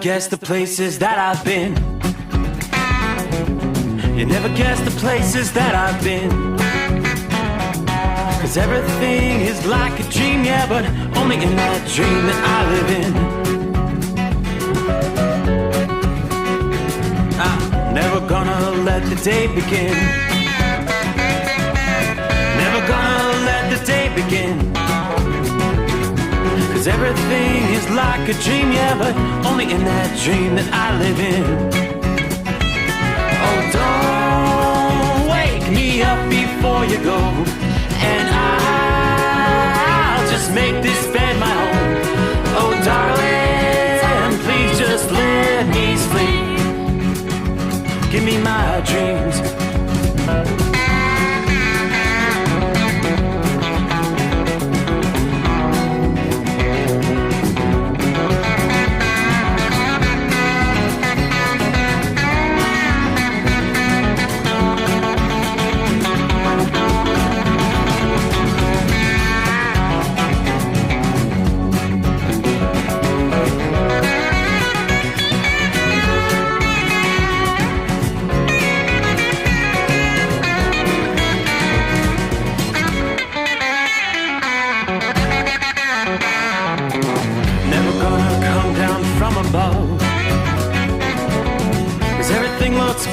guess the places that I've been. You never guess the places that I've been. 'Cause everything is like a dream, yeah, but only in that dream that I live in. I'm never gonna let the day begin. Never gonna let the day begin. 'Cause everything is like a dream, yeah, but only in that dream that I live in. Oh, don't wake me up before you go, and I'll just make this bed my home. Oh, darling, please just let me sleep. Give me my dreams.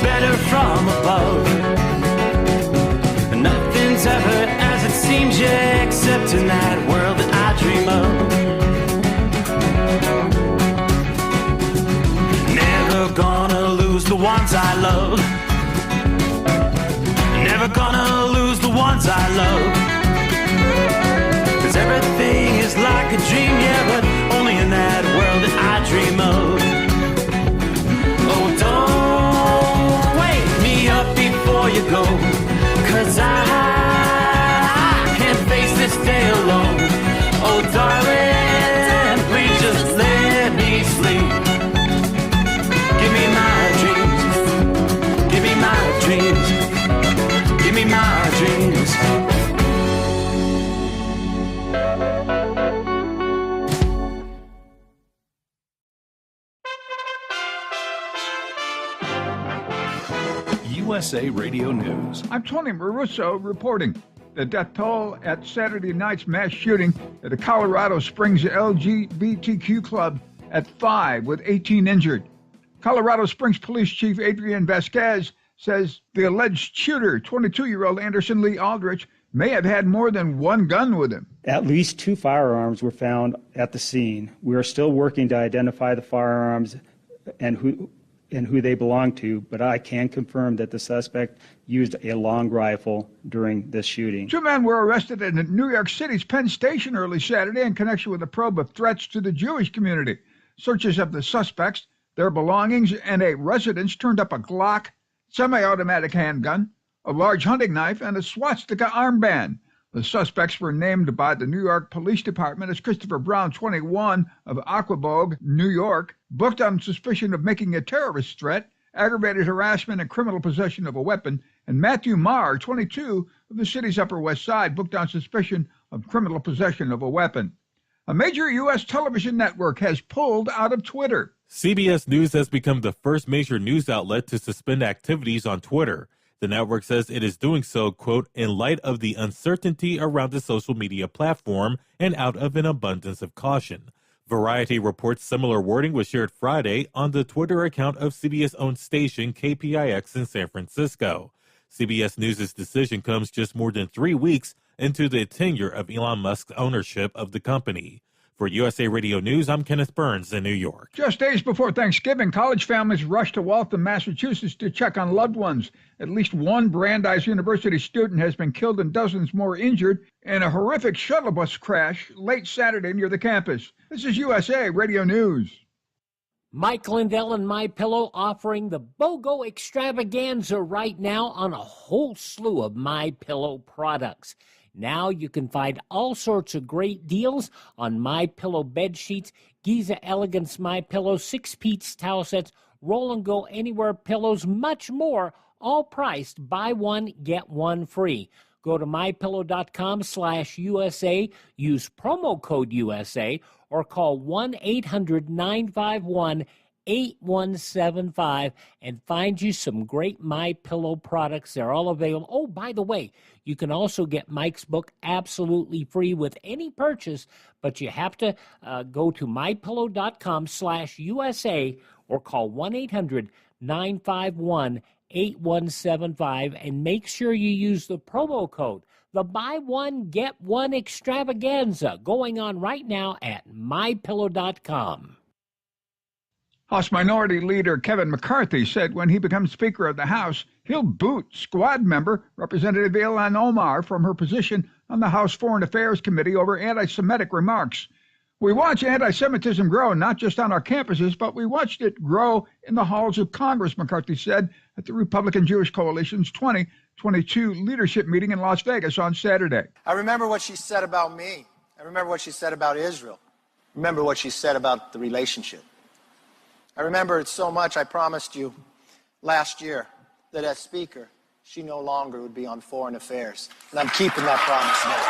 Better from above. Nothing's ever as it seems, yeah, except in that world that I dream of. Never gonna lose the ones I love. Never gonna lose the ones I love. 'Cause everything is like a dream, yeah, but only in that world that I dream of. Oh, don't up before you go, 'cause I can't face this day alone. Oh, darling, please just let me sleep. Give me my dreams. Give me my dreams. Give me my dreams. USA Radio News. I'm Tony Marusso reporting. The death toll at Saturday night's mass shooting at the Colorado Springs LGBTQ club at 5 with 18 injured. Colorado Springs Police Chief Adrian Vasquez says the alleged shooter, 22-year-old Anderson Lee Aldrich, may have had more than one gun with him. At least 2 firearms were found at the scene. We are still working to identify the firearms and who they belong to, but I can confirm that the suspect used a long rifle during this shooting. 2 men were arrested in New York City's Penn Station early Saturday in connection with a probe of threats to the Jewish community. Searches of the suspects, their belongings, and a residence turned up a Glock, semi-automatic handgun, a large hunting knife, and a swastika armband. The suspects were named by the New York Police Department as Christopher Brown, 21, of Aquebogue, New York, booked on suspicion of making a terrorist threat, aggravated harassment, and criminal possession of a weapon, and Matthew Marr, 22, of the city's Upper West Side, booked on suspicion of criminal possession of a weapon. A major U.S. television network has pulled out of Twitter. CBS News has become the first major news outlet to suspend activities on Twitter. The network says it is doing so, quote, in light of the uncertainty around the social media platform and out of an abundance of caution. Variety reports similar wording was shared Friday on the Twitter account of CBS-owned station KPIX in San Francisco. CBS News' decision comes just more than 3 weeks into the tenure of Elon Musk's ownership of the company. For USA Radio News, I'm Kenneth Burns in New York. Just days before Thanksgiving, college families rushed to Waltham, Massachusetts to check on loved ones. At least one Brandeis University student has been killed and dozens more injured in a horrific shuttle bus crash late Saturday near the campus. This is USA Radio News. Mike Lindell and MyPillow offering the BOGO extravaganza right now on a whole slew of MyPillow products. Now you can find all sorts of great deals on MyPillow bed sheets, Giza Elegance MyPillow, 6-piece towel sets, Roll and Go Anywhere pillows, much more, all priced buy one, get one free. Go to mypillow.com/USA, use promo code USA, or call 1-800-951 8175 and find you some great MyPillow products. They're all available. Oh, by the way, you can also get Mike's book absolutely free with any purchase, but you have to go to mypillow.com/USA or call 1-800-951-8175 and make sure you use the promo code, the buy one, get one extravaganza, going on right now at mypillow.com. House Minority Leader Kevin McCarthy said when he becomes Speaker of the House, he'll boot squad member Representative Ilhan Omar from her position on the House Foreign Affairs Committee over anti-Semitic remarks. We watch anti-Semitism grow, not just on our campuses, but we watched it grow in the halls of Congress, McCarthy said at the Republican Jewish Coalition's 2022 leadership meeting in Las Vegas on Saturday. I remember what she said about me. I remember what she said about Israel. I remember what she said about the relationship. I remember it so much, I promised you last year that as Speaker, she no longer would be on Foreign Affairs. And I'm keeping that promise now.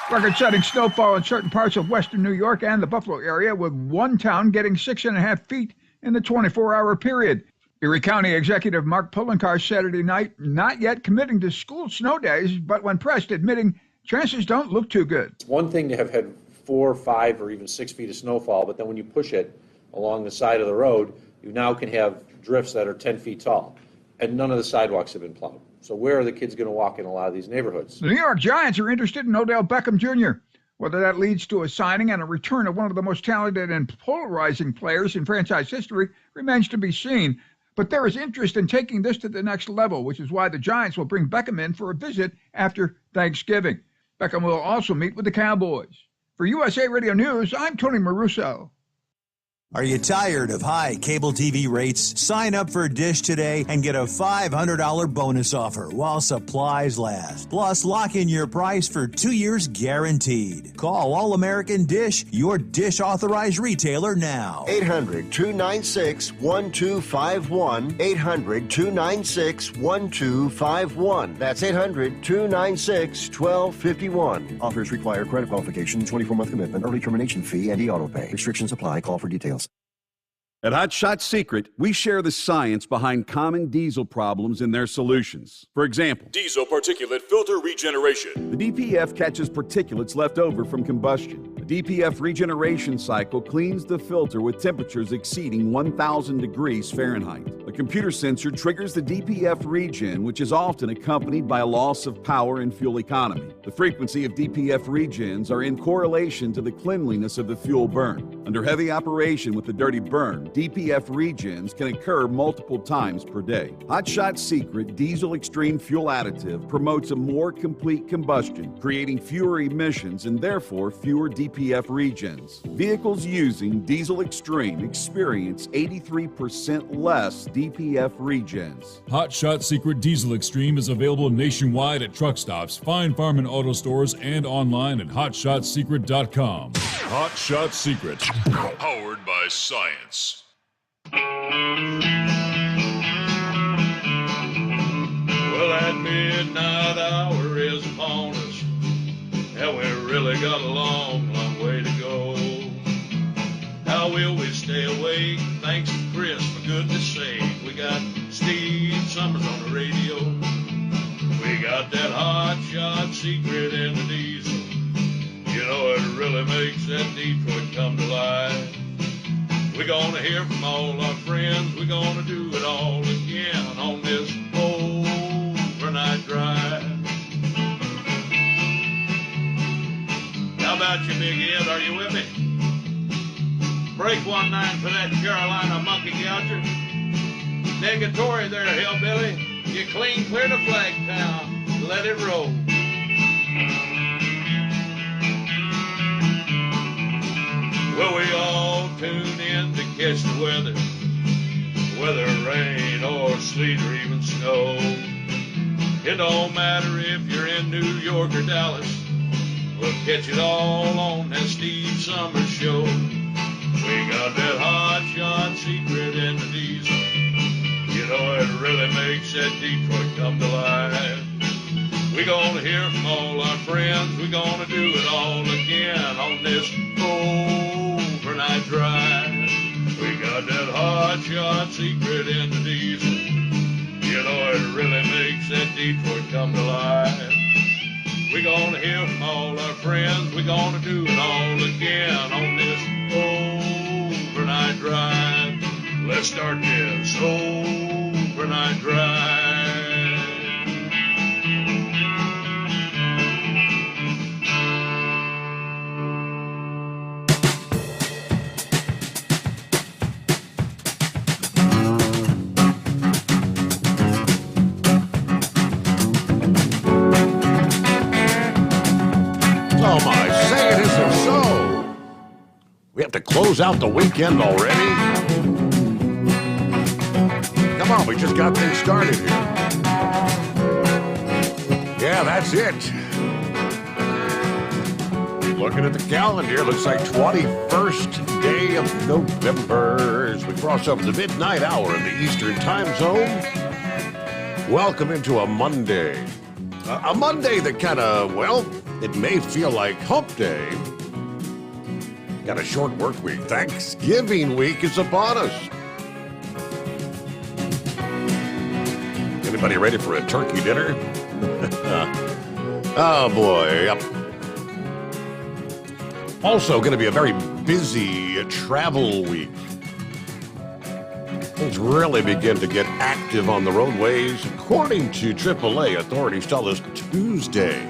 Record-setting snowfall in certain parts of western New York and the Buffalo area, with one town getting 6.5 feet in the 24-hour period. Erie County Executive Mark Poloncarz Saturday night not yet committing to school snow days, but when pressed, admitting chances don't look too good. It's one thing to have had 4, 5, or even 6 feet of snowfall, but then when you push it along the side of the road, you now can have drifts that are 10 feet tall, and none of the sidewalks have been plowed. So where are the kids going to walk in a lot of these neighborhoods? The New York Giants are interested in Odell Beckham Jr. Whether that leads to a signing and a return of one of the most talented and polarizing players in franchise history remains to be seen. But there is interest in taking this to the next level, which is why the Giants will bring Beckham in for a visit after Thanksgiving. Beckham will also meet with the Cowboys. For USA Radio News, I'm Tony Maruso. Are you tired of high cable TV rates? Sign up for Dish today and get a $500 bonus offer while supplies last. Plus, lock in your price for 2 years guaranteed. Call All American Dish, your Dish authorized retailer now. 800-296-1251. 800-296-1251. That's 800-296-1251. Offers require credit qualification, 24-month commitment, early termination fee, and e-auto pay. Restrictions apply. Call for details. At Hot Shot Secret, we share the science behind common diesel problems and their solutions. For example, diesel particulate filter regeneration. The DPF catches particulates left over from combustion. The DPF regeneration cycle cleans the filter with temperatures exceeding 1,000 degrees Fahrenheit. A computer sensor triggers the DPF regen, which is often accompanied by a loss of power and fuel economy. The frequency of DPF regens are in correlation to the cleanliness of the fuel burn. Under heavy operation with the dirty burn, DPF regens can occur multiple times per day. Hot Shot Secret Diesel Extreme Fuel Additive promotes a more complete combustion, creating fewer emissions and therefore fewer DPF regens. Vehicles using Diesel Extreme experience 83% less DPF regens. Hot Shot Secret Diesel Extreme is available nationwide at truck stops, fine farm and auto stores, and online at hotshotsecret.com. Hot Shot Secret, powered by science. Well, that midnight hour is upon us, and we really got a long, long way to go. How will we stay awake? Thanks to Chris, for goodness sake. We got Steve Sommers on the radio. We got that Hot Shot Secret in the diesel. You know, it really makes that Detroit come to life. We're gonna hear from all our friends. We're gonna do it all again on this overnight drive. How about you, Big Ed? Are you with me? Break 1-9 for that Carolina monkey gouger. Negatory there, hillbilly. You clean clear to Flagtown. Let it roll. Well, we all tune in to catch the weather, whether rain or sleet or even snow. It don't matter if you're in New York or Dallas, we'll catch it all on that Steve Sommers show. We got that Hot Shot Secret in the diesel. You know, it really makes that Detroit come to life. We're gonna hear from all our friends. We're gonna do it all again on this overnight drive. We got Got that hot shot secret in the diesel. You know it really makes that Detroit come to life. We're gonna hear from all our friends. We're gonna do it all again on this overnight drive. Let's start this overnight drive. Oh my, say it isn't so. We have to close out the weekend already? Come on, we just got things started here. Yeah, that's it. Looking at the calendar, looks like 21st day of November as we cross over the midnight hour in the Eastern time zone. Welcome into a Monday. A Monday that kind of, well, it may feel like hump day. Got a short work week. Thanksgiving week is upon us. Anybody ready for a turkey dinner? Oh boy. Yep. Also going to be a very busy travel week. Things really begin to get active on the roadways. According to AAA, authorities tell us Tuesday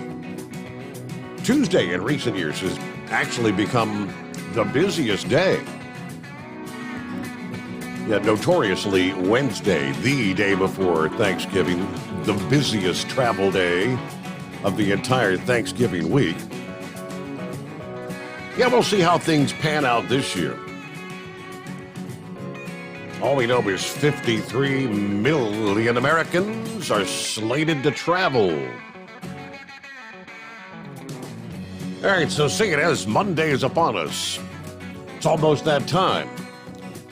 in recent years has actually become the busiest day. Yet notoriously Wednesday, the day before Thanksgiving, the busiest travel day of the entire Thanksgiving week. Yeah, we'll see how things pan out this year. All we know is 53 million Americans are slated to travel. All right, so seeing as Monday is upon us, it's almost that time.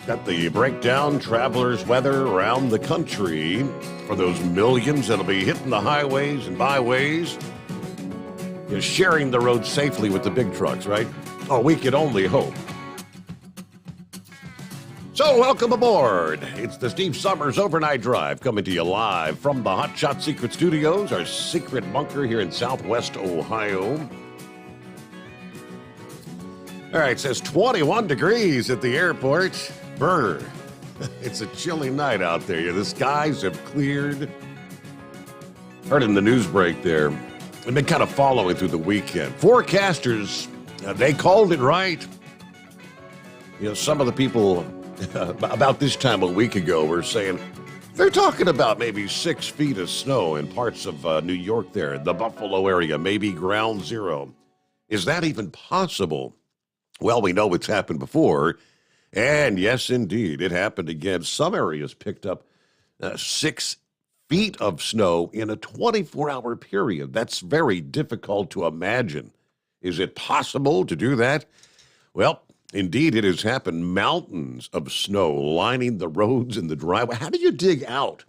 Got the breakdown travelers' weather around the country for those millions that'll be hitting the highways and byways, sharing the road safely with the big trucks, right? Oh, we could only hope. So welcome aboard. It's the Steve Sommers Overnight Drive coming to you live from the Hot Shot Secret Studios, our secret bunker here in Southwest Ohio. All right, it says 21 degrees at the airport. Brr. It's a chilly night out there. The skies have cleared. Heard in the news break there, I've been kind of following through the weekend. Forecasters, they called it right. Some of the people about this time a week ago were saying they're talking about maybe 6 feet of snow in parts of New York there, the Buffalo area, maybe ground zero. Is that even possible? Well, we know it's happened before, and yes, indeed, it happened again. Some areas picked up 6 feet of snow in a 24-hour period. That's very difficult to imagine. Is it possible to do that? Well, indeed, it has happened. Mountains of snow lining the roads and the driveway. How do you dig out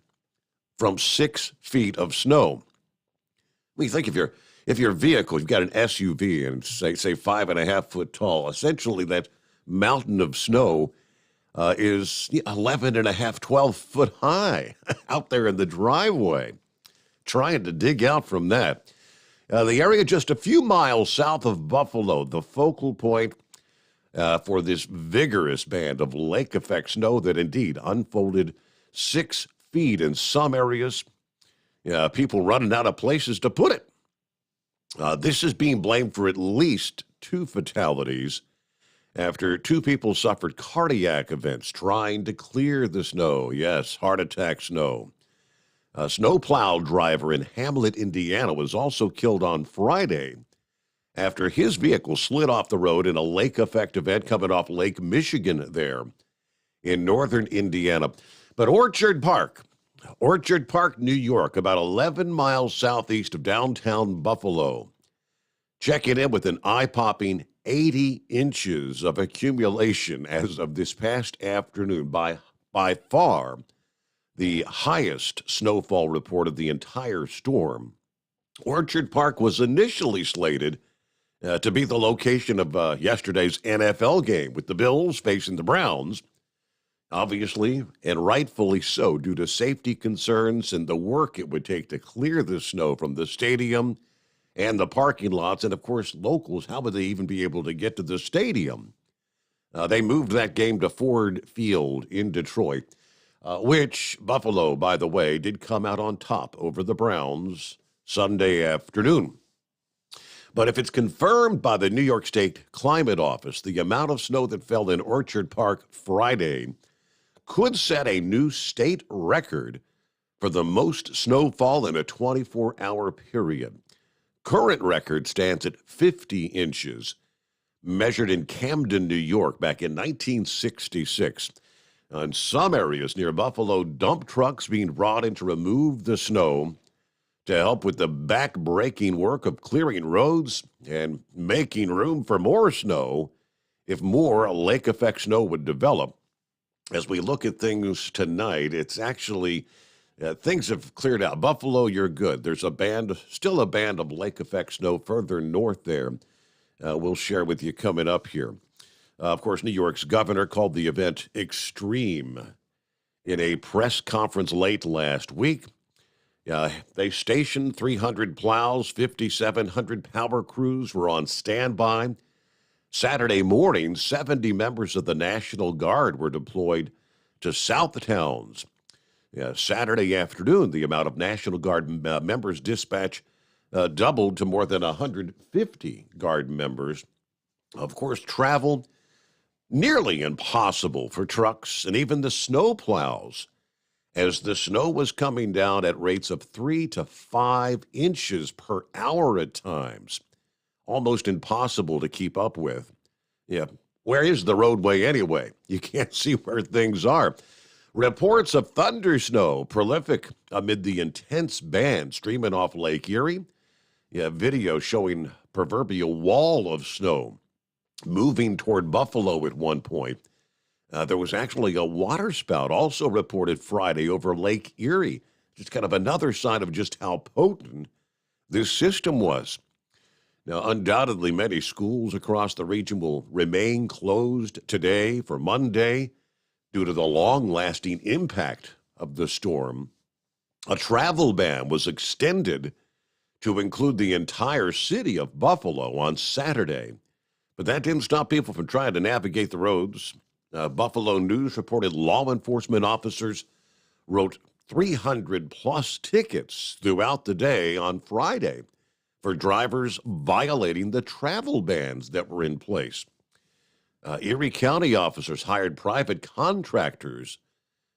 from 6 feet of snow? We think if your vehicle, you've got an SUV and say 5.5 foot tall, essentially that mountain of snow is 11.5, 12 foot high out there in the driveway. Trying to dig out from that. The area just a few miles south of Buffalo, the focal point for this vigorous band of lake effect snow that indeed unfolded 6 feet in some areas. People running out of places to put it. This is being blamed for at least 2 fatalities after 2 people suffered cardiac events trying to clear the snow. Yes, heart attack snow. A snowplow driver in Hamlet, Indiana, was also killed on Friday after his vehicle slid off the road in a lake effect event coming off Lake Michigan there in northern Indiana. But Orchard Park, New York, about 11 miles southeast of downtown Buffalo, checking in with an eye-popping 80 inches of accumulation as of this past afternoon, by far the highest snowfall report of the entire storm. Orchard Park was initially slated to be the location of yesterday's NFL game with the Bills facing the Browns. obviously, and rightfully so, due to safety concerns and the work it would take to clear the snow from the stadium and the parking lots. And, of course, locals, how would they even be able to get to the stadium? They moved that game to Ford Field in Detroit, which Buffalo, by the way, did come out on top over the Browns Sunday afternoon. But if it's confirmed by the New York State Climate Office, the amount of snow that fell in Orchard Park Friday could set a new state record for the most snowfall in a 24-hour period. Current record stands at 50 inches, measured in Camden, New York, back in 1966. In some areas near Buffalo, dump trucks being brought in to remove the snow to help with the back-breaking work of clearing roads and making room for more snow if more lake-effect snow would develop. As we look at things tonight, it's actually, things have cleared out. Buffalo, you're good. There's still a band of lake-effect snow further north there. We'll share with you coming up here. Of course, New York's governor called the event extreme in a press conference late last week. They stationed 300 plows, 5,700 power crews were on standby. Saturday morning, 70 members of the National Guard were deployed to south towns. Saturday afternoon, the amount of National Guard members dispatched doubled to more than 150 Guard members. Of course, travel nearly impossible for trucks and even the snow plows, as the snow was coming down at rates of 3 to 5 inches per hour at times. Almost impossible to keep up with. Where is the roadway anyway? You can't see where things are. Reports of thunder snow prolific amid the intense band streaming off Lake Erie. Video showing proverbial wall of snow moving toward Buffalo at one point. There was actually a water spout also reported Friday over Lake Erie. Just kind of another sign of just how potent this system was. Now, undoubtedly, many schools across the region will remain closed today for Monday due to the long-lasting impact of the storm. A travel ban was extended to include the entire city of Buffalo on Saturday. But that didn't stop people from trying to navigate the roads. Buffalo News reported law enforcement officers wrote 300-plus tickets throughout the day on Friday for drivers violating the travel bans that were in place. Erie County officers hired private contractors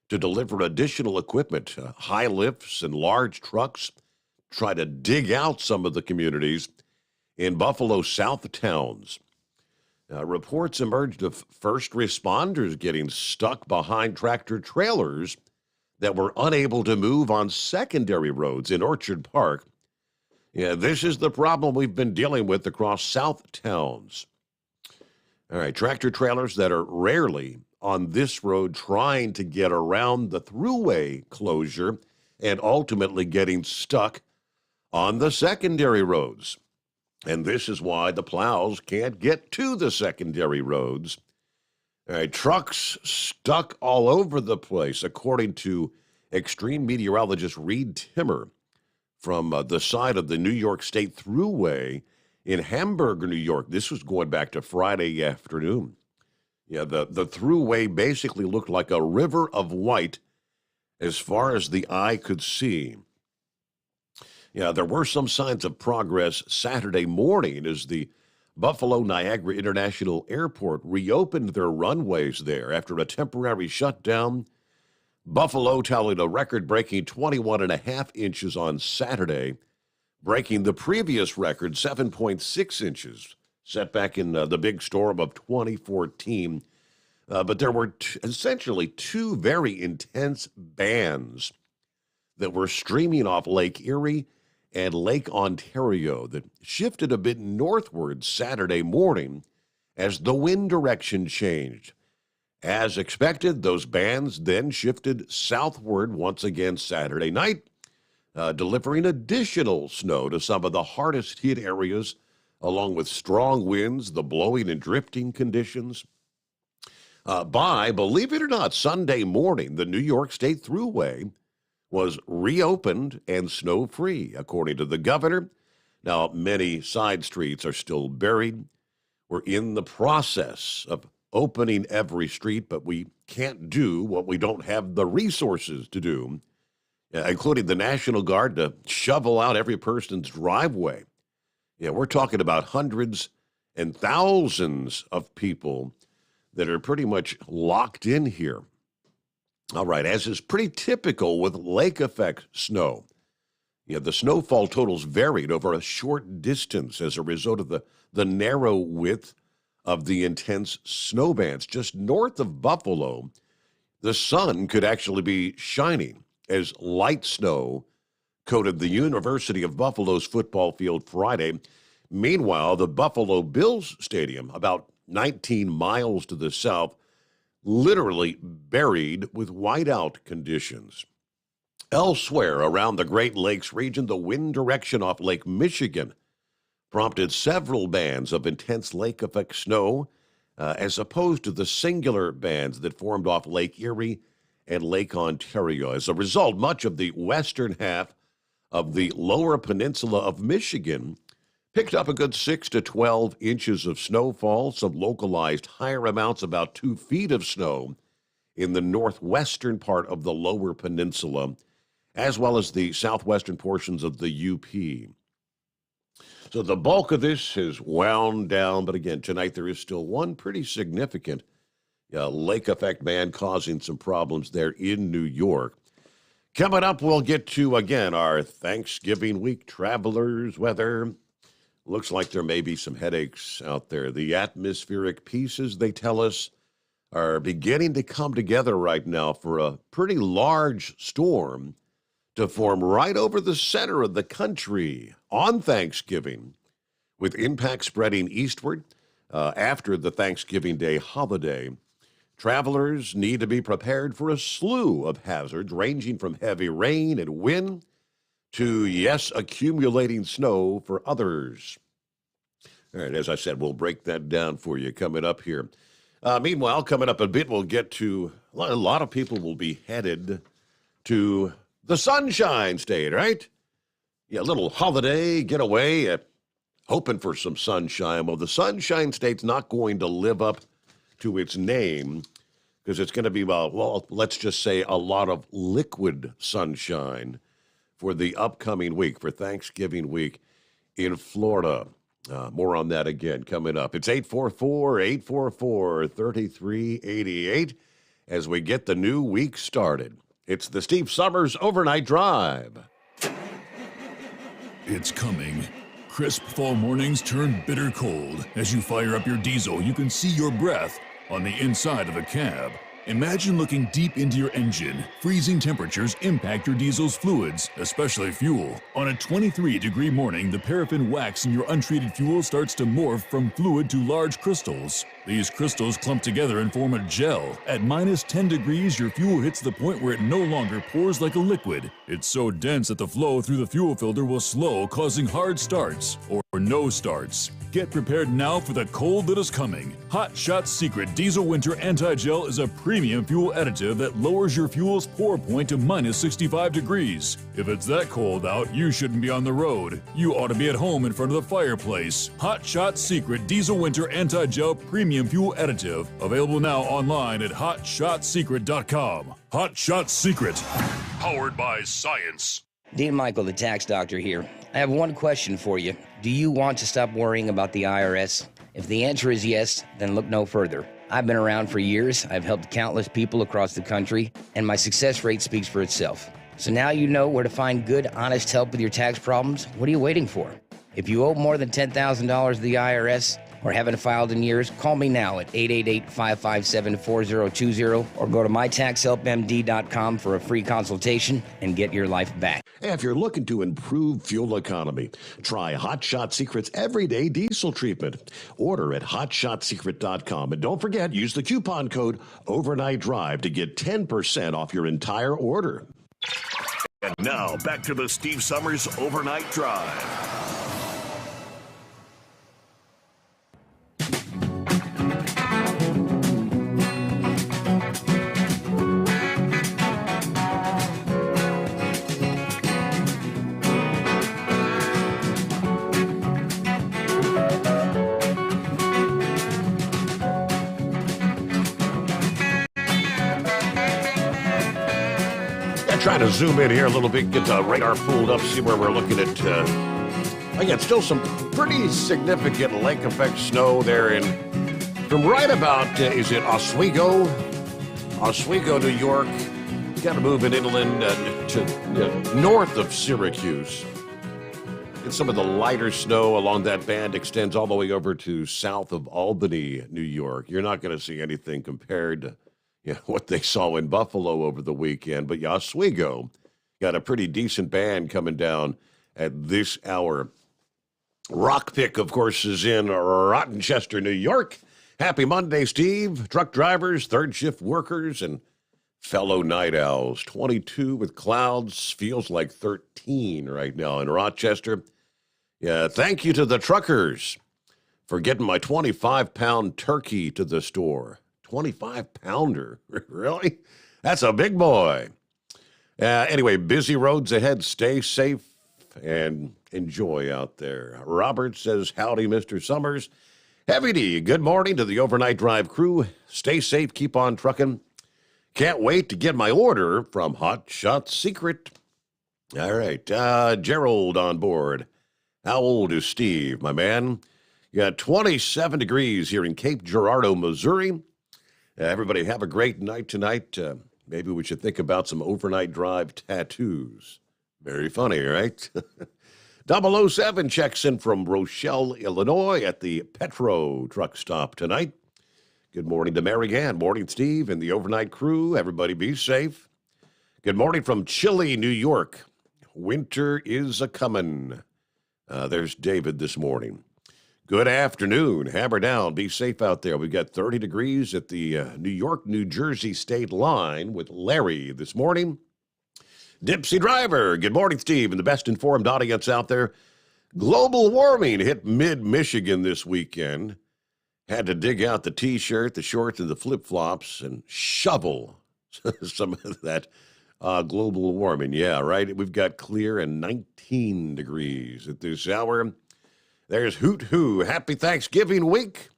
to deliver additional equipment, high lifts and large trucks, try to dig out some of the communities in Buffalo South towns. Reports emerged of first responders getting stuck behind tractor trailers that were unable to move on secondary roads in Orchard Park. This is the problem we've been dealing with across South towns. All right, tractor trailers that are rarely on this road trying to get around the thruway closure and ultimately getting stuck on the secondary roads. And this is why the plows can't get to the secondary roads. All right, trucks stuck all over the place, according to extreme meteorologist Reed Timmer from the side of the New York State Thruway in Hamburg, New York. This was going back to Friday afternoon. The Thruway basically looked like a river of white as far as the eye could see. There were some signs of progress Saturday morning as the Buffalo Niagara International Airport reopened their runways there after a temporary shutdown. Buffalo tallied a record-breaking 21.5 inches on Saturday, breaking the previous record, 7.6 inches, set back in the big storm of 2014. But there were essentially two very intense bands that were streaming off Lake Erie and Lake Ontario that shifted a bit northward Saturday morning as the wind direction changed. As expected, those bands then shifted southward once again Saturday night, delivering additional snow to some of the hardest hit areas, along with strong winds, the blowing and drifting conditions. By, believe it or not, Sunday morning, the New York State Thruway was reopened and snow-free, according to the governor. Now, many side streets are still buried. We're in the process of opening every street, but we can't do what we don't have the resources to do, including the National Guard to shovel out every person's driveway. Yeah, we're talking about hundreds and thousands of people that are pretty much locked in here. All right, as is pretty typical with lake effect snow, the snowfall totals varied over a short distance as a result of the narrow width of the intense snow bands. Just north of Buffalo, the sun could actually be shining as light snow coated the University of Buffalo's football field Friday. Meanwhile, the Buffalo Bills Stadium, about 19 miles to the south, literally buried with whiteout conditions. Elsewhere around the Great Lakes region, the wind direction off Lake Michigan prompted several bands of intense lake effect snow, as opposed to the singular bands that formed off Lake Erie and Lake Ontario. As a result, much of the western half of the lower peninsula of Michigan picked up a good 6 to 12 inches of snowfall, some localized higher amounts, about 2 feet of snow in the northwestern part of the lower peninsula, as well as the southwestern portions of the UP. So the bulk of this has wound down, but again, tonight there is still one pretty significant lake effect band causing some problems there in New York. Coming up, we'll get to, again, our Thanksgiving week travelers' weather. Looks like there may be some headaches out there. The atmospheric pieces, they tell us, are beginning to come together right now for a pretty large storm to form right over the center of the country on Thanksgiving, with impact spreading eastward after the Thanksgiving Day holiday. Travelers need to be prepared for a slew of hazards ranging from heavy rain and wind to, yes, accumulating snow for others. All right, as I said, we'll break that down for you coming up here. Meanwhile, coming up a bit, we'll get to a lot of people will be headed to the Sunshine State, right? Yeah, a little holiday getaway, hoping for some sunshine. Well, the Sunshine State's not going to live up to its name because it's going to be, well, let's just say a lot of liquid sunshine for the upcoming week, for Thanksgiving week in Florida. More on that again coming up. It's 844-844-3388 as we get the new week started. It's the Steve Sommers Overnight Drive. It's coming. Crisp fall mornings turn bitter cold. As you fire up your diesel, you can see your breath on the inside of a cab. Imagine looking deep into your engine. Freezing temperatures impact your diesel's fluids, especially fuel. On a 23-degree morning, the paraffin wax in your untreated fuel starts to morph from fluid to large crystals. These crystals clump together and form a gel. At minus 10 degrees, your fuel hits the point where it no longer pours like a liquid. It's so dense that the flow through the fuel filter will slow, causing hard starts or no starts. Get prepared now for the cold that is coming. Hot Shot's Secret Diesel Winter Anti-Gel is a premium fuel additive that lowers your fuel's pour point to minus 65 degrees. If it's that cold out, you shouldn't be on the road. You ought to be at home in front of the fireplace. Hot Shot's Secret Diesel Winter Anti-Gel Premium Fuel Additive. Available now online at HotShotSecret.com. Hot Shot Secret. Powered by science. Dean Michael, the tax doctor here. I have one question for you. Do you want to stop worrying about the IRS? If the answer is yes, then look no further. I've been around for years, I've helped countless people across the country, and my success rate speaks for itself. So now you know where to find good, honest help with your tax problems. What are you waiting for? If you owe more than $10,000 to the IRS or haven't filed in years, call me now at 888-557-4020 or go to mytaxhelpmd.com for a free consultation and get your life back. If you're looking to improve fuel economy, try Hot Shot Secret's Everyday Diesel Treatment. Order at hotshotsecret.com. And don't forget, use the coupon code Overnight Drive to get 10% off your entire order. And now, back to the Steve Sommers Overnight Drive. Trying to zoom in here a little bit, get the radar pulled up, see where we're looking at. Again, still some pretty significant lake effect snow there in, from right about, is it Oswego, New York. Got to move inland to north of Syracuse. And some of the lighter snow along that band extends all the way over to south of Albany, New York. You're not going to see anything compared to what they saw in Buffalo over the weekend. But Oswego got a pretty decent band coming down at this hour. Rockpick, of course, is in Rochester, New York. Happy Monday, Steve. Truck drivers, third shift workers, and fellow night owls. 22 with clouds. Feels like 13 right now in Rochester. Yeah, thank you to the truckers for getting my 25-pound turkey to the store. 25-pounder? Really? That's a big boy. Anyway, busy roads ahead. Stay safe and enjoy out there. Robert says, howdy, Mr. Sommers. Heavy D, good morning to the overnight drive crew. Stay safe, keep on trucking. Can't wait to get my order from Hot Shot Secret. All right, Gerald on board. How old is Steve, my man? You got 27 degrees here in Cape Girardeau, Missouri. Everybody have a great night tonight. Maybe we should think about some overnight drive tattoos. Very funny, right? 007 checks in from Rochelle, Illinois at the Petro truck stop tonight. Good morning to Mary Ann. Morning, Steve, and the overnight crew. Everybody be safe. Good morning from Chile, New York. Winter is a-comin'. There's David this morning. Good afternoon. Hammer down. Be safe out there. We've got 30 degrees at the New York, New Jersey state line with Larry this morning. Dipsy Driver. Good morning, Steve, and the best informed audience out there. Global warming hit mid-Michigan this weekend. Had to dig out the T-shirt, the shorts, and the flip-flops and shovel some of that global warming. Yeah, right? We've got clear and 19 degrees at this hour. There's Hoot Hoo. Happy Thanksgiving week.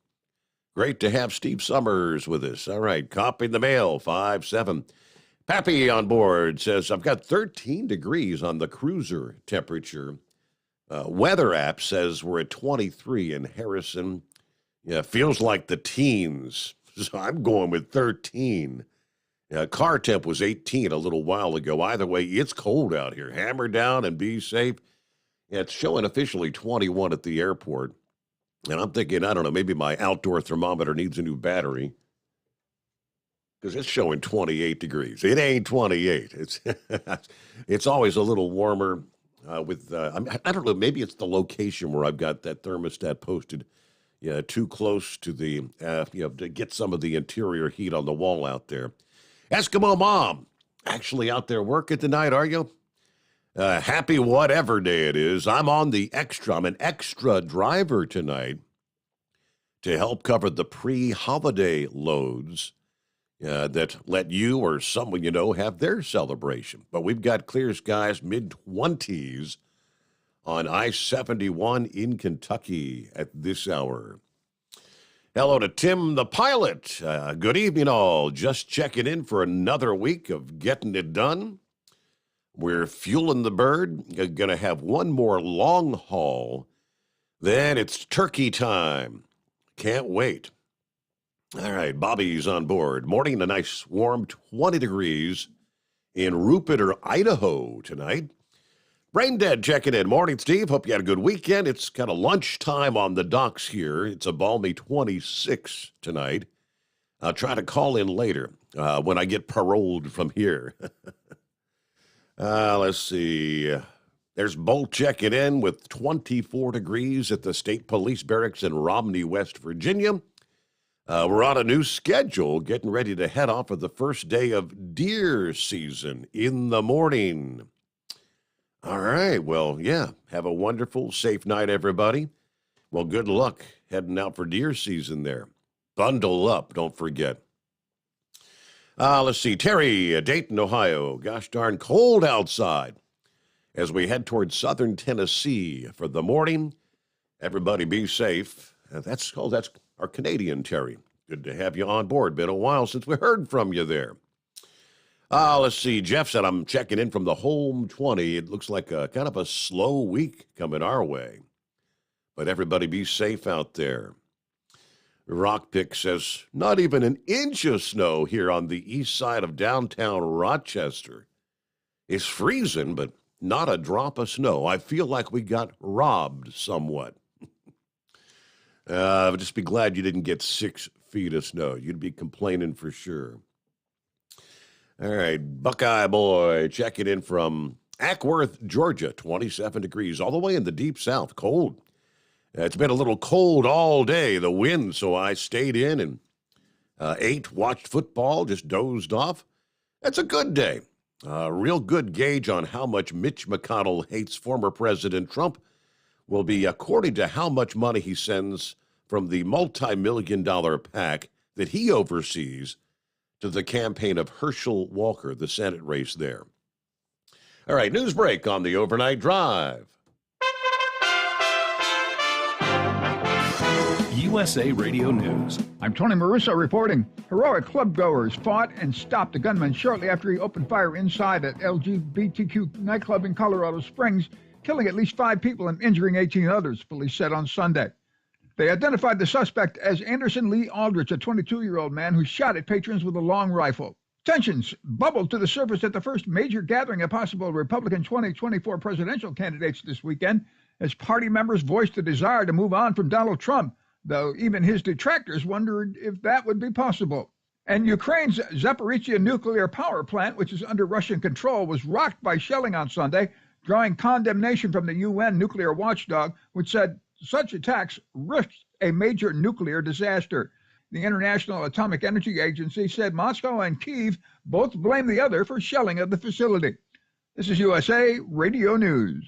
Great to have Steve Sommers with us. All right, copy the mail, 5-7. Pappy on board says, I've got 13 degrees on the cruiser temperature. Weather app says we're at 23 in Harrison. Yeah, feels like the teens. So I'm going with 13. Car temp was 18 a little while ago. Either way, it's cold out here. Hammer down and be safe. Yeah, it's showing officially 21 at the airport. And I'm thinking, I don't know, maybe my outdoor thermometer needs a new battery. Because it's showing 28 degrees. It ain't 28. It's always a little warmer with, I don't know, maybe it's the location where I've got that thermostat posted too close to the, to get some of the interior heat on the wall out there. Eskimo Mom, actually out there working tonight, are you? Happy whatever day it is. I'm on the extra. I'm an extra driver tonight to help cover the pre-holiday loads that let you or someone you know have their celebration. But we've got clear skies, mid-20s on I-71 in Kentucky at this hour. Hello to Tim the pilot. Good evening, all. Just checking in for another week of getting it done. We're fueling the bird. Going to have one more long haul. Then it's turkey time. Can't wait. All right, Bobby's on board. Morning, a nice warm 20 degrees in Rupiter, Idaho tonight. Brain Dead checking in. Morning, Steve. Hope you had a good weekend. It's kind of lunchtime on the docks here. It's a balmy 26 tonight. I'll try to call in later when I get paroled from here. Let's see. There's Bolt checking in with 24 degrees at the State Police Barracks in Romney, West Virginia. We're on a new schedule, getting ready to head off of the first day of deer season in the morning. All right, well, yeah, have a wonderful, safe night, everybody. Well, good luck heading out for deer season there. Bundle up, don't forget. Let's see, Terry, Dayton, Ohio. Gosh darn cold outside as we head towards southern Tennessee for the morning. Everybody be safe. That's our Canadian Terry. Good to have you on board. Been a while since we heard from you there. Let's see. Jeff said, I'm checking in from the home 20. It looks like a kind of a slow week coming our way. But everybody be safe out there. Rockpick says, not even an inch of snow here on the east side of downtown Rochester. It's freezing, but not a drop of snow. I feel like we got robbed somewhat. Just be glad you didn't get 6 feet of snow. You'd be complaining for sure. All right, Buckeye Boy checking in from Ackworth, Georgia, 27 degrees, all the way in the deep south, cold. It's been a little cold all day, the wind, so I stayed in and ate, watched football, just dozed off. It's a good day. A real good gauge on how much Mitch McConnell hates former President Trump will be according to how much money he sends from the multi-million-dollar PAC that he oversees to the campaign of Herschel Walker, the Senate race there. All right, news break on the Overnight Drive. USA Radio News. I'm Tony Maruso reporting. Heroic clubgoers fought and stopped a gunman shortly after he opened fire inside an LGBTQ nightclub in Colorado Springs, killing at least 5 people and injuring 18 others, police said on Sunday. They identified the suspect as Anderson Lee Aldrich, a 22-year-old man who shot at patrons with a long rifle. Tensions bubbled to the surface at the first major gathering of possible Republican 2024 presidential candidates this weekend as party members voiced a desire to move on from Donald Trump, though even his detractors wondered if that would be possible. And Ukraine's Zaporizhzhia nuclear power plant, which is under Russian control, was rocked by shelling on Sunday, drawing condemnation from the UN nuclear watchdog, which said such attacks risked a major nuclear disaster. The International Atomic Energy Agency said Moscow and Kyiv both blame the other for shelling of the facility. This is USA Radio News.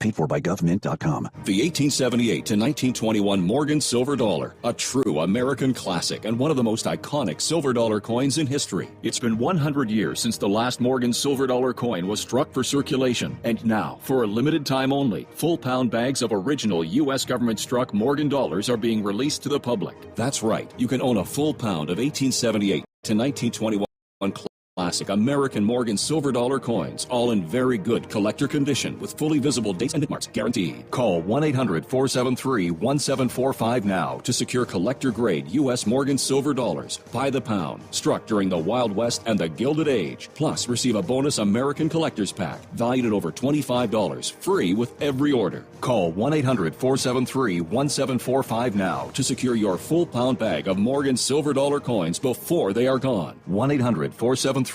Paid for by GovMint.com. The 1878 to 1921 Morgan Silver Dollar, a true American classic and one of the most iconic silver dollar coins in history. It's been 100 years since the last Morgan Silver Dollar coin was struck for circulation. And now, for a limited time only, full pound bags of original U.S. government-struck Morgan dollars are being released to the public. That's right, you can own a full pound of 1878 to 1921 classic American Morgan silver dollar coins, all in very good collector condition with fully visible dates and marks guaranteed. Call 1-800-473-1745 now to secure collector-grade U.S. Morgan silver dollars by the pound, struck during the Wild West and the Gilded Age. Plus, receive a bonus American Collector's Pack valued at over $25, free with every order. Call 1-800-473-1745 now to secure your full pound bag of Morgan silver dollar coins before they are gone. 1-800-473-1745.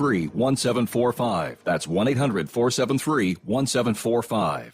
That's 1-800-473-1745.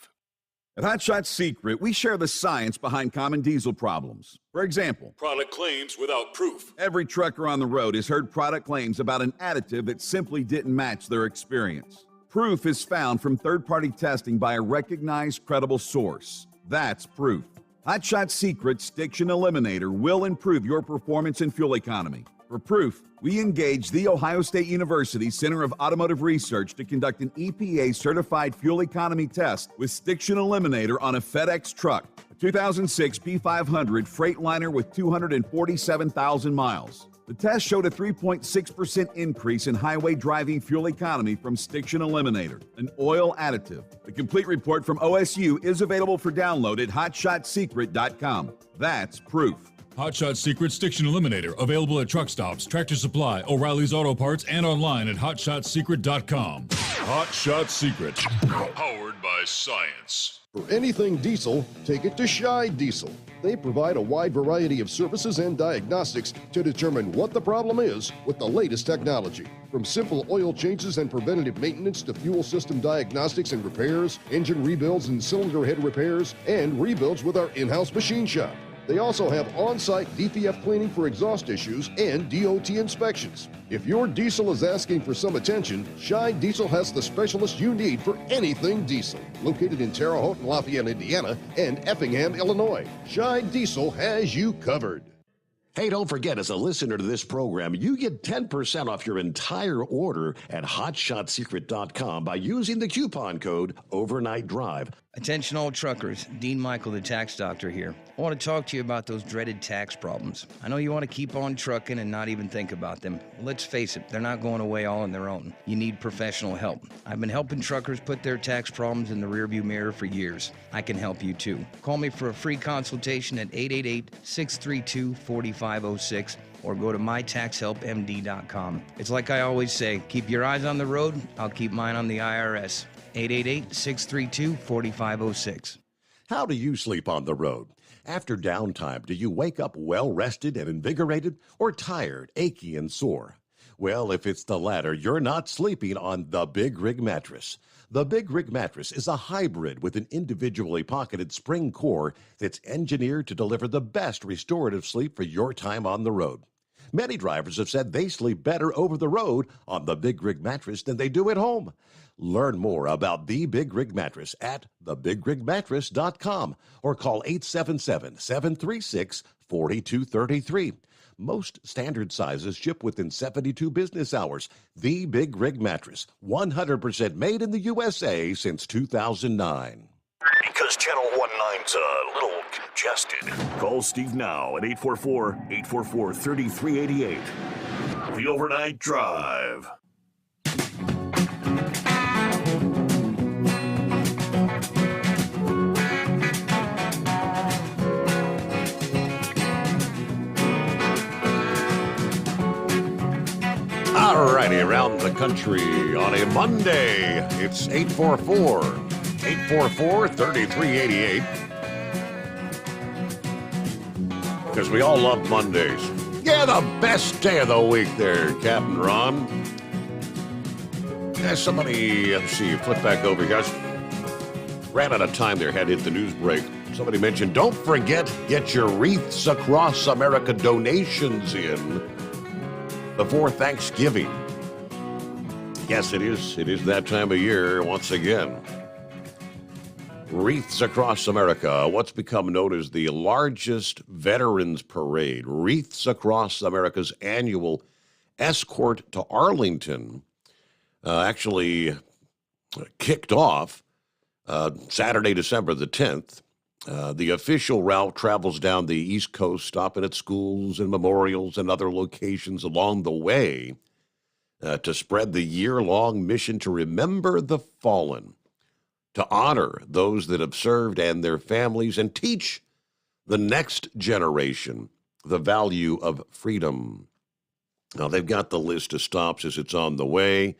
At Hot Shot Secret, we share the science behind common diesel problems. For example, product claims without proof. Every trucker on the road has heard product claims about an additive that simply didn't match their experience. Proof is found from third-party testing by a recognized, credible source. That's proof. Hot Shot Secret's Stiction Eliminator will improve your performance and fuel economy. For proof, we engaged the Ohio State University Center of Automotive Research to conduct an EPA-certified fuel economy test with Stiction Eliminator on a FedEx truck, a 2006 P500 Freightliner with 247,000 miles. The test showed a 3.6% increase in highway driving fuel economy from Stiction Eliminator, an oil additive. The complete report from OSU is available for download at hotshotsecret.com. That's proof. Hot Shot Secret Stiction Eliminator, available at truck stops, Tractor Supply, O'Reilly's Auto Parts, and online at hotshotsecret.com. Hot Shot Secret, powered by science. For anything diesel, take it to Shy Diesel. They provide a wide variety of services and diagnostics to determine what the problem is with the latest technology. From simple oil changes and preventative maintenance to fuel system diagnostics and repairs, engine rebuilds and cylinder head repairs, and rebuilds with our in-house machine shop. They also have on-site DPF cleaning for exhaust issues and DOT inspections. If your diesel is asking for some attention, Shy Diesel has the specialist you need for anything diesel. Located in Terre Haute and Lafayette, Indiana, and Effingham, Illinois, Shy Diesel has you covered. Hey, don't forget, as a listener to this program, you get 10% off your entire order at hotshotsecret.com by using the coupon code Overnight Drive. Attention all truckers, Dean Michael, the tax doctor here. I want to talk to you about those dreaded tax problems. I know you want to keep on trucking and not even think about them. Let's face it, they're not going away all on their own. You need professional help. I've been helping truckers put their tax problems in the rearview mirror for years. I can help you too. Call me for a free consultation at 888-632-4506 or go to mytaxhelpmd.com. It's like I always say, keep your eyes on the road, I'll keep mine on the IRS. 888-632-4506. How do you sleep on the road? After downtime, do you wake up well-rested and invigorated or tired, achy, and sore? Well, if it's the latter, you're not sleeping on the Big Rig Mattress. The Big Rig Mattress is a hybrid with an individually pocketed spring core that's engineered to deliver the best restorative sleep for your time on the road. Many drivers have said they sleep better over the road on the Big Rig Mattress than they do at home. Learn more about the Big Rig Mattress at thebigrigmattress.com or call 877-736-4233. Most standard sizes ship within 72 business hours. The Big Rig Mattress, 100% made in the USA since 2009. Because Channel 19's a little congested. Call Steve now at 844-844-3388. The Overnight Drive. All righty, around the country on a Monday, it's 844-3388. Because we all love Mondays. Yeah, the best day of the week there, Captain Ron. Yeah, somebody, let's see, flip back over here. Guys, ran out of time there, had to hit the news break. Somebody mentioned, don't forget, get your Wreaths Across America donations in before Thanksgiving. Yes, it is. It is that time of year once again. Wreaths Across America, what's become known as the largest veterans parade. Wreaths Across America's annual escort to Arlington actually kicked off Saturday, December the 10th. The official route travels down the East Coast, stopping at schools and memorials and other locations along the way to spread the year-long mission to remember the fallen, to honor those that have served and their families, and teach the next generation the value of freedom. Now, they've got the list of stops as it's on the way.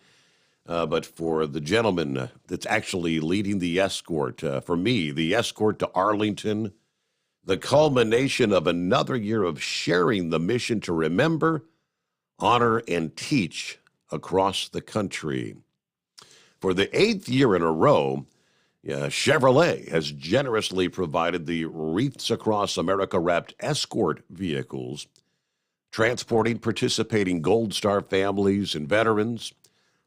But for the gentleman that's actually leading the escort, for me, the escort to Arlington, the culmination of another year of sharing the mission to remember, honor, and teach across the country. For the 8th year in a row, Chevrolet has generously provided the Wreaths Across America wrapped escort vehicles, transporting participating Gold Star families and veterans.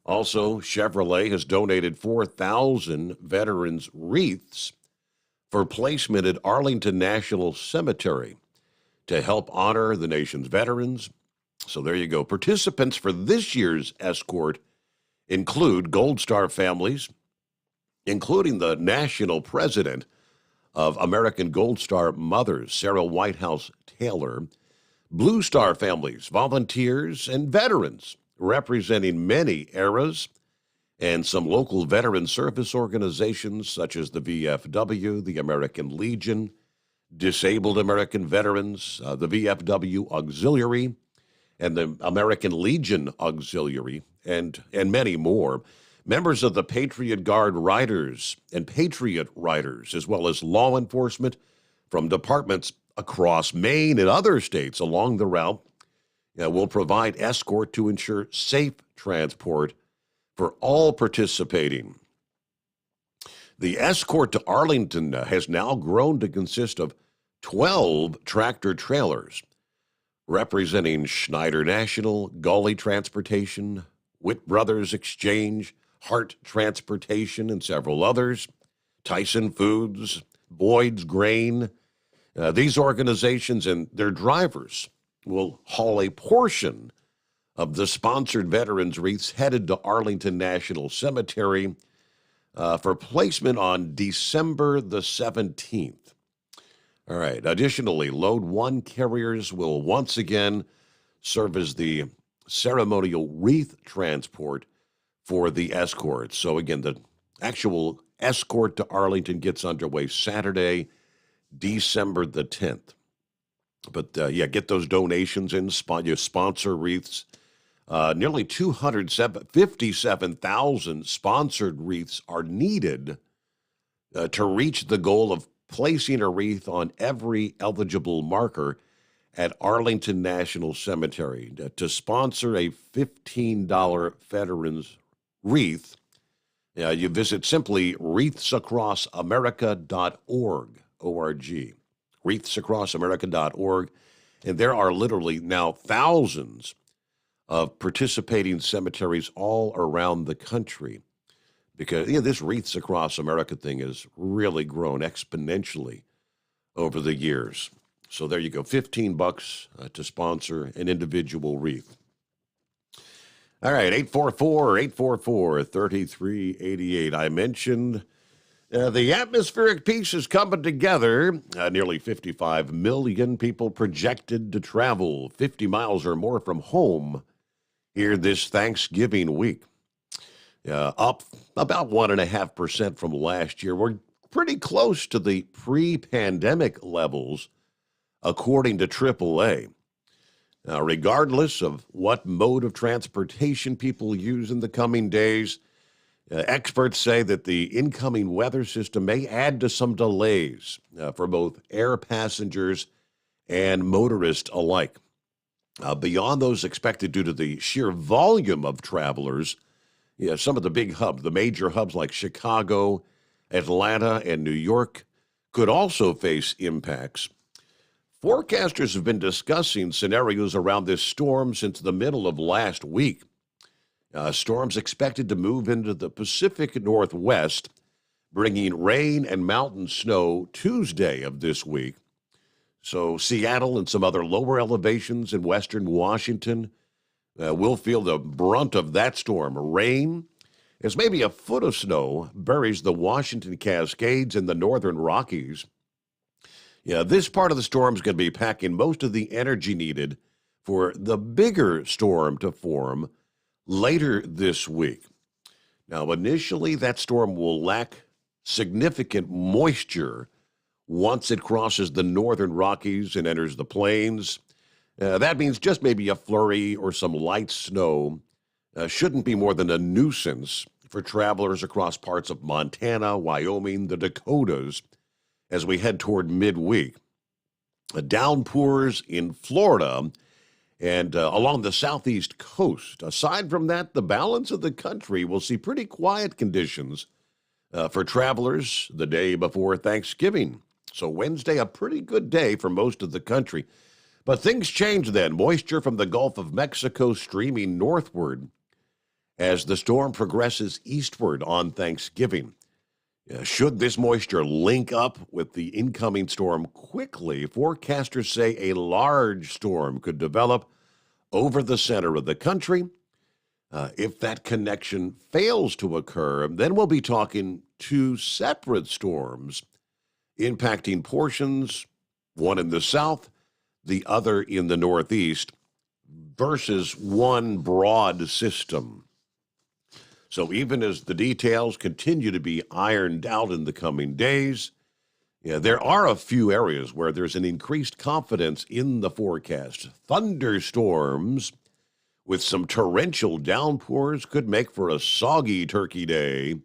Also, Chevrolet has donated 4,000 veterans' wreaths for placement at Arlington National Cemetery to help honor the nation's veterans. So there you go. Participants for this year's escort include Gold Star families, including the national president of American Gold Star Mothers, Sarah Whitehouse Taylor, Blue Star families, volunteers, and veterans representing many eras, and some local veteran service organizations such as the VFW, the American Legion, Disabled American Veterans, the VFW Auxiliary, and the American Legion Auxiliary, and many more. Members of the Patriot Guard Riders and Patriot Riders, as well as law enforcement from departments across Maine and other states along the route, will provide escort to ensure safe transport for all participating. The escort to Arlington has now grown to consist of 12 tractor trailers representing Schneider National, Gully Transportation, Witt Brothers Exchange, Hart Transportation, and several others, Tyson Foods, Boyd's Grain. These organizations and their drivers will haul a portion of the sponsored veterans wreaths headed to Arlington National Cemetery for placement on December the 17th. All right. Additionally, Load 1 carriers will once again serve as the ceremonial wreath transport for the escort. So again, the actual escort to Arlington gets underway Saturday, December the 10th. But get those donations in, sponsor wreaths. Nearly 257,000 sponsored wreaths are needed to reach the goal of placing a wreath on every eligible marker at Arlington National Cemetery. To sponsor a $15 veterans wreath, you visit simply wreathsacrossamerica.org, O-R-G, wreathsacrossamerica.org, and there are literally now thousands of participating cemeteries all around the country because this Wreaths Across America thing has really grown exponentially over the years. So there you go, $15 to sponsor an individual wreath. All right, 844-3388. I mentioned the atmospheric piece is coming together. Nearly 55 million people projected to travel 50 miles or more from home here this Thanksgiving week. Up about 1.5% from last year. We're pretty close to the pre-pandemic levels, according to AAA. Now, regardless of what mode of transportation people use in the coming days, experts say that the incoming weather system may add to some delays for both air passengers and motorists alike. Beyond those expected due to the sheer volume of travelers, some of the big hubs, the major hubs like Chicago, Atlanta, and New York could also face impacts. Forecasters have been discussing scenarios around this storm since the middle of last week. Storm's expected to move into the Pacific Northwest, bringing rain and mountain snow Tuesday of this week. So Seattle and some other lower elevations in western Washington will feel the brunt of that storm. Rain, as maybe a foot of snow buries the Washington Cascades in the northern Rockies. This part of the storm is going to be packing most of the energy needed for the bigger storm to form later this week. Now, initially, that storm will lack significant moisture once it crosses the northern Rockies and enters the plains. That means just maybe a flurry or some light snow shouldn't be more than a nuisance for travelers across parts of Montana, Wyoming, the Dakotas, as we head toward midweek. Downpours in Florida and along the southeast coast. Aside from that, the balance of the country will see pretty quiet conditions for travelers the day before Thanksgiving. So Wednesday, a pretty good day for most of the country. But things change then. Moisture from the Gulf of Mexico streaming northward as the storm progresses eastward on Thanksgiving. Should this moisture link up with the incoming storm quickly, forecasters say a large storm could develop over the center of the country. If that connection fails to occur, then we'll be talking two separate storms impacting portions, one in the south, the other in the northeast, versus one broad system. So even as the details continue to be ironed out in the coming days, there are a few areas where there's an increased confidence in the forecast. Thunderstorms with some torrential downpours could make for a soggy turkey day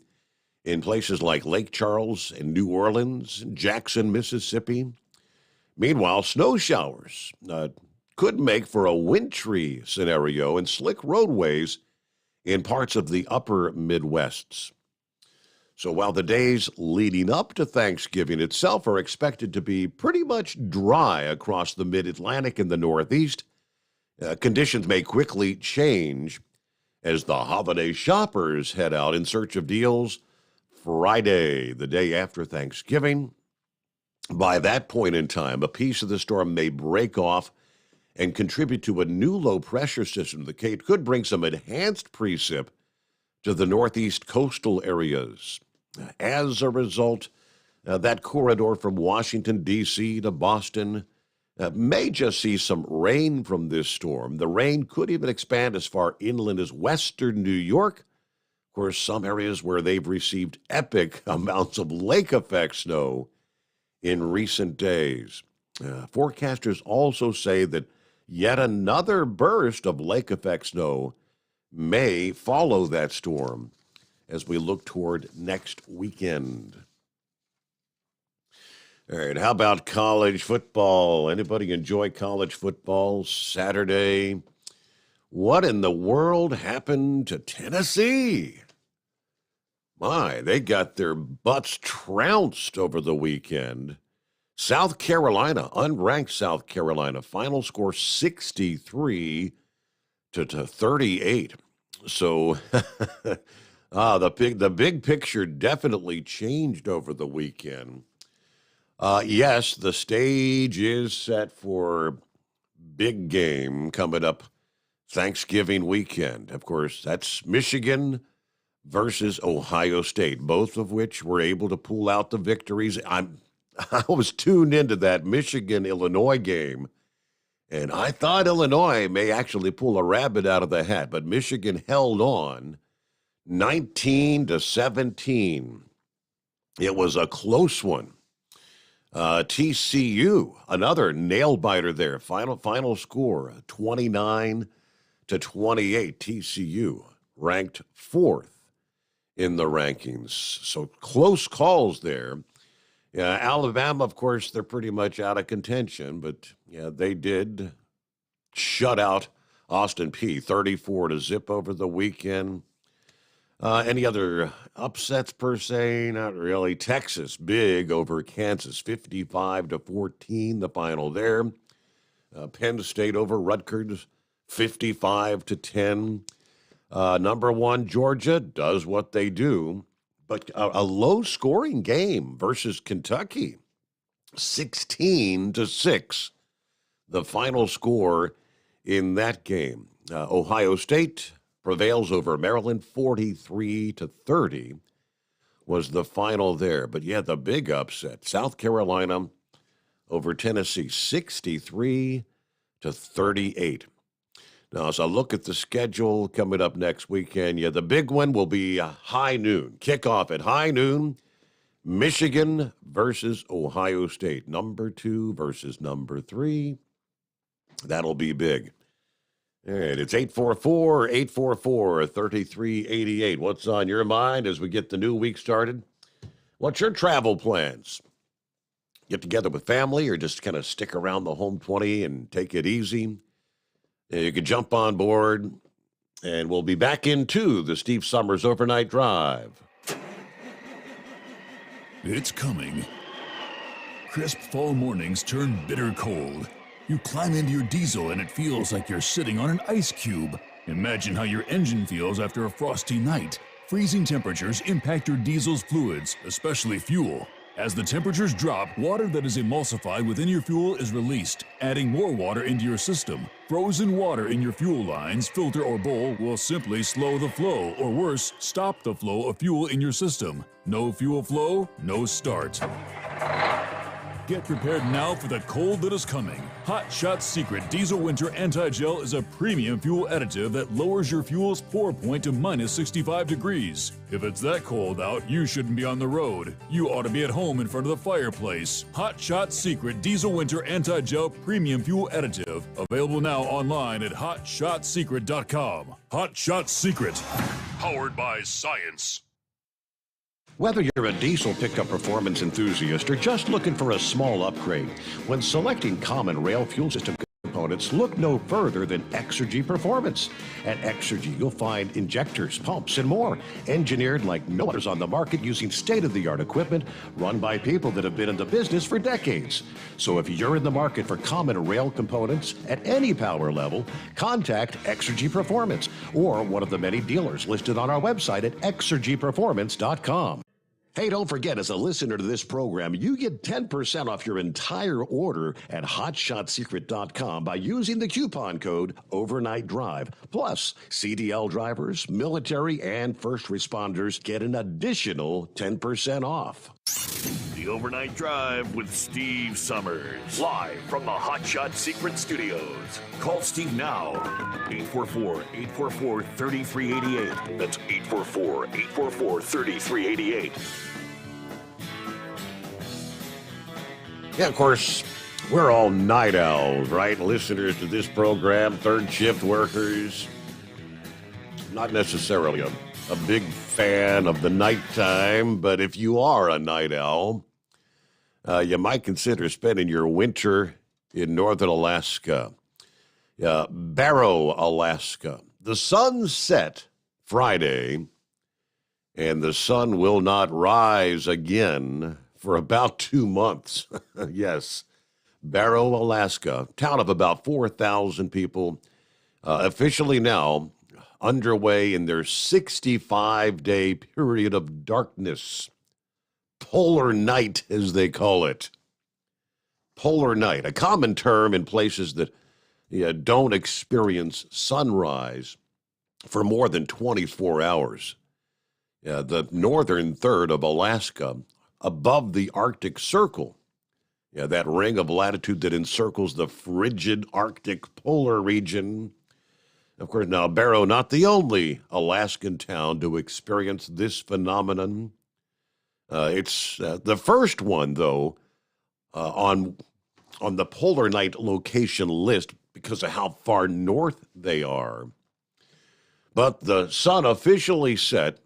in places like Lake Charles and New Orleans, Jackson, Mississippi. Meanwhile, snow showers could make for a wintry scenario and slick roadways in parts of the upper Midwests. So while the days leading up to Thanksgiving itself are expected to be pretty much dry across the Mid-Atlantic and the Northeast, conditions may quickly change as the holiday shoppers head out in search of deals Friday, the day after Thanksgiving. By that point in time, a piece of the storm may break off and contribute to a new low-pressure system that could bring some enhanced precip to the northeast coastal areas. As a result, that corridor from Washington, D.C. to Boston may just see some rain from this storm. The rain could even expand as far inland as western New York. Of course, some areas where they've received epic amounts of lake effect snow in recent days. Forecasters also say that yet another burst of lake effect snow may follow that storm as we look toward next weekend. All right, how about college football? Anybody enjoy college football Saturday? What in the world happened to Tennessee? My, they got their butts trounced over the weekend. South Carolina, unranked South Carolina, final score 63 to 38. So the big picture definitely changed over the weekend. Yes, the stage is set for big game coming up Thanksgiving weekend. Of course, that's Michigan versus Ohio State, both of which were able to pull out the victories. I was tuned into that Michigan-Illinois game, and I thought Illinois may actually pull a rabbit out of the hat, but Michigan held on 19-17. It was a close one. TCU, another nail-biter there. Final score, 29-28. TCU ranked 4th in the rankings. So close calls there. Alabama, of course, they're pretty much out of contention, but yeah, they did shut out Austin Peay 34-0 over the weekend. Any other upsets per se? Not really. Texas, big over Kansas, 55-14, the final there. Penn State over Rutgers, 55-10. Number 1, Georgia does what they do, but a low-scoring game versus Kentucky, 16-6, the final score in that game. Ohio State prevails over Maryland, 43-30 was the final there. But yeah, the big upset, South Carolina over Tennessee, 63-38. Now, as I look at the schedule coming up next weekend, yeah, the big one will be high noon. Kickoff at high noon, Michigan versus Ohio State. Number 2 versus number 3. That'll be big. All right, it's 844-3388. What's on your mind as we get the new week started? What's your travel plans? Get together with family or just kind of stick around the home 20 and take it easy? You can jump on board, and we'll be back into the Steve Sommers Overnight Drive. It's coming. Crisp fall mornings turn bitter cold. You climb into your diesel and it feels like you're sitting on an ice cube. Imagine how your engine feels after a frosty night. Freezing temperatures impact your diesel's fluids, especially fuel. As the temperatures drop, water that is emulsified within your fuel is released, adding more water into your system. Frozen water in your fuel lines, filter, or bowl will simply slow the flow, or worse, stop the flow of fuel in your system. No fuel flow, no start. Get prepared now for the cold that is coming. Hot Shot's Secret Diesel Winter Anti-Gel is a premium fuel additive that lowers your fuel's pour point to minus 65 degrees. If it's that cold out, you shouldn't be on the road. You ought to be at home in front of the fireplace. Hot Shot's Secret Diesel Winter Anti-Gel Premium Fuel Additive. Available now online at HotShotSecret.com. Hot Shot Secret. Powered by science. Whether you're a diesel pickup performance enthusiast or just looking for a small upgrade, when selecting common rail fuel system components, look no further than Exergy Performance. At Exergy, you'll find injectors, pumps, and more, engineered like no others on the market using state-of-the-art equipment run by people that have been in the business for decades. So if you're in the market for common rail components at any power level, contact Exergy Performance or one of the many dealers listed on our website at exergyperformance.com. Hey, don't forget, as a listener to this program, you get 10% off your entire order at hotshotsecret.com by using the coupon code Overnight Drive. Plus, CDL drivers, military, and first responders get an additional 10% off. The Overnight Drive with Steve Summers. Live from the Hot Shot Secret Studios. Call Steve now. 844-844-3388. That's 844-844-3388. Yeah, of course, we're all night owls, right? Listeners to this program, third shift workers. Not necessarily a big fan of the nighttime, but if you are a night owl, you might consider spending your winter in northern Alaska. Barrow, Alaska. The sun set Friday, and the sun will not rise again for about 2 months. Yes, Barrow, Alaska, town of about 4,000 people, officially now underway in their 65-day period of darkness. Polar night, as they call it. Polar night, a common term in places that don't experience sunrise for more than 24 hours. The northern third of Alaska, above the Arctic Circle, that ring of latitude that encircles the frigid Arctic polar region. Of course, now Barrow, not the only Alaskan town to experience this phenomenon. It's the first one, though, on the polar night location list because of how far north they are. But the sun officially set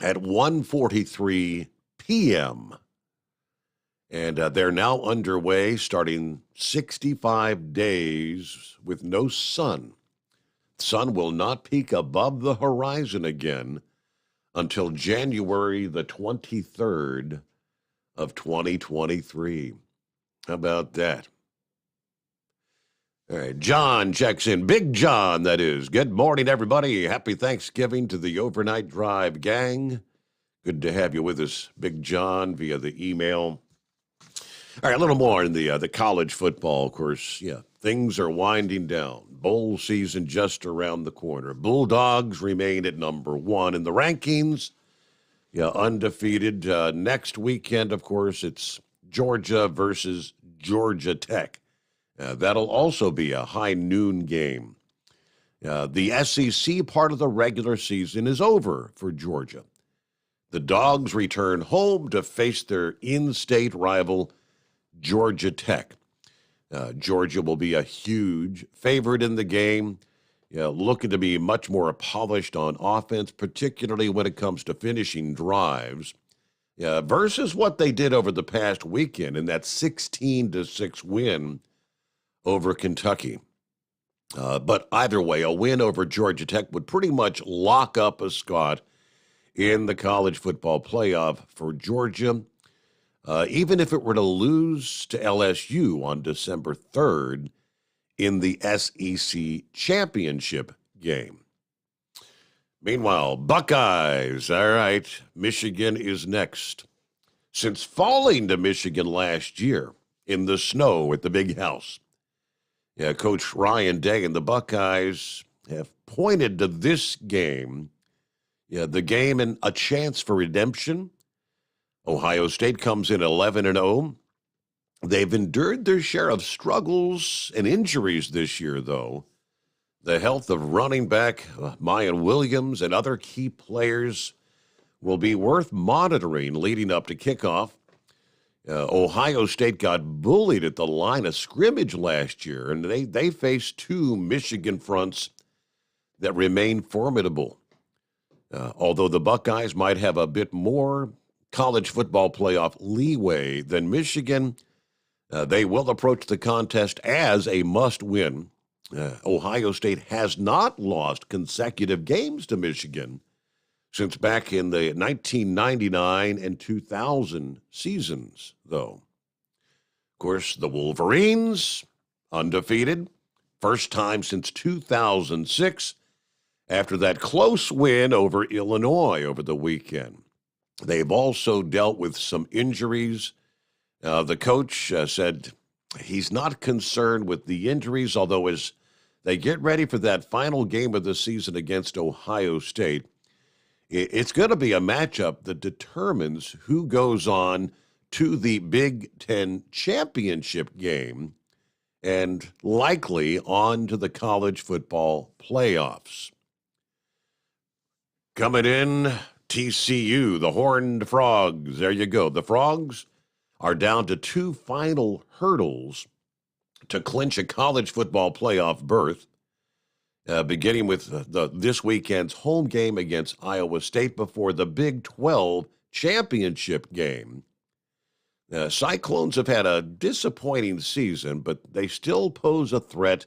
at 1:43 p.m., and they're now underway, starting 65 days with no sun. Sun will not peak above the horizon again until January the 23rd of 2023. How about that? All right, John checks in. Big John, that is. Good morning, everybody. Happy Thanksgiving to the Overnight Drive gang. Good to have you with us, Big John, via the email. All right, a little more in the college football, of course. Yeah, things are winding down. Bowl season just around the corner. Bulldogs remain at number one in the rankings. Yeah, undefeated. Next weekend, of course, it's Georgia versus Georgia Tech. That'll also be a high noon game. The SEC part of the regular season is over for Georgia. The Dogs return home to face their in-state rival, Georgia Tech. Georgia will be a huge favorite in the game, looking to be much more polished on offense, particularly when it comes to finishing drives, versus what they did over the past weekend in that 16-6 win over Kentucky. But either way, a win over Georgia Tech would pretty much lock up a spot in the college football playoff for Georgia, even if it were to lose to LSU on December 3rd in the SEC championship game. Meanwhile, Buckeyes, all right, Michigan is next. Since falling to Michigan last year in the snow at the Big House, Coach Ryan Day and the Buckeyes have pointed to this game, the game and a chance for redemption. Ohio State comes in 11-0. They've endured their share of struggles and injuries this year, though. The health of running back Mayan Williams and other key players will be worth monitoring leading up to kickoff. Ohio State got bullied at the line of scrimmage last year, and they faced two Michigan fronts that remain formidable. Although the Buckeyes might have a bit more college football playoff leeway than Michigan, they will approach the contest as a must-win. Ohio State has not lost consecutive games to Michigan since back in the 1999 and 2000 seasons, though. Of course, the Wolverines, undefeated, first time since 2006, after that close win over Illinois over the weekend. They've also dealt with some injuries. The coach said he's not concerned with the injuries, although as they get ready for that final game of the season against Ohio State, it's going to be a matchup that determines who goes on to the Big Ten championship game and likely on to the college football playoffs. Coming in, TCU, the Horned Frogs. There you go. The Frogs are down to 2 final hurdles to clinch a college football playoff berth, beginning with this weekend's home game against Iowa State before the Big 12 championship game. Cyclones have had a disappointing season, but they still pose a threat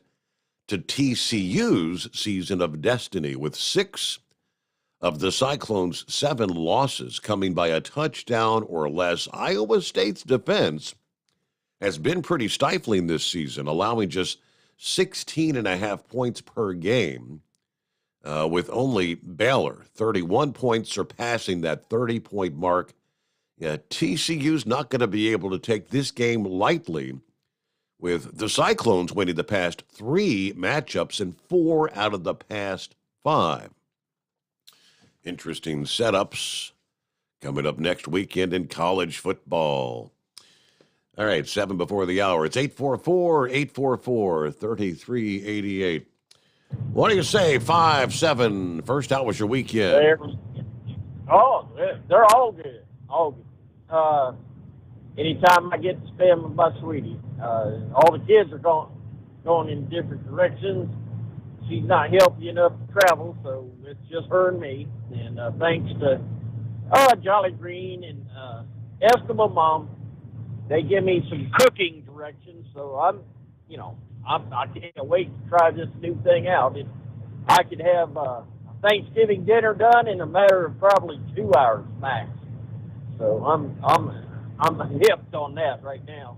to TCU's season of destiny, with 6 of the Cyclones' 7 losses coming by a touchdown or less. Iowa State's defense has been pretty stifling this season, allowing just 16.5 points per game, with only Baylor, 31 points, surpassing that 30-point mark. TCU's not going to be able to take this game lightly, with the Cyclones winning the past 3 matchups and 4 out of the past 5. Interesting setups coming up next weekend in college football. All right, 7 before the hour. It's 844-3388. What do you say, 5-7? First out was your weekend. Oh, they're all good. All good. Anytime I get to spend with my sweetie, all the kids are going in different directions. She's not healthy enough to travel, so it's just her and me. And thanks to Jolly Green and Eskimo Mom, they give me some cooking directions. So I can't wait to try this new thing out. I could have Thanksgiving dinner done in a matter of probably 2 hours max. So I'm hipped on that right now.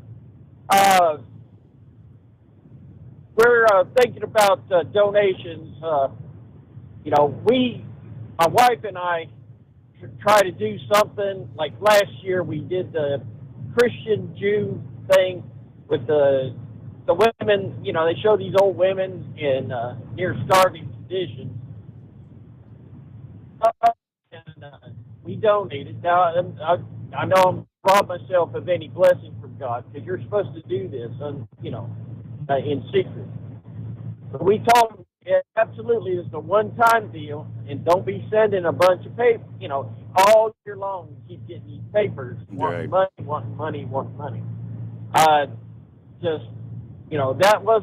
We're thinking about donations. My wife and I try to do something. Like last year, we did the Christian Jew thing with the women. They show these old women in near starving conditions. We donated. Now, I know I'm robbing myself of any blessing from God, because you're supposed to do this, in secret. But we told them, absolutely, it's a one-time deal, and don't be sending a bunch of paper. All year long, we keep getting these papers, wanting money. That was,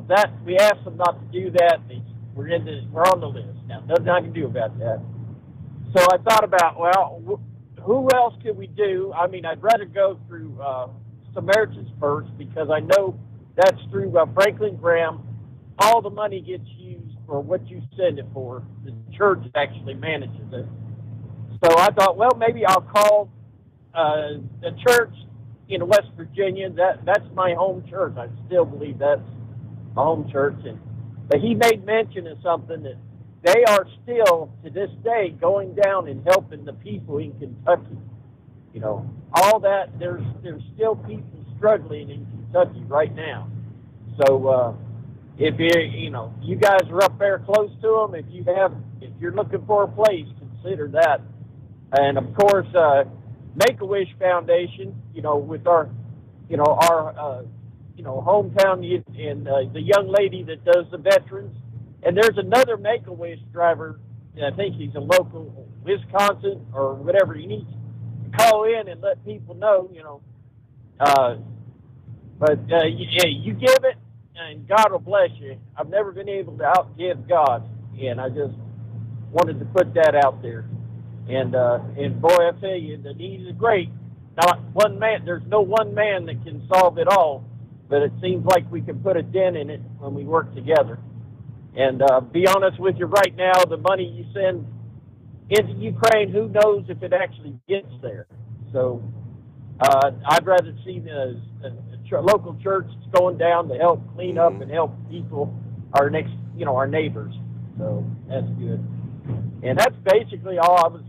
that we asked them not to do that. We're on the list now. Nothing I can do about that. So I thought about, who else could we do? I mean, I'd rather go through Samaritans first, because I know that's through Franklin Graham. All the money gets used for what you send it for. The church actually manages it. So I thought, maybe I'll call the church in West Virginia. That's my home church. I still believe that's my home church. But he made mention of something that they are still, to this day, going down and helping the people in Kentucky. All that, there's still people struggling in Kentucky right now. So if you guys are up there close to them, if you're looking for a place, consider that. And of course, Make-A-Wish Foundation, with our hometown, and the young lady that does the veterans. And there's another Make-A-Wish driver, I think he's a local Wisconsin or whatever. You need to call in and let people know, But you give it, and God will bless you. I've never been able to outgive God, and I just wanted to put that out there. And boy, I tell you, the need is great. Not one man. There's no one man that can solve it all, but it seems like we can put a dent in it when we work together. And be honest with you, right now, the money you send into Ukraine, who knows if it actually gets there. So I'd rather see the local church going down to help clean up and help people, our neighbors. So that's good. And that's basically all I was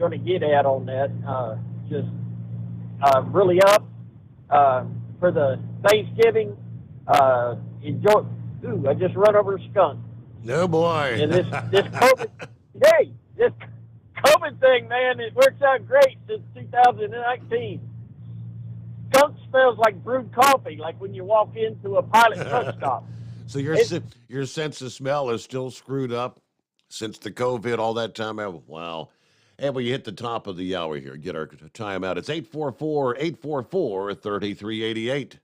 going to get at on that. Really up for the Thanksgiving. Enjoy. Ooh, I just run over a skunk. No boy. And this COVID, hey, this COVID thing, man, it works out great since 2019. Skunk smells like brewed coffee, like when you walk into a Pilot truck stop. So your sense of smell is still screwed up since the COVID, all that time. Wow. And we hit the top of the hour here. Get our time out. It's 844-844-3388.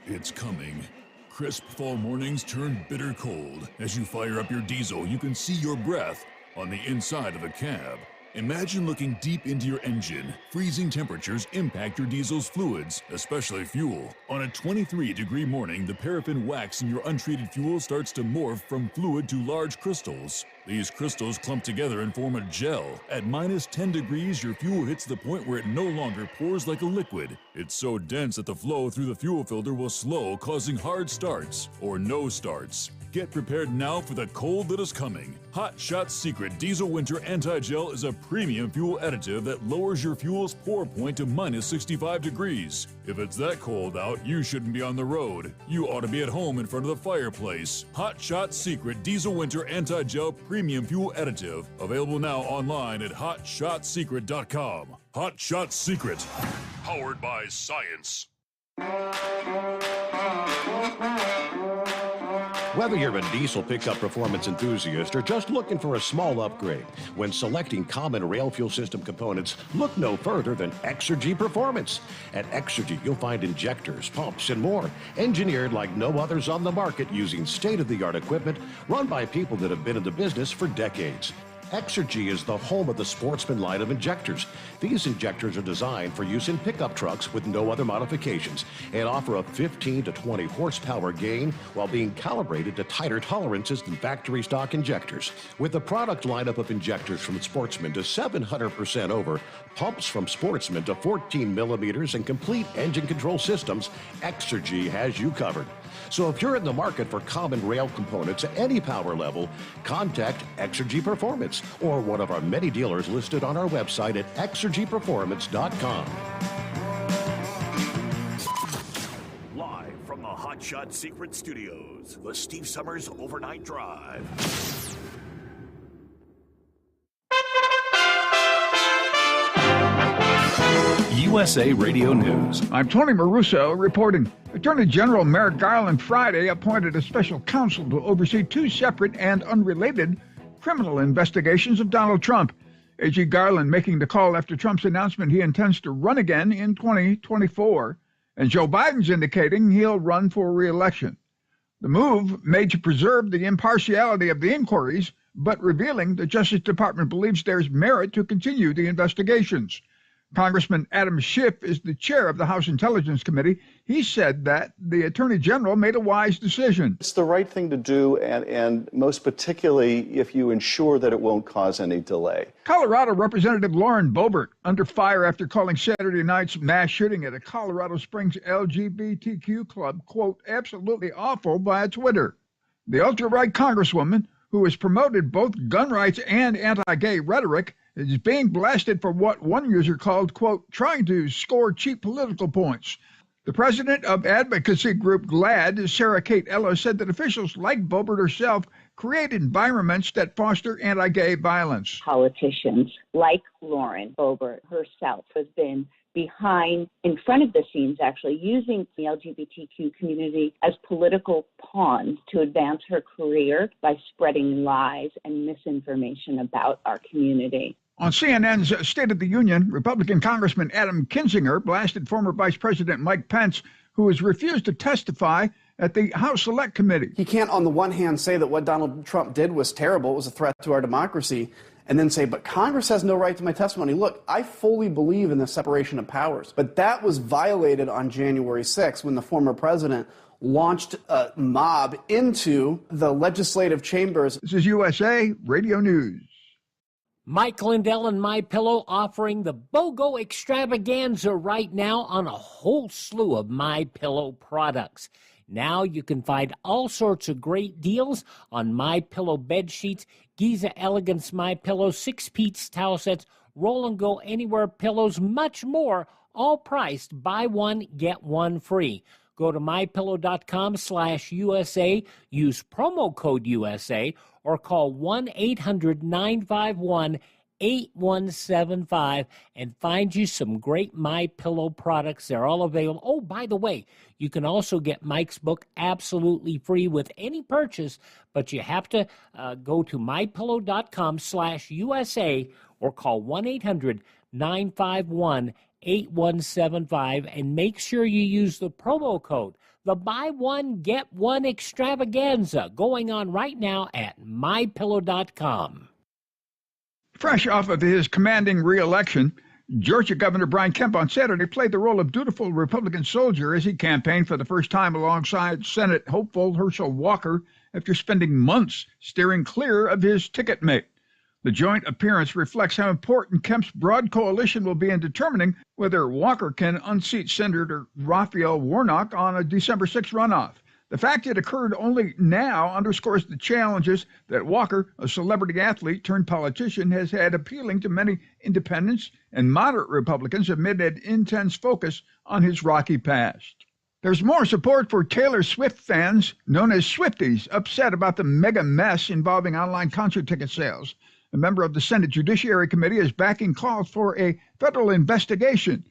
It's coming. Crisp fall mornings turn bitter cold. As you fire up your diesel, you can see your breath on the inside of a cab. Imagine looking deep into your engine. Freezing temperatures impact your diesel's fluids, especially fuel. On a 23-degree morning, the paraffin wax in your untreated fuel starts to morph from fluid to large crystals. These crystals clump together and form a gel. At minus 10 degrees, your fuel hits the point where it no longer pours like a liquid. It's so dense that the flow through the fuel filter will slow, causing hard starts or no starts. Get prepared now for the cold that is coming. Hot Shot Secret Diesel Winter Anti-Gel is a premium fuel additive that lowers your fuel's pour point to minus 65 degrees. If it's that cold out, you shouldn't be on the road. You ought to be at home in front of the fireplace. Hot Shot Secret Diesel Winter Anti-Gel Premium Fuel Additive. Available now online at hotshotsecret.com. Hot Shot Secret. Powered by science. Whether you're a diesel pickup performance enthusiast or just looking for a small upgrade, when selecting common rail fuel system components, look no further than Exergy Performance. At Exergy, you'll find injectors, pumps, and more, engineered like no others on the market using state-of-the-art equipment run by people that have been in the business for decades. Exergy is the home of the Sportsman line of injectors. These injectors are designed for use in pickup trucks with no other modifications and offer a 15 to 20 horsepower gain while being calibrated to tighter tolerances than factory stock injectors. With a product lineup of injectors from Sportsman to 700% over, pumps from Sportsman to 14 millimeters, and complete engine control systems, Exergy has you covered. So if you're in the market for common rail components at any power level, contact Exergy Performance or one of our many dealers listed on our website at exergyperformance.com. Live from the Hot Shot Secret Studios, the Steve Summers Overnight Drive. USA Radio News. I'm Tony Maruso reporting. Attorney General Merrick Garland Friday appointed a special counsel to oversee two separate and unrelated criminal investigations of Donald Trump. AG Garland making the call after Trump's announcement he intends to run again in 2024, and Joe Biden's indicating he'll run for re-election. The move made to preserve the impartiality of the inquiries, but revealing the Justice Department believes there's merit to continue the investigations. Congressman Adam Schiff is the chair of the House Intelligence Committee. He said that the Attorney General made a wise decision. It's the right thing to do, and most particularly if you ensure that it won't cause any delay. Colorado Representative Lauren Boebert under fire after calling Saturday night's mass shooting at a Colorado Springs LGBTQ club, quote, absolutely awful via Twitter. The ultra-right congresswoman, who has promoted both gun rights and anti-gay rhetoric, is being blasted for what one user called, quote, trying to score cheap political points. The president of advocacy group GLAD, Sarah Kate Ellis, said that officials like Boebert herself create environments that foster anti-gay violence. Politicians like Lauren Boebert herself has been behind, in front of the scenes, actually, using the LGBTQ community as political pawns to advance her career by spreading lies and misinformation about our community. On CNN's State of the Union, Republican Congressman Adam Kinzinger blasted former Vice President Mike Pence, who has refused to testify at the House Select Committee. He can't, on the one hand, say that what Donald Trump did was terrible, it was a threat to our democracy, and then say, but Congress has no right to my testimony. Look, I fully believe in the separation of powers, but that was violated on January 6th when the former president launched a mob into the legislative chambers. This is USA Radio News. Mike Lindell and MyPillow offering the BOGO extravaganza right now on a whole slew of MyPillow products. Now you can find all sorts of great deals on MyPillow bed sheets, Giza Elegance MyPillow, 6-piece towel sets, Roll and Go Anywhere pillows, much more, all priced buy one, get one free. Go to mypillow.com/USA, use promo code USA, or call 1-800-951-8175 and find you some great MyPillow products. They're all available. Oh, by the way, you can also get Mike's book absolutely free with any purchase, but you have to go to mypillow.com/USA or call 1-800-951-8175 and make sure you use the promo code. The buy one, get one extravaganza going on right now at mypillow.com. Fresh off of his commanding re-election, Georgia Governor Brian Kemp on Saturday played the role of dutiful Republican soldier as he campaigned for the first time alongside Senate hopeful Herschel Walker after spending months steering clear of his ticket mate. The joint appearance reflects how important Kemp's broad coalition will be in determining whether Walker can unseat Senator Raphael Warnock on a December 6 runoff. The fact it occurred only now underscores the challenges that Walker, a celebrity athlete turned politician, has had appealing to many independents and moderate Republicans amid an intense focus on his rocky past. There's more support for Taylor Swift fans, known as Swifties, upset about the mega mess involving online concert ticket sales. A member of the Senate Judiciary Committee is backing calls for a federal investigation.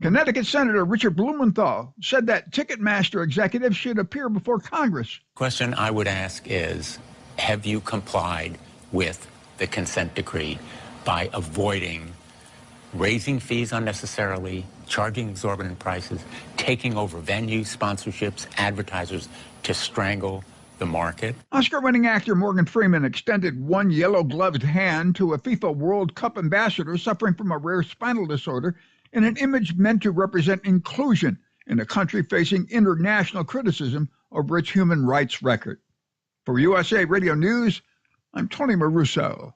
Connecticut Senator Richard Blumenthal said that Ticketmaster executives should appear before Congress. Question I would ask is, have you complied with the consent decree by avoiding raising fees unnecessarily, charging exorbitant prices, taking over venues, sponsorships, advertisers to strangle the market? Oscar-winning actor Morgan Freeman extended one yellow-gloved hand to a FIFA World Cup ambassador suffering from a rare spinal disorder in an image meant to represent inclusion in a country facing international criticism over its human rights record. For USA Radio News, I'm Tony Maruso.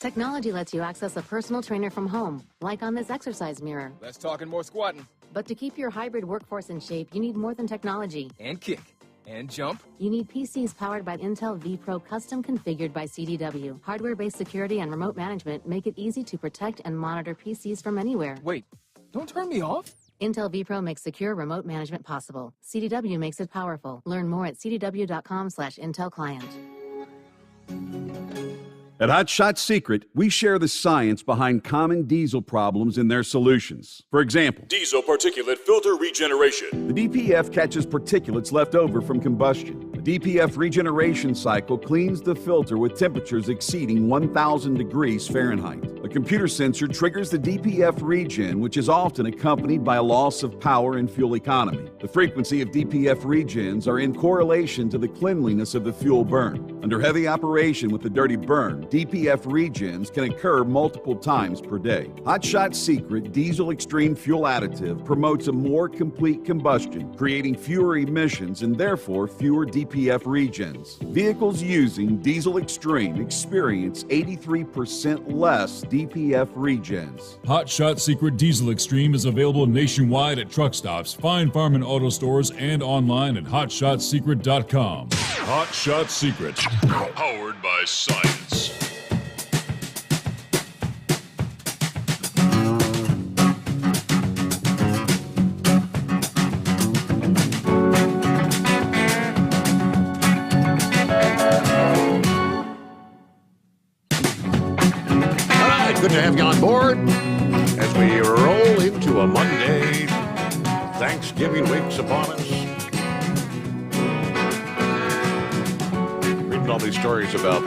Technology lets you access a personal trainer from home, like on this exercise mirror. Less talking, more squatting. But to keep your hybrid workforce in shape, you need more than technology. And kick. And jump. You need PCs powered by Intel vPro, custom configured by CDW. Hardware-based security and remote management make it easy to protect and monitor PCs from anywhere. Wait, don't turn me off. Intel vPro makes secure remote management possible. CDW makes it powerful. Learn more at cdw.com/Intel-client. At Hot Shot Secret, we share the science behind common diesel problems and their solutions. For example, diesel particulate filter regeneration. The DPF catches particulates left over from combustion. The DPF regeneration cycle cleans the filter with temperatures exceeding 1,000 degrees Fahrenheit. A computer sensor triggers the DPF regen, which is often accompanied by a loss of power and fuel economy. The frequency of DPF regens are in correlation to the cleanliness of the fuel burn. Under heavy operation with the dirty burn, DPF regens can occur multiple times per day. Hot Shot Secret Diesel Extreme Fuel Additive promotes a more complete combustion, creating fewer emissions and therefore fewer DPF regens. Vehicles using Diesel Extreme experience 83% less DPF regens. Hot Shot Secret Diesel Extreme is available nationwide at truck stops, Fine Farm and auto stores, and online at hotshotsecret.com. Hot Shot Secret, powered by science. Good to have you on board as we roll into a Monday. Thanksgiving week's upon us. Reading all these stories about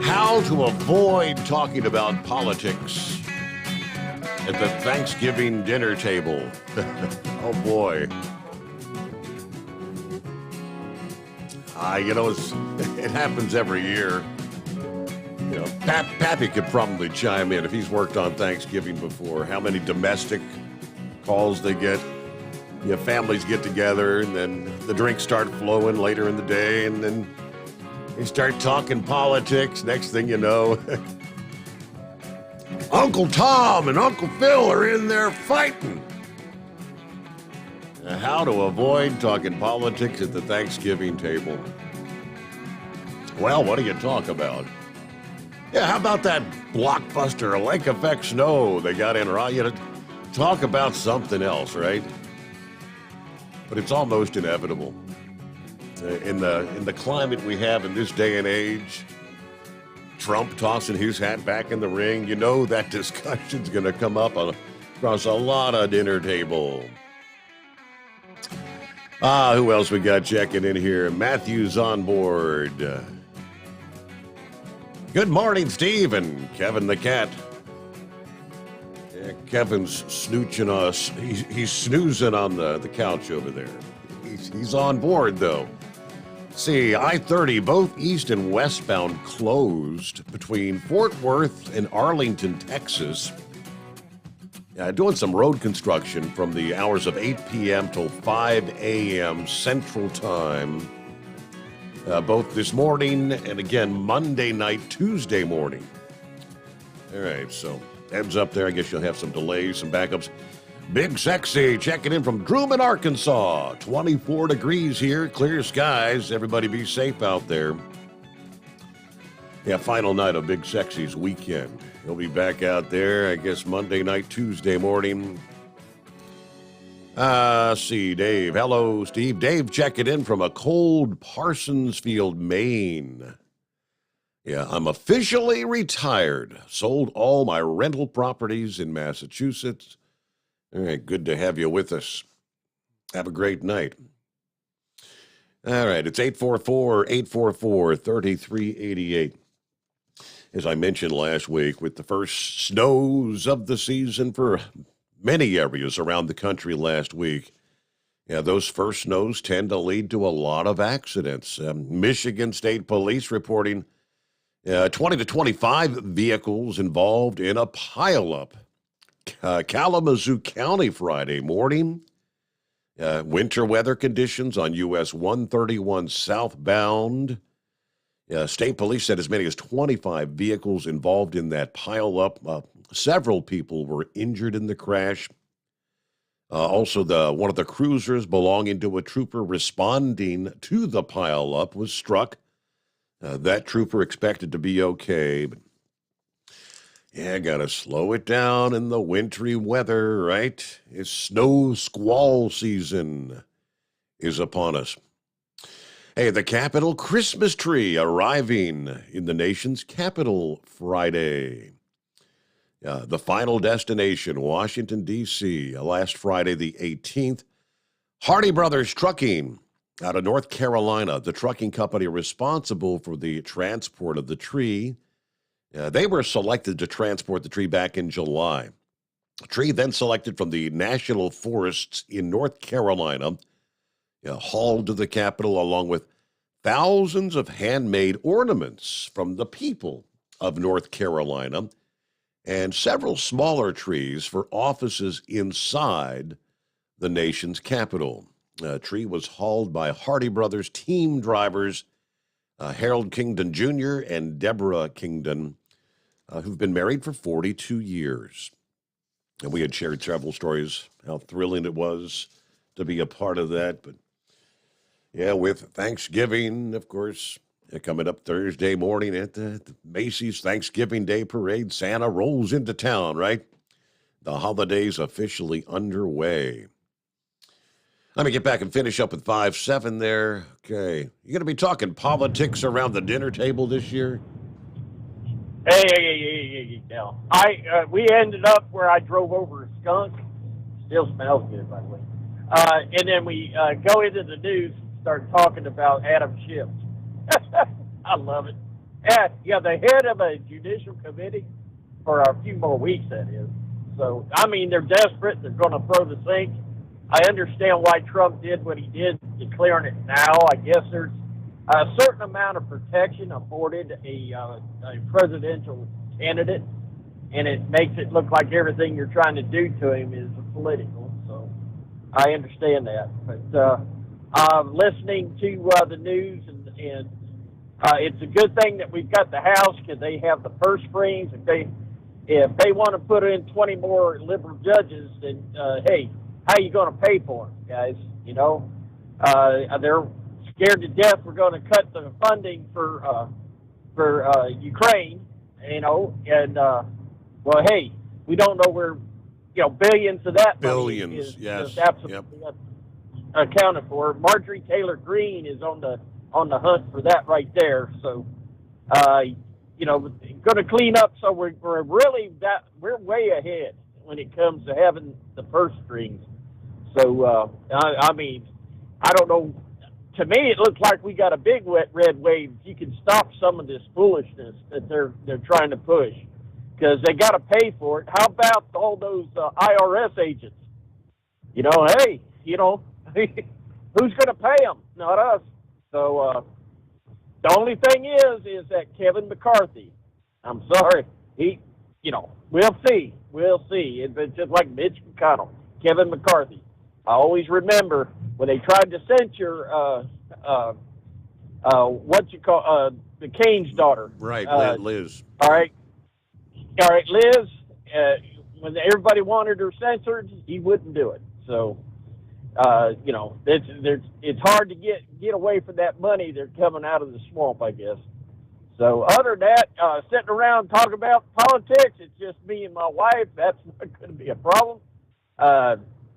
how to avoid talking about politics at the Thanksgiving dinner table. Oh boy. It happens every year. You know, Pappy could probably chime in if he's worked on Thanksgiving before. How many domestic calls they get. You know, families get together, and then the drinks start flowing later in the day, and then they start talking politics. Next thing you know, Uncle Tom and Uncle Phil are in there fighting. How to avoid talking politics at the Thanksgiving table. Well, what do you talk about? Yeah, how about that blockbuster lake effect snow they got in? You know, talk about something else, right? But it's almost inevitable. In the climate we have in this day and age, Trump tossing his hat back in the ring, you know that discussion's going to come up across a lot of dinner table. Who else we got checking in here? Matthew's on board. Good morning, Steve and Kevin the cat. Yeah, Kevin's snooching us. He's snoozing on the couch over there. He's on board, though. See, I-30, both east and westbound closed between Fort Worth and Arlington, Texas. Doing some road construction from the hours of 8 p.m. till 5 a.m. Central Time. Both this morning and again Monday night, Tuesday morning. All right, so heads up there. I guess you'll have some delays, some backups. Big Sexy checking in from Truman, Arkansas. 24 degrees here, clear skies. Everybody be safe out there. Yeah, final night of Big Sexy's weekend. He'll be back out there, I guess, Monday night, Tuesday morning. See, Dave. Hello, Steve. Dave checking in from a cold Parsonsfield, Maine. Yeah, I'm officially retired. Sold all my rental properties in Massachusetts. All right, good to have you with us. Have a great night. All right, it's 844-844-3388. As I mentioned last week, with the first snows of the season for many areas around the country last week, yeah, those first snows tend to lead to a lot of accidents. Michigan State Police reporting 20 to 25 vehicles involved in a pileup. Kalamazoo County Friday morning. Winter weather conditions on US 131 southbound. State police said as many as 25 vehicles involved in that pileup. Several people were injured in the crash. Also, one of the cruisers belonging to a trooper responding to the pileup was struck. That trooper expected to be okay, but yeah, gotta slow it down in the wintry weather, right? It's snow squall season is upon us. Hey, the Capitol Christmas tree arriving in the nation's capital Friday. The final destination, Washington, D.C., last Friday, the 18th. Hardy Brothers Trucking out of North Carolina, the trucking company responsible for the transport of the tree. They were selected to transport the tree back in July. The tree then selected from the National Forests in North Carolina, hauled to the Capitol along with thousands of handmade ornaments from the people of North Carolina and several smaller trees for offices inside the nation's capital. The tree was hauled by Hardy Brothers team drivers Harold Kingdon Jr. and Deborah Kingdon, who've been married for 42 years. And we had shared several stories, how thrilling it was to be a part of that. But yeah, with Thanksgiving, of course, coming up Thursday morning at the Macy's Thanksgiving Day Parade, Santa rolls into town, right? The holidays officially underway. Let me get back and finish up with 5-7 there. Okay. You going to be talking politics around the dinner table this year? Hey, now. We ended up where I drove over a skunk. Still smells good, by the way. And then we go into the news and start talking about Adam Schiff. I love it. Yeah, the head of a judicial committee for a few more weeks, that is. So, I mean, they're desperate. They're going to throw the sink. I understand why Trump did what he did, declaring it now. I guess there's a certain amount of protection afforded a presidential candidate, and it makes it look like everything you're trying to do to him is political. So I understand that. But listening to the news, and it's a good thing that we've got the House because they have the purse strings. If they want to put in 20 more liberal judges, then hey, how you going to pay for it, guys? You know, they're scared to death we're going to cut the funding for Ukraine, you know, and well, hey, we don't know where, you know, billions of that money is yes, just absolutely accounted for. Marjorie Taylor Greene is on the hunt for that right there. So, you know, going to clean up. So we're really we're way ahead when it comes to having the purse strings. So I mean, I don't know. To me, it looks like we got a big red wave. You can stop some of this foolishness that they're trying to push, because they got to pay for it. How about all those IRS agents? You know, hey, you know, who's going to pay them? Not us. So the only thing is that Kevin McCarthy. I'm sorry, he, you know, we'll see. It's just like Mitch McConnell, Kevin McCarthy. I always remember when they tried to censure the Kane's daughter. Right, Liz. All right, Liz. When everybody wanted her censored, he wouldn't do it. So, you know, it's hard to get away from that money. They're coming out of the swamp, I guess. So, other than that, sitting around talking about politics, it's just me and my wife. That's not going to be a problem.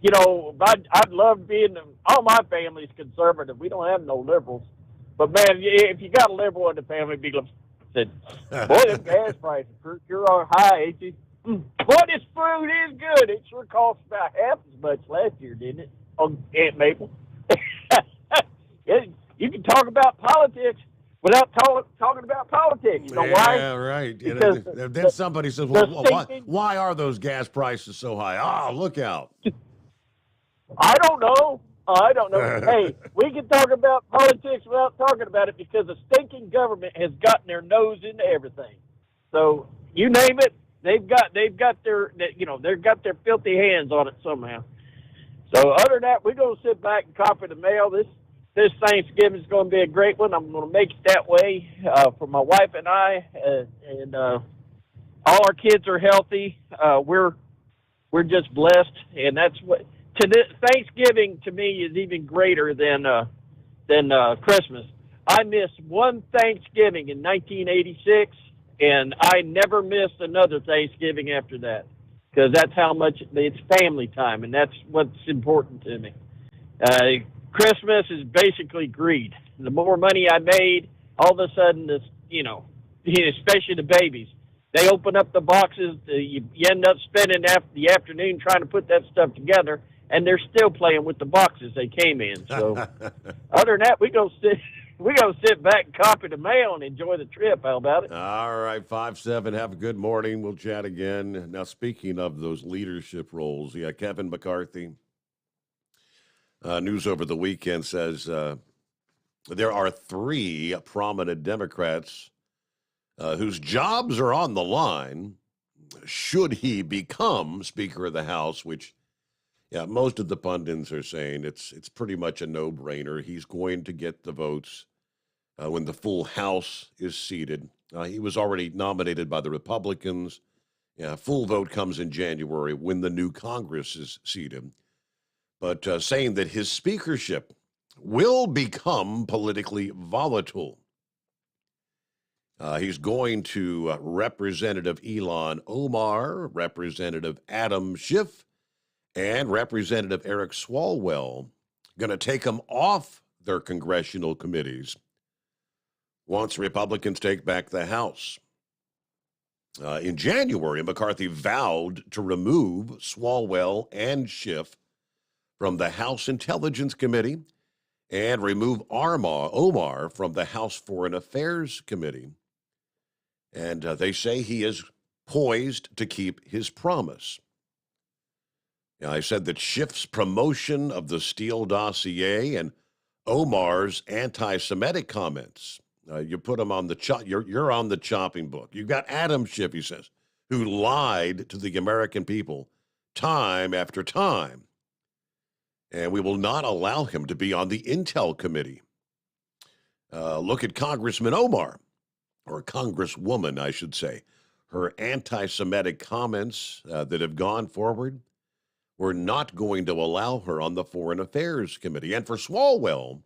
You know, I'd love being, all my family's conservative. We don't have no liberals. But, man, if you got a liberal in the family, be said, boy, them gas prices sure are high, ain't you? Boy, this food is good. It sure cost about half as much last year, didn't it, on Aunt Maple? You can talk about politics without talking about politics. You know why? Yeah, right. Because then somebody says, well, why are those gas prices so high? Oh, look out. I don't know. Hey, we can talk about politics without talking about it, because the stinking government has gotten their nose into everything. So you name it, they've got their filthy hands on it somehow. So other than that, we're gonna sit back and copy the mail. This Thanksgiving is going to be a great one. I'm going to make it that way for my wife and I, and all our kids are healthy. We're just blessed, and that's what. Thanksgiving to me is even greater than Christmas. I missed one Thanksgiving in 1986, and I never missed another Thanksgiving after that, because that's how much it's family time, and that's what's important to me. Christmas is basically greed. The more money I made, all of a sudden, especially the babies, they open up the boxes. You end up spending the afternoon trying to put that stuff together, and they're still playing with the boxes they came in. So, other than that, we go sit back and copy the mail and enjoy the trip. How about it? All right, 5-7. Have a good morning. We'll chat again. Now, speaking of those leadership roles, Kevin McCarthy. News over the weekend says there are 3 prominent Democrats whose jobs are on the line should he become Speaker of the House, which, most of the pundits are saying it's pretty much a no-brainer. He's going to get the votes when the full House is seated. He was already nominated by the Republicans. Full vote comes in January when the new Congress is seated. But saying that his speakership will become politically volatile. He's going to Representative Ilhan Omar, Representative Adam Schiff, and Representative Eric Swalwell, going to take them off their congressional committees once Republicans take back the House. In January, McCarthy vowed to remove Swalwell and Schiff from the House Intelligence Committee and remove Omar from the House Foreign Affairs Committee. And they say he is poised to keep his promise. I said that Schiff's promotion of the Steele dossier and Omar's anti-Semitic comments, you put them on you're on the chopping block. You've got Adam Schiff, he says, who lied to the American people time after time. And we will not allow him to be on the Intel Committee. Look at Congressman Omar, or Congresswoman, I should say. Her anti-Semitic comments that have gone forward We're not going to allow her on the Foreign Affairs Committee. And for Swalwell,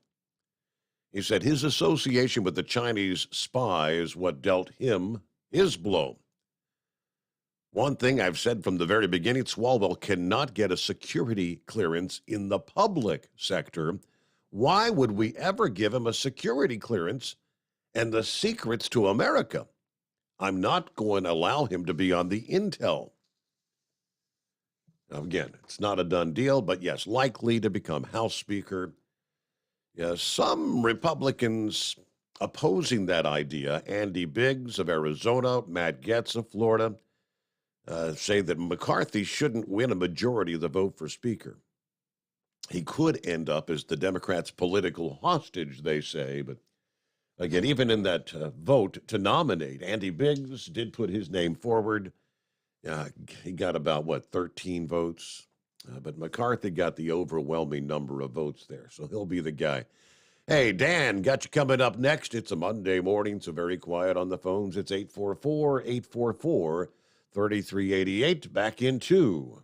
he said his association with the Chinese spy is what dealt him his blow. One thing I've said from the very beginning, Swalwell cannot get a security clearance in the public sector. Why would we ever give him a security clearance and the secrets to America? I'm not going to allow him to be on the intel. Now, again, it's not a done deal, but yes, likely to become House Speaker. Yes, some Republicans opposing that idea, Andy Biggs of Arizona, Matt Gaetz of Florida, say that McCarthy shouldn't win a majority of the vote for Speaker. He could end up as the Democrats' political hostage, they say. But again, even in that vote to nominate, Andy Biggs did put his name forward. He got about, 13 votes? But McCarthy got the overwhelming number of votes there, so he'll be the guy. Hey, Dan, got you coming up next. It's a Monday morning, so very quiet on the phones. It's 844-844-3388. Back in 2.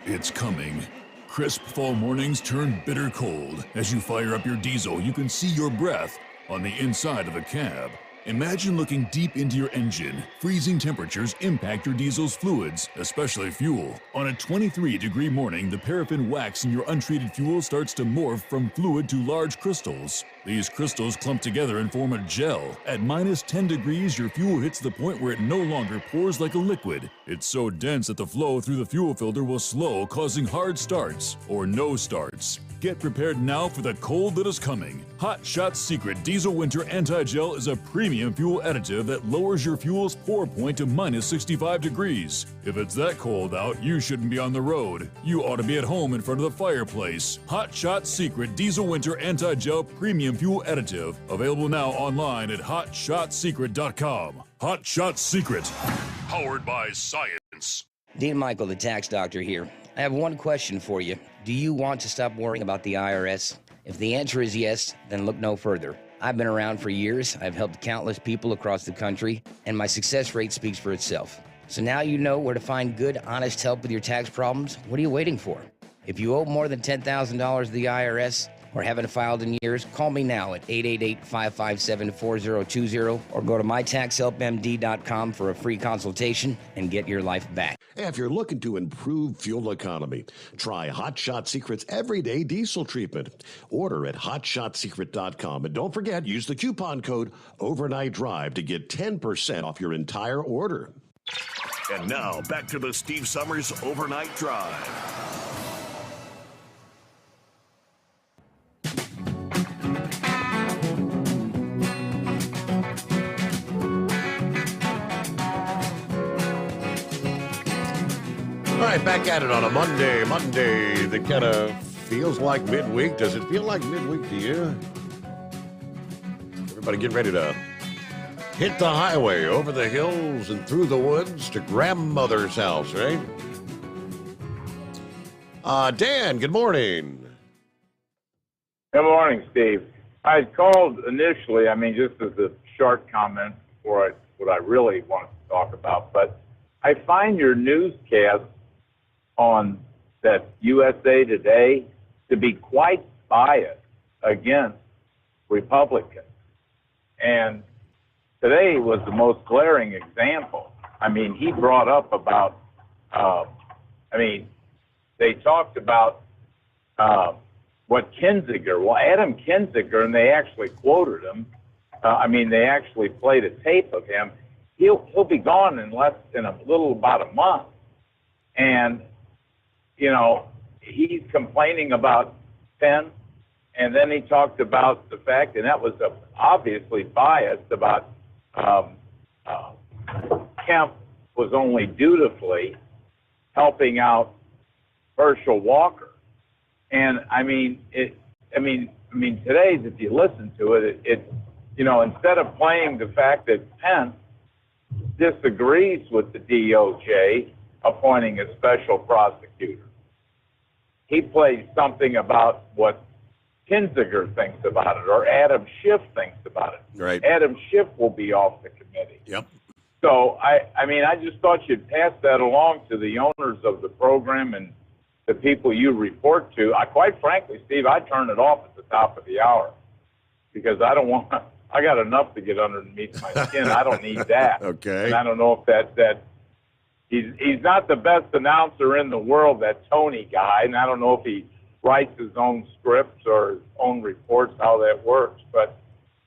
It's coming. Crisp fall mornings turn bitter cold. As you fire up your diesel, you can see your breath on the inside of the cab. Imagine looking deep into your engine. Freezing temperatures impact your diesel's fluids, especially fuel. On a 23-degree morning, the paraffin wax in your untreated fuel starts to morph from fluid to large crystals. These crystals clump together and form a gel. At minus 10 degrees, your fuel hits the point where it no longer pours like a liquid. It's so dense that the flow through the fuel filter will slow, causing hard starts or no starts. Get prepared now for the cold that is coming. Hot Shot Secret Diesel Winter Anti-Gel is a premium fuel additive that lowers your fuel's pour point to minus 65 degrees. If it's that cold out, you shouldn't be on the road. You ought to be at home in front of the fireplace. Hot Shot Secret Diesel Winter Anti-Gel Premium Fuel Additive. Available now online at hotshotsecret.com. Hot Shot Secret. Powered by science. Dean Michael, the tax doctor here. I have one question for you. Do you want to stop worrying about the IRS? If the answer is yes, then look no further. I've been around for years, I've helped countless people across the country, and my success rate speaks for itself. So now you know where to find good, honest help with your tax problems. What are you waiting for? If you owe more than $10,000 to the IRS or haven't filed in years, call me now at 888-557-4020 or go to mytaxhelpmd.com for a free consultation and get your life back. If you're looking to improve fuel economy, try Hot Shot Secret's Everyday Diesel Treatment. Order at hotshotsecret.com. And don't forget, use the coupon code Overnight Drive to get 10% off your entire order. And now, back to the Steve Sommers Overnight Drive. All right, back at it on a Monday that kind of feels like midweek. Does it feel like midweek to you? Everybody get ready to hit the highway over the hills and through the woods to grandmother's house, right? Dan, good morning. Good morning, Steve. I called initially, just as a short comment for what I really want to talk about, but I find your newscast on that USA Today to be quite biased against Republicans. And today was the most glaring example. He brought up about, they talked about what Kinzinger, Adam Kinzinger, and they actually quoted him. They actually played a tape of him. He'll be gone in about a month. And, he's complaining about Penn, and then he talked about the fact, and that was obviously biased, about Kemp was only dutifully helping out Herschel Walker. And today's, if you listen to it, instead of playing the fact that Penn disagrees with the DOJ appointing a special prosecutor, he plays something about what Kinzinger thinks about it or Adam Schiff thinks about it. Right. Adam Schiff will be off the committee. Yep. So, I mean, I just thought you'd pass that along to the owners of the program and the people you report to. Quite frankly, Steve, I turn it off at the top of the hour because I don't want. I got enough to get underneath my skin. I don't need that. Okay. And I don't know if that he's not the best announcer in the world, that Tony guy, and I don't know if he writes his own scripts or his own reports, how that works. But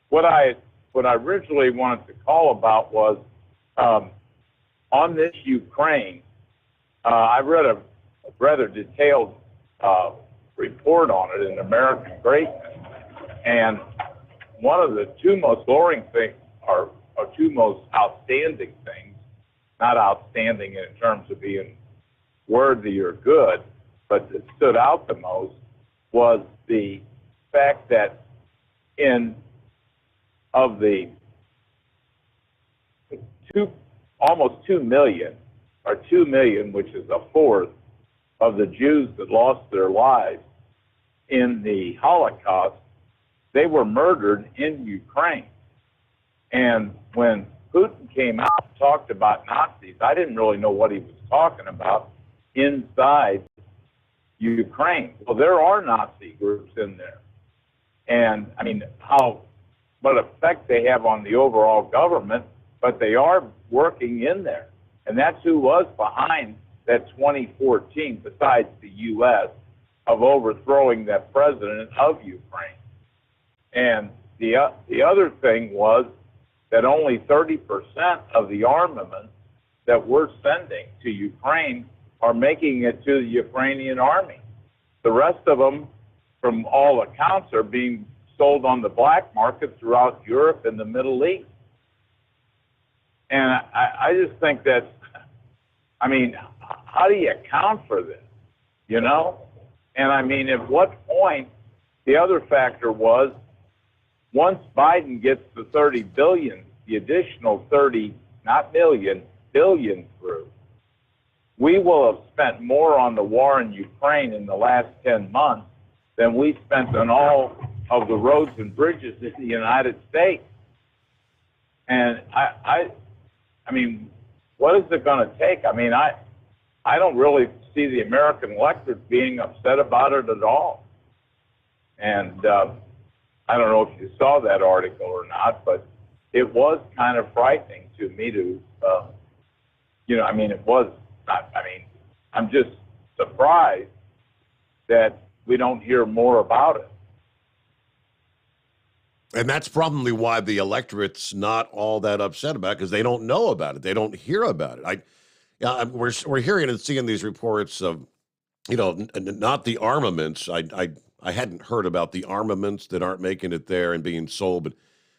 what I originally wanted to call about was on this Ukraine. I read a rather detailed report on it in American Greatness, and one of the two most boring things, or two most outstanding things, not outstanding in terms of being worthy or good, but that stood out the most, was the fact that of the almost 2 million, or 2 million, which is a fourth of the Jews that lost their lives in the Holocaust, they were murdered in Ukraine. And when Putin came out and talked about Nazis, I didn't really know what he was talking about inside Ukraine. Well, there are Nazi groups in there. And, I mean, what effect they have on the overall government, but they are working in there. And that's who was behind that 2014, besides the U.S., of overthrowing that president of Ukraine. And the other thing was that only 30% of the armaments that we're sending to Ukraine are making it to the Ukrainian army. The rest of them, from all accounts, are being sold on the black market throughout Europe and the Middle East. And I just think that, I mean, how do you account for this, you know? And I mean, at what point, the other factor was, once Biden gets the 30 billion, the additional 30, not million, billion through, we will have spent more on the war in Ukraine in the last 10 months than we spent on all of the roads and bridges in the United States. And I mean, what is it going to take? I mean, I don't really see the American electorate being upset about it at all. And I don't know if you saw that article or not, but it was kind of frightening to me to, you know, I mean, it was not, I mean, I'm just surprised that we don't hear more about it. And that's probably why the electorate's not all that upset about it, because they don't know about it. They don't hear about it. We're hearing and seeing these reports of, you know, not the armaments. I hadn't heard about the armaments that aren't making it there and being sold, but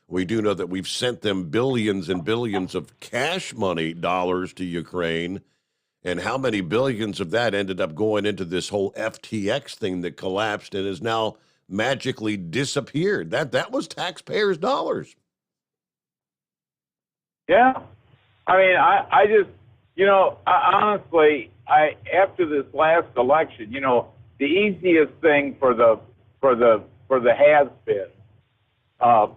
we do know that we've sent them billions and billions of cash money dollars to Ukraine, and how many billions of that ended up going into this whole FTX thing that collapsed and is now magically disappeared. That was taxpayers' dollars. Yeah. I mean, I just, you know, honestly, after this last election, you know, the easiest thing for the has-beens,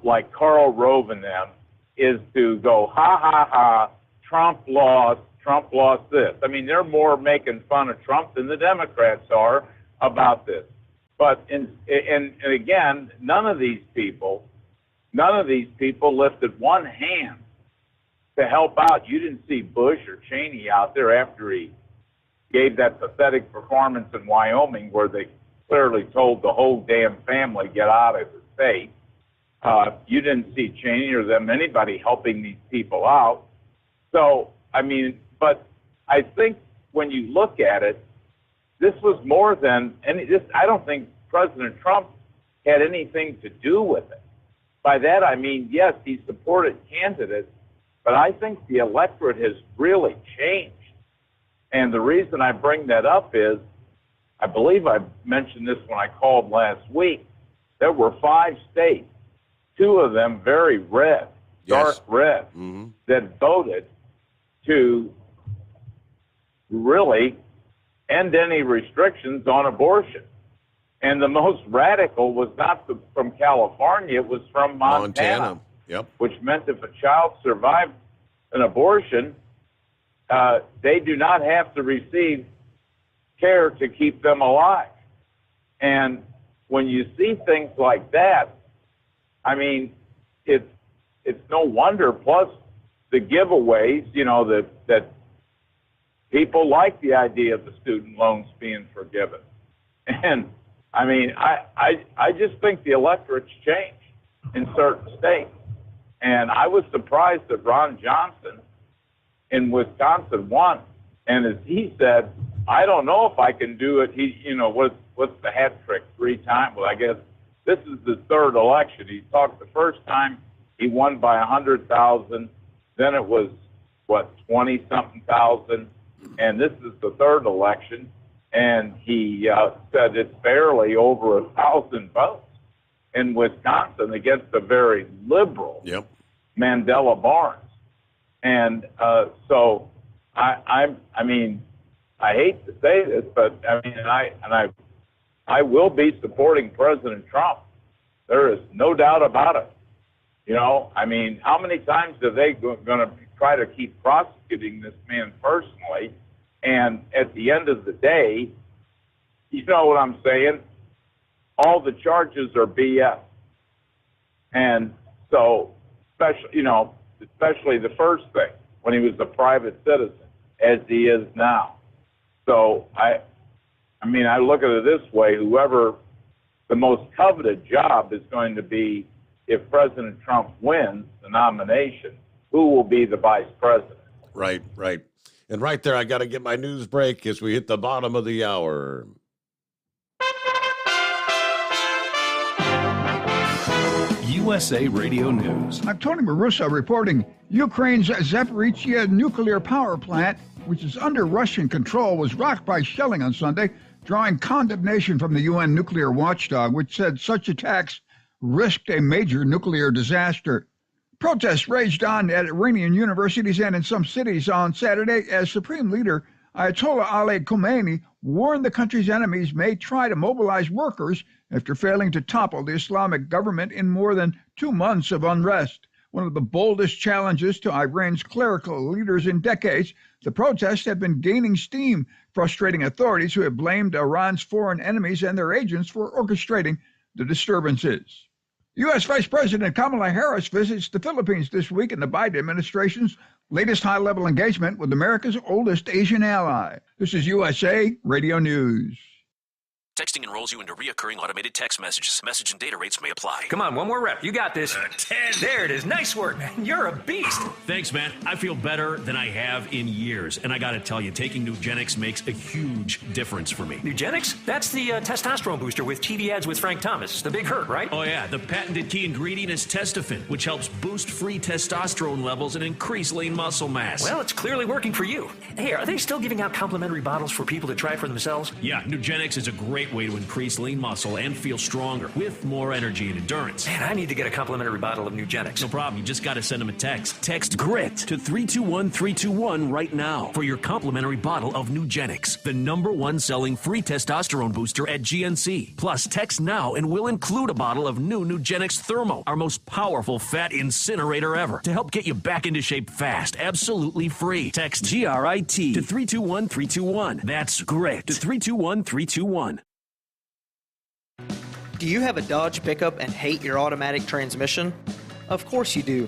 like Karl Rove and them, is to go, ha, ha, ha, Trump lost this. I mean, they're more making fun of Trump than the Democrats are about this. But, and again, none of these people lifted one hand to help out. You didn't see Bush or Cheney out there after he gave that pathetic performance in Wyoming where they clearly told the whole damn family, get out of the state. You didn't see Cheney or them, anybody helping these people out. So, I mean, but I think when you look at it, this was more than I don't think President Trump had anything to do with it. By that, I mean, yes, he supported candidates, but I think the electorate has really changed. And the reason I bring that up is, I believe I mentioned this when I called last week, there were 5 states, 2 of them very red, dark red, that voted to really end any restrictions on abortion. And the most radical was not from California, it was from Montana. Yep. Which meant if a child survived an abortion, they do not have to receive care to keep them alive. And when you see things like that, I mean, it's no wonder. Plus the giveaways, you know, that people like the idea of the student loans being forgiven. And I mean, I just think the electorate's changed in certain states. And I was surprised that Ron Johnson in Wisconsin won. And as he said, I don't know if I can do it. He, you know, what's the hat trick 3 times? Well, I guess this is the 3rd election. He talked the first time he won by 100,000. Then it was, 20-something thousand. And this is the 3rd election. And he said it's barely over 1,000 votes in Wisconsin against a very liberal Mandela Barnes. And so I mean, I hate to say this, but I mean, I will be supporting President Trump. There is no doubt about it. You know, I mean, how many times are they going to try to keep prosecuting this man personally? And at the end of the day, you know what I'm saying? All the charges are BS. And so, especially the first thing, when he was a private citizen, as he is now. So, I mean, I look at it this way, whoever the most coveted job is going to be, if President Trump wins the nomination, who will be the vice president? Right. And right there, I got to get my news break as we hit the bottom of the hour. USA Radio News. I'm Tony Marussa reporting. Ukraine's Zaporizhzhia nuclear power plant, which is under Russian control, was rocked by shelling on Sunday, drawing condemnation from the UN nuclear watchdog, which said such attacks risked a major nuclear disaster. Protests raged on at Iranian universities and in some cities on Saturday as Supreme Leader Ayatollah Ali Khamenei warned the country's enemies may try to mobilize workers after failing to topple the Islamic government in more than 2 months of unrest. One of the boldest challenges to Iran's clerical leaders in decades, the protests have been gaining steam, frustrating authorities who have blamed Iran's foreign enemies and their agents for orchestrating the disturbances. U.S. Vice President Kamala Harris visits the Philippines this week in the Biden administration's latest high-level engagement with America's oldest Asian ally. This is USA Radio News. Texting enrolls you into reoccurring automated text messages. Message and data rates may apply. Come on, one more rep. You got this. 10. There it is. Nice work, man. You're a beast. Thanks, man. I feel better than I have in years. And I got to tell you, taking Nugenix makes a huge difference for me. Nugenix? That's the testosterone booster with TV ads with Frank Thomas. The big hurt, right? Oh, yeah. The patented key ingredient is Testofen, which helps boost free testosterone levels and increase lean muscle mass. Well, it's clearly working for you. Hey, are they still giving out complimentary bottles for people to try for themselves? Yeah, Nugenix is a great way to increase lean muscle and feel stronger with more energy and endurance. Man, I need to get a complimentary bottle of Nugenix. No problem. You just got to send them a text. Text GRIT to 321-321 right now for your complimentary bottle of Nugenix, the #1 selling free testosterone booster at GNC. Plus, text now and we'll include a bottle of new Nugenix Thermo, our most powerful fat incinerator ever, to help get you back into shape fast, absolutely free. Text GRIT to 321-321. That's GRIT to 321-321. Do you have a Dodge pickup and hate your automatic transmission? Of course you do.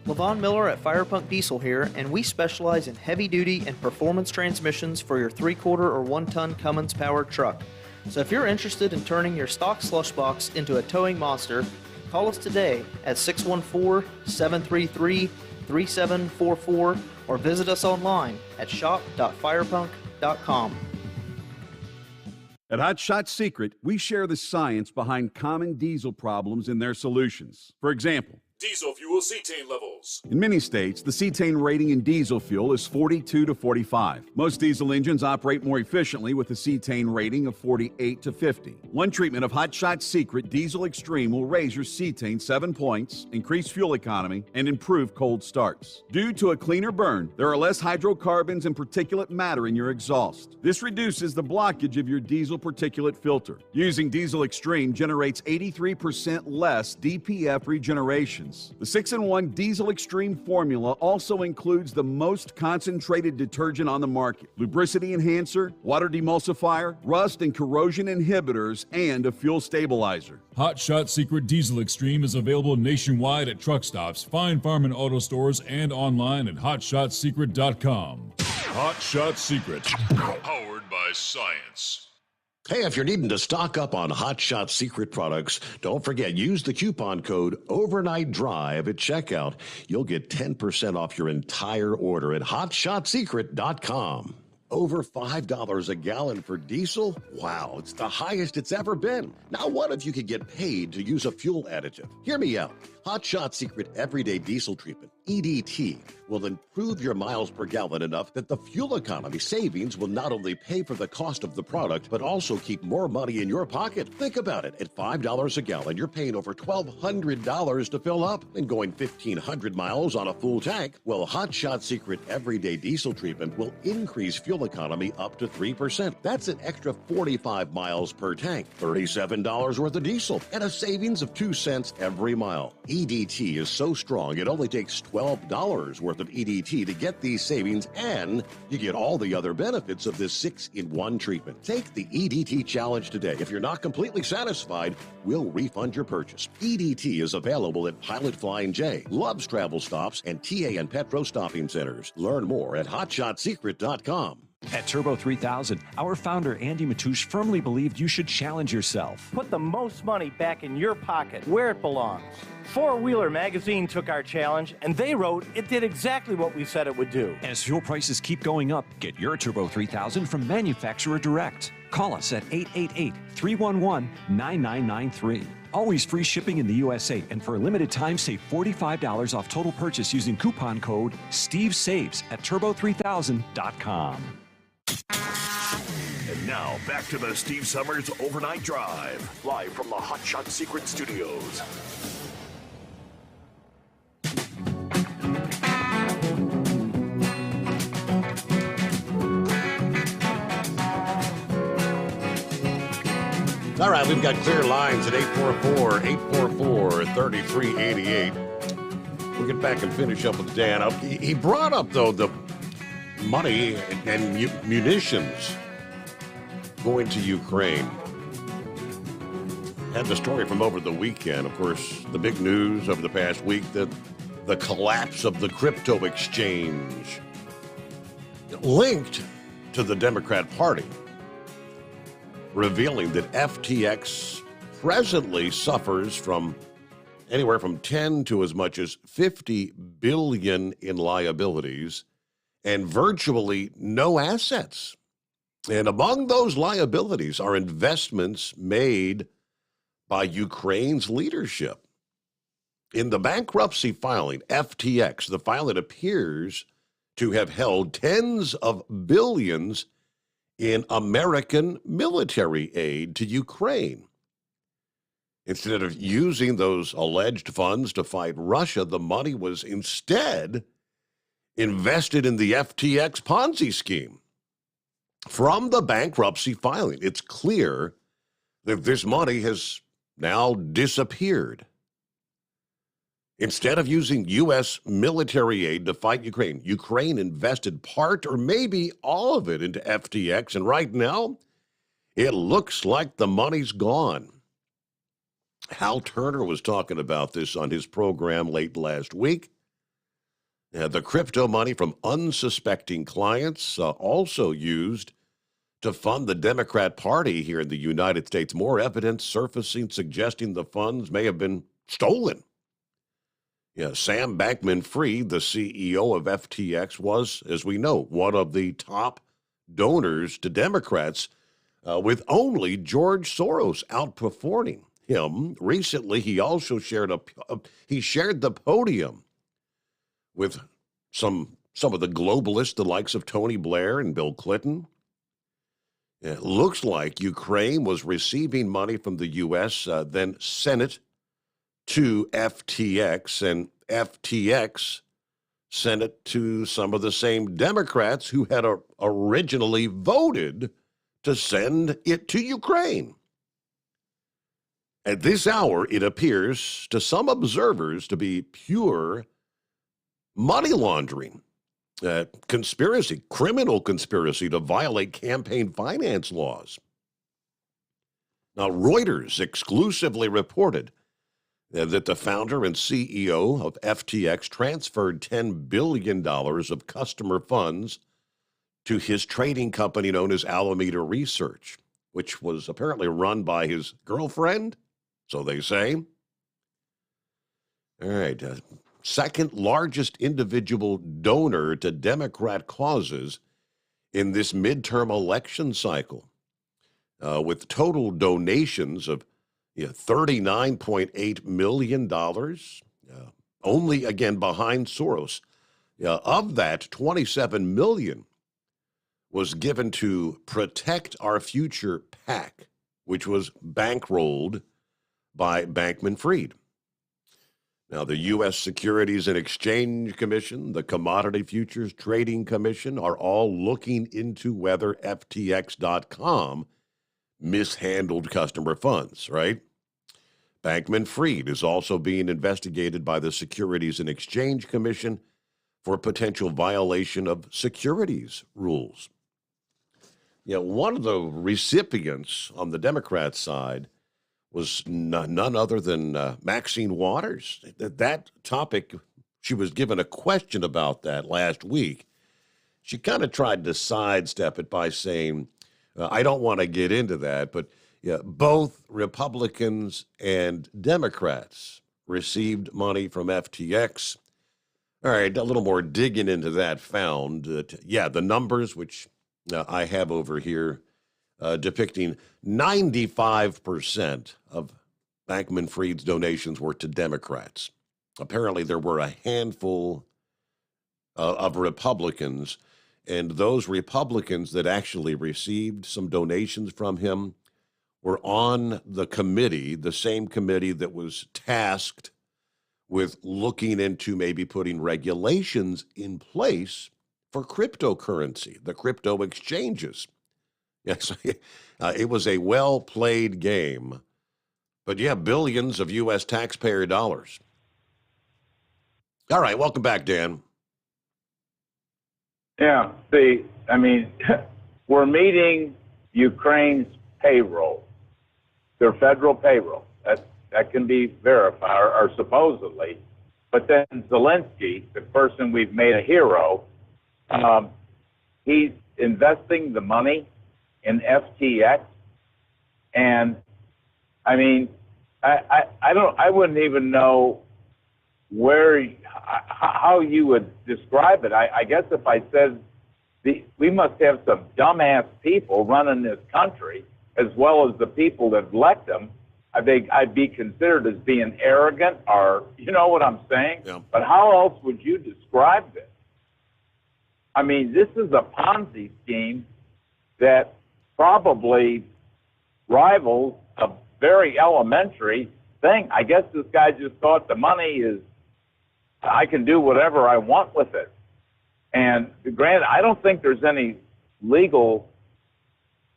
LaVon Miller at Firepunk Diesel here, and we specialize in heavy-duty and performance transmissions for your 3/4 or 1-ton Cummins-powered truck. So if you're interested in turning your stock slush box into a towing monster, call us today at 614-733-3744 or visit us online at shop.firepunk.com. At Hot Shot Secret, we share the science behind common diesel problems and their solutions. For example, Diesel fuel cetane levels. in many states, the cetane rating in diesel fuel is 42 to 45. Most diesel engines operate more efficiently with a cetane rating of 48 to 50. One treatment of Hot Shot Secret Diesel Extreme will raise your cetane 7 points, increase fuel economy, and improve cold starts. Due to a cleaner burn, there are less hydrocarbons and particulate matter in your exhaust. This reduces the blockage of your diesel particulate filter. Using Diesel Extreme generates 83% less DPF regeneration, wins. The 6-in-1 Diesel Extreme formula also includes the most concentrated detergent on the market, lubricity enhancer, water demulsifier, rust and corrosion inhibitors, and a fuel stabilizer. Hot Shot Secret Diesel Extreme is available nationwide at truck stops, Fine Farm and auto stores, and online at hotshotsecret.com. Hot Shot Secret, powered by science. Hey, if you're needing to stock up on Hot Shot Secret products, don't forget, use the coupon code Overnight Drive at checkout. You'll get 10% off your entire order at hotshotsecret.com. Over $5 a gallon for diesel? Wow, it's the highest it's ever been. Now, what if you could get paid to use a fuel additive? Hear me out. Hot Shot Secret Everyday Diesel Treatment, EDT, will improve your miles per gallon enough that the fuel economy savings will not only pay for the cost of the product, but also keep more money in your pocket. Think about it. At $5 a gallon, you're paying over $1,200 to fill up and going 1,500 miles on a full tank. Well, Hot Shot Secret Everyday Diesel Treatment will increase fuel economy up to 3%. That's an extra 45 miles per tank, $37 worth of diesel, and a savings of 2 cents every mile. EDT is so strong, it only takes $12 worth of EDT to get these savings, and you get all the other benefits of this 6-in-1 treatment. Take the EDT challenge today. If you're not completely satisfied, we'll refund your purchase. EDT is available at Pilot Flying J, Love's Travel Stops, and TA and Petro Stopping Centers. Learn more at hotshotsecret.com. At Turbo 3000, our founder Andy Matouche firmly believed you should challenge yourself. Put the most money back in your pocket, where it belongs. Four Wheeler magazine took our challenge, and they wrote it did exactly what we said it would do. As fuel prices keep going up, get your Turbo 3000 from manufacturer direct. Call us at 888-311-9993. Always free shipping in the USA, and for a limited time, save $45 off total purchase using coupon code STEVESAVES at turbo3000.com. And now, back to the Steve Summers Overnight Drive, live from the Hot Shot Secret Studios. All right, we've got clear lines at 844-3388. We'll get back and finish up with Dan. He brought up, though, the money and munitions going to Ukraine. Had the story from over the weekend. Of course, the big news over the past week, that the collapse of the crypto exchange linked to the Democrat Party, revealing that FTX presently suffers from anywhere from 10 to as much as 50 billion in liabilities and virtually no assets. And among those liabilities are investments made by Ukraine's leadership. In the bankruptcy filing, FTX, the filing appears to have held tens of billions in American military aid to Ukraine. Instead of using those alleged funds to fight Russia, the money was instead invested in the FTX Ponzi scheme. From the bankruptcy filing, it's clear that this money has now disappeared. Instead of using U.S. military aid to fight Ukraine, Ukraine invested part or maybe all of it into FTX, and right now, it looks like the money's gone. Hal Turner was talking about this on his program late last week. The crypto money from unsuspecting clients also used to fund the Democrat Party here in the United States. More evidence surfacing suggesting the funds may have been stolen. Sam Bankman-Fried, the CEO of FTX, was, as we know, one of the top donors to Democrats, with only George Soros outperforming him. Recently, he also shared the podium with some of the globalists, the likes of Tony Blair and Bill Clinton. It looks like Ukraine was receiving money from the U.S., then sent it to FTX, and FTX sent it to some of the same Democrats who had originally voted to send it to Ukraine. At this hour, it appears to some observers to be pure money laundering, conspiracy, criminal conspiracy to violate campaign finance laws. Now, Reuters exclusively reported that the founder and CEO of FTX transferred $10 billion of customer funds to his trading company known as Alameda Research, which was apparently run by his girlfriend, so they say. All right, second largest individual donor to Democrat causes in this midterm election cycle, with total donations of $39.8 million, only, again, behind Soros. Of that, $27 million was given to Protect Our Future PAC, which was bankrolled by Bankman-Fried. Now, the U.S. Securities and Exchange Commission, the Commodity Futures Trading Commission are all looking into whether FTX.com mishandled customer funds, right? Bankman-Fried is also being investigated by the Securities and Exchange Commission for potential violation of securities rules. One of the recipients on the Democrat side was none other than Maxine Waters. That topic, she was given a question about that last week. She kind of tried to sidestep it by saying, I don't want to get into that, but both Republicans and Democrats received money from FTX. All right, a little more digging into that found that, the numbers, which I have over here, depicting 95% of Bankman-Fried's donations were to Democrats. Apparently, there were a handful of Republicans, and those Republicans that actually received some donations from him were on the committee, the same committee that was tasked with looking into maybe putting regulations in place for cryptocurrency, the crypto exchanges. Yes, it was a well-played game. But billions of U.S. taxpayer dollars. All right, welcome back, Dan. Yeah, see, I mean, we're meeting Ukraine's payroll, their federal payroll. That can be verified, or supposedly. But then Zelensky, the person we've made a hero, he's investing the money in FTX, and I mean, I wouldn't even know how you would describe it. I guess if I said we must have some dumbass people running this country, as well as the people that elect them, I think I'd be considered as being arrogant, or you know what I'm saying? Yeah. But how else would you describe this? I mean, this is a Ponzi scheme that probably rivals a very elementary thing. I guess this guy just thought the money is, I can do whatever I want with it. And granted, I don't think there's any legal,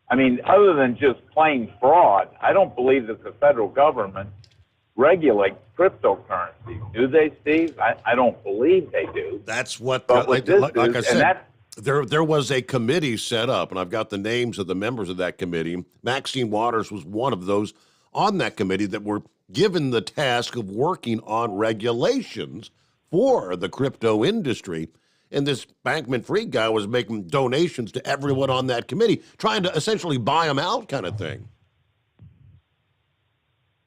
I mean, other than just plain fraud, I don't believe that the federal government regulates cryptocurrency. Do they, Steve? I don't believe they do. That's what, like I said, there was a committee set up, and I've got the names of the members of that committee. Maxine Waters was one of those on that committee that were given the task of working on regulations for the crypto industry. And this Bankman-Fried guy was making donations to everyone on that committee, trying to essentially buy them out kind of thing.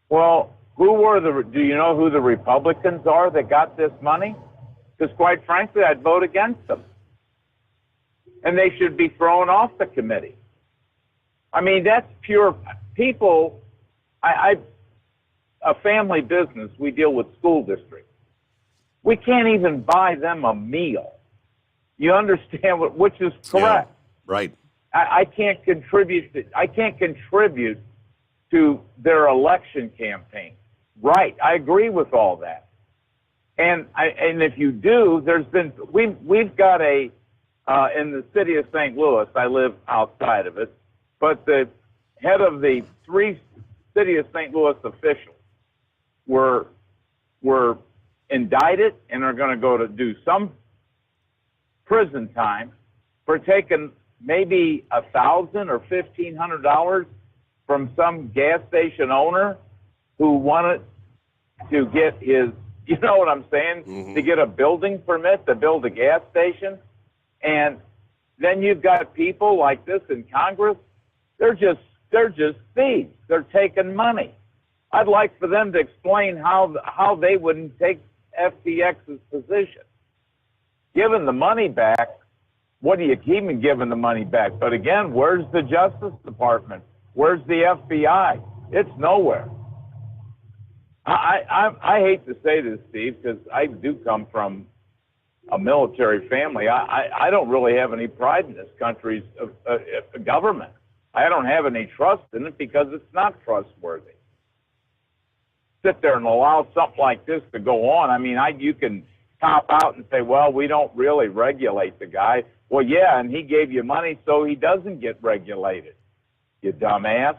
Well, do you know who the Republicans are that got this money? Because quite frankly, I'd vote against them. And they should be thrown off the committee. I mean, that's pure people. A family business, we deal with school districts. We can't even buy them a meal. You understand which is correct. Yeah, right. I can't contribute to their election campaign. Right. I agree with all that. And if you do, we've got in the city of St. Louis, I live outside of it, but the head of the city of St. Louis officials were indicted and are going to go to do some prison time for taking maybe $1,000 or $1,500 from some gas station owner who wanted to get his, you know what I'm saying, to get a building permit to build a gas station. And then you've got people like this in Congress. They're just thieves. They're taking money. I'd like for them to explain how they wouldn't take FTX's position. Giving the money back, what do you keep in giving the money back? But again, where's the Justice Department? Where's the FBI? It's nowhere. I hate to say this, Steve, because I do come from a military family. I don't really have any pride in this country's government. I don't have any trust in it because it's not trustworthy. Sit there and allow something like this to go on. I mean, you can cop out and say, well, we don't really regulate the guy. Well, yeah, and he gave you money so he doesn't get regulated. You dumbass.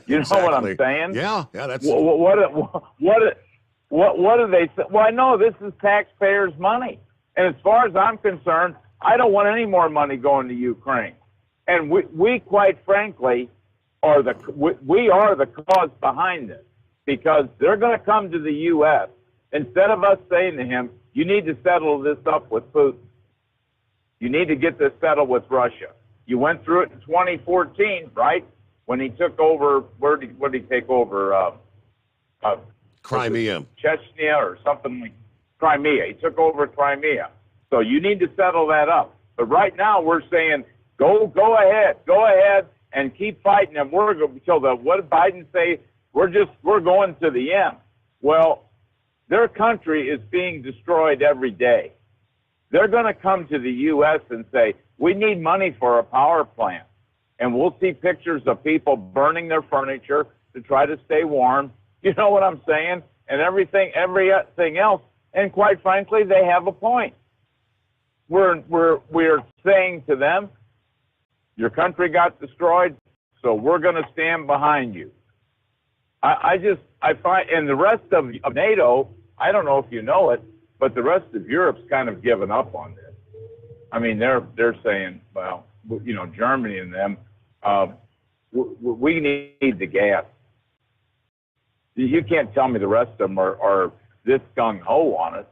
You know what I'm saying? Yeah, that's... What do they say? Well, I know this is taxpayers' money. And as far as I'm concerned, I don't want any more money going to Ukraine. And we quite frankly, we are the cause behind this, because they're going to come to the U.S. Instead of us saying to him, you need to settle this up with Putin. You need to get this settled with Russia. You went through it in 2014, right? When he took over, what did he take over? Crimea. Chechnya or something like Crimea. He took over Crimea. So you need to settle that up. But right now we're saying, go ahead and keep fighting. And what did Biden say? We're going to the end. Well, their country is being destroyed every day. They're going to come to the U.S. and say, we need money for a power plant. And we'll see pictures of people burning their furniture to try to stay warm. You know what I'm saying? And everything else. And quite frankly, they have a point. We're saying to them, your country got destroyed, so we're going to stand behind you. I find, and the rest of NATO, I don't know if you know it, but the rest of Europe's kind of given up on this. I mean, they're saying, well, you know, Germany and them, we need the gas. You can't tell me the rest of them are this gung-ho on it.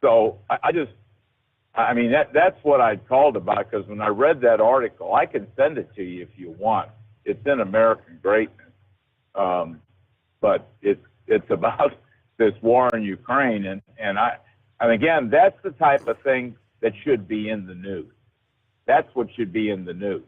So I mean, that's what I called about, because when I read that article, I can send it to you if you want. It's in American Greatness. But it's about this war in Ukraine. And again, that's the type of thing that should be in the news. That's what should be in the news.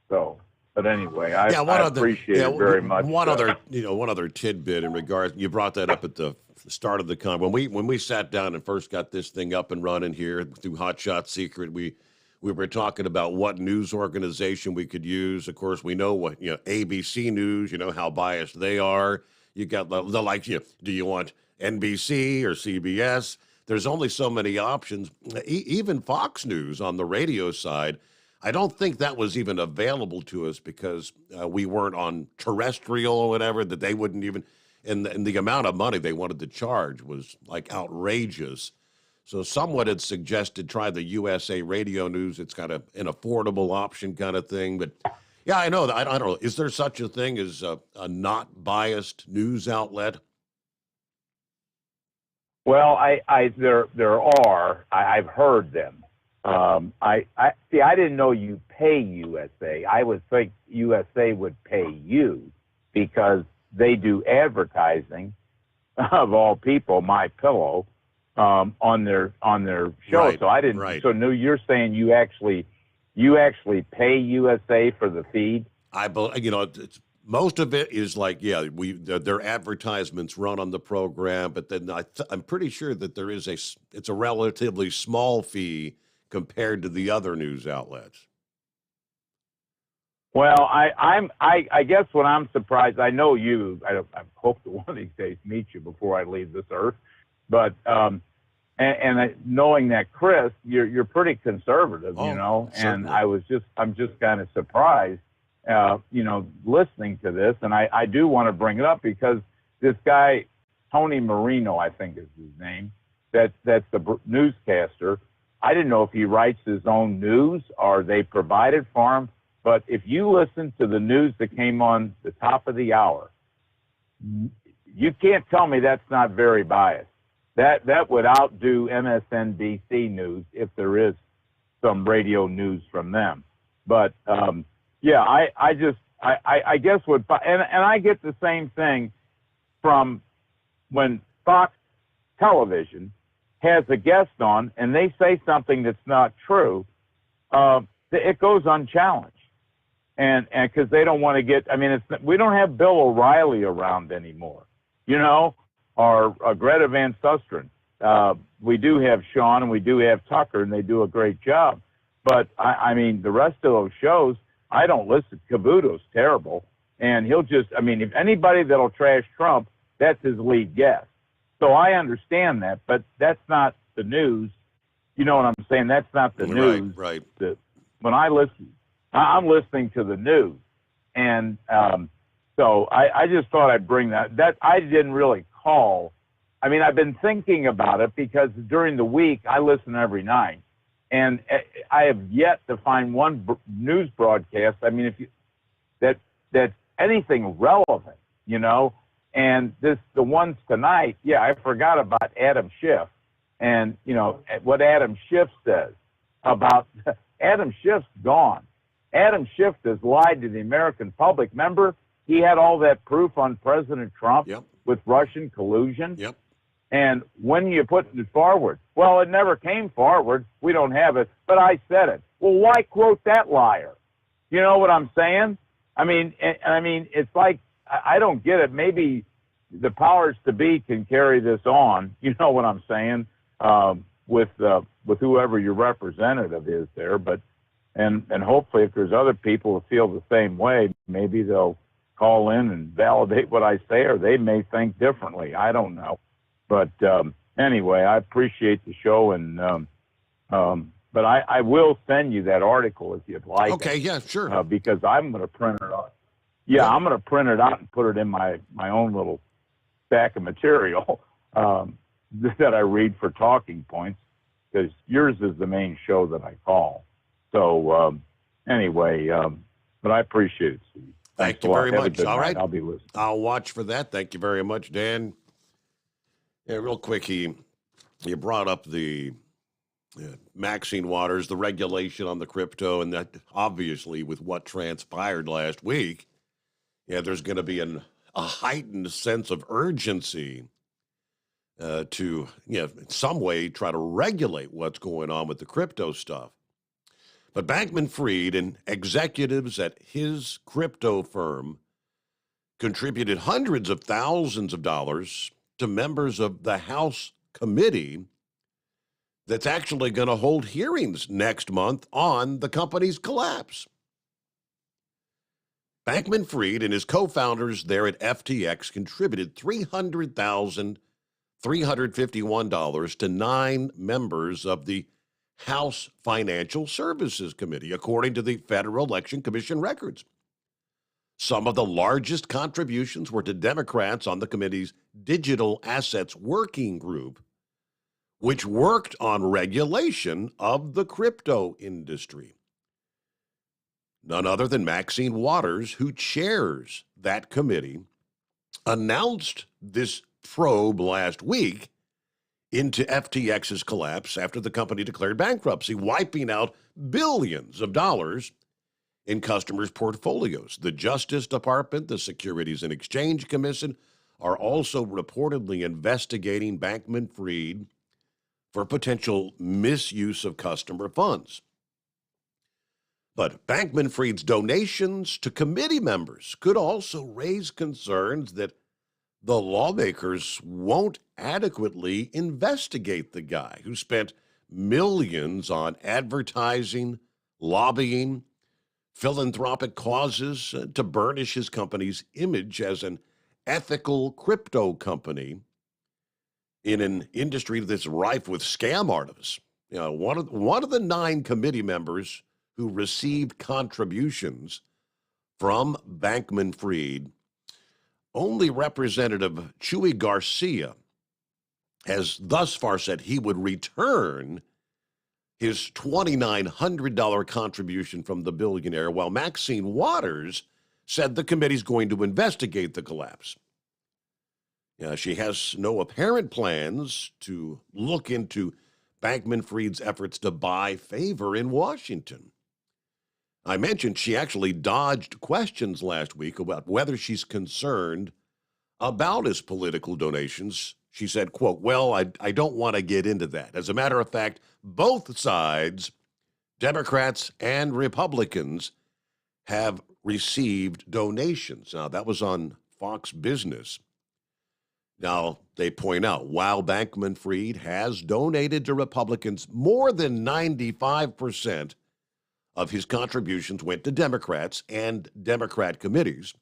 So, but anyway, I appreciate it very much. One other tidbit in regards, you brought that up at the start of the con. When we sat down and first got this thing up and running here through Hot Shot Secret, we were talking about what news organization we could use. Of course, we know what, ABC News, how biased they are. You got the like, do you want NBC or CBS? There's only so many options. Even Fox News on the radio side, I don't think that was even available to us because we weren't on terrestrial or whatever, that they wouldn't even, and the amount of money they wanted to charge was like outrageous. So someone had suggested try the USA Radio News. It's kind of an affordable option kind of thing. But yeah, I know that. I don't know. Is there such a thing as a not biased news outlet? Well, there are. I've heard them. I didn't know you pay USA. I would think USA would pay you because they do advertising, of all people, My Pillow, on their show. Right, so I didn't. Right. So no, you're saying you actually pay USA for the feed? I believe most of it is like, their advertisements run on the program, but then I'm pretty sure that it's a relatively small fee compared to the other news outlets. Well, I guess when I'm surprised, I know you. I hope to one of these days meet you before I leave this earth. But knowing that, Chris, you're pretty conservative, and I'm just kind of surprised listening to this, and I do want to bring it up because this guy, Tony Marino, I think is his name, that's the newscaster. I didn't know if he writes his own news or they provide it for him, but if you listen to the news that came on the top of the hour, you can't tell me that's not very biased. That would outdo MSNBC news if there is some radio news from them. But yeah, I guess and I get the same thing from when Fox Television has a guest on and they say something that's not true, it goes unchallenged. And because they don't want to get, we don't have Bill O'Reilly around anymore, or Greta Van Susteren. We do have Sean and we do have Tucker, and they do a great job. But the rest of those shows, I don't listen. Cavuto's terrible, and he'll just, if anybody that'll trash Trump, that's his lead guest. So I understand that, but that's not the news. You know what I'm saying? That's not the news. Right. When I listen, I'm listening to the news, and so I just thought I'd bring that. That I didn't really call. I've been thinking about it because during the week I listen every night, and I have yet to find one news broadcast. That's anything relevant, And the ones tonight, yeah, I forgot about Adam Schiff, and what Adam Schiff says about Adam Schiff's gone. Adam Schiff has lied to the American public. Remember, he had all that proof on President Trump with Russian collusion. Yep. And when you put it forward, well, it never came forward. We don't have it, but I said it. Well, why quote that liar? You know what I'm saying? It's like, I don't get it. Maybe the powers to be can carry this on. You know what I'm saying? With whoever your representative is there, but and hopefully if there's other people who feel the same way, maybe they'll call in and validate what I say, or they may think differently. I don't know. But anyway, I appreciate the show, and but I will send you that article if you'd like. Okay, yeah, sure. Because I'm going to print it out. Yeah, I'm going to print it out and put it in my own little stack of material that I read for talking points, because yours is the main show that I call. So anyway, but I appreciate it, Steve. Thank you very much. All right. I'll be listening. I'll watch for that. Thank you very much, Dan. Yeah, real quick, you brought up the Maxine Waters, the regulation on the crypto, and that obviously with what transpired last week, there's going to be a heightened sense of urgency to, in some way try to regulate what's going on with the crypto stuff. But Bankman-Fried and executives at his crypto firm contributed hundreds of thousands of dollars to members of the House committee that's actually going to hold hearings next month on the company's collapse. Bankman-Fried and his co-founders there at FTX contributed $300,351 to 9 members of the House Financial Services Committee, according to the Federal Election Commission records. Some of the largest contributions were to Democrats on the committee's Digital Assets Working Group, which worked on regulation of the crypto industry. None other than Maxine Waters, who chairs that committee, announced this probe last week into FTX's collapse after the company declared bankruptcy, wiping out billions of dollars in customers' portfolios. The Justice Department, the Securities and Exchange Commission are also reportedly investigating Bankman-Fried for potential misuse of customer funds. But Bankman-Fried's donations to committee members could also raise concerns that the lawmakers won't adequately investigate the guy who spent millions on advertising, lobbying, philanthropic causes to burnish his company's image as an ethical crypto company in an industry that's rife with scam artists. One of the 9 committee members who received contributions from Bankman-Fried, only Representative Chuy Garcia has thus far said he would return his $2,900 contribution from the billionaire, while Maxine Waters said the committee's going to investigate the collapse. She has no apparent plans to look into Bankman-Fried's efforts to buy favor in Washington. I mentioned she actually dodged questions last week about whether she's concerned about his political donations. She said, quote, "Well, I don't want to get into that. As a matter of fact, both sides, Democrats and Republicans, have received donations." Now, that was on Fox Business. Now, they point out, while Bankman-Fried has donated to Republicans, more than 95% of his contributions went to Democrats and Democrat committees.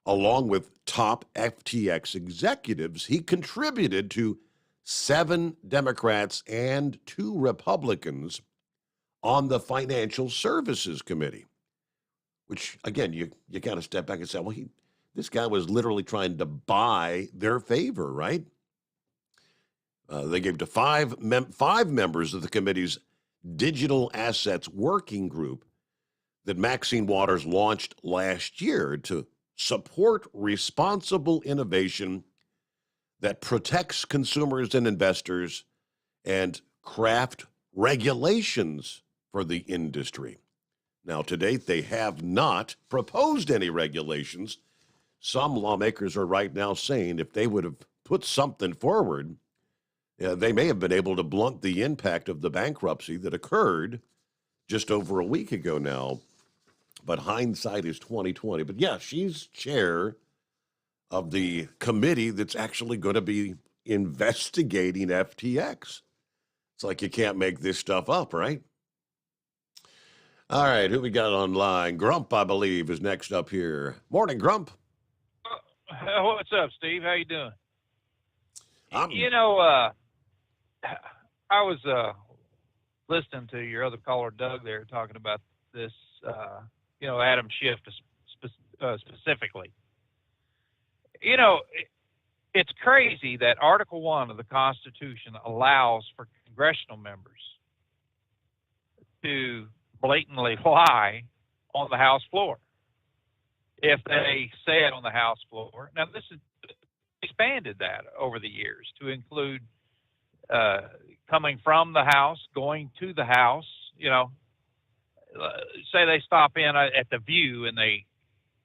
Along with top FTX executives, he contributed to 7 Democrats and 2 Republicans on the Financial Services Committee, which, again, you got to step back and say, well, this guy was literally trying to buy their favor, right? They gave to five members of the committee's Digital Assets Working Group that Maxine Waters launched last year to support responsible innovation that protects consumers and investors and craft regulations for the industry. Now, to date, they have not proposed any regulations. Some lawmakers are right now saying if they would have put something forward, they may have been able to blunt the impact of the bankruptcy that occurred just over a week ago now. But hindsight is 2020. But yeah, she's chair of the committee that's actually going to be investigating FTX. It's like you can't make this stuff up, right? All right, who we got online? Grump, I believe, is next up here. Morning, Grump. What's up, Steve? How you doing? I was listening to your other caller, Doug, there talking about this, Adam Schiff specifically. It's crazy that Article 1 of the Constitution allows for congressional members to blatantly lie on the House floor if they say it on the House floor. Now, this is expanded that over the years to include coming from the House, going to the House. Say they stop in at the View and they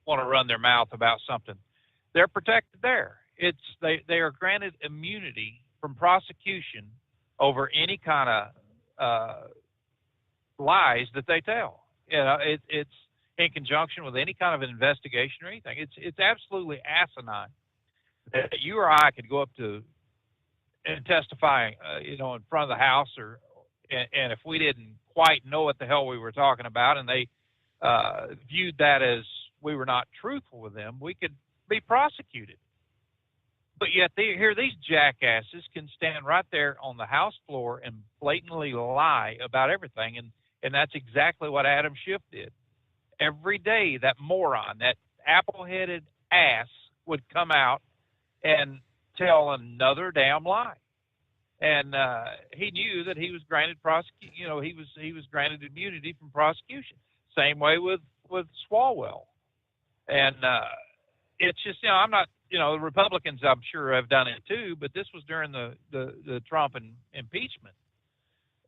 want to run their mouth about something, they're protected there. They are granted immunity from prosecution over any kind of lies that they tell. It's in conjunction with any kind of investigation or anything. It's absolutely asinine that you or I could go up to and testify, in front of the House, and if we didn't quite know what the hell we were talking about, and they viewed that as we were not truthful with them, we could be prosecuted. But yet here these jackasses can stand right there on the House floor and blatantly lie about everything, and that's exactly what Adam Schiff did. Every day, that moron, that apple-headed ass, would come out and tell another damn lie. And he knew that he was granted he was granted immunity from prosecution. Same way with Swalwell. And it's just, I'm not, the Republicans, I'm sure, have done it too, but this was during the Trump impeachment.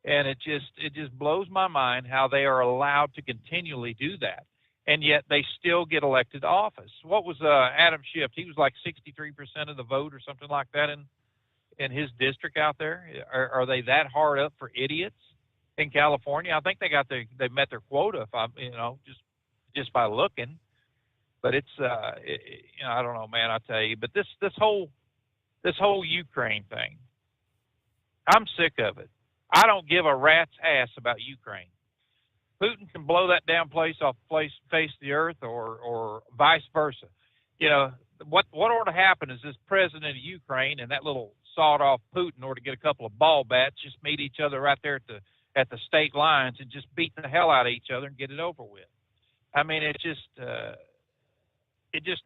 And it just blows my mind how they are allowed to continually do that, and yet they still get elected to office. What was Adam Schiff? He was like 63% of the vote or something like that in his district out there. Are they that hard up for idiots in California? I think they met their quota, if I'm just by looking. But it's I don't know, man. I tell you, but this whole Ukraine thing, I'm sick of it. I don't give a rat's ass about Ukraine. Putin can blow that damn place off the face of the earth, or vice versa. What ought to happen is this president of Ukraine and that little sawed-off Putin ought to get a couple of ball bats, just meet each other right there at the state lines and just beat the hell out of each other and get it over with. I mean, it just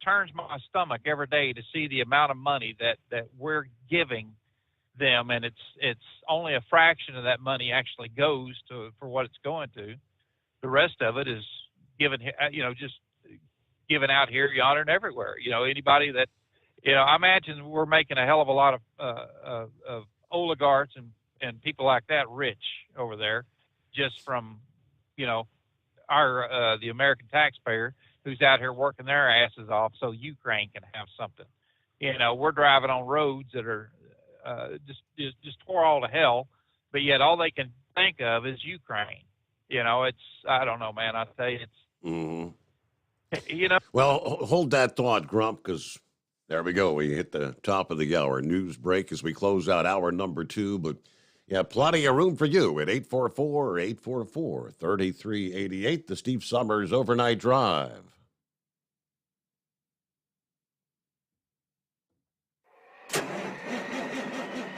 turns my stomach every day to see the amount of money that we're giving them, and it's only a fraction of that money actually goes for what it's going to. The rest of it is given, just given out here, yonder, and everywhere. Anybody that, I imagine we're making a hell of a lot of oligarchs and people like that rich over there, just from, the American taxpayer who's out here working their asses off so Ukraine can have something. We're driving on roads that are just tore all to hell, but yet all they can think of is Ukraine. I don't know, man. I tell you, it's, Well, hold that thought, Grump, because there we go. We hit the top of the hour. News break as we close out hour number 2, but yeah, plenty of room for you at 844-844-3388, the Steve Sommers Overnight Drive.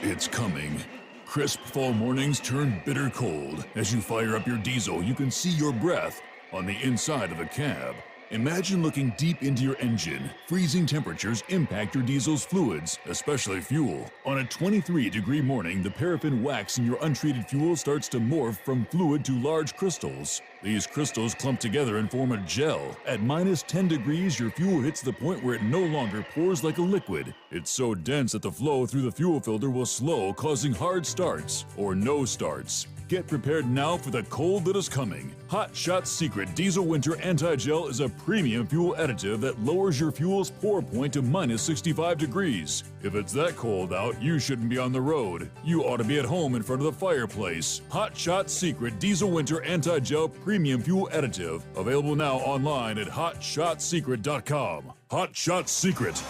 It's coming. Crisp fall mornings turn bitter cold. As you fire up your diesel, you can see your breath on the inside of the cab. Imagine looking deep into your engine. Freezing temperatures impact your diesel's fluids, especially fuel. On a 23-degree morning, the paraffin wax in your untreated fuel starts to morph from fluid to large crystals. These crystals clump together and form a gel. At minus 10 degrees, your fuel hits the point where it no longer pours like a liquid. It's so dense that the flow through the fuel filter will slow, causing hard starts or no starts. Get prepared now for the cold that is coming. Hot Shot Secret Diesel Winter Anti-Gel is a premium fuel additive that lowers your fuel's pour point to minus 65 degrees. If it's that cold out, you shouldn't be on the road. You ought to be at home in front of the fireplace. Hot Shot Secret Diesel Winter Anti-Gel Premium Fuel Additive. Available now online at hotshotsecret.com. Hot Shot Secret.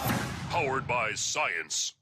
Powered by science.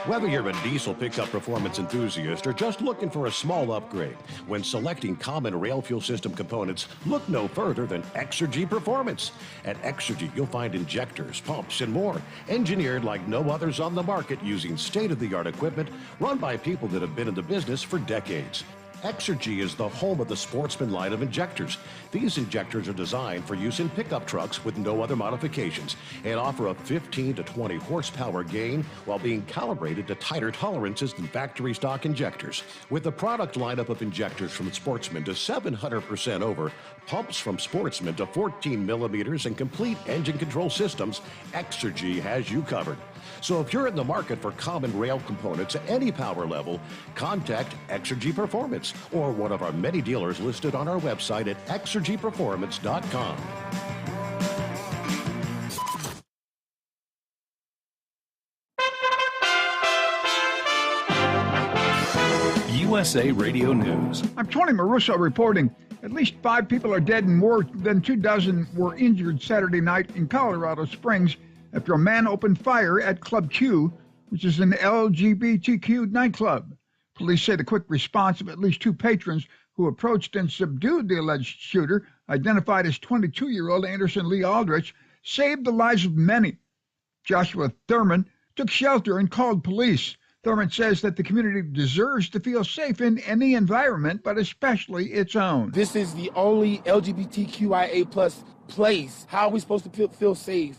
Whether you're a diesel pickup performance enthusiast or just looking for a small upgrade, when selecting common rail fuel system components, look no further than Exergy Performance. At Exergy, you'll find injectors, pumps, and more, engineered like no others on the market using state-of-the-art equipment run by people that have been in the business for decades. Exergy is the home of the Sportsman line of injectors. These injectors are designed for use in pickup trucks with no other modifications and offer a 15 to 20 horsepower gain while being calibrated to tighter tolerances than factory stock injectors. With a product lineup of injectors from Sportsman to 700% over, pumps from Sportsman to 14 millimeters, and complete engine control systems, Exergy has you covered. So if you're in the market for common rail components at any power level, contact Exergy Performance or one of our many dealers listed on our website at exergyperformance.com. USA Radio News. I'm Tony Maruso reporting. At least 5 people are dead and more than 2 dozen were injured Saturday night in Colorado Springs after a man opened fire at Club Q, which is an LGBTQ nightclub. Police say the quick response of at least 2 patrons who approached and subdued the alleged shooter, identified as 22-year-old Anderson Lee Aldrich, saved the lives of many. Joshua Thurman took shelter and called police. Thurman says that the community deserves to feel safe in any environment, but especially its own. This is the only LGBTQIA plus place. How are we supposed to feel safe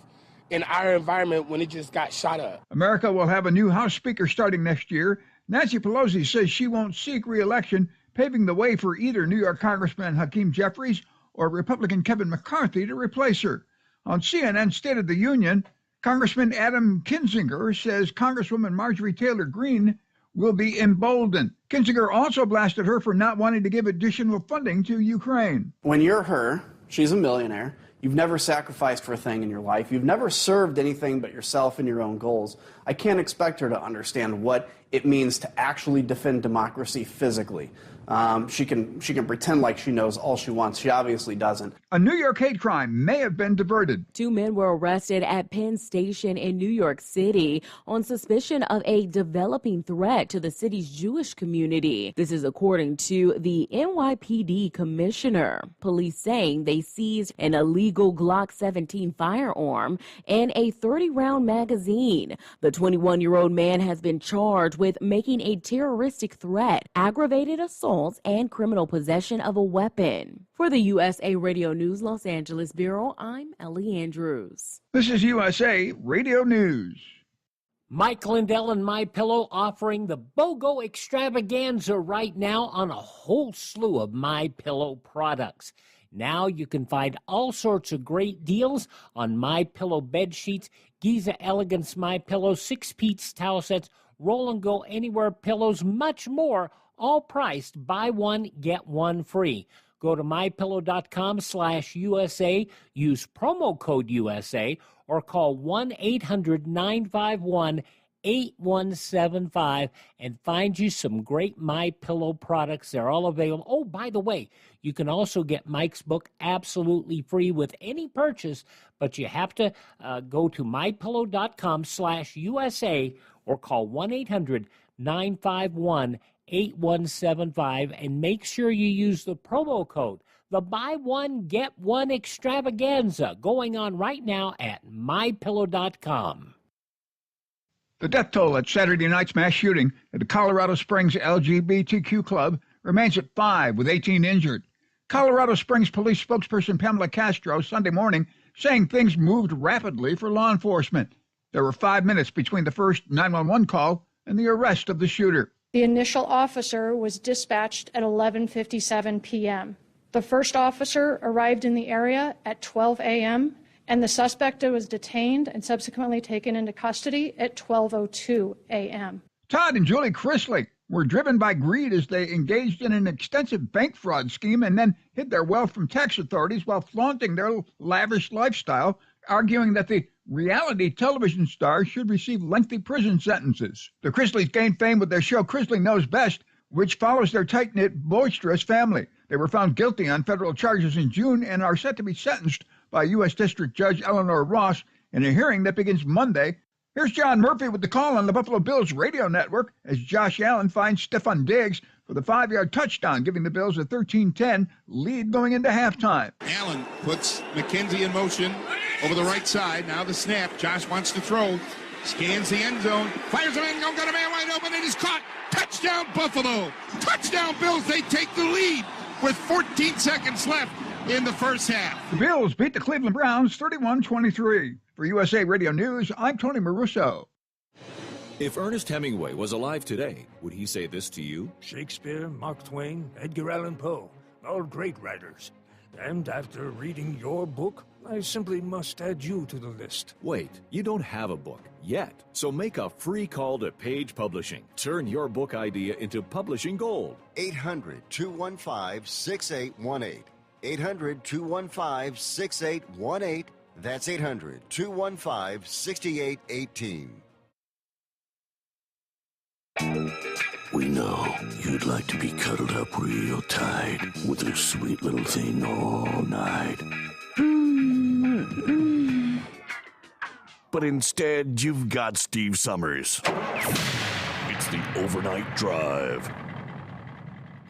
in our environment when it just got shot up? America will have a new House Speaker starting next year. Nancy Pelosi says she won't seek re-election, paving the way for either New York Congressman Hakeem Jeffries or Republican Kevin McCarthy to replace her. On CNN State of the Union, Congressman Adam Kinzinger says Congresswoman Marjorie Taylor Greene will be emboldened. Kinzinger also blasted her for not wanting to give additional funding to Ukraine. When you're her, she's a millionaire. You've never sacrificed for a thing in your life. You've never served anything but yourself and your own goals. I can't expect her to understand what it means to actually defend democracy physically. She can pretend like she knows all she wants. She obviously doesn't. A New York hate crime may have been diverted. 2 men were arrested at Penn Station in New York City on suspicion of a developing threat to the city's Jewish community. This is according to the NYPD commissioner. Police saying they seized an illegal Glock 17 firearm and a 30-round magazine. The 21-year-old man has been charged charged with making a terroristic threat, aggravated assaults, and criminal possession of a weapon. For the USA Radio News Los Angeles Bureau, I'm Ellie Andrews. This is USA Radio News. Mike Lindell and MyPillow offering the BOGO extravaganza right now on a whole slew of MyPillow products. Now you can find all sorts of great deals on MyPillow bed sheets, Giza Elegance MyPillow, 6-piece towel sets, Roll and Go Anywhere pillows, much more, all priced buy one, get one free. Go to mypillow.com/USA, use promo code USA, or call 1-800-951-8175 and find you some great MyPillow products. They're all available. Oh, by the way, you can also get Mike's book absolutely free with any purchase, but you have to go to mypillow.com/USA or call 1-800-951-8175 and make sure you use the promo code. The buy one, get one extravaganza going on right now at mypillow.com. The death toll at Saturday night's mass shooting at the Colorado Springs LGBTQ club remains at 5, with 18 injured. Colorado Springs Police spokesperson Pamela Castro Sunday morning saying things moved rapidly for law enforcement. There were 5 minutes between the first 911 call and the arrest of the shooter. The initial officer was dispatched at 11:57 p.m. The first officer arrived in the area at 12 a.m., and the suspect was detained and subsequently taken into custody at 12:02 a.m. Todd and Julie Chrisley were driven by greed as they engaged in an extensive bank fraud scheme and then hid their wealth from tax authorities while flaunting their lavish lifestyle, arguing that the reality television stars should receive lengthy prison sentences. The Chrisleys gained fame with their show Chrisley Knows Best, which follows their tight-knit, boisterous family. They were found guilty on federal charges in June and are set to be sentenced by U.S. District Judge Eleanor Ross in a hearing that begins Monday. Here's John Murphy with the call on the Buffalo Bills radio network as Josh Allen finds Stephon Diggs for the 5-yard touchdown, giving the Bills a 13-10 lead going into halftime. Allen puts McKenzie in motion over the right side. Now the snap. Josh wants to throw. Scans the end zone. Fires the end zone. Got a man wide open. It is caught. Touchdown, Buffalo. Touchdown, Bills. They take the lead with 14 seconds left in the first half. The Bills beat the Cleveland Browns 31-23. For USA Radio News, I'm Tony Marusso. If Ernest Hemingway was alive today, would he say this to you? Shakespeare, Mark Twain, Edgar Allan Poe, all great writers. And after reading your book, I simply must add you to the list. Wait, you don't have a book yet. So make a free call to Page Publishing. Turn your book idea into publishing gold. 800-215-6818. 800-215-6818. That's 800-215-6818. We know you'd like to be cuddled up real tight with a sweet little thing all night. But instead, you've got Steve Summers. It's the Overnight Drive.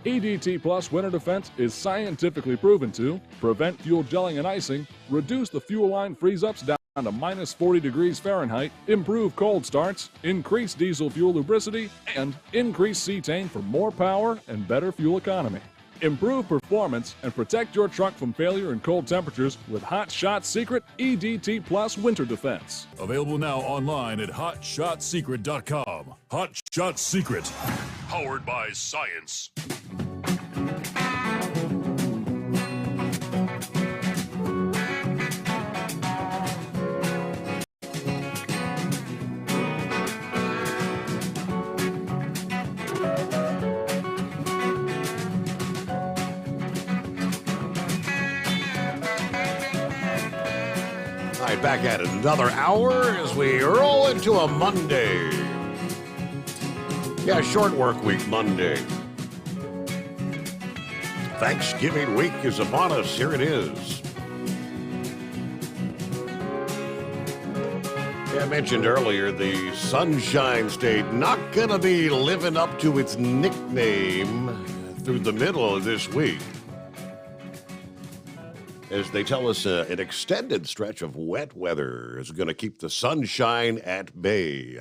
EDT Plus Winter Defense is scientifically proven to prevent fuel gelling and icing, reduce the fuel line freeze-ups down to minus 40 degrees Fahrenheit, improve cold starts, increase diesel fuel lubricity, and increase cetane for more power and better fuel economy. Improve performance and protect your truck from failure in cold temperatures with Hot Shot Secret EDT Plus Winter Defense. Available now online at hotshotsecret.com. Hot Shot Secret, powered by science. All right, back at it. Another hour as we roll into a Monday. Yeah, short work week Monday. Thanksgiving week is upon us. Here it is. Yeah, I mentioned earlier the Sunshine State not going to be living up to its nickname through the middle of this week. As they tell us, an extended stretch of wet weather is going to keep the sunshine at bay.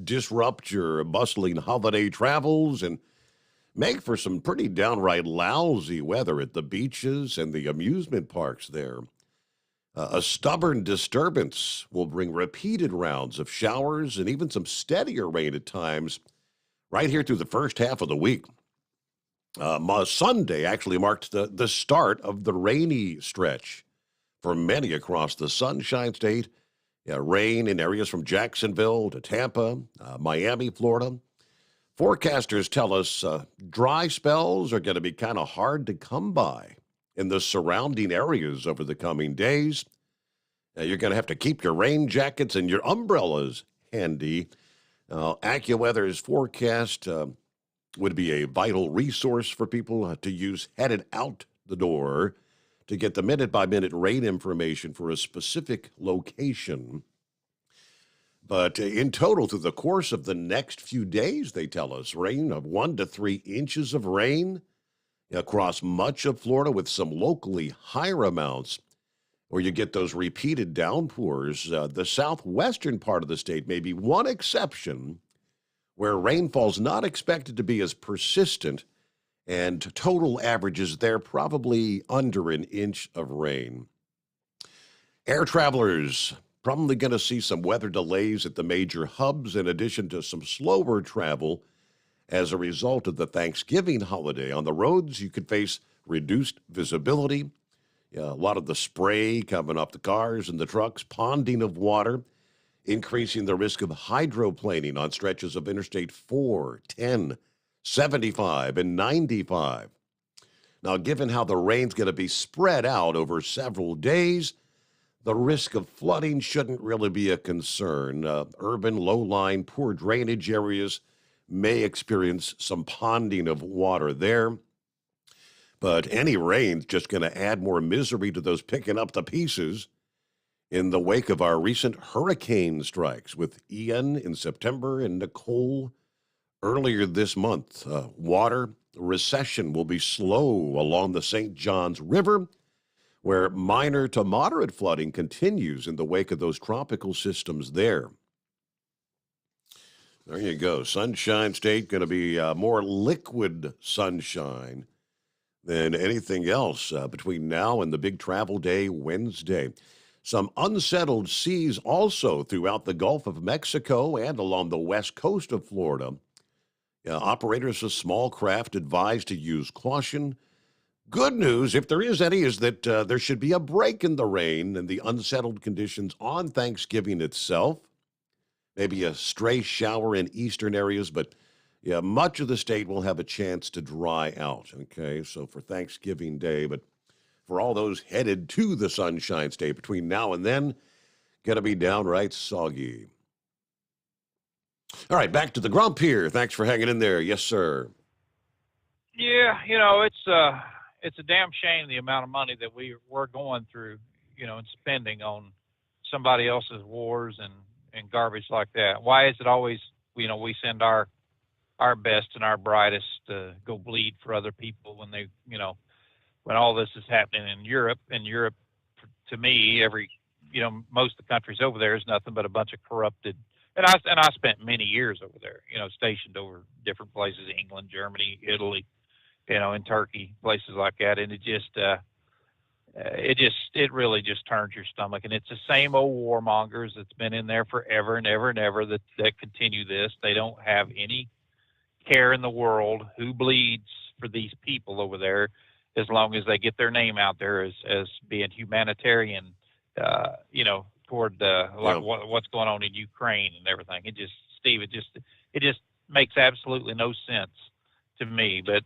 disrupt your bustling holiday travels and make for some pretty downright lousy weather at the beaches and the amusement parks there. A stubborn disturbance will bring repeated rounds of showers and even some steadier rain at times right here through the first half of the week. Sunday actually marked the start of the rainy stretch for many across the Sunshine State. Yeah, rain in areas from Jacksonville to Tampa, Miami, Florida. Forecasters tell us dry spells are going to be kind of hard to come by in the surrounding areas over the coming days. You're going to have to keep your rain jackets and your umbrellas handy. AccuWeather's forecast would be a vital resource for people to use headed out the door to get the minute-by-minute rain information for a specific location. But in total, through the course of the next few days, they tell us, rain of 1 to 3 inches of rain across much of Florida with some locally higher amounts where you get those repeated downpours. The southwestern part of the state may be one exception where rainfall's not expected to be as persistent, and total averages there probably under an inch of rain. Air travelers probably going to see some weather delays at the major hubs in addition to some slower travel as a result of the Thanksgiving holiday. On the roads, you could face reduced visibility, a lot of the spray coming off the cars and the trucks, ponding of water, increasing the risk of hydroplaning on stretches of Interstate 4, 10, 75, and 95. Now, given how the rain's going to be spread out over several days, the risk of flooding shouldn't really be a concern. Urban, low-lying, poor drainage areas may experience some ponding of water there. But any rain's just going to add more misery to those picking up the pieces in the wake of our recent hurricane strikes with Ian in September and Nicole earlier this month. Water recession will be slow along the St. Johns River, where minor to moderate flooding continues in the wake of those tropical systems there. There you go. Sunshine State going to be more liquid sunshine than anything else between now and the big travel day Wednesday. Some unsettled seas also throughout the Gulf of Mexico and along the west coast of Florida. Operators of small craft advised to use caution. Good news, if there is any, is that there should be a break in the rain and the unsettled conditions on Thanksgiving itself. Maybe a stray shower in eastern areas, but much of the state will have a chance to dry out. Okay, so for Thanksgiving Day, but for all those headed to the Sunshine State between now and then, going to be downright soggy. All right, back to the Grump here. Thanks for hanging in there. Yes, sir. Yeah, it's a damn shame the amount of money that we're going through, and spending on somebody else's wars and garbage like that. Why is it always, we send our best and our brightest to go bleed for other people when they, when all this is happening in Europe? And Europe, to me, most of the countries over there is nothing but a bunch of corrupted. And I spent many years over there, stationed over different places, England, Germany, Italy, in Turkey, places like that. And it really just turns your stomach. And it's the same old warmongers that's been in there forever and ever and ever that continue this. They don't have any care in the world who bleeds for these people over there, as long as they get their name out there as being humanitarian, toward what's going on in Ukraine and everything. It just makes absolutely no sense to me. But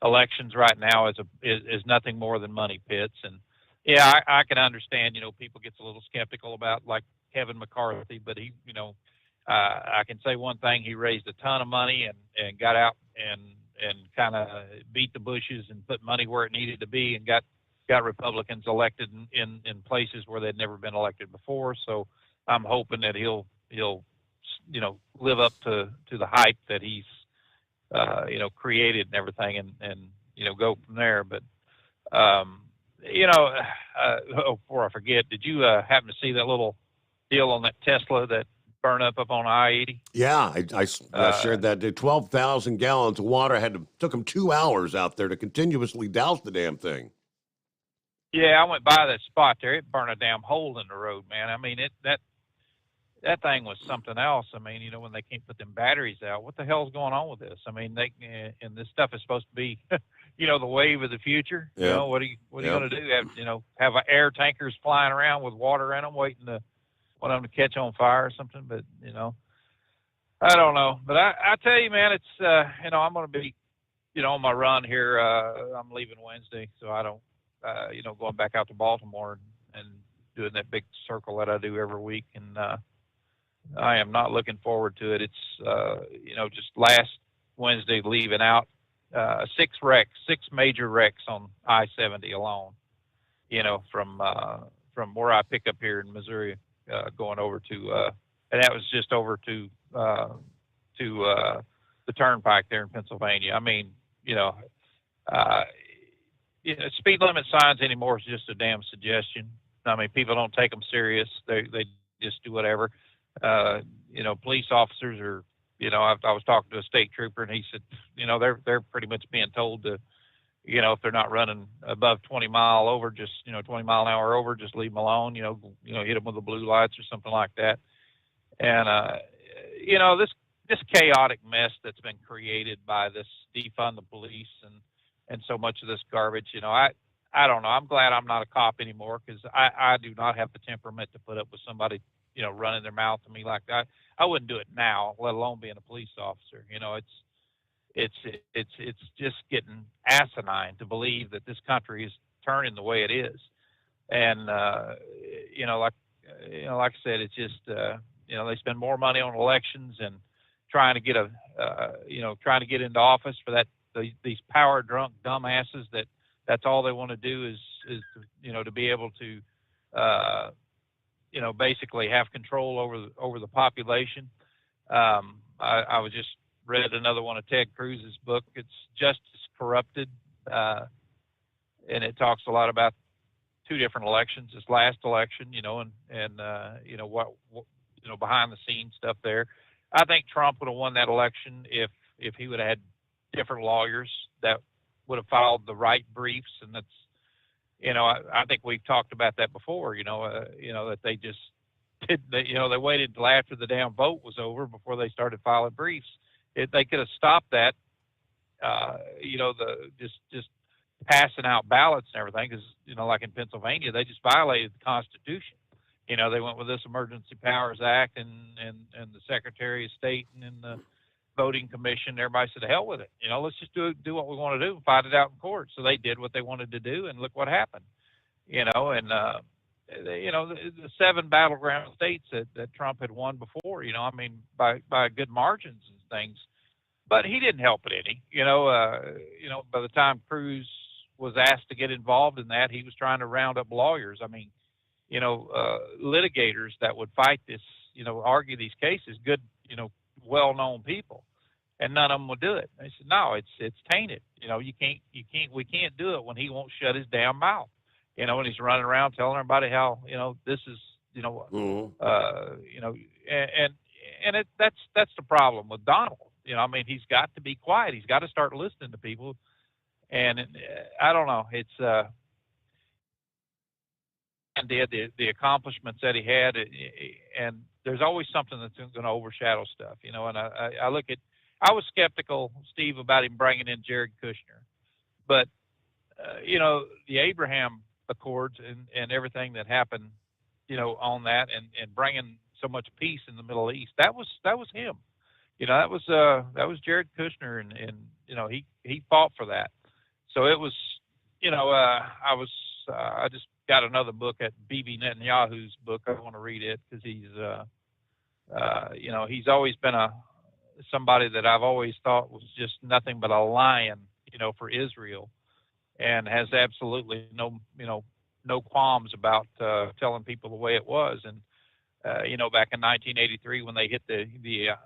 elections right now is nothing more than money pits. And I can understand people gets a little skeptical about like Kevin McCarthy, but he I can say one thing: he raised a ton of money and got out and kind of beat the bushes and put money where it needed to be, and got Republicans elected in places where they'd never been elected before. So I'm hoping that he'll live up to the hype that he's created and everything, and go from there. But before I forget, did you happen to see that little deal on that Tesla that burn up on I-80. Yeah, I shared that. 12,000 gallons of water took them 2 hours out there to continuously douse the damn thing. Yeah, I went by that spot there. It burned a damn hole in the road, man. I mean, that thing was something else. I mean, when they can't put them batteries out, what the hell's going on with this? I mean, and this stuff is supposed to be, the wave of the future. Yeah. What are you going to do? Have air tankers flying around with water in them, waiting to want them to catch on fire or something? But I don't know. But I tell you, man, it's I'm going to be, on my run here. I'm leaving Wednesday, so I don't, going back out to Baltimore and doing that big circle that I do every week, and I am not looking forward to it. It's just last Wednesday leaving out 6 major wrecks on I-70 alone. From where I pick up here in Missouri, going over to, and that was just over to the turnpike there in Pennsylvania. I mean, speed limit signs anymore is just a damn suggestion. I mean, people don't take them serious. They just do whatever. Police officers are, I was talking to a state trooper, and he said, they're pretty much being told to, if they're not running above 20 mile over, just 20 mile an hour over, just leave them alone. Hit them with the blue lights or something like that. And this chaotic mess that's been created by this defund the police and so much of this garbage, I don't know. I'm glad I'm not a cop anymore, because I do not have the temperament to put up with somebody, running their mouth to me like that. I wouldn't do it now, let alone being a police officer. It's just getting asinine to believe that this country is turning the way it is. And like I said, it's just they spend more money on elections and trying to get trying to get into office for these power drunk dumbasses that's all they want to do is to be able to basically have control over the population. I was just read another one of Ted Cruz's book. It's Justice Corrupted, and it talks a lot about 2 different elections. This last election, and what behind the scenes stuff there. I think Trump would have won that election if he would have had different lawyers that would have filed the right briefs, and that's, I think we've talked about that before. That they just did. They waited until after the damn vote was over before they started filing briefs. They could have stopped that. Just passing out ballots and everything, because like in Pennsylvania, they just violated the Constitution. They went with this Emergency Powers Act and the Secretary of State and the Voting Commission. Everybody said, "The hell with it. Let's just do what we want to do and fight it out in court." So they did what they wanted to do, and look what happened. The 7 battleground states that Trump had won before. By good margins and things, but he didn't help it any. By the time Cruz was asked to get involved in that, he was trying to round up lawyers. I mean, litigators that would fight this, argue these cases, good, well-known people, and none of them would do it. They said, no, it's tainted. We can't do it when he won't shut his damn mouth. When he's running around telling everybody how, this is, that's the problem with Donald. He's got to be quiet. He's got to start listening to people. And I don't know. It's, and the accomplishments that he had, and there's always something that's going to overshadow stuff, and I was skeptical, Steve, about him bringing in Jared Kushner, but the Abraham Accords and everything that happened, on that, and bringing so much peace in the Middle East, that was him, that was Jared Kushner, and he fought for that. So it was, I just got another book at Bibi Netanyahu's book. I want to read it because he's always been somebody that I've always thought was just nothing but a lion, for Israel, and has absolutely no qualms about telling people the way it was. And back in 1983 when they hit the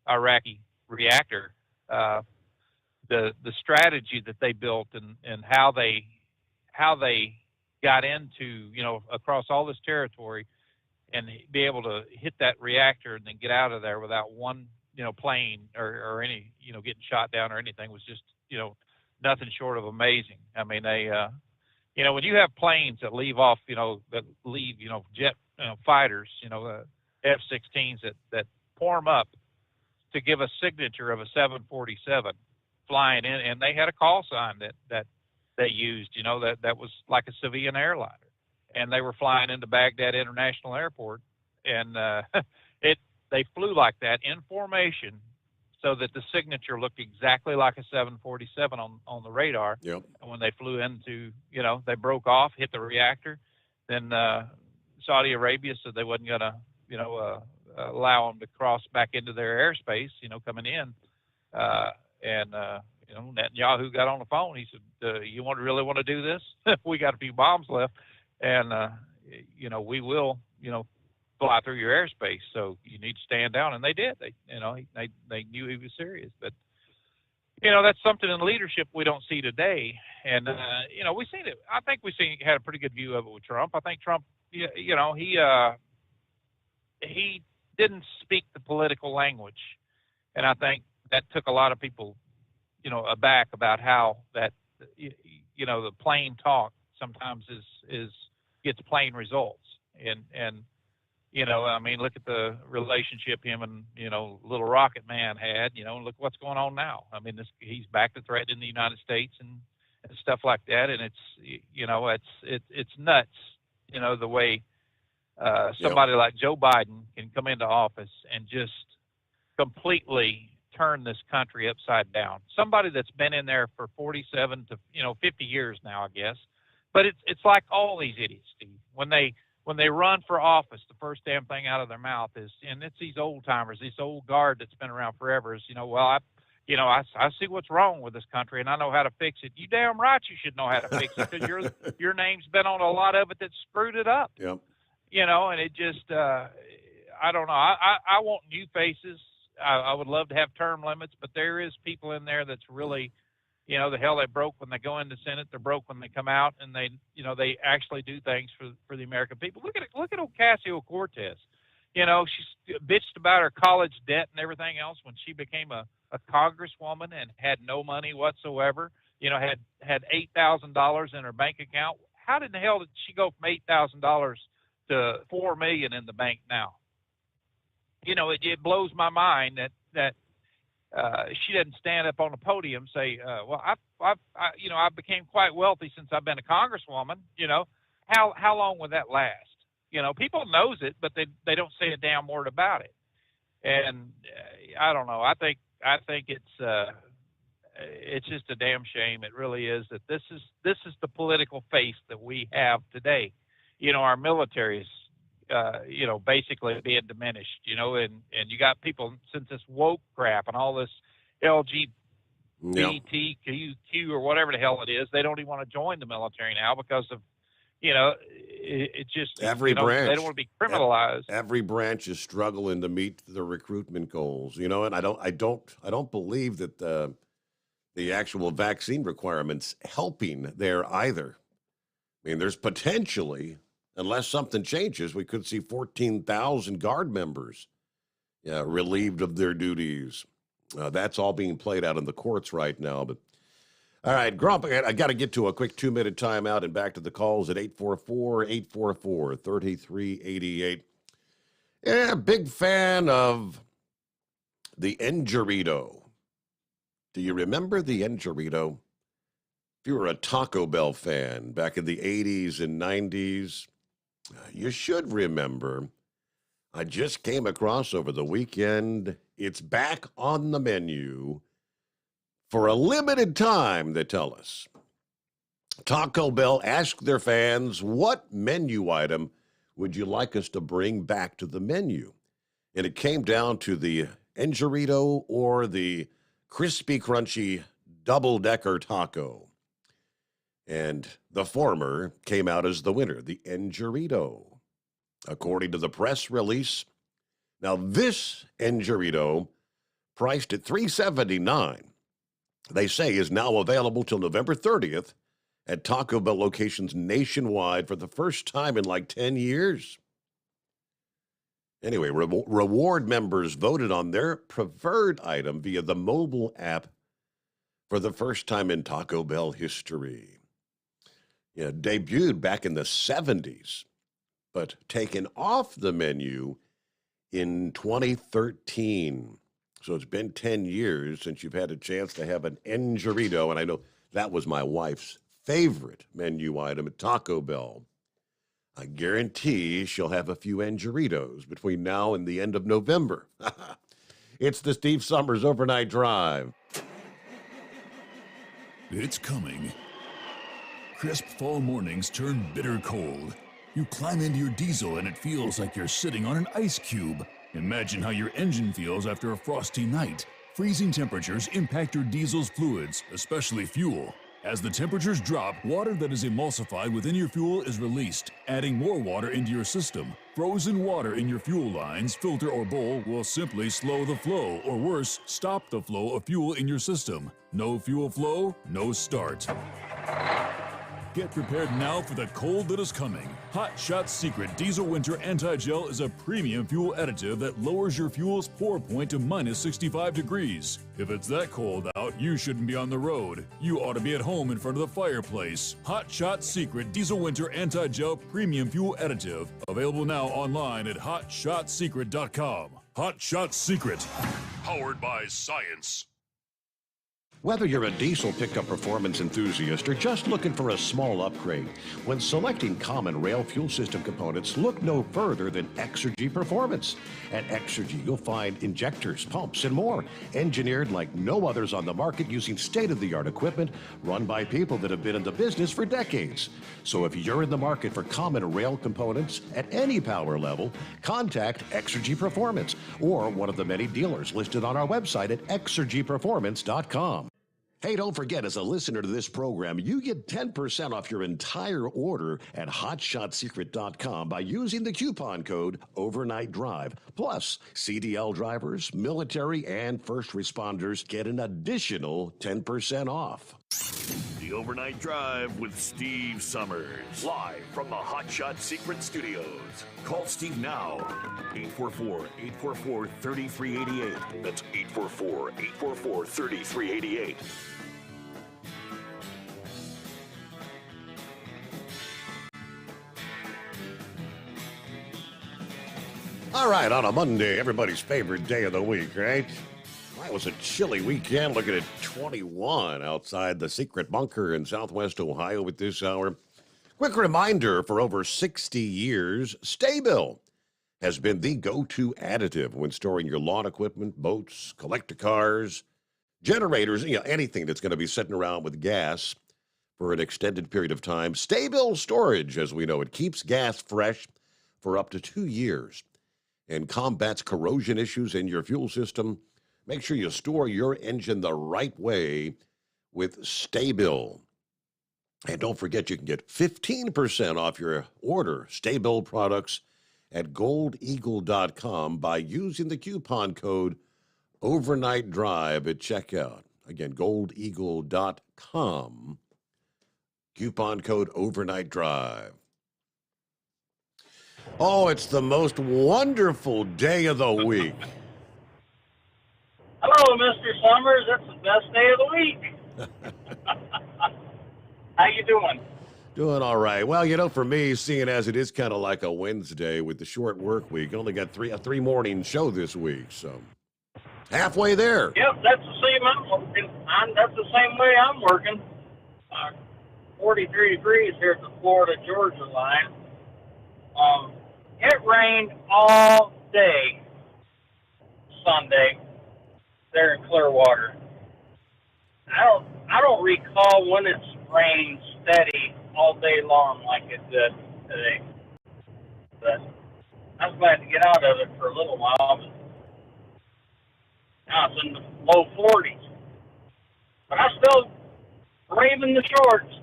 Iraqi reactor, the strategy that they built and how they got into, across all this territory and be able to hit that reactor and then get out of there without one, plane or any, getting shot down or anything was just, nothing short of amazing. I mean, they, when you have planes that leave off, that leave, jet fighters, F-16s that form up to give a signature of a 747 flying in, and they had a call sign that they used, that was like a civilian airliner, and they were flying into Baghdad International Airport, and they flew like that in formation, so that the signature looked exactly like a 747 on the radar. Yep. And when they flew into, they broke off, hit the reactor, then Saudi Arabia said they wasn't going to, allow them to cross back into their airspace, coming in. Netanyahu got on the phone. He said, you really want to do this? We got a few bombs left, and, we will, fly through your airspace, so you need to stand down. And they did. They knew he was serious. But, that's something in leadership we don't see today. And, we've seen it. I think had a pretty good view of it with Trump. I think Trump, he didn't speak the political language. And I think that took a lot of people, aback about how that, the plain talk sometimes gets plain results. And, look at the relationship him and, Little Rocket Man had, and look what's going on now. I mean, he's back to threatening the United States and stuff like that. And it's nuts, the way somebody like Joe Biden can come into office and just completely turn this country upside down. Somebody that's been in there for 47 to 50 years now, I guess. But it's like all these idiots, Steve. When they run for office, the first damn thing out of their mouth is, and it's these old timers, this old guard that's been around forever, is, I see what's wrong with this country and I know how to fix it. You damn right you should know how to fix it, because your name's been on a lot of it that screwed it up. Yep. And it just, I don't know. I want new faces. I would love to have term limits, but there is people in there that's really, the hell they broke when they go in the Senate, they're broke when they come out, and they actually do things for the American people. Look at Ocasio-Cortez. She bitched about her college debt and everything else when she became a congresswoman and had no money whatsoever. Had $8,000 in her bank account. How in the hell did she go from $8,000 to $4 million in the bank now? It blows my mind that she doesn't stand up on the podium and say, well, I became quite wealthy since I've been a congresswoman. How long would that last? People knows it, but they don't say a damn word about it. And I don't know. I think it's just a damn shame. It really is, that this is the political face that we have today. Our military is, basically being diminished, and you got people, since this woke crap and all this LGBTQ or whatever the hell it is, they don't even want to join the military now because of, it's just every branch. They don't want to be criminalized. Every branch is struggling to meet the recruitment goals, and I don't believe that the actual vaccine requirements helping there either. I mean, there's potentially, unless something changes, we could see 14,000 Guard members relieved of their duties. That's all being played out in the courts right now. But all right, Grump, I got to get to a quick 2-minute timeout and back to the calls at 844-844-3388. Yeah, big fan of the Enjurito. Do you remember the Enjurito? If you were a Taco Bell fan back in the 80s and 90s, you should remember. I just came across over the weekend. It's back on the menu for a limited time, they tell us. Taco Bell asked their fans, what menu item would you like us to bring back to the menu? And it came down to the Enjurito or the crispy, crunchy double-decker taco. And the former came out as the winner, the Enjurito, according to the press release. Now, this Enjurito, priced at $3.79, they say is now available till November 30th at Taco Bell locations nationwide for the first time in like 10 years. Anyway, reward members voted on their preferred item via the mobile app for the first time in Taco Bell history. Yeah, debuted back in the 70s, but taken off the menu in 2013. So it's been 10 years since you've had a chance to have an Enchilado, and I know that was my wife's favorite menu item at Taco Bell. I guarantee she'll have a few Enchilitos between now and the end of November. It's the Steve Sommers Overnight Drive. It's coming. Crisp fall mornings turn bitter cold. You climb into your diesel and it feels like you're sitting on an ice cube. Imagine how your engine feels after a frosty night. Freezing temperatures impact your diesel's fluids, especially fuel. As the temperatures drop, water that is emulsified within your fuel is released, adding more water into your system. Frozen water in your fuel lines, filter, or bowl will simply slow the flow, or worse, stop the flow of fuel in your system. No fuel flow, no start. Get prepared now for the cold that is coming. Hot Shot Secret Diesel Winter Anti-Gel is a premium fuel additive that lowers your fuel's pour point to minus 65 degrees. If it's that cold out, you shouldn't be on the road. You ought to be at home in front of the fireplace. Hot Shot Secret Diesel Winter Anti-Gel Premium Fuel Additive. Available now online at hotshotsecret.com. Hot Shot Secret. Powered by science. Whether you're a diesel pickup performance enthusiast or just looking for a small upgrade, when selecting common rail fuel system components, look no further than Exergy Performance. At Exergy, you'll find injectors, pumps, and more, engineered like no others on the market using state-of-the-art equipment run by people that have been in the business for decades. So if you're in the market for common rail components at any power level, contact Exergy Performance or one of the many dealers listed on our website at exergyperformance.com. Hey, don't forget, as a listener to this program, you get 10% off your entire order at hotshotsecret.com by using the coupon code Overnight Drive. Plus, CDL drivers, military, and first responders get an additional 10% off. The Overnight Drive with Steve Sommers, live from the Hot Shot Secret Studios. Call Steve now, 844-844-3388. That's 844-844-3388. All right, on a Monday, everybody's favorite day of the week, right? Well, it was a chilly weekend. Looking at 21 outside the secret bunker in southwest Ohio at this hour. Quick reminder, for over 60 years, Sta-Bil has been the go-to additive when storing your lawn equipment, boats, collector cars, generators, anything that's going to be sitting around with gas for an extended period of time. Sta-Bil storage, as we know, it keeps gas fresh for up to 2 years and combats corrosion issues in your fuel system. Make sure you store your engine the right way with Sta-Bil. And don't forget, you can get 15% off your order, Sta-Bil products, at goldeagle.com by using the coupon code Overnight Drive at checkout. Again, goldeagle.com, coupon code Overnight Drive. Oh, it's the most wonderful day of the week. Hello, Mr. Sommers. That's the best day of the week. How you doing? Doing all right. Well, for me, seeing as it is kind of like a Wednesday with the short work week, I only got a three morning show this week, so halfway there. Yep, that's the same I'm working. That's the same way I'm working. 43 degrees here at the Florida-Georgia line. It rained all day Sunday there in Clearwater. I don't recall when it's rained steady all day long like it did today. But I was glad to get out of it for a little while. But now it's in the low 40s. But I'm still braving the shorts.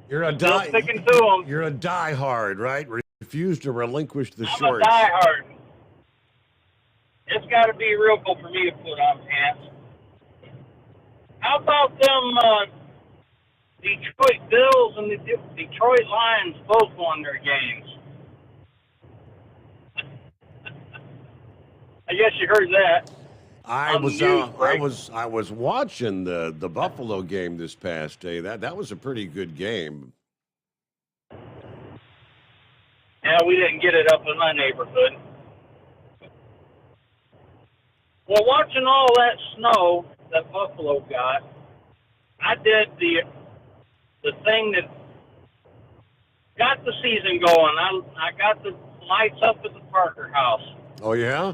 You're a sticking to them. You're a diehard, right? Refuse to relinquish the I'm shorts. a diehard. It's got to be real cool for me to put on pants. How about them Detroit Bills and the Detroit Lions both won their games? I guess you heard that. I was watching the Buffalo game this past day. That was a pretty good game. Yeah, we didn't get it up in my neighborhood. Well, watching all that snow that Buffalo got, I did the thing that got the season going. I got the lights up at the Parker house. Oh, yeah?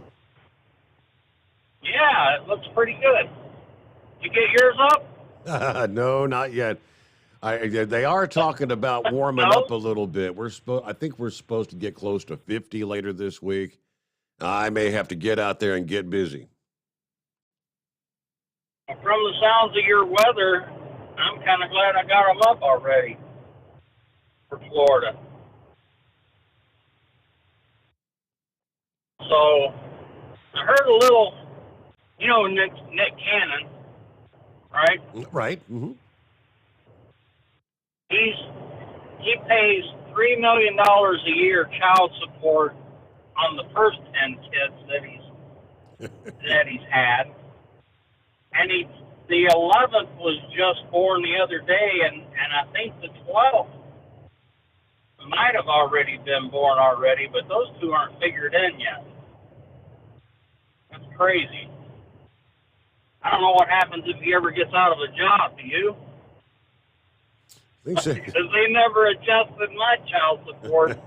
Yeah, it looks pretty good. You get yours up? No, not yet. They are talking about warming up a little bit. I think we're supposed to get close to 50 later this week. I may have to get out there and get busy. From the sounds of your weather, I'm kind of glad I got them up already for Florida. So I heard a little, Nick Cannon, right? Right. Mm-hmm. He pays $3 million a year child support on the first 10 kids that he's had, and the 11th was just born the other day, and I think the 12th might have already been born already, but those two aren't figured in yet. That's crazy. I don't know what happens if he ever gets out of a job. Do you? Because they never adjusted my child support.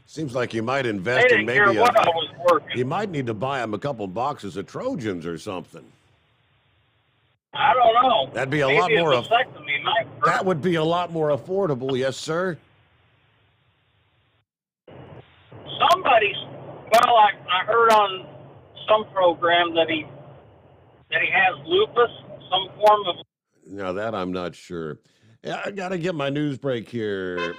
Seems like you might invest in maybe I was working. You might need to buy him a couple boxes of Trojans or something. I don't know. That'd be a lot more. That would be a lot more affordable, yes, sir. I heard on some program that he has lupus, some form of. Now that I'm not sure. Yeah, I got to get my news break here.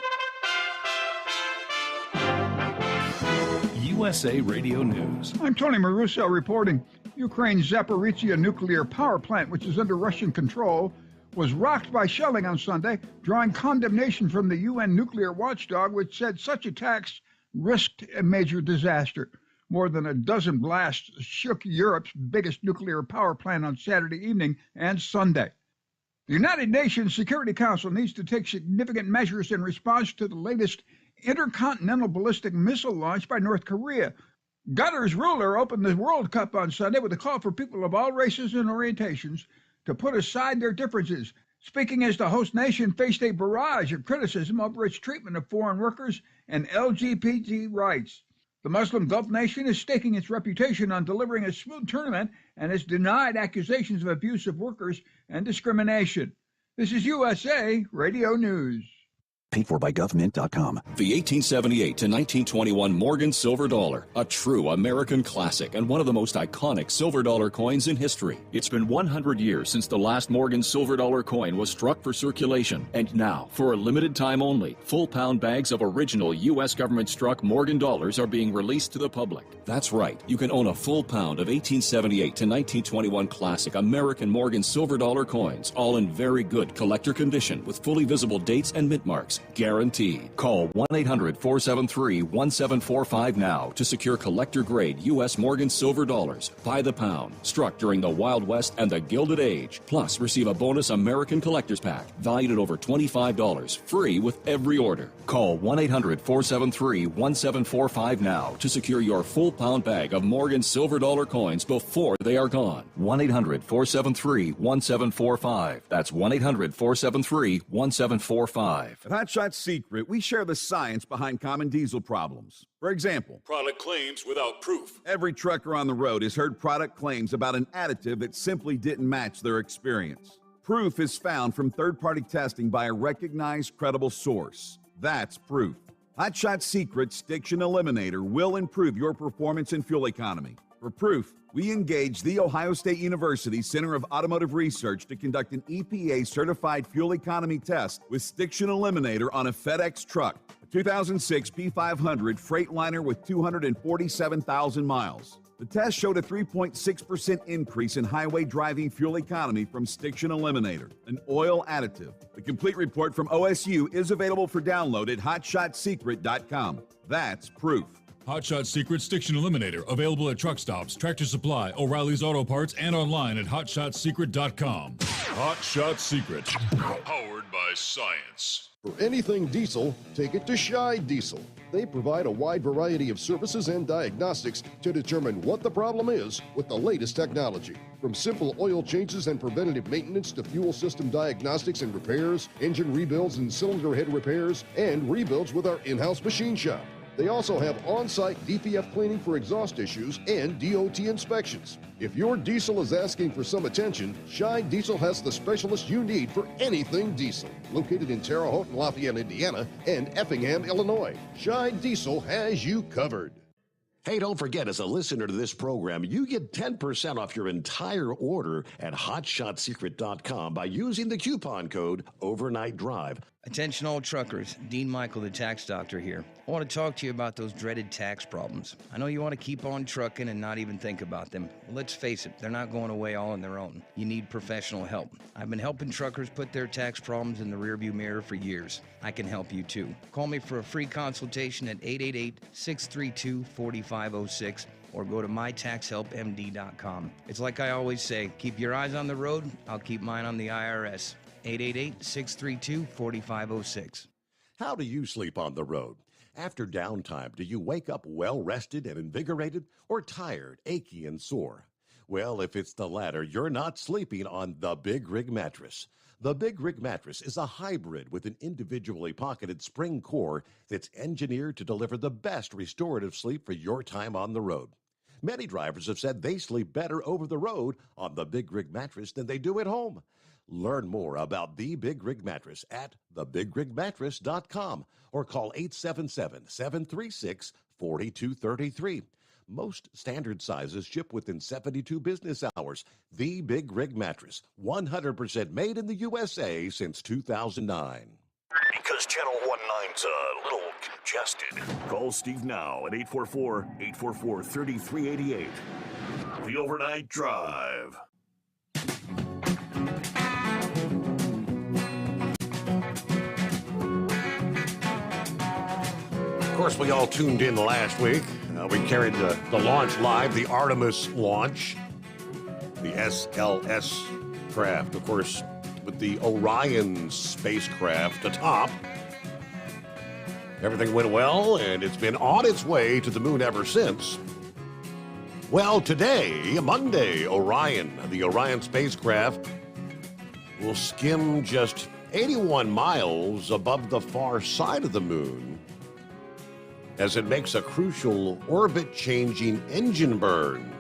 USA Radio News. I'm Tony Maruso reporting. Ukraine's Zaporizhzhia nuclear power plant, which is under Russian control, was rocked by shelling on Sunday, drawing condemnation from the UN nuclear watchdog, which said such attacks risked a major disaster. More than a dozen blasts shook Europe's biggest nuclear power plant on Saturday evening and Sunday. The United Nations Security Council needs to take significant measures in response to the latest intercontinental ballistic missile launch by North Korea. Qatar's ruler opened the World Cup on Sunday with a call for people of all races and orientations to put aside their differences. Speaking as the host nation faced a barrage of criticism over its treatment of foreign workers and LGBT rights. The Muslim Gulf nation is staking its reputation on delivering a smooth tournament and has denied accusations of abuse of workers and discrimination. This is USA Radio News. Paid for by government.com. The 1878 to 1921 Morgan silver dollar, a true American classic and one of the most iconic silver dollar coins in history. It's been 100 years since the last Morgan silver dollar coin was struck for circulation. And now, for a limited time only, full pound bags of original U.S. government struck Morgan dollars are being released to the public. That's right. You can own a full pound of 1878 to 1921 classic American Morgan silver dollar coins, all in very good collector condition with fully visible dates and mint marks. Guaranteed. Call 1-800-473-1745 now to secure collector-grade U.S. Morgan silver dollars by the pound, struck during the Wild West and the Gilded Age. Plus, receive a bonus American Collector's Pack valued at over $25, free with every order. Call 1-800-473-1745 now to secure your full pound bag of Morgan silver dollar coins before they are gone. 1-800-473-1745. That's 1-800-473-1745. At Hot Shot Secret, we share the science behind common diesel problems. For example, product claims without proof. Every trucker on the road has heard product claims about an additive that simply didn't match their experience. Proof is found from third-party testing by a recognized, credible source. That's proof. Hot Shot Secret's Stiction Eliminator will improve your performance and fuel economy. For proof, we engaged the Ohio State University Center of Automotive Research to conduct an EPA-certified fuel economy test with Stiction Eliminator on a FedEx truck, a 2006 P500 Freightliner with 247,000 miles. The test showed a 3.6% increase in highway driving fuel economy from Stiction Eliminator, an oil additive. The complete report from OSU is available for download at hotshotsecret.com. That's proof. Hot Shot Secret Stiction Eliminator, available at truck stops, Tractor Supply, O'Reilly's Auto Parts, and online at hotshotsecret.com. Hot Shot Secret, powered by science. For anything diesel, take it to Shy Diesel. They provide a wide variety of services and diagnostics to determine what the problem is with the latest technology. From simple oil changes and preventative maintenance to fuel system diagnostics and repairs, engine rebuilds and cylinder head repairs, and rebuilds with our in-house machine shop. They also have on-site DPF cleaning for exhaust issues and DOT inspections. If your diesel is asking for some attention, Shy Diesel has the specialist you need for anything diesel. Located in Terre Haute and Lafayette, Indiana, and Effingham, Illinois, Shy Diesel has you covered. Hey, don't forget, as a listener to this program, you get 10% off your entire order at hotshotsecret.com by using the coupon code Overnight Drive. Attention all truckers, Dean Michael, the tax doctor here. I want to talk to you about those dreaded tax problems. I know you want to keep on trucking and not even think about them. Well, let's face it, they're not going away all on their own. You need professional help. I've been helping truckers put their tax problems in the rearview mirror for years. I can help you too. Call me for a free consultation at 888-632-4506 or go to mytaxhelpmd.com. It's like I always say, keep your eyes on the road, I'll keep mine on the IRS. 888-632-4506. How do you sleep on the road? After downtime, do you wake up well-rested and invigorated or tired, achy, and sore? Well, if it's the latter, you're not sleeping on the Big Rig Mattress. The Big Rig Mattress is a hybrid with an individually pocketed spring core that's engineered to deliver the best restorative sleep for your time on the road. Many drivers have said they sleep better over the road on the Big Rig Mattress than they do at home. Learn more about the Big Rig Mattress at thebigrigmattress.com or call 877-736-4233. Most standard sizes ship within 72 business hours. The Big Rig Mattress, 100% made in the USA since 2009. Because Channel 19's a little congested. Call Steve now at 844-844-3388. The Overnight Drive. Of course, we all tuned in last week. We carried the launch live, the Artemis launch, the SLS craft, of course, with the Orion spacecraft atop. Everything went well, and it's been on its way to the moon ever since. Well, today, Monday, the Orion spacecraft will skim just 81 miles above the far side of the moon as it makes a crucial orbit-changing engine burn.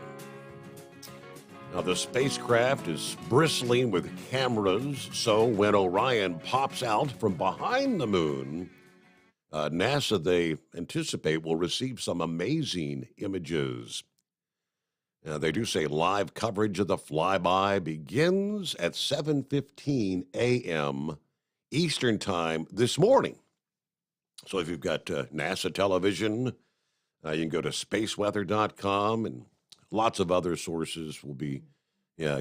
Now, the spacecraft is bristling with cameras, so when Orion pops out from behind the moon, NASA, they anticipate, will receive some amazing images. Now, they do say live coverage of the flyby begins at 7:15 a.m. Eastern Time this morning. So if you've got NASA television, you can go to spaceweather.com, and lots of other sources will be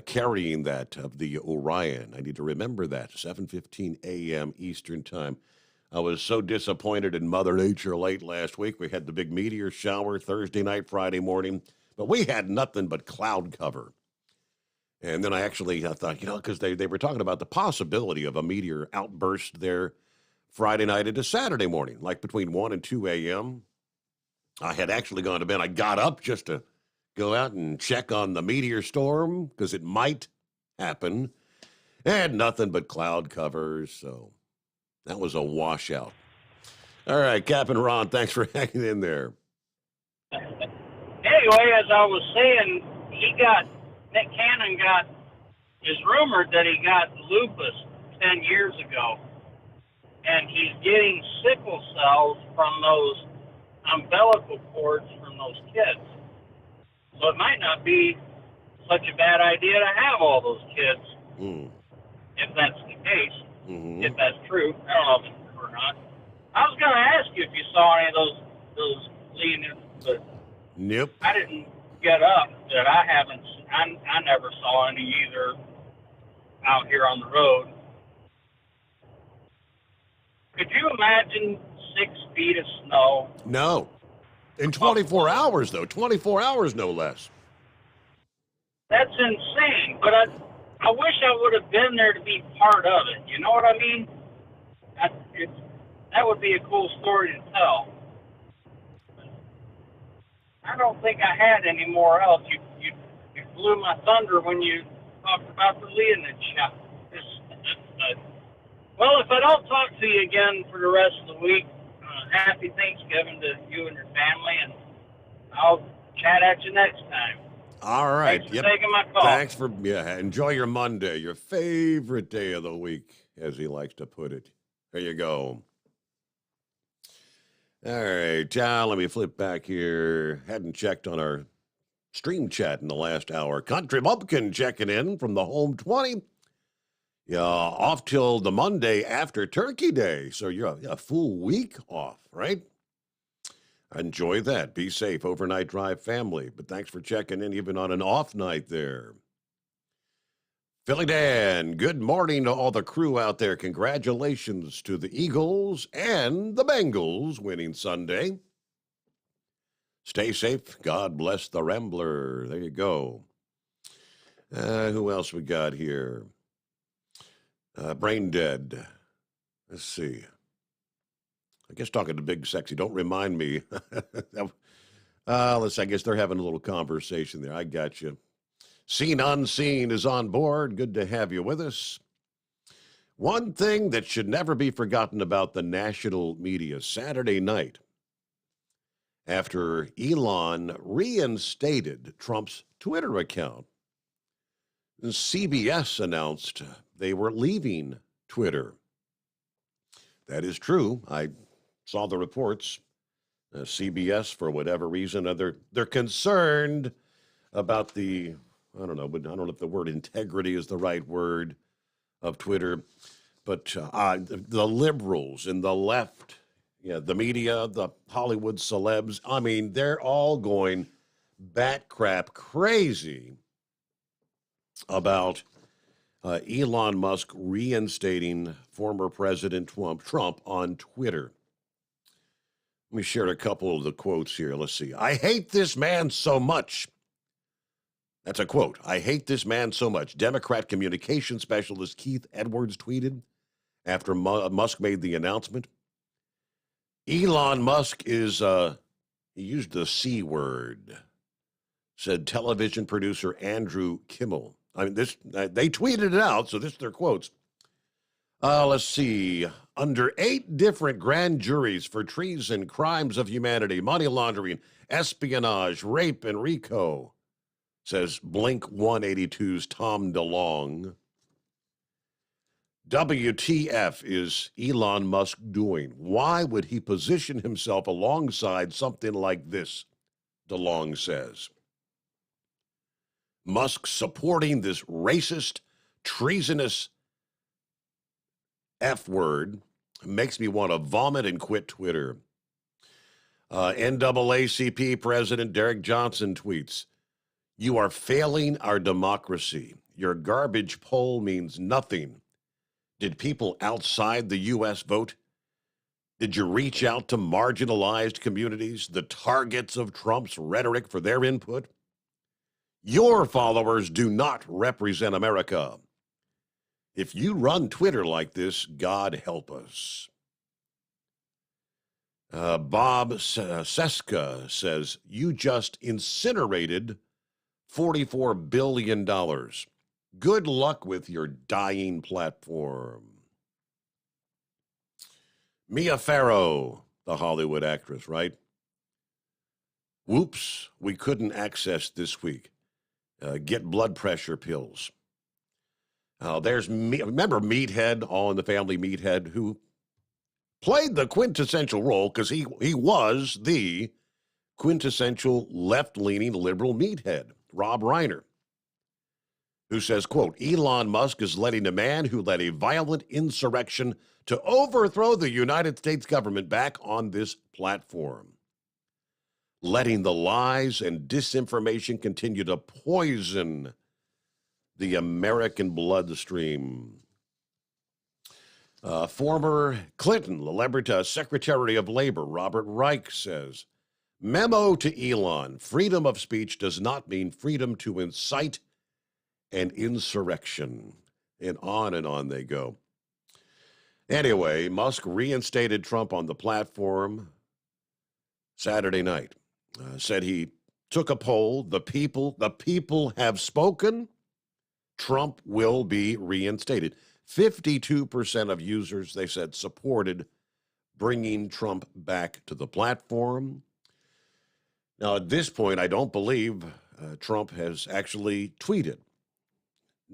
carrying that of the Orion. I need to remember that, 7:15 a.m. Eastern Time. I was so disappointed in Mother Nature late last week. We had the big meteor shower Thursday night, Friday morning, but we had nothing but cloud cover. And then I thought, because they were talking about the possibility of a meteor outburst there Friday night into Saturday morning, like between 1 and 2 a.m. I had actually gone to bed. I got up just to go out and check on the meteor storm because it might happen. And nothing but cloud covers, so that was a washout. All right, Captain Ron, thanks for hanging in there. Anyway, as I was saying, Nick Cannon is rumored that he got lupus 10 years ago. And he's getting sickle cells from those umbilical cords from those kids. So it might not be such a bad idea to have all those kids, if that's the case, if that's true. I don't know if it's true or not. I was going to ask you if you saw any of those lean-ins, but nope. I didn't get up. That I never saw any either out here on the road. Could you imagine 6 feet of snow? No. In 24 hours, though. 24 hours, no less. That's insane. But I wish I would have been there to be part of it. You know what I mean? That would be a cool story to tell. I don't think I had any more else. You blew my thunder when you talked about the Leonid shot. Well, if I don't talk to you again for the rest of the week, happy Thanksgiving to you and your family, and I'll chat at you next time. All right. Thanks for taking my call. Thanks for, enjoy your Monday, your favorite day of the week, as he likes to put it. There you go. All right, John, let me flip back here. Hadn't checked on our stream chat in the last hour. Country Bumpkin checking in from the home 20. Yeah, off till the Monday after Turkey Day. So you're a full week off, right? Enjoy that. Be safe. Overnight drive family. But thanks for checking in even on an off night there. Philly Dan, good morning to all the crew out there. Congratulations to the Eagles and the Bengals winning Sunday. Stay safe. God bless the Rambler. There you go. Who else we got here? Brain Dead. Let's see. I guess talking to Big Sexy. Don't remind me. I guess they're having a little conversation there. I got you. Seen Unseen is on board. Good to have you with us. One thing that should never be forgotten about the national media Saturday night, after Elon reinstated Trump's Twitter account, CBS announced they were leaving Twitter. That is true. I saw the reports. CBS, for whatever reason, they're concerned about the, I don't know if the word integrity is the right word of Twitter, but the liberals and the left, the media, the Hollywood celebs, I mean, they're all going bat crap crazy about Elon Musk reinstating former President Trump on Twitter. Let me share a couple of the quotes here. Let's see. I hate this man so much. That's a quote. I hate this man so much. Democrat communication specialist Keith Edwards tweeted after Musk made the announcement. Elon Musk is, he used the C word, said television producer Andrew Kimmel. I mean, they tweeted it out, so this is their quotes. Let's see. Under 8 different grand juries for treason, crimes of humanity, money laundering, espionage, rape, and RICO, says Blink 182's Tom DeLonge. WTF is Elon Musk doing? Why would he position himself alongside something like this, DeLonge says. Musk supporting this racist, treasonous F word makes me want to vomit and quit Twitter. NAACP President Derek Johnson tweets, you are failing our democracy. Your garbage poll means nothing. Did people outside the U.S. vote? Did you reach out to marginalized communities, the targets of Trump's rhetoric for their input? Your followers do not represent America. If you run Twitter like this, God help us. Bob Seska says, you just incinerated $44 billion. Good luck with your dying platform. Mia Farrow, the Hollywood actress, right? Whoops, we couldn't access this week. Get blood pressure pills. Remember Meathead, All in the Family Meathead, who played the quintessential role because he was the quintessential left-leaning liberal meathead, Rob Reiner, who says, quote, Elon Musk is letting a man who led a violent insurrection to overthrow the United States government back on this platform, letting the lies and disinformation continue to poison the American bloodstream. Former Clinton Secretary of Labor Robert Reich says, Memo to Elon. Freedom of speech does not mean freedom to incite an insurrection. And on they go. Anyway, Musk reinstated Trump on the platform Saturday night. Said he took a poll. The people have spoken. Trump will be reinstated. 52% of users, they said, supported bringing Trump back to the platform. Now, at this point, I don't believe Trump has actually tweeted.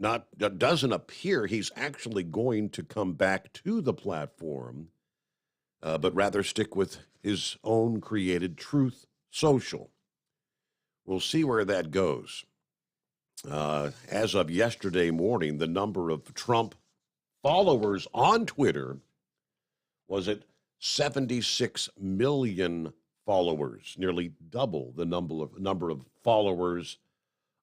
It doesn't appear he's actually going to come back to the platform, but rather stick with his own created Truth Social. We'll see where that goes. As of yesterday morning, the number of Trump followers on Twitter was at 76 million followers, nearly double the number of followers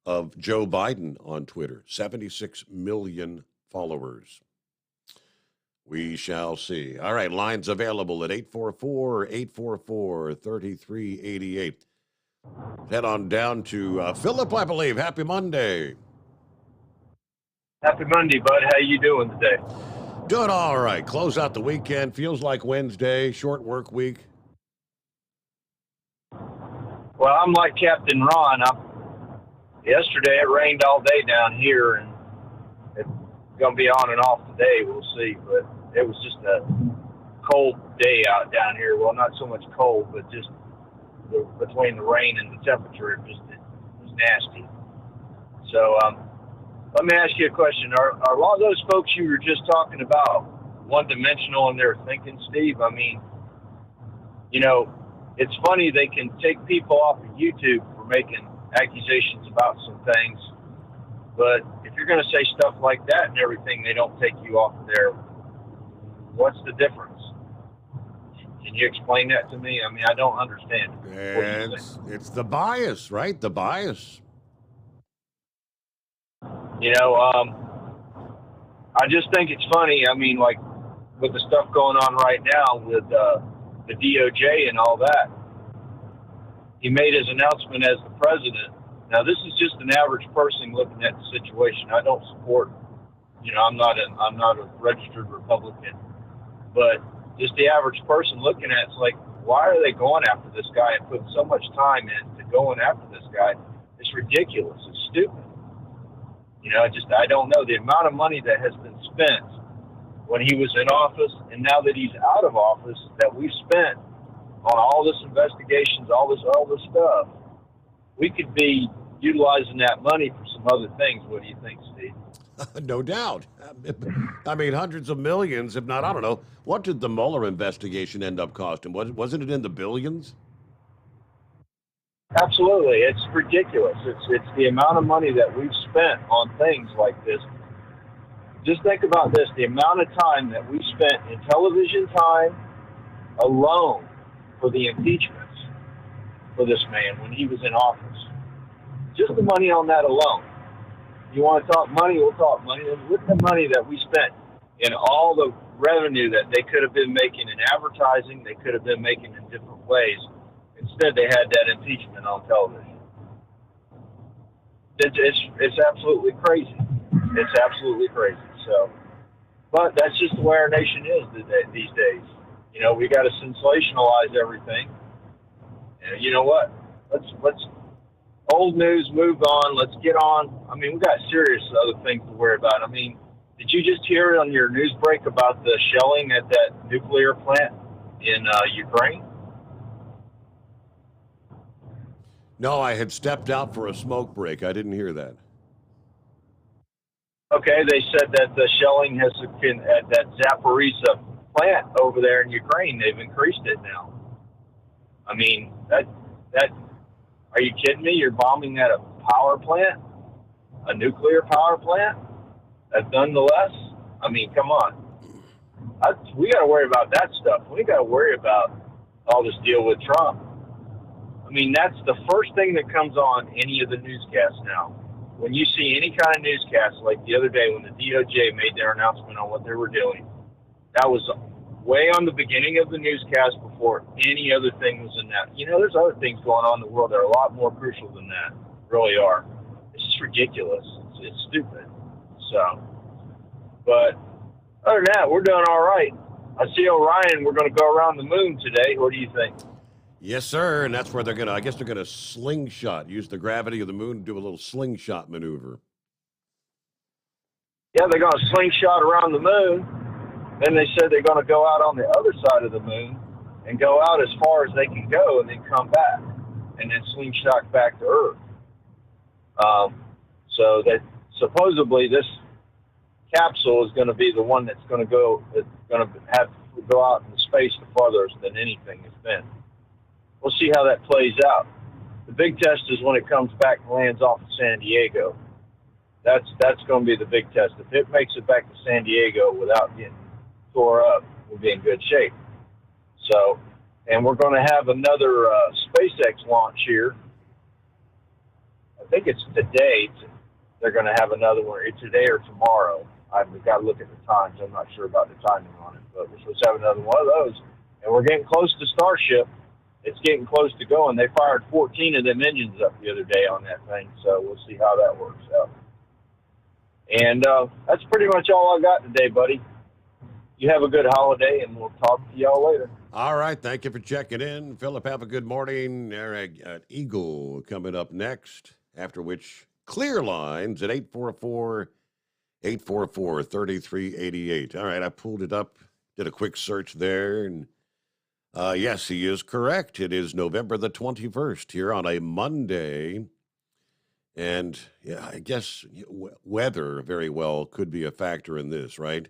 of Joe Biden on Twitter. 76 million followers. We shall see. All right, lines available at 844-844-3388. Head on down to Philip, I believe. Happy Monday. Happy Monday, bud. How you doing today? Doing all right. Close out the weekend. Feels like Wednesday. Short work week. Well, I'm like Captain Ron. Yesterday it rained all day down here, and it's going to be on and off today. We'll see. But it was just a cold day out down here. Well, not so much cold, but just between the rain and the temperature, it was nasty. So let me ask you a question. Are a lot of those folks you were just talking about one-dimensional in their thinking, Steve? I mean, you know, it's funny they can take people off of YouTube for making accusations about some things, but if you're going to say stuff like that and everything, they don't take you off of there. What's the difference? Can you explain that to me? I mean, I don't understand. It's the bias, right? The bias. You know, I just think it's funny. I mean, like with the stuff going on right now with the DOJ and all that, he made his announcement as the president. Now, this is just an average person looking at the situation. I don't support, you know, I'm not a registered Republican, but just the average person looking at it's like, why are they going after this guy and putting so much time into going after this guy? It's ridiculous. It's stupid. You know, I don't know the amount of money that has been spent when he was in office and now that he's out of office that we've spent on all this investigations, all this stuff. We could be utilizing that money for some other things. What do you think, Steve? No doubt. I mean, hundreds of millions, if not, I don't know. What did the Mueller investigation end up costing? Wasn't it in the billions? Absolutely. It's ridiculous. It's the amount of money that we've spent on things like this. Just think about this, the amount of time that we spent in television time alone for the impeachments for this man when he was in office. Just the money on that alone. You want to talk money, we'll talk money. Look at the money that we spent in all the revenue that they could have been making in advertising, they could have been making in different ways. Instead, they had that impeachment on television. It's absolutely crazy. It's absolutely crazy. So, but that's just the way our nation is these days. You know, we got to sensationalize everything. And you know what? Let's old news, move on. Let's get on. I mean, we got serious other things to worry about. I mean, did you just hear on your news break about the shelling at that nuclear plant in Ukraine? No, I had stepped out for a smoke break. I didn't hear that. Okay, they said that the shelling has been at that Zaporizhzhia plant over there in Ukraine. They've increased it now. I mean, that are you kidding me? You're bombing at a power plant, a nuclear power plant. Nonetheless, I mean, come on. We got to worry about that stuff. We got to worry about all this deal with Trump. I mean, that's the first thing that comes on any of the newscasts now. When you see any kind of newscast, like the other day when the DOJ made their announcement on what they were doing, that was way on the beginning of the newscast before any other thing was announced. You know, there's other things going on in the world that are a lot more crucial than that. Really are. It's just ridiculous. It's stupid. So, but other than that, we're doing all right. I see Orion. We're going to go around the moon today. What do you think? Yes, sir. And that's where they're going to, I guess they're going to slingshot, use the gravity of the moon to do a little slingshot maneuver. Yeah, they're going to slingshot around the moon. Then they said they're going to go out on the other side of the moon and go out as far as they can go and then come back and then slingshot back to Earth. So that supposedly this capsule is going to be the one that's going to go out in space the farthest than anything has been. We'll see how that plays out. The big test is when it comes back and lands off of San Diego. That's going to be the big test. If it makes it back to San Diego without getting tore up, we'll be in good shape. So, and we're going to have another SpaceX launch here. I think it's today. They're going to have another one. It's today or tomorrow. I've got to look at the times. I'm not sure about the timing on it, but we're supposed to have another one of those. And we're getting close to Starship. It's getting close to going. They fired 14 of them engines up the other day on that thing, so we'll see how that works out. And that's pretty much all I got today, buddy. You have a good holiday, and we'll talk to y'all later. All right. Thank you for checking in. Philip, have a good morning. Eric at Eagle coming up next, after which Clear Lines at 844-3388. All right. I pulled it up, did a quick search there, and yes, he is correct. It is November the 21st here on a Monday. And yeah, I guess weather very well could be a factor in this, right?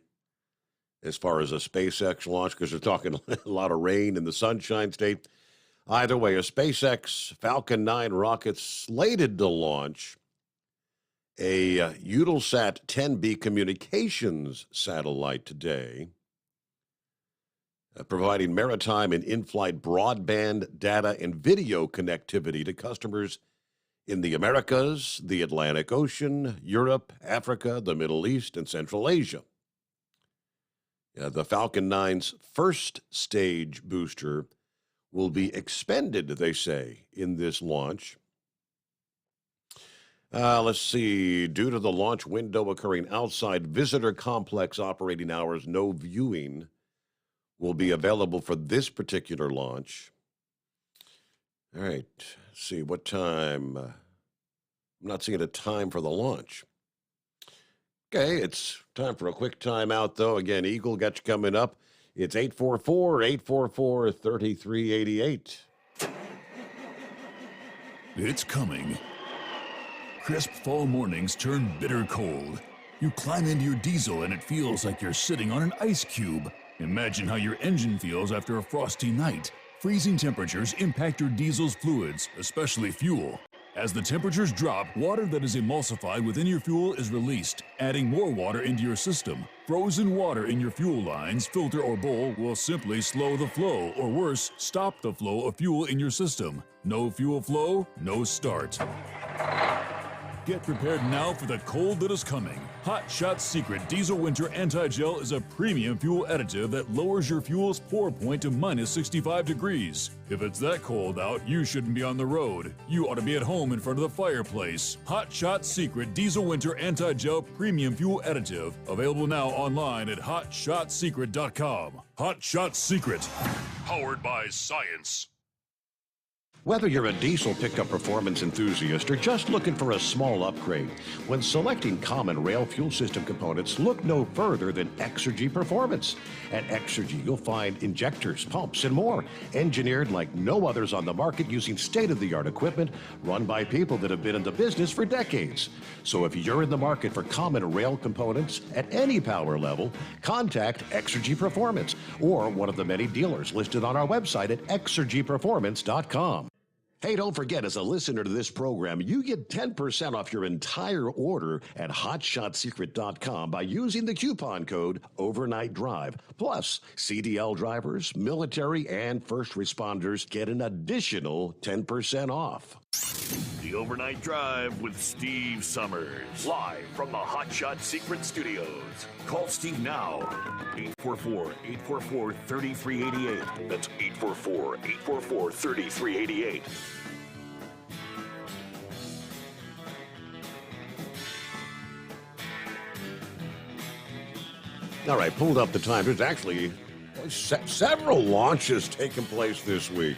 As far as a SpaceX launch, because they're talking a lot of rain in the Sunshine State. Either way, a SpaceX Falcon 9 rocket slated to launch a Eutelsat 10B communications satellite today, providing maritime and in-flight broadband data and video connectivity to customers in the Americas, the Atlantic Ocean, Europe, Africa, the Middle East, and Central Asia. The Falcon 9's first stage booster will be expended, they say, in this launch. Let's see. Due to the launch window occurring outside visitor complex operating hours, no viewing will be available for this particular launch. All right. Let's see what time. I'm not seeing a time for the launch. Okay, it's time for a quick timeout, though. Again, Eagle got you coming up. It's 844-844-3388. It's coming. Crisp fall mornings turn bitter cold. You climb into your diesel and it feels like you're sitting on an ice cube. Imagine how your engine feels after a frosty night. Freezing temperatures impact your diesel's fluids, especially fuel. As the temperatures drop, water that is emulsified within your fuel is released, adding more water into your system. Frozen water in your fuel lines, filter, or bowl will simply slow the flow, or worse, stop the flow of fuel in your system. No fuel flow, no start. Get prepared now for the cold that is coming. Hot Shot Secret Diesel Winter Anti-Gel is a premium fuel additive that lowers your fuel's pour point to minus 65 degrees. If it's that cold out, you shouldn't be on the road. You ought to be at home in front of the fireplace. Hot Shot Secret Diesel Winter Anti-Gel Premium Fuel Additive. Available now online at hotshotsecret.com. Hot Shot Secret. Powered by science. Whether you're a diesel pickup performance enthusiast or just looking for a small upgrade, when selecting common rail fuel system components, look no further than Exergy Performance. At Exergy, you'll find injectors, pumps, and more, engineered like no others on the market using state-of-the-art equipment run by people that have been in the business for decades. So if you're in the market for common rail components at any power level, contact Exergy Performance or one of the many dealers listed on our website at exergyperformance.com. Hey, don't forget, as a listener to this program, you get 10% off your entire order at hotshotsecret.com by using the coupon code Overnight Drive. Plus, CDL drivers, military, and first responders get an additional 10% off. The Overnight Drive with Steve Summers. Live from the Hot Shot Secret Studios. Call Steve now. 844-844-3388. That's 844-844-3388. All right, pulled up the time. There's actually several launches taking place this week.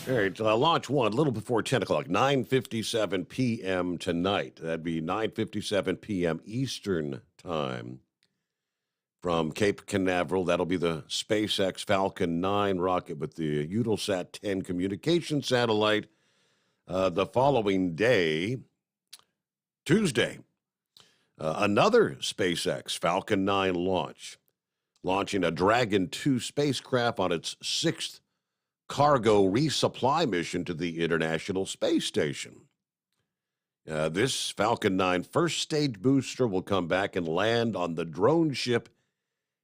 All right, launch one, a little before 10 o'clock, 9:57 p.m. tonight. That'd be 9:57 p.m. Eastern Time. From Cape Canaveral, that'll be the SpaceX Falcon 9 rocket with the Eutelsat 10 communication satellite. The following day, Tuesday, another SpaceX Falcon 9 launch, launching a Dragon 2 spacecraft on its sixth cargo resupply mission to the International Space Station. This Falcon 9 first stage booster will come back and land on the drone ship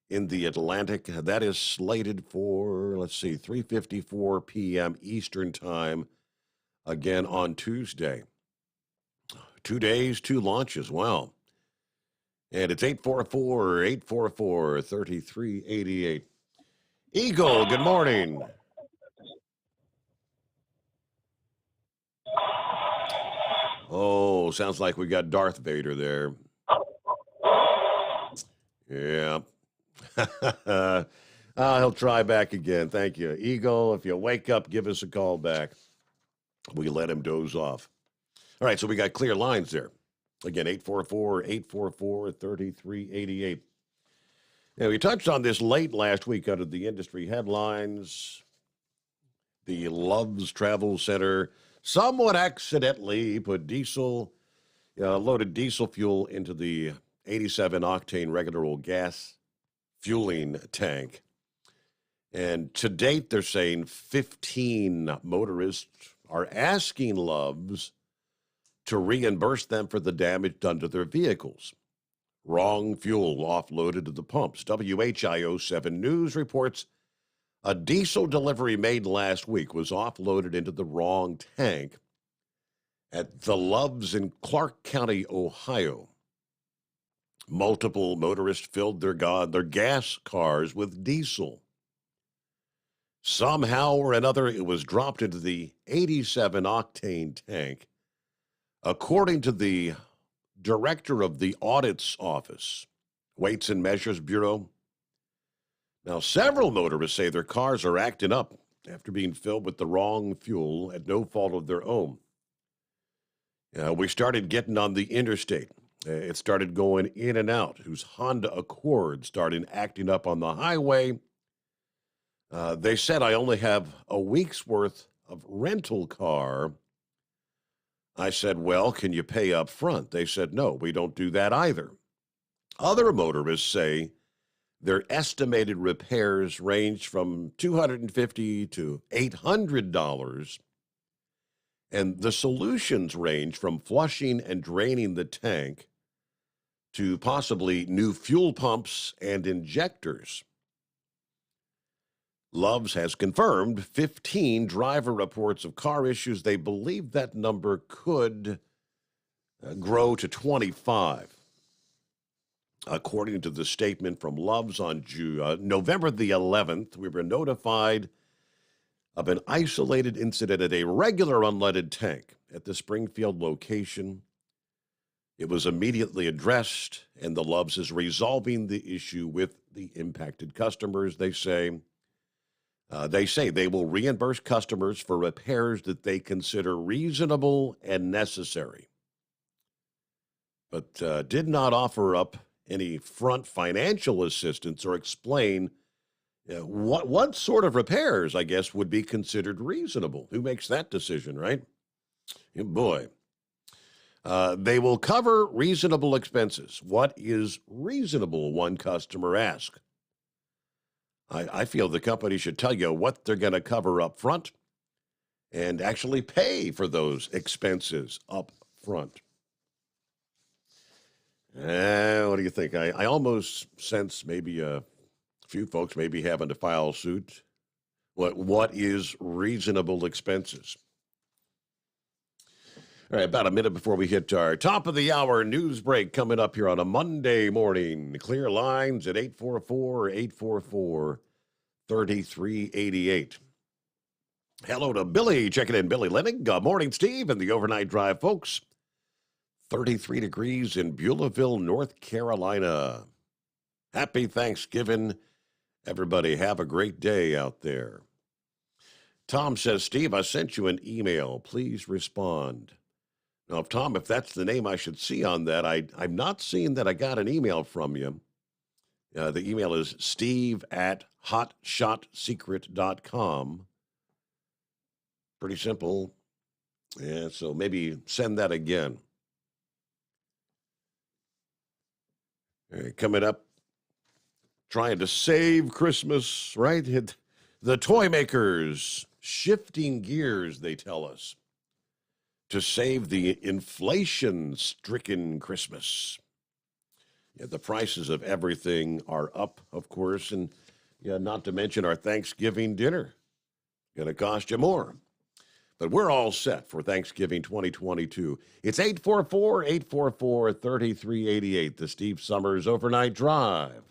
in the Atlantic. That is slated for, 3:54 p.m. Eastern Time, again on Tuesday. 2 days, 2 launches. Wow. And it's 844-844-3388. Eagle, good morning. Oh, sounds like we got Darth Vader there. Yeah. He'll try back again. Thank you. Eagle, if you wake up, give us a call back. We let him doze off. All right, so we got clear lines there. Again, 844-844-3388. Now, we touched on this late last week under the industry headlines. The Love's Travel Center somewhat accidentally put loaded diesel fuel into the 87-octane regular old gas fueling tank. And to date, they're saying 15 motorists are asking Love's to reimburse them for the damage done to their vehicles. Wrong fuel offloaded to the pumps. WHIO 7 News reports a diesel delivery made last week was offloaded into the wrong tank at the Love's in Clark County, Ohio. Multiple motorists filled their gas cars with diesel. Somehow or another, it was dropped into the 87-octane tank. According to the director of the Audit's Office, Weights and Measures Bureau, now several motorists say their cars are acting up after being filled with the wrong fuel at no fault of their own. We started getting on the interstate. It started going in and out. Whose Honda Accord started acting up on the highway. They said, I only have a week's worth of rental car. I said, well, can you pay up front? They said, no, we don't do that either. Other motorists say their estimated repairs range from $250 to $800, and the solutions range from flushing and draining the tank to possibly new fuel pumps and injectors. Love's has confirmed 15 driver reports of car issues. They believe that number could grow to 25. According to the statement from Love's on November the 11th, we were notified of an isolated incident at a regular unleaded tank at the Springfield location. It was immediately addressed, and the Love's is resolving the issue with the impacted customers, they say. They say they will reimburse customers for repairs that they consider reasonable and necessary, but did not offer up any front financial assistance or explain what sort of repairs, I guess, would be considered reasonable. Who makes that decision, right? Boy. They will cover reasonable expenses. What is reasonable, one customer asked. I feel the company should tell you what they're going to cover up front and actually pay for those expenses up front. What do you think? I almost sense maybe a few folks may be having to file suit. What is reasonable expenses? All right, about a minute before we hit our top of the hour news break coming up here on a Monday morning. Clear lines at 844-844-3388. Hello to Billy, checking in. Billy Lenning. Good morning, Steve, and the overnight drive, folks. 33 degrees in Beulahville, North Carolina. Happy Thanksgiving, everybody. Have a great day out there. Tom says, Steve, I sent you an email. Please respond. Now, Tom, if that's the name I should see on that, I'm not seeing that I got an email from you. The email is steve@hotshotsecret.com. Pretty simple. Yeah, so maybe send that again. All right, coming up, trying to save Christmas, right? The toy makers shifting gears, they tell us, to save the inflation-stricken Christmas. Yeah, the prices of everything are up, of course, and not to mention our Thanksgiving dinner. Going to cost you more. But we're all set for Thanksgiving 2022. It's 844-844-3388, the Steve Sommers Overnight Drive.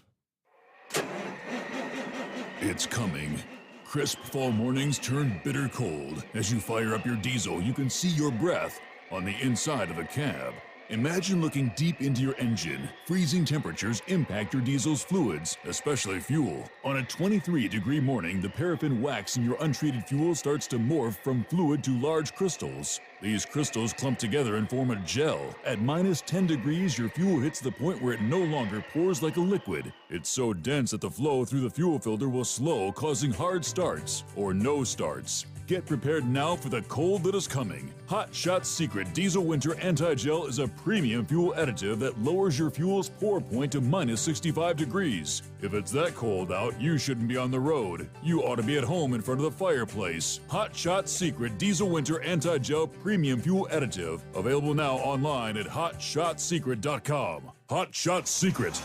It's coming. Crisp fall mornings turn bitter cold. As you fire up your diesel, you can see your breath on the inside of the cab. Imagine looking deep into your engine. Freezing temperatures impact your diesel's fluids, especially fuel. On a 23-degree morning, the paraffin wax in your untreated fuel starts to morph from fluid to large crystals. These crystals clump together and form a gel. At minus 10 degrees, your fuel hits the point where it no longer pours like a liquid. It's so dense that the flow through the fuel filter will slow, causing hard starts or no starts. Get prepared now for the cold that is coming. Hot Shots Secret Diesel Winter Anti-Gel is a premium fuel additive that lowers your fuel's pour point to minus 65 degrees. If it's that cold out, you shouldn't be on the road. You ought to be at home in front of the fireplace. Hot Shots Secret Diesel Winter Anti-Gel Premium Fuel Additive. Available now online at hotshotsecret.com. Hot Shots Secret.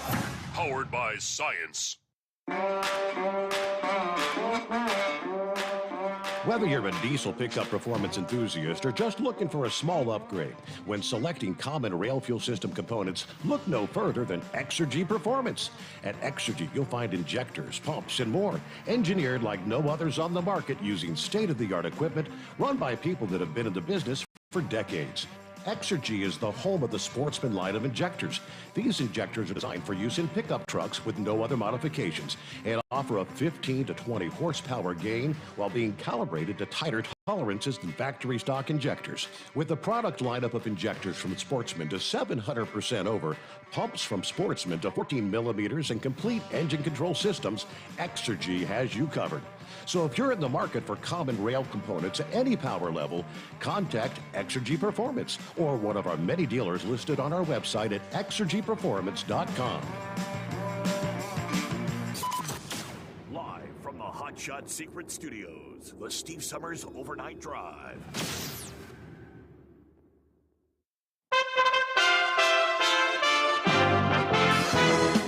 Powered by science. Whether you're a diesel pickup performance enthusiast or just looking for a small upgrade, when selecting common rail fuel system components, look no further than Exergy Performance. At Exergy, you'll find injectors, pumps, and more, engineered like no others on the market using state-of-the-art equipment run by people that have been in the business for decades. Exergy is the home of the Sportsman line of injectors. These injectors are designed for use in pickup trucks with no other modifications and offer a 15 to 20 horsepower gain while being calibrated to tighter tolerances than factory stock injectors. With a product lineup of injectors from Sportsman to 700% over, pumps from Sportsman to 14 millimeters, and complete engine control systems, Exergy has you covered. So if you're in the market for common rail components at any power level, contact Exergy Performance or one of our many dealers listed on our website at exergyperformance.com. Live from the Hot Shot Secret Studios, the Steve Sommers Overnight Drive.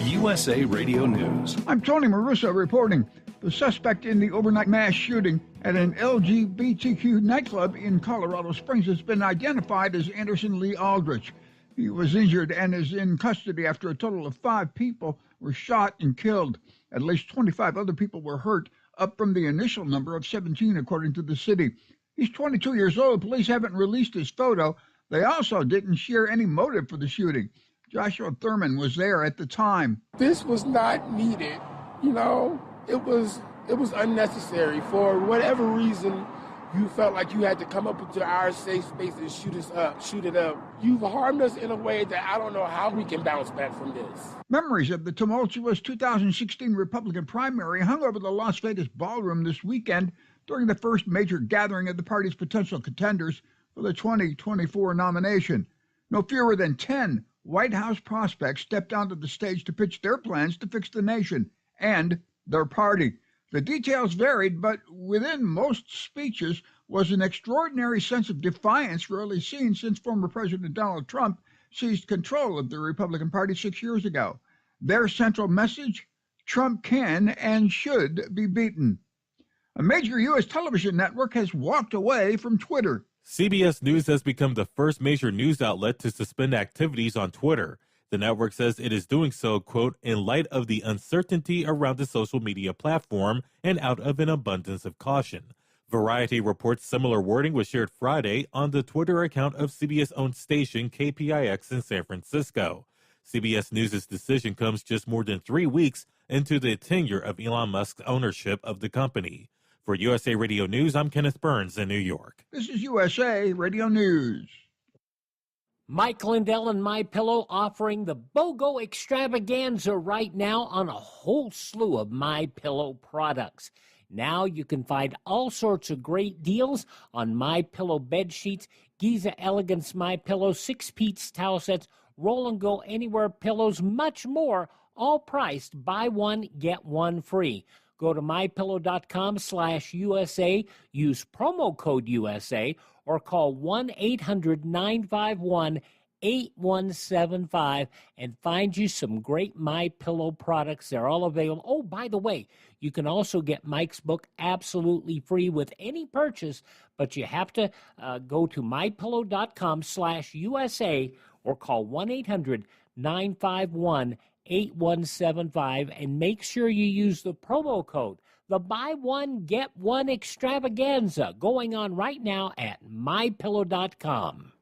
USA Radio News. I'm Tony Marusso reporting. The suspect in the overnight mass shooting at an LGBTQ nightclub in Colorado Springs has been identified as Anderson Lee Aldrich. He was injured and is in custody after a total of 5 people were shot and killed. At least 25 other people were hurt, up from the initial number of 17, according to the city. He's 22 years old. Police haven't released his photo. They also didn't share any motive for the shooting. Joshua Thurman was there at the time. This was not needed. You know, it was unnecessary. For whatever reason, you felt like you had to come up into our safe space and shoot it up. You've harmed us in a way that I don't know how we can bounce back from this. Memories of the tumultuous 2016 Republican primary hung over the Las Vegas ballroom this weekend during the first major gathering of the party's potential contenders for the 2024 nomination. No fewer than 10 White House prospects stepped onto the stage to pitch their plans to fix the nation and their party. The details varied, but within most speeches was an extraordinary sense of defiance rarely seen since former President Donald Trump seized control of the Republican Party 6 years ago. Their central message: Trump can and should be beaten. A major U.S. television network has walked away from Twitter. CBS News has become the first major news outlet to suspend activities on Twitter. The network says it is doing so, quote, in light of the uncertainty around the social media platform and out of an abundance of caution. Variety reports similar wording was shared Friday on the Twitter account of CBS-owned station KPIX in San Francisco. CBS News' decision comes just more than 3 weeks into the tenure of Elon Musk's ownership of the company. For USA Radio News, I'm Kenneth Burns in New York. This is USA Radio News. Mike Lindell and MyPillow offering the BOGO extravaganza right now on a whole slew of MyPillow products. Now you can find all sorts of great deals on MyPillow bed sheets, Giza Elegance MyPillow, 6-piece towel sets, Roll and Go Anywhere pillows, much more, all priced buy one, get one free. Go to mypillow.com/USA, use promo code USA, or call 1-800-951-8175 and find you some great MyPillow products. They're all available. Oh, by the way, you can also get Mike's book absolutely free with any purchase, but you have to go to mypillow.com/USA or call 1-800-951-8175 and make sure you use the promo code. The buy one, get one extravaganza going on right now at mypillow.com.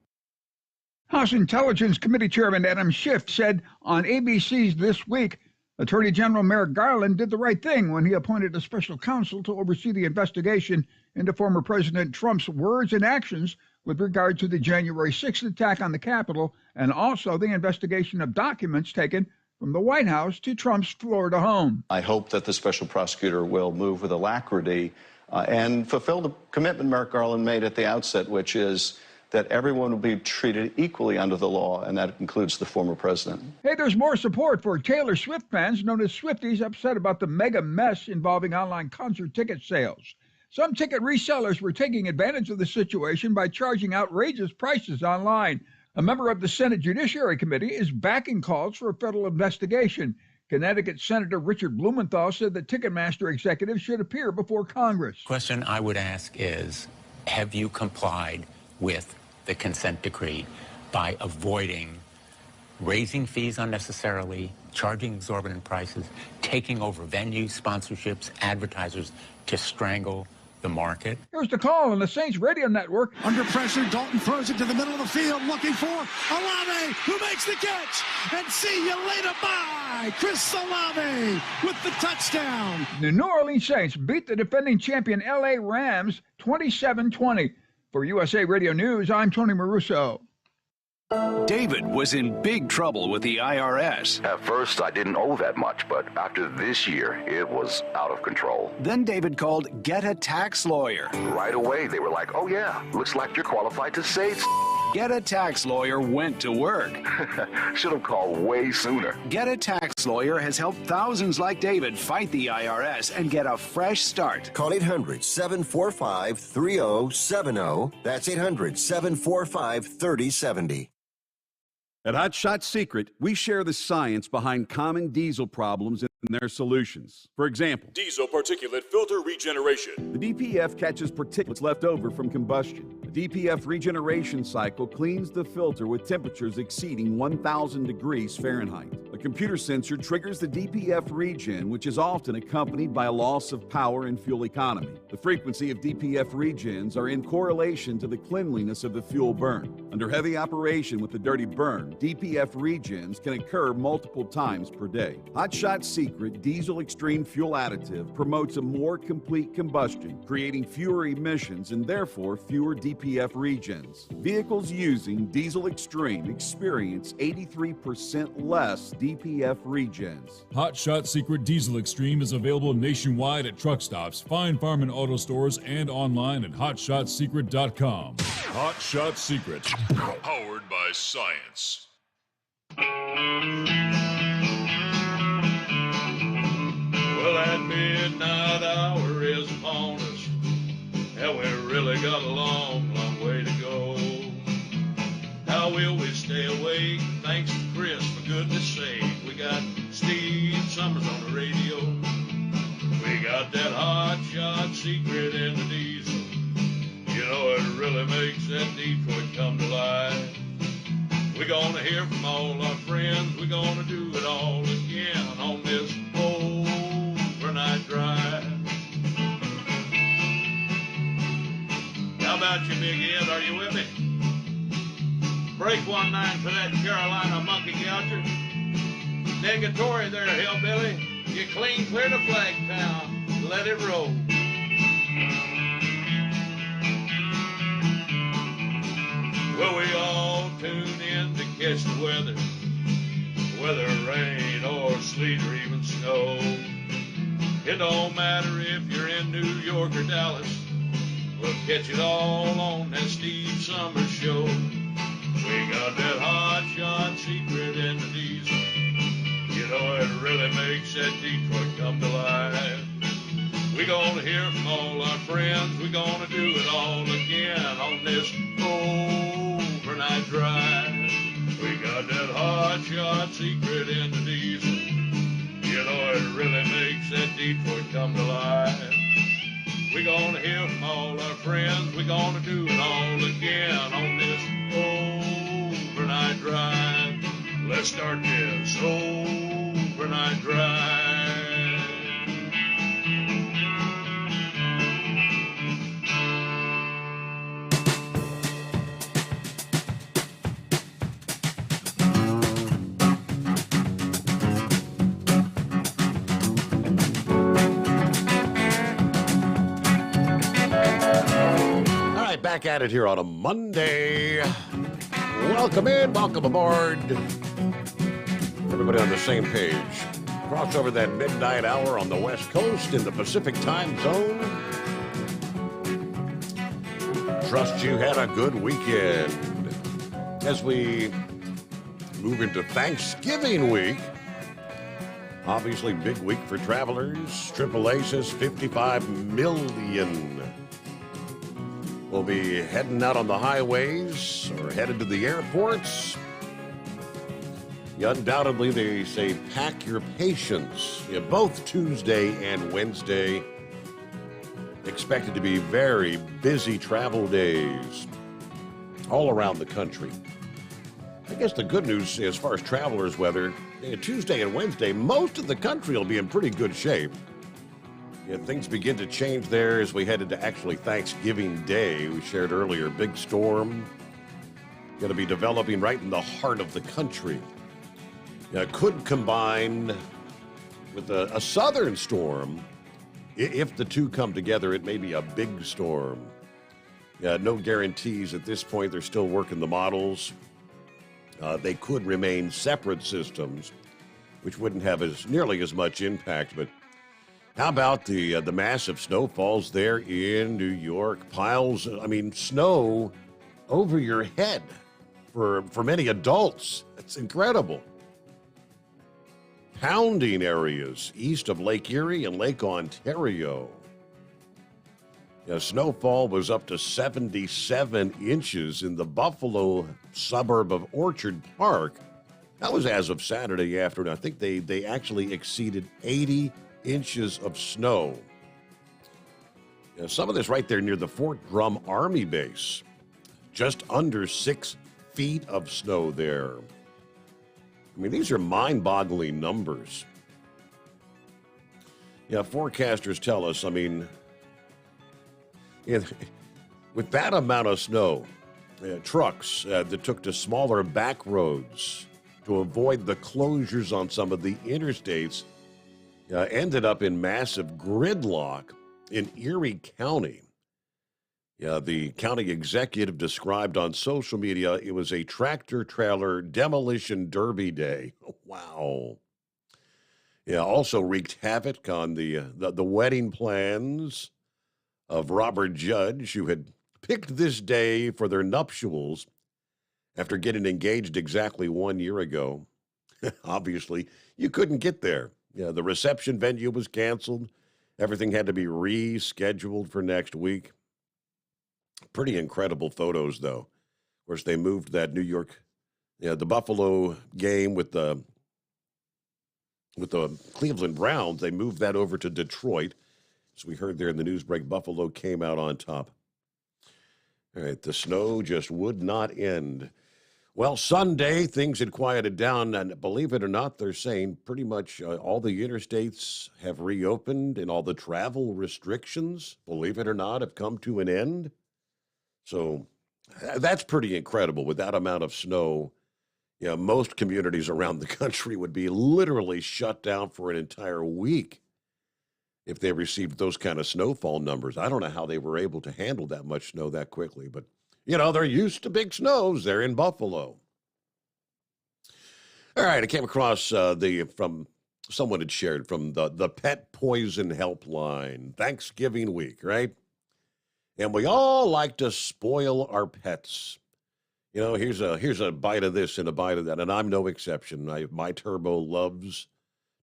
House Intelligence Committee Chairman Adam Schiff said on ABC's This Week, Attorney General Merrick Garland did the right thing when he appointed a special counsel to oversee the investigation into former President Trump's words and actions with regard to the January 6th attack on the Capitol and also the investigation of documents taken from the White House to Trump's Florida home. I hope that the special prosecutor will move with alacrity and fulfill the commitment Merrick Garland made at the outset, which is that everyone will be treated equally under the law, and that includes the former president. Hey, there's more support for Taylor Swift fans known as Swifties upset about the mega mess involving online concert ticket sales. Some ticket resellers were taking advantage of the situation by charging outrageous prices online. A member of the Senate Judiciary Committee is backing calls for a federal investigation. Connecticut Senator Richard Blumenthal said that Ticketmaster executives should appear before Congress. Question I would ask is, have you complied with the consent decree by avoiding raising fees unnecessarily, charging exorbitant prices, taking over venues, sponsorships, advertisers to strangle the market? Here's the call on the Saints Radio Network. Under pressure, Dalton throws it to the middle of the field, looking for Olave, who makes the catch. And see you later, bye. Chris Olave with the touchdown. The New Orleans Saints beat the defending champion LA Rams 27-20. For USA Radio News, I'm Tony Maruso. David was in big trouble with the IRS. At first, I didn't owe that much, but after this year, it was out of control. Then David called Get a Tax Lawyer. Right away, they were like, oh yeah, looks like you're qualified to say Get a Tax Lawyer went to work. Should have called way sooner. Get a Tax Lawyer has helped thousands like David fight the IRS and get a fresh start. Call 800-745-3070. That's 800-745-3070. At Hot Shot Secret, we share the science behind common diesel problems and their solutions. For example, diesel particulate filter regeneration. The DPF catches particulates left over from combustion. The DPF regeneration cycle cleans the filter with temperatures exceeding 1,000 degrees Fahrenheit. A computer sensor triggers the DPF regen, which is often accompanied by a loss of power and fuel economy. The frequency of DPF regens are in correlation to the cleanliness of the fuel burn. Under heavy operation with the dirty burn, DPF regens can occur multiple times per day. Hot Shot Secret Diesel Extreme Fuel Additive promotes a more complete combustion, creating fewer emissions and therefore fewer DPF regens. Vehicles using Diesel Extreme experience 83% less DPF regens. Hot Shot Secret Diesel Extreme is available nationwide at truck stops, Fine Farm and auto stores, and online at hotshotsecret.com. Hot Shot Secret, powered by science. Well, that midnight hour is upon us, and we really got a long, long way to go. How will we stay awake? Thanks to Chris, for goodness sake. We got Steve Sommers on the radio. We got that hot shot secret in the diesel. You know it really makes that Detroit come to life. We're gonna hear from all our friends. We're gonna do it all again on this overnight drive. How about you, Big Ed? Are you with me? Break 1-9 for that Carolina monkey gouger. Negatory there, hillbilly. You clean clear to Flagtown. Let it roll. Well, we all tune in to catch the weather, whether rain or sleet or even snow. It don't matter if you're in New York or Dallas, we'll catch it all on that Steve Sommers show. We got that hot shot secret in the diesel. You know, it really makes that Detroit come to life. We're gonna hear from all our friends. We're gonna do it all again on this overnight drive. We got that hot shot secret in the diesel. You know, it really makes that Detroit come to life. We're gonna hear from all our friends. We're gonna do it all again on this overnight drive. Let's start this overnight drive. Back at it here on a Monday. Welcome in, welcome aboard. Everybody on the same page. Cross over that midnight hour on the West Coast in the Pacific time zone. Trust you had a good weekend. As we move into Thanksgiving week, obviously big week for travelers. AAA says 55 million. We'll be heading out on the highways or headed to the airports. Undoubtedly, they say pack your patience. Yeah, both Tuesday and Wednesday expected to be very busy travel days all around the country. I guess the good news as far as travelers' weather, Tuesday and Wednesday, most of the country will be in pretty good shape. Yeah, things begin to change there as we head into actually Thanksgiving Day. We shared earlier, big storm going to be developing right in the heart of the country. Yeah, could combine with a southern storm. If the two come together, it may be a big storm. Yeah, no guarantees at this point. They're still working the models. They could remain separate systems, which wouldn't have nearly as much impact, but how about the massive snowfalls there in New York? Piles, snow over your head for many adults. It's incredible. Pounding areas east of Lake Erie and Lake Ontario. Snowfall was up to 77 inches in the Buffalo suburb of Orchard Park. That was as of Saturday afternoon. I think they actually exceeded 80 inches of snow. Some of this right there near the Fort Drum Army Base. Just under 6 feet of snow there. These are mind-boggling numbers. Forecasters tell us, with that amount of snow, trucks that took to smaller back roads to avoid the closures on some of the interstates ended up in massive gridlock in Erie County. The county executive described on social media it was a tractor-trailer demolition derby day. Wow. Also wreaked havoc on the wedding plans of Robert Judge, who had picked this day for their nuptials after getting engaged exactly 1 year ago. Obviously, you couldn't get there. The reception venue was canceled. Everything had to be rescheduled for next week. Pretty incredible photos, though. Of course, they moved that New York, the Buffalo game with the Cleveland Browns. They moved that over to Detroit. As we heard there in the news break, Buffalo came out on top. All right, the snow just would not end. Well, Sunday, things had quieted down, and believe it or not, they're saying pretty much all the interstates have reopened and all the travel restrictions, believe it or not, have come to an end. So that's pretty incredible. With that amount of snow, most communities around the country would be literally shut down for an entire week if they received those kind of snowfall numbers. I don't know how they were able to handle that much snow that quickly, but they're used to big snows. They're in Buffalo. All right, I came across from someone had shared from the Pet Poison Helpline, Thanksgiving week, right? And we all like to spoil our pets. Here's a bite of this and a bite of that, and I'm no exception. My Turbo loves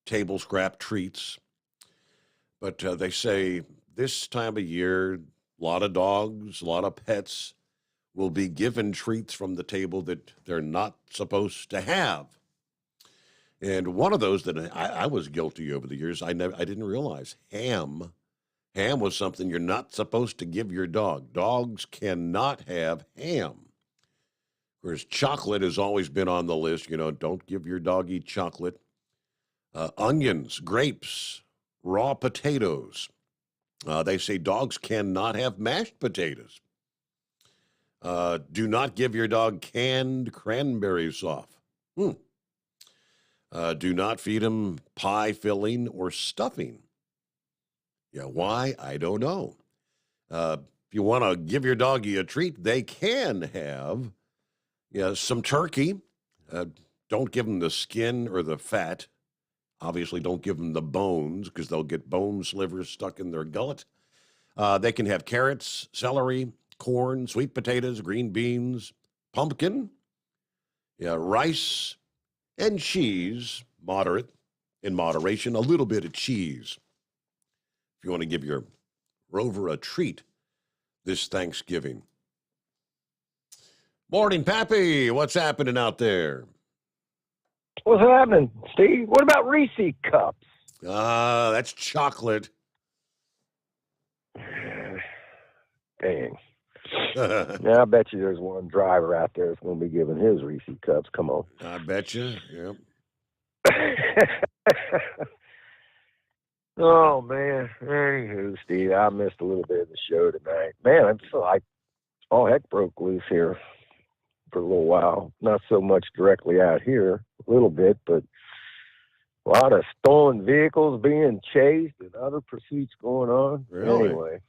table scrap treats, but they say this time of year, a lot of dogs, a lot of pets will be given treats from the table that they're not supposed to have. And one of those that I was guilty over the years, I didn't realize, ham. Ham was something you're not supposed to give your dog. Dogs cannot have ham. Whereas chocolate has always been on the list. Don't give your doggy chocolate. Onions, grapes, raw potatoes. They say dogs cannot have mashed potatoes. Do not give your dog canned cranberry sauce. Do not feed him pie filling or stuffing. Yeah, why? I don't know. If you want to give your doggy a treat, they can have some turkey. Don't give them the skin or the fat. Obviously, don't give them the bones because they'll get bone slivers stuck in their gullet. They can have carrots, celery, corn, sweet potatoes, green beans, pumpkin, rice, and cheese, in moderation, a little bit of cheese. If you want to give your Rover a treat this Thanksgiving. Morning, Pappy. What's happening out there? What's happening, Steve? What about Reese cups? That's chocolate. Dang. Now, I bet you there's one driver out there that's going to be giving his Reese cups. Come on. I bet you. Yep. Oh, man. Anywho, Steve, I missed a little bit of the show tonight. Man, I feel like all heck broke loose here for a little while. Not so much directly out here, a little bit, but a lot of stolen vehicles being chased and other pursuits going on. Really? Anyway.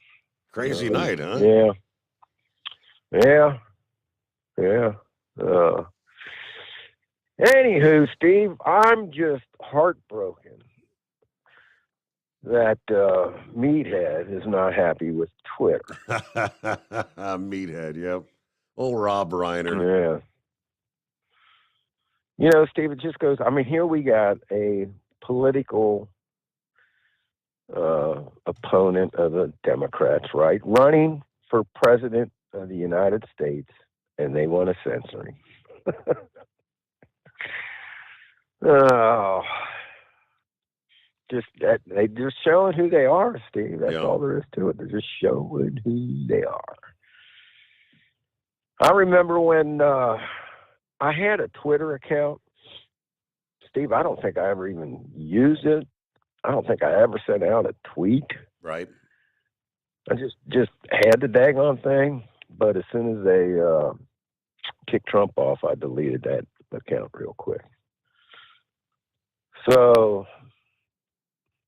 Crazy night, huh? Yeah. Anywho, Steve, I'm just heartbroken that Meathead is not happy with Twitter. Meathead, yep. Old Rob Reiner. Yeah. Steve, it just goes, here we got a political opponent of the Democrats, right? Running for president of the United States, and they want to censor him. Oh, they're just showing who they are, Steve. That's all there is to it. They're just showing who they are. I remember when I had a Twitter account, Steve. I don't think I ever even used it. I don't think I ever sent out a tweet. Right. I just had the daggone thing. But as soon as they kicked Trump off, I deleted that account real quick. So,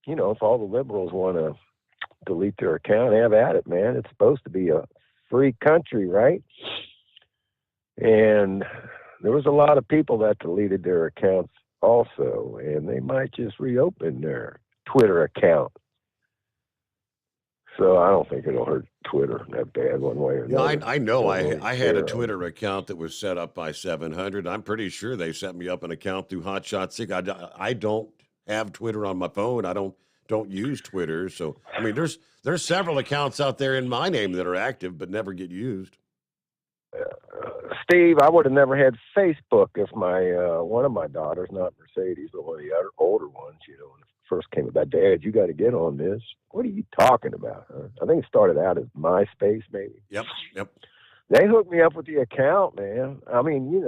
if all the liberals want to delete their account, have at it, man. It's supposed to be a free country, right? And there was a lot of people that deleted their accounts also, and they might just reopen their Twitter account. So I don't think it'll hurt Twitter that bad one way or another. I know. I had a Twitter account that was set up by 700. I'm pretty sure they set me up an account through Hotshot 6. I don't have Twitter on my phone. I don't use Twitter. So, there's several accounts out there in my name that are active but never get used. Steve, I would have never had Facebook if my one of my daughters, not Mercedes, but one of the other older ones, when it first came about, Dad, you got to get on this. What are you talking about? Huh? I think it started out as MySpace, maybe. Yep. They hooked me up with the account, man. I mean,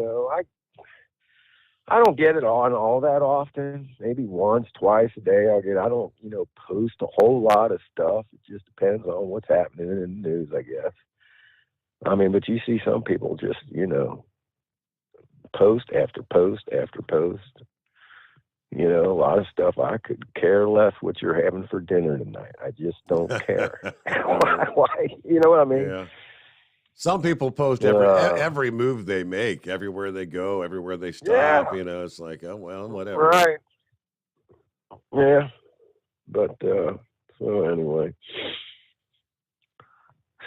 I don't get it on all that often. Maybe once, twice a day I don't, post a whole lot of stuff. It just depends on what's happening in the news, I guess. I mean, but you see some people just, post after post after post. A lot of stuff I could care less what you're having for dinner tonight. I just don't care. Why? You know what I mean? Yeah. Some people post every move they make, everywhere they go, everywhere they stop. Yeah. It's like, oh, well, whatever. Right. Yeah. But, so anyway.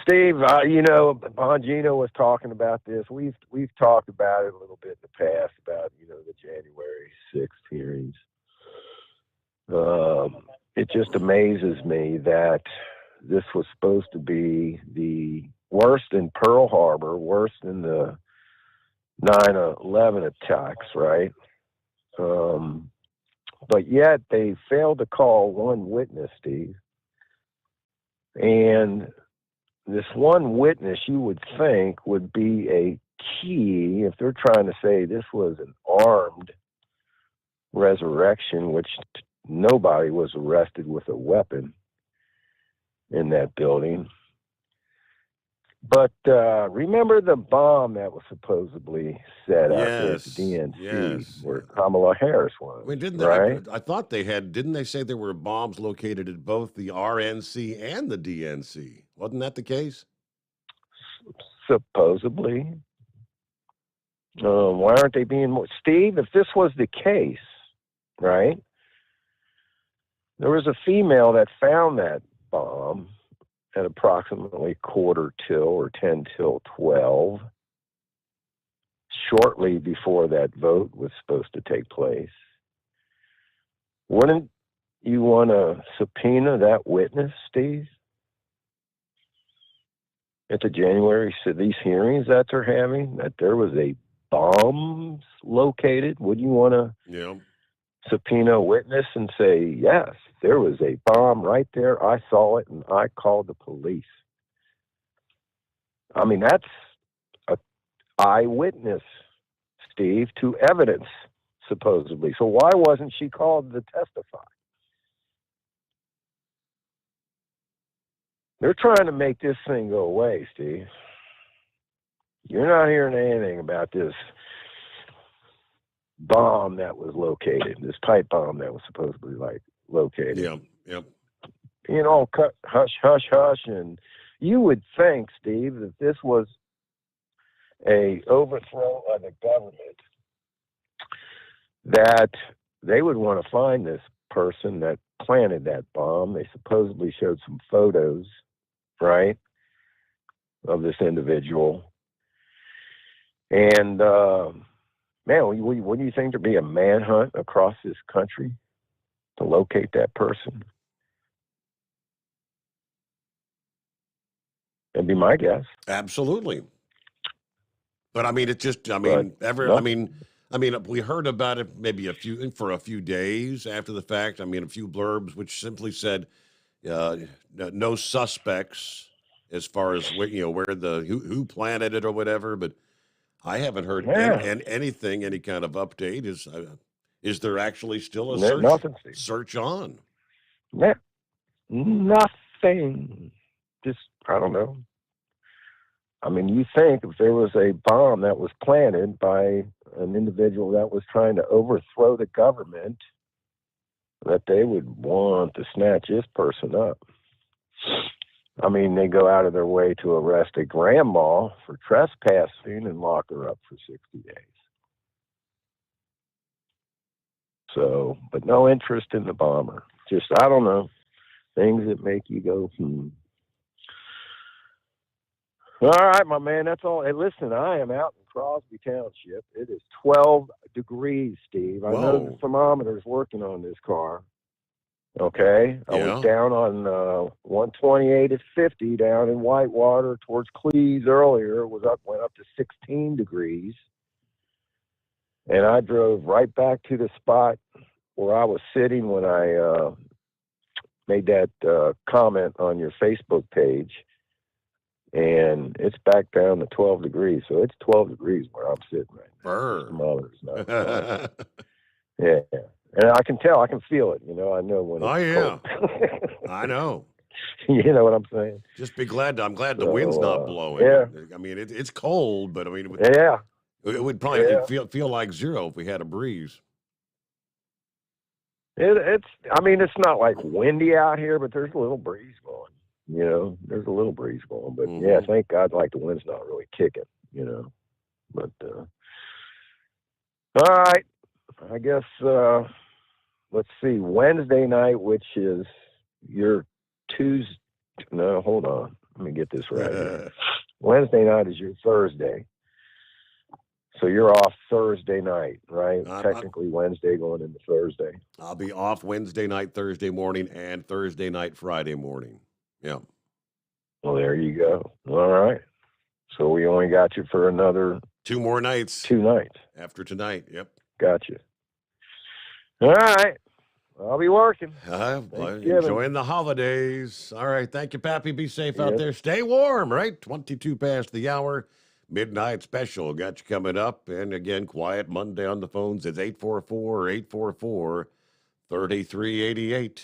Steve, Bongino was talking about this. We've talked about it a little bit in the past about, the January 6th hearings. It just amazes me that this was supposed to be the worst in Pearl Harbor, worse than the 9/11 attacks, right? But yet they failed to call one witness, Steve. And this one witness, you would think, would be a key if they're trying to say this was an armed resurrection, which nobody was arrested with a weapon in that building. But remember the bomb that was supposedly set out there at the DNC where Kamala Harris was, right? I thought didn't they say there were bombs located at both the RNC and the DNC? Wasn't that the case? Supposedly. Why aren't they being more... Steve, if this was the case, right, there was a female that found that bomb at approximately 11:45 shortly before that vote was supposed to take place. Wouldn't you want to subpoena that witness, Steve? At the January, these hearings that they're having, that there was a bomb located, would you want to subpoena a witness and say, yes, there was a bomb right there. I saw it and I called the police. I mean, that's an eyewitness, Steve, to evidence, supposedly. So why wasn't she called to testify? They're trying to make this thing go away, Steve. You're not hearing anything about this bomb that was located, this pipe bomb that was supposedly located. Yep. Hush, hush, hush. And you would think, Steve, that this was a overthrow of the government, that they would want to find this person that planted that bomb. They supposedly showed some photos, right, of this individual. And, man, wouldn't you think there'd be a manhunt across this country to locate that person? That'd be my guess. Absolutely. But I mean, we heard about it maybe for a few days after the fact. I mean, a few blurbs which simply said no suspects as far as who planted it or whatever. But I haven't heard anything, any kind of update. Is there actually still a search on? Yeah, nothing. Just, I don't know. I mean, you think if there was a bomb that was planted by an individual that was trying to overthrow the government, that they would want to snatch this person up. I mean, they go out of their way to arrest a grandma for trespassing and lock her up for 60 days. So, but no interest in the bomber. Just, I don't know, things that make you go, All right, my man, that's all. Hey, listen, I am out in Crosby Township. It is 12 degrees, Steve. I know the thermometer's working on this car. Okay? I was down on 128 at 50 down in Whitewater towards Cleves earlier. Went up to 16 degrees. And I drove right back to the spot where I was sitting when I made that comment on your Facebook page. and it's back down to 12 degrees. So it's 12 degrees where I'm sitting right now. Brr. Thermometer's not fun. Yeah. And I can tell, I can feel it. I know when it's cold. I know. You know what I'm saying? Just be glad. I'm glad the wind's not blowing. Yeah. I mean, it's cold, but I mean, it would probably feel like zero if we had a breeze. It's not like windy out here, but there's a little breeze going. There's a little breeze going. But yeah, thank God, like the wind's not really kicking. But all right, I guess let's see. Wednesday night, which is your Tuesday. No, hold on. Let me get this right here. Wednesday night is your Thursday. So you're off Thursday night, right? Technically Wednesday going into Thursday. I'll be off Wednesday night, Thursday morning, and Thursday night, Friday morning. Yeah. Well, there you go. All right. So we only got you for another 2 more nights. 2 nights. After tonight. Yep. Gotcha. All right. I'll be working. Enjoying the holidays. All right. Thank you, Pappy. Be safe out there. Stay warm, right? 22 past the hour. Midnight special got you coming up. And again, Quiet Monday on the phones. It's 844-844-3388.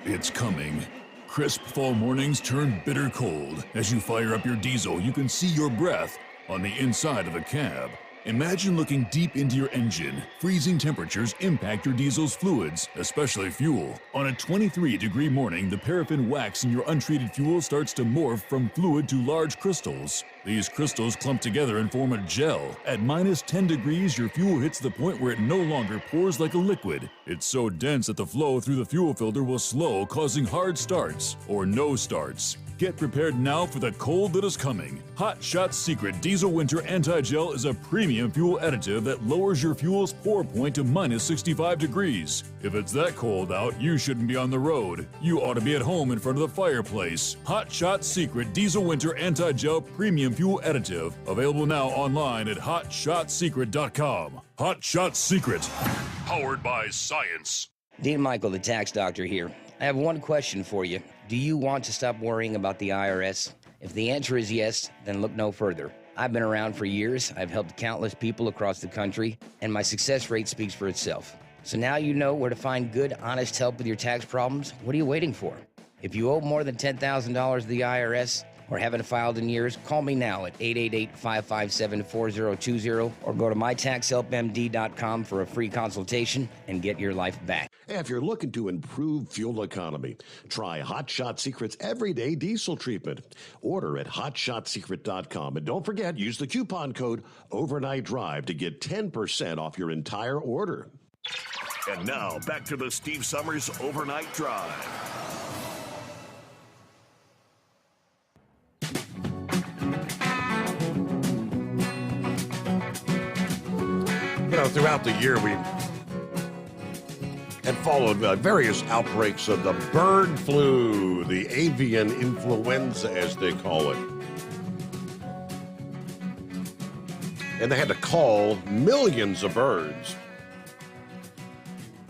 It's coming. Crisp fall mornings turn bitter cold. As you fire up your diesel, you can see your breath on the inside of the cab. Imagine looking deep into your engine. Freezing temperatures impact your diesel's fluids, especially fuel. On a 23-degree morning, the paraffin wax in your untreated fuel starts to morph from fluid to large crystals. These crystals clump together and form a gel. At minus 10 degrees, your fuel hits the point where it no longer pours like a liquid. It's so dense that the flow through the fuel filter will slow, causing hard starts or no starts. Get prepared now for the cold that is coming. Hot Shot Secret Diesel Winter Anti-Gel is a premium fuel additive that lowers your fuel's pour point to minus 65 degrees. If it's that cold out, you shouldn't be on the road. You ought to be at home in front of the fireplace. Hot Shot Secret Diesel Winter Anti-Gel Premium Fuel Additive. Available now online at hotshotsecret.com. Hot Shot Secret. Powered by science. Dean Michael, the tax doctor here. I have one question for you. Do you want to stop worrying about the IRS? If the answer is yes, then look no further. I've been around for years, I've helped countless people across the country, and my success rate speaks for itself. So now you know where to find good, honest help with your tax problems. What are you waiting for? If you owe more than $10,000 to the IRS or haven't filed in years, call me now at 888-557-4020 or go to mytaxhelpmd.com for a free consultation and get your life back. If you're looking to improve fuel economy, try Hot Shot Secret's Everyday Diesel Treatment. Order at hotshotsecret.com. And don't forget, use the coupon code Overnight Drive to get 10% off your entire order. And now, back to the Steve Sommers Overnight Drive. Throughout the year, we had followed various outbreaks of the bird flu, the avian influenza, as they call it. And they had to cull millions of birds.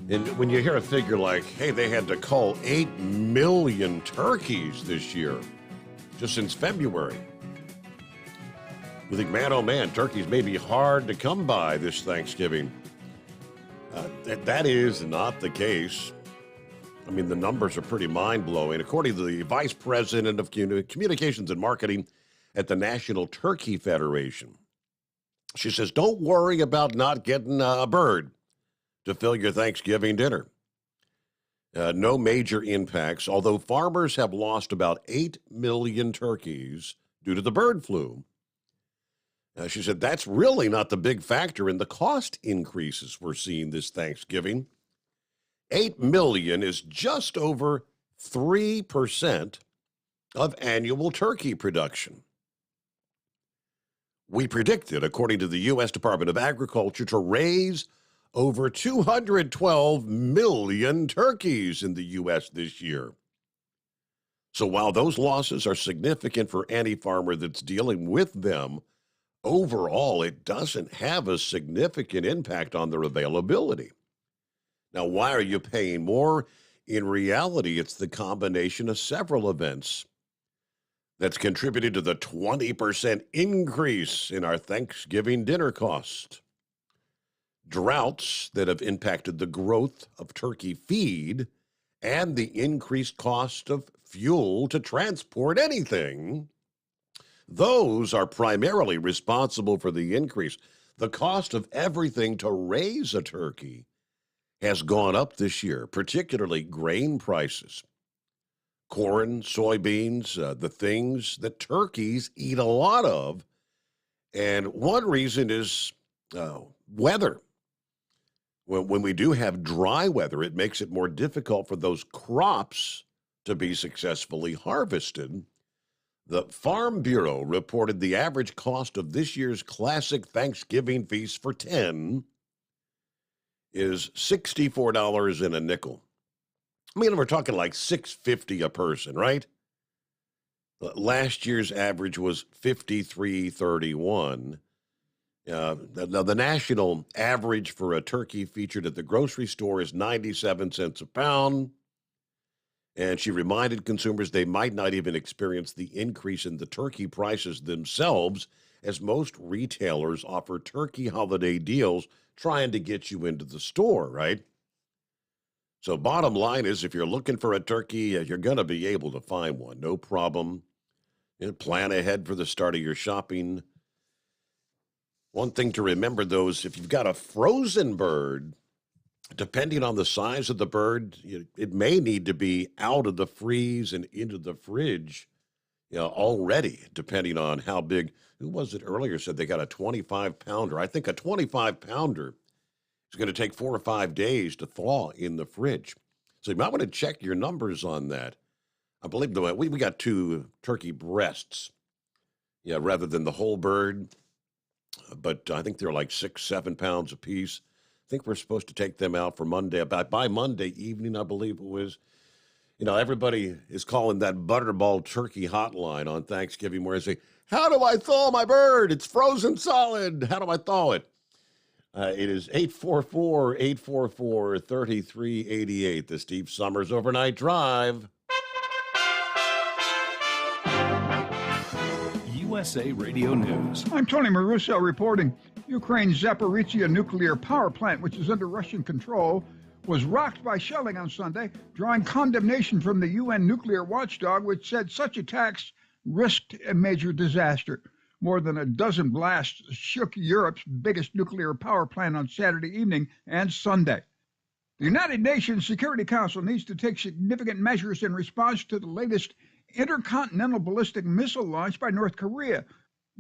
And when you hear a figure like, hey, they had to cull 8 million turkeys this year, just since February. You think, man, oh man, turkeys may be hard to come by this Thanksgiving. That is not the case. I mean, the numbers are pretty mind-blowing. According to the Vice President of Communications and Marketing at the National Turkey Federation, she says, don't worry about not getting a bird to fill your Thanksgiving dinner. No major impacts, although farmers have lost about 8 million turkeys due to the bird flu. She said that's really not the big factor in the cost increases we're seeing this Thanksgiving. 8 million is just over 3% of annual turkey production. We predicted, according to the U.S. Department of Agriculture, to raise over 212 million turkeys in the U.S. this year. So while those losses are significant for any farmer that's dealing with them, overall, it doesn't have a significant impact on their availability. Now, why are you paying more? In reality, it's the combination of several events. that's contributed to the 20% increase in our Thanksgiving dinner cost. Droughts that have impacted the growth of turkey feed and the increased cost of fuel to transport anything. Those are primarily responsible for the increase. The cost of everything to raise a turkey has gone up this year, particularly grain prices. Corn, soybeans, the things that turkeys eat a lot of. And one reason is weather. When we do have dry weather, it makes it more difficult for those crops to be successfully harvested. The Farm Bureau reported the average cost of this year's classic Thanksgiving feast for 10 is $64 and a nickel. I mean, we're talking like $6.50 a person, right? Last year's average was $53.31. The national average for a turkey featured at the grocery store is 97 cents a pound. And she reminded consumers they might not even experience the increase in the turkey prices themselves, as most retailers offer turkey holiday deals trying to get you into the store, right? So bottom line is, if you're looking for a turkey, you're going to be able to find one, no problem. Plan ahead for the start of your shopping. One thing to remember, though, is if you've got a frozen bird, depending on the size of the bird, it may need to be out of the freeze and into the fridge already, depending on how big. Who was it earlier said they got a 25-pounder? I think a 25-pounder is going to take 4 or 5 days to thaw in the fridge. So you might want to check your numbers on that. I believe we got 2 turkey breasts, rather than the whole bird. But I think they're like 6-7 pounds apiece. I think we're supposed to take them out for Monday. By Monday evening, I believe it was. Everybody is calling that Butterball Turkey hotline on Thanksgiving where they say, how do I thaw my bird? It's frozen solid. How do I thaw it? It is 844-844-3388, the Steve Sommers Overnight Drive. USA Radio News. I'm Tony Maruso reporting. Ukraine's Zaporizhzhia nuclear power plant, which is under Russian control, was rocked by shelling on Sunday, drawing condemnation from the UN nuclear watchdog, which said such attacks risked a major disaster. More than a dozen blasts shook Europe's biggest nuclear power plant on Saturday evening and Sunday. The United Nations Security Council needs to take significant measures in response to the latest intercontinental ballistic missile launch by North Korea.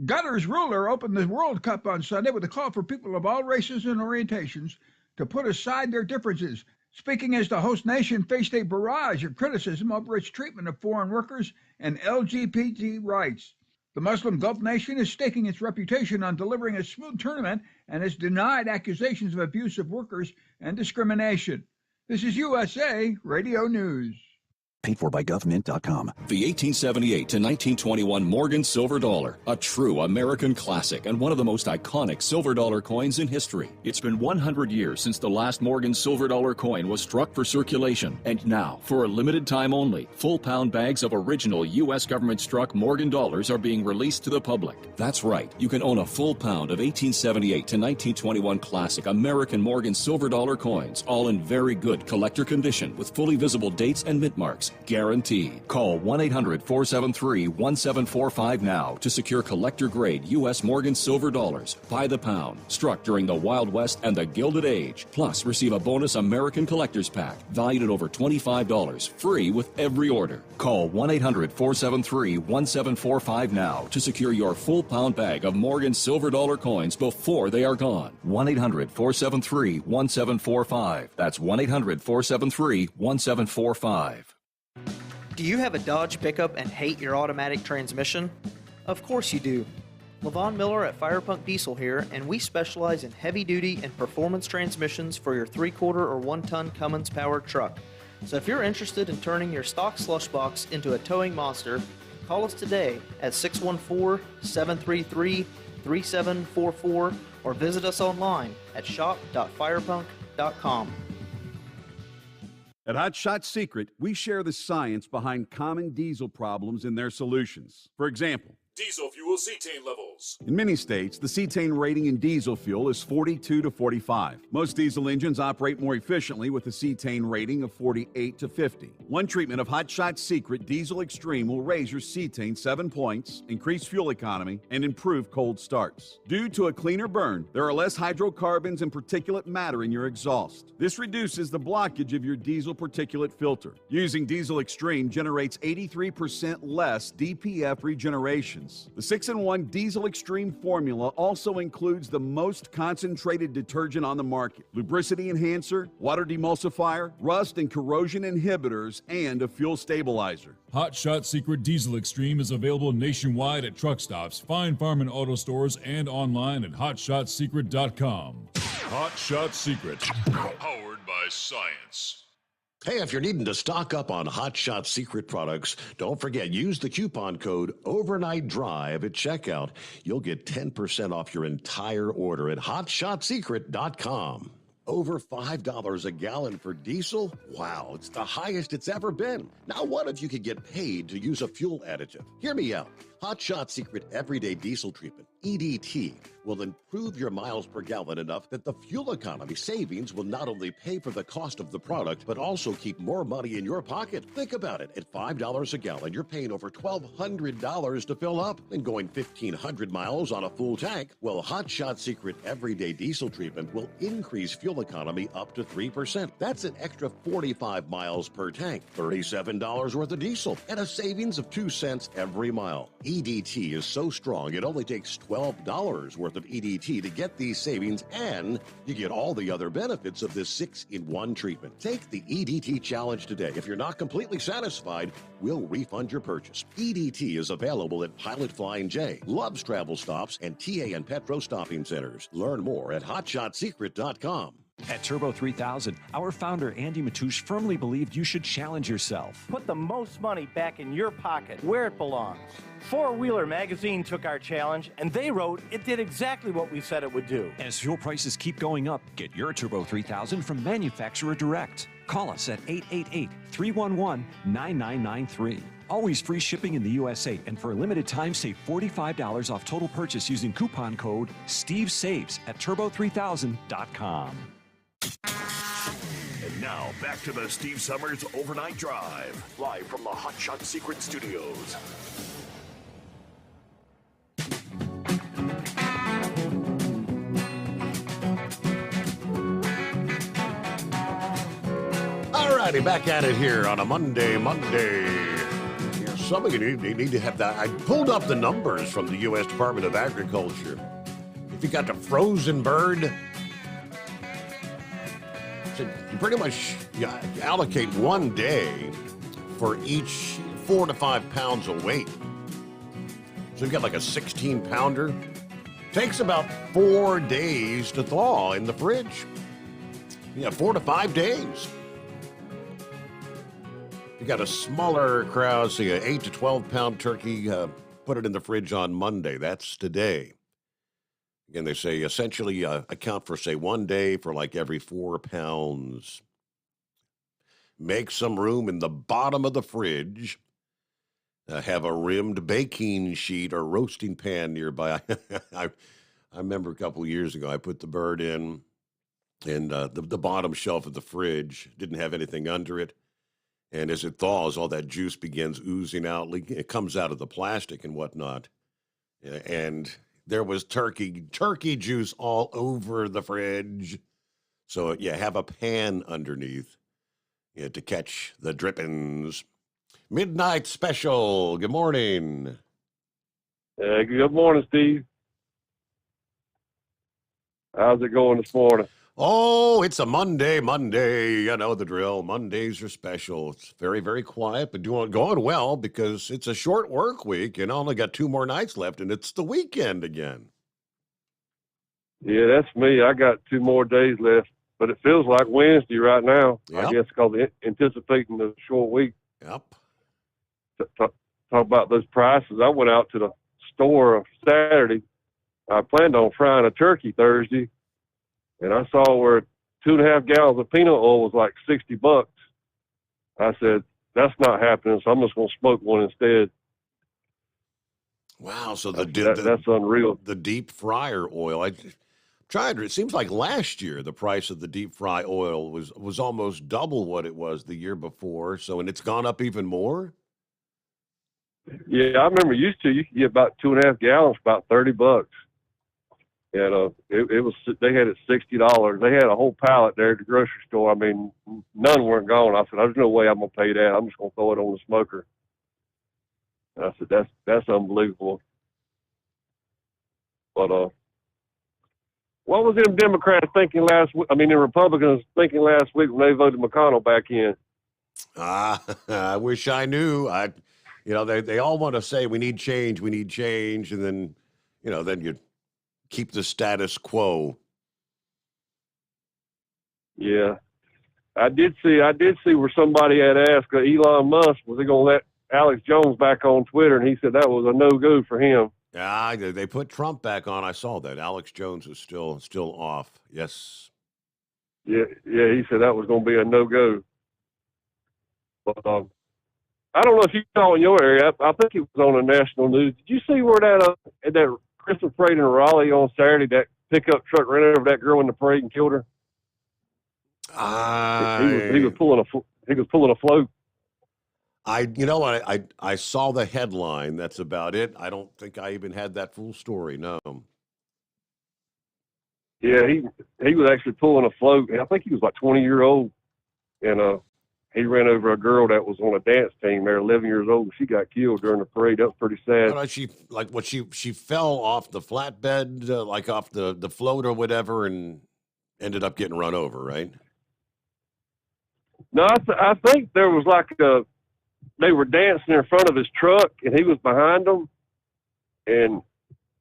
Qatar's ruler opened the World Cup on Sunday with a call for people of all races and orientations to put aside their differences. Speaking as the host nation faced a barrage of criticism over its treatment of foreign workers and LGBT rights. The Muslim Gulf nation is staking its reputation on delivering a smooth tournament and has denied accusations of abuse of workers and discrimination. This is USA Radio News. Paid for by government.com. The 1878 to 1921 Morgan Silver Dollar, a true American classic and one of the most iconic silver dollar coins in history. It's been 100 years since the last Morgan Silver Dollar coin was struck for circulation, and now, for a limited time only, full-pound bags of original U.S. government-struck Morgan dollars are being released to the public. That's right, you can own a full pound of 1878 to 1921 classic American Morgan Silver Dollar coins, all in very good collector condition with fully visible dates and mint marks. Guaranteed. Call 1-800-473-1745 now to secure collector-grade U.S. Morgan Silver Dollars by the pound, struck during the Wild West and the Gilded Age. Plus, receive a bonus American Collector's Pack valued at over $25, free with every order. Call 1-800-473-1745 now to secure your full-pound bag of Morgan Silver Dollar coins before they are gone. 1-800-473-1745. That's 1-800-473-1745. Do you have a Dodge pickup and hate your automatic transmission? Of course you do. LaVon Miller at Firepunk Diesel here, and we specialize in heavy-duty and performance transmissions for your 3-quarter or 1-ton Cummins-powered truck. So if you're interested in turning your stock slush box into a towing monster, call us today at 614-733-3744 or visit us online at shop.firepunk.com. At Hot Shot Secret, we share the science behind common diesel problems and their solutions. For example, Diesel fuel cetane levels. in many states, the cetane rating in diesel fuel is 42 to 45. Most diesel engines operate more efficiently with a cetane rating of 48 to 50. One treatment of Hot Shot Secret Diesel Extreme will raise your cetane 7 points, increase fuel economy, and improve cold starts. Due to a cleaner burn, there are less hydrocarbons and particulate matter in your exhaust. This reduces the blockage of your diesel particulate filter. Using Diesel Extreme generates 83% less DPF regenerations. The 6-in-1 Diesel Extreme formula also includes the most concentrated detergent on the market, lubricity enhancer, water demulsifier, rust and corrosion inhibitors, and a fuel stabilizer. Hot Shot Secret Diesel Extreme is available nationwide at truck stops, Fine Farm and auto stores, and online at hotshotsecret.com. Hot Shot Secret, powered by science. Hey, if you're needing to stock up on Hot Shot Secret products, don't forget, use the coupon code Overnight Drive at checkout. You'll get 10% off your entire order at hotshotsecret.com. Over $5 a gallon for diesel? Wow, it's the highest it's ever been. Now, what if you could get paid to use a fuel additive? Hear me out. Hot Shot Secret Everyday Diesel Treatment, EDT, will improve your miles per gallon enough that the fuel economy savings will not only pay for the cost of the product, but also keep more money in your pocket. Think about it. At $5 a gallon, you're paying over $1,200 to fill up and going 1,500 miles on a full tank. Well, Hot Shot Secret Everyday Diesel Treatment will increase fuel economy up to 3%. That's an extra 45 miles per tank, $37 worth of diesel, and a savings of 2 cents every mile. EDT is so strong, it only takes $12 worth of EDT to get these savings, and you get all the other benefits of this 6-in-1 treatment. Take the EDT challenge today. If you're not completely satisfied, we'll refund your purchase. EDT is available at Pilot Flying J, Love's Travel Stops, and TA and Petro Stopping Centers. Learn more at hotshotsecret.com. At Turbo 3000, our founder Andy Matouche firmly believed you should challenge yourself. Put the most money back in your pocket, where it belongs. Four Wheeler magazine took our challenge, and they wrote it did exactly what we said it would do. As fuel prices keep going up, get your Turbo 3000 from manufacturer direct. Call us at 888-311-9993. Always free shipping in the USA, and for a limited time, save $45 off total purchase using coupon code STEVESAVES at turbo3000.com. And now, back to the Steve Summers Overnight Drive, live from the Hot Shot Secret Studios. All righty, back at it here on a Monday. Yeah, some of you need to have that. I pulled up the numbers from the U.S. Department of Agriculture. If you got the frozen bird, so you pretty much allocate 1 day for each 4 to 5 pounds of weight. So you got like a 16-pounder. Takes about 4 days to thaw in the fridge. 4 to 5 days. You got a smaller crowd, say an 8 to 12-pound turkey, put it in the fridge on Monday. That's today. Again, they say essentially account for, say, 1 day for like every 4 pounds. Make some room in the bottom of the fridge. Have a rimmed baking sheet or roasting pan nearby. I remember a couple of years ago, I put the bird in, and the bottom shelf of the fridge didn't have anything under it. And as it thaws, all that juice begins oozing out. It comes out of the plastic and whatnot. And there was turkey juice all over the fridge. So, have a pan underneath to catch the drippings. Midnight special. Good morning. Good morning, Steve. How's it going this morning? Oh, it's a Monday. You know the drill. Mondays are special. It's very, very quiet, but going well because it's a short work week and I only got 2 more nights left, and it's the weekend again. Yeah, that's me. I got 2 more days left, but it feels like Wednesday right now. Yep. I guess because anticipating the short week. Yep. Talk about those prices. I went out to the store Saturday. I planned on frying a turkey Thursday. And I saw where 2.5 gallons of peanut oil was like $60. I said, that's not happening, so I'm just going to smoke one instead. Wow, so that's unreal. The deep fryer oil. It seems like last year the price of the deep fry oil was almost double what it was the year before. So, and it's gone up even more. Yeah, I remember you could get about 2.5 gallons for about $30. And it was, they had it $60. They had a whole pallet there at the grocery store. I mean, none weren't gone. I said, there's no way I'm gonna pay that. I'm just gonna throw it on the smoker. And I said, that's unbelievable. But what was them Democrats thinking last week? I mean, the Republicans thinking last week when they voted McConnell back in? I wish I knew. They all want to say we need change, and then, then you keep the status quo. Yeah, I did see where somebody had asked Elon Musk, was he going to let Alex Jones back on Twitter, and he said that was a no-go for him. Yeah, they put Trump back on. I saw that. Alex Jones is still off. Yes. Yeah, he said that was going to be a no-go. But I don't know if you saw in your area. I think it was on the national news. Did you see where that Christmas parade in Raleigh on Saturday, that pickup truck ran over that girl in the parade and killed her? He was pulling a float. I saw the headline. That's about it. I don't think I even had that full story. No. Yeah, he was actually pulling a float. I think he was like 20-year-old, and he ran over a girl that was on a dance team there, 11 years old. She got killed during the parade. That was pretty sad. She fell off the flatbed, like off the float or whatever, and ended up getting run over, right? No, I think there was they were dancing in front of his truck, and he was behind them. And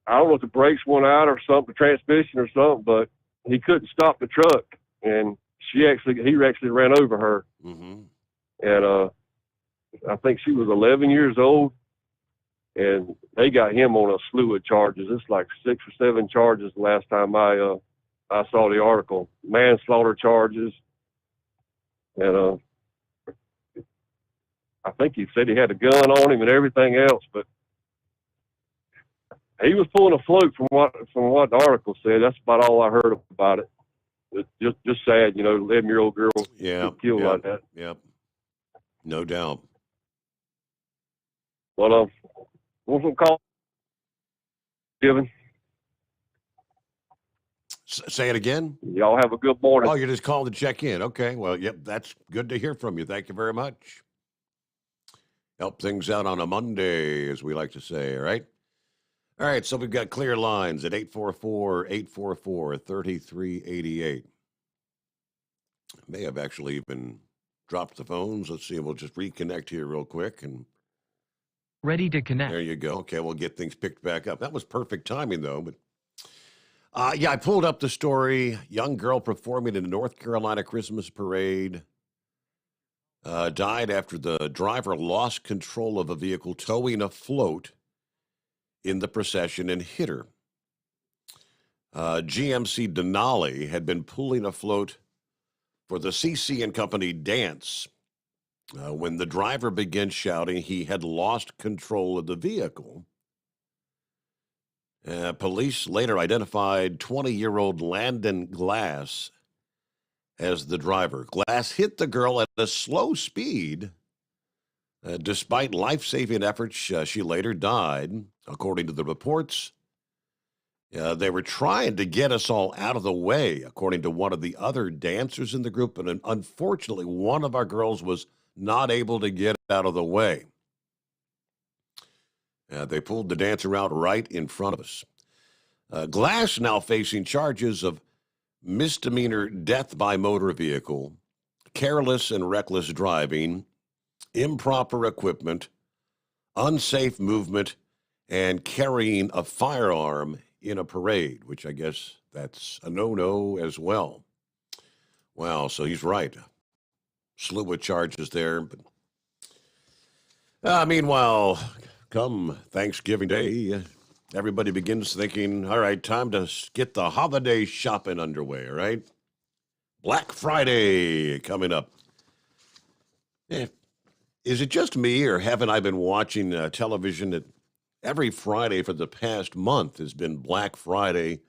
I don't know if the brakes went out or something, the transmission or something, but he couldn't stop the truck, and he actually ran over her. Mm-hmm. And I think she was 11 years old, and they got him on a slew of charges. It's like 6 or 7 charges the last time I saw the article. Manslaughter charges. And I think he said he had a gun on him and everything else, but he was pulling a float from what the article said. That's about all I heard about it. It's just sad, 11-year-old girl get killed like that. Yep. No doubt. Well, what's the call given? Say it again. Y'all have a good morning. Oh, you just called to check in. Okay. Well, yep, that's good to hear from you. Thank you very much. Help things out on a Monday, as we like to say, all right? All right, so we've got clear lines at 844-844-3388. May have actually even dropped the phones. Let's see. We'll just reconnect here real quick. And ready to connect. There you go. Okay, we'll get things picked back up. That was perfect timing, though. But I pulled up the story. Young girl performing in a North Carolina Christmas parade died after the driver lost control of a vehicle towing a float in the procession and hit her. GMC Denali had been pulling a float for the CC and Company dance when the driver began shouting he had lost control of the vehicle. Police later identified 20-year-old Landon Glass as the driver. Glass hit the girl at a slow speed. Despite life-saving efforts, she later died. According to the reports, they were trying to get us all out of the way, according to one of the other dancers in the group. And unfortunately, one of our girls was not able to get out of the way. They pulled the dancer out right in front of us. Glass now facing charges of misdemeanor death by motor vehicle, careless and reckless driving, improper equipment, unsafe movement, and carrying a firearm in a parade, which I guess that's a no-no as well. Wow, so he's right. Slew of charges there. But meanwhile, come Thanksgiving Day, everybody begins thinking, all right, time to get the holiday shopping underway, all right? Black Friday coming up. Is it just me, or haven't I been watching television that every Friday for the past month has been Black Friday?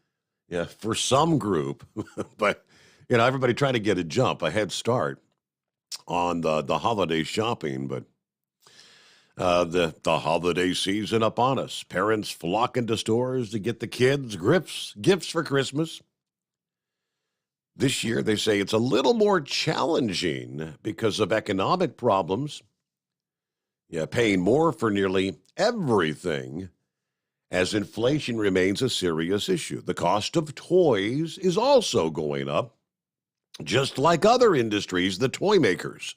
Yeah, for some group, but everybody trying to get a head start on the holiday shopping. But the holiday season upon us, parents flocking to stores to get the kids gifts for Christmas. This year, they say it's a little more challenging because of economic problems. Yeah, paying more for nearly everything as inflation remains a serious issue. The cost of toys is also going up. Just like other industries, the toy makers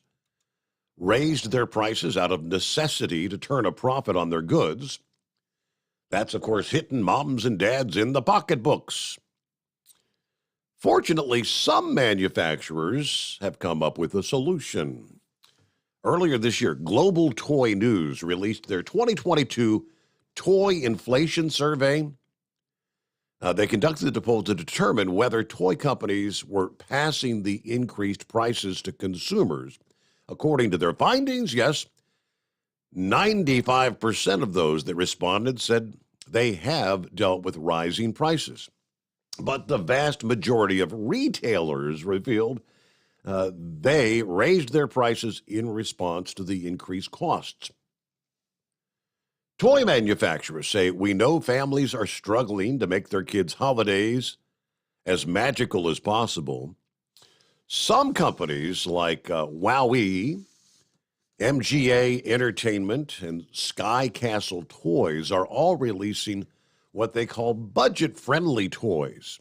raised their prices out of necessity to turn a profit on their goods. That's, of course, hitting moms and dads in the pocketbooks. Fortunately, some manufacturers have come up with a solution. Earlier this year, Global Toy News released their 2022 Toy Inflation Survey. They conducted a poll to determine whether toy companies were passing the increased prices to consumers. According to their findings, yes, 95% of those that responded said they have dealt with rising prices. But the vast majority of retailers revealed they raised their prices in response to the increased costs. Toy manufacturers say, we know families are struggling to make their kids' holidays as magical as possible. Some companies like WowWee, MGA Entertainment, and Sky Castle Toys are all releasing what they call budget-friendly toys,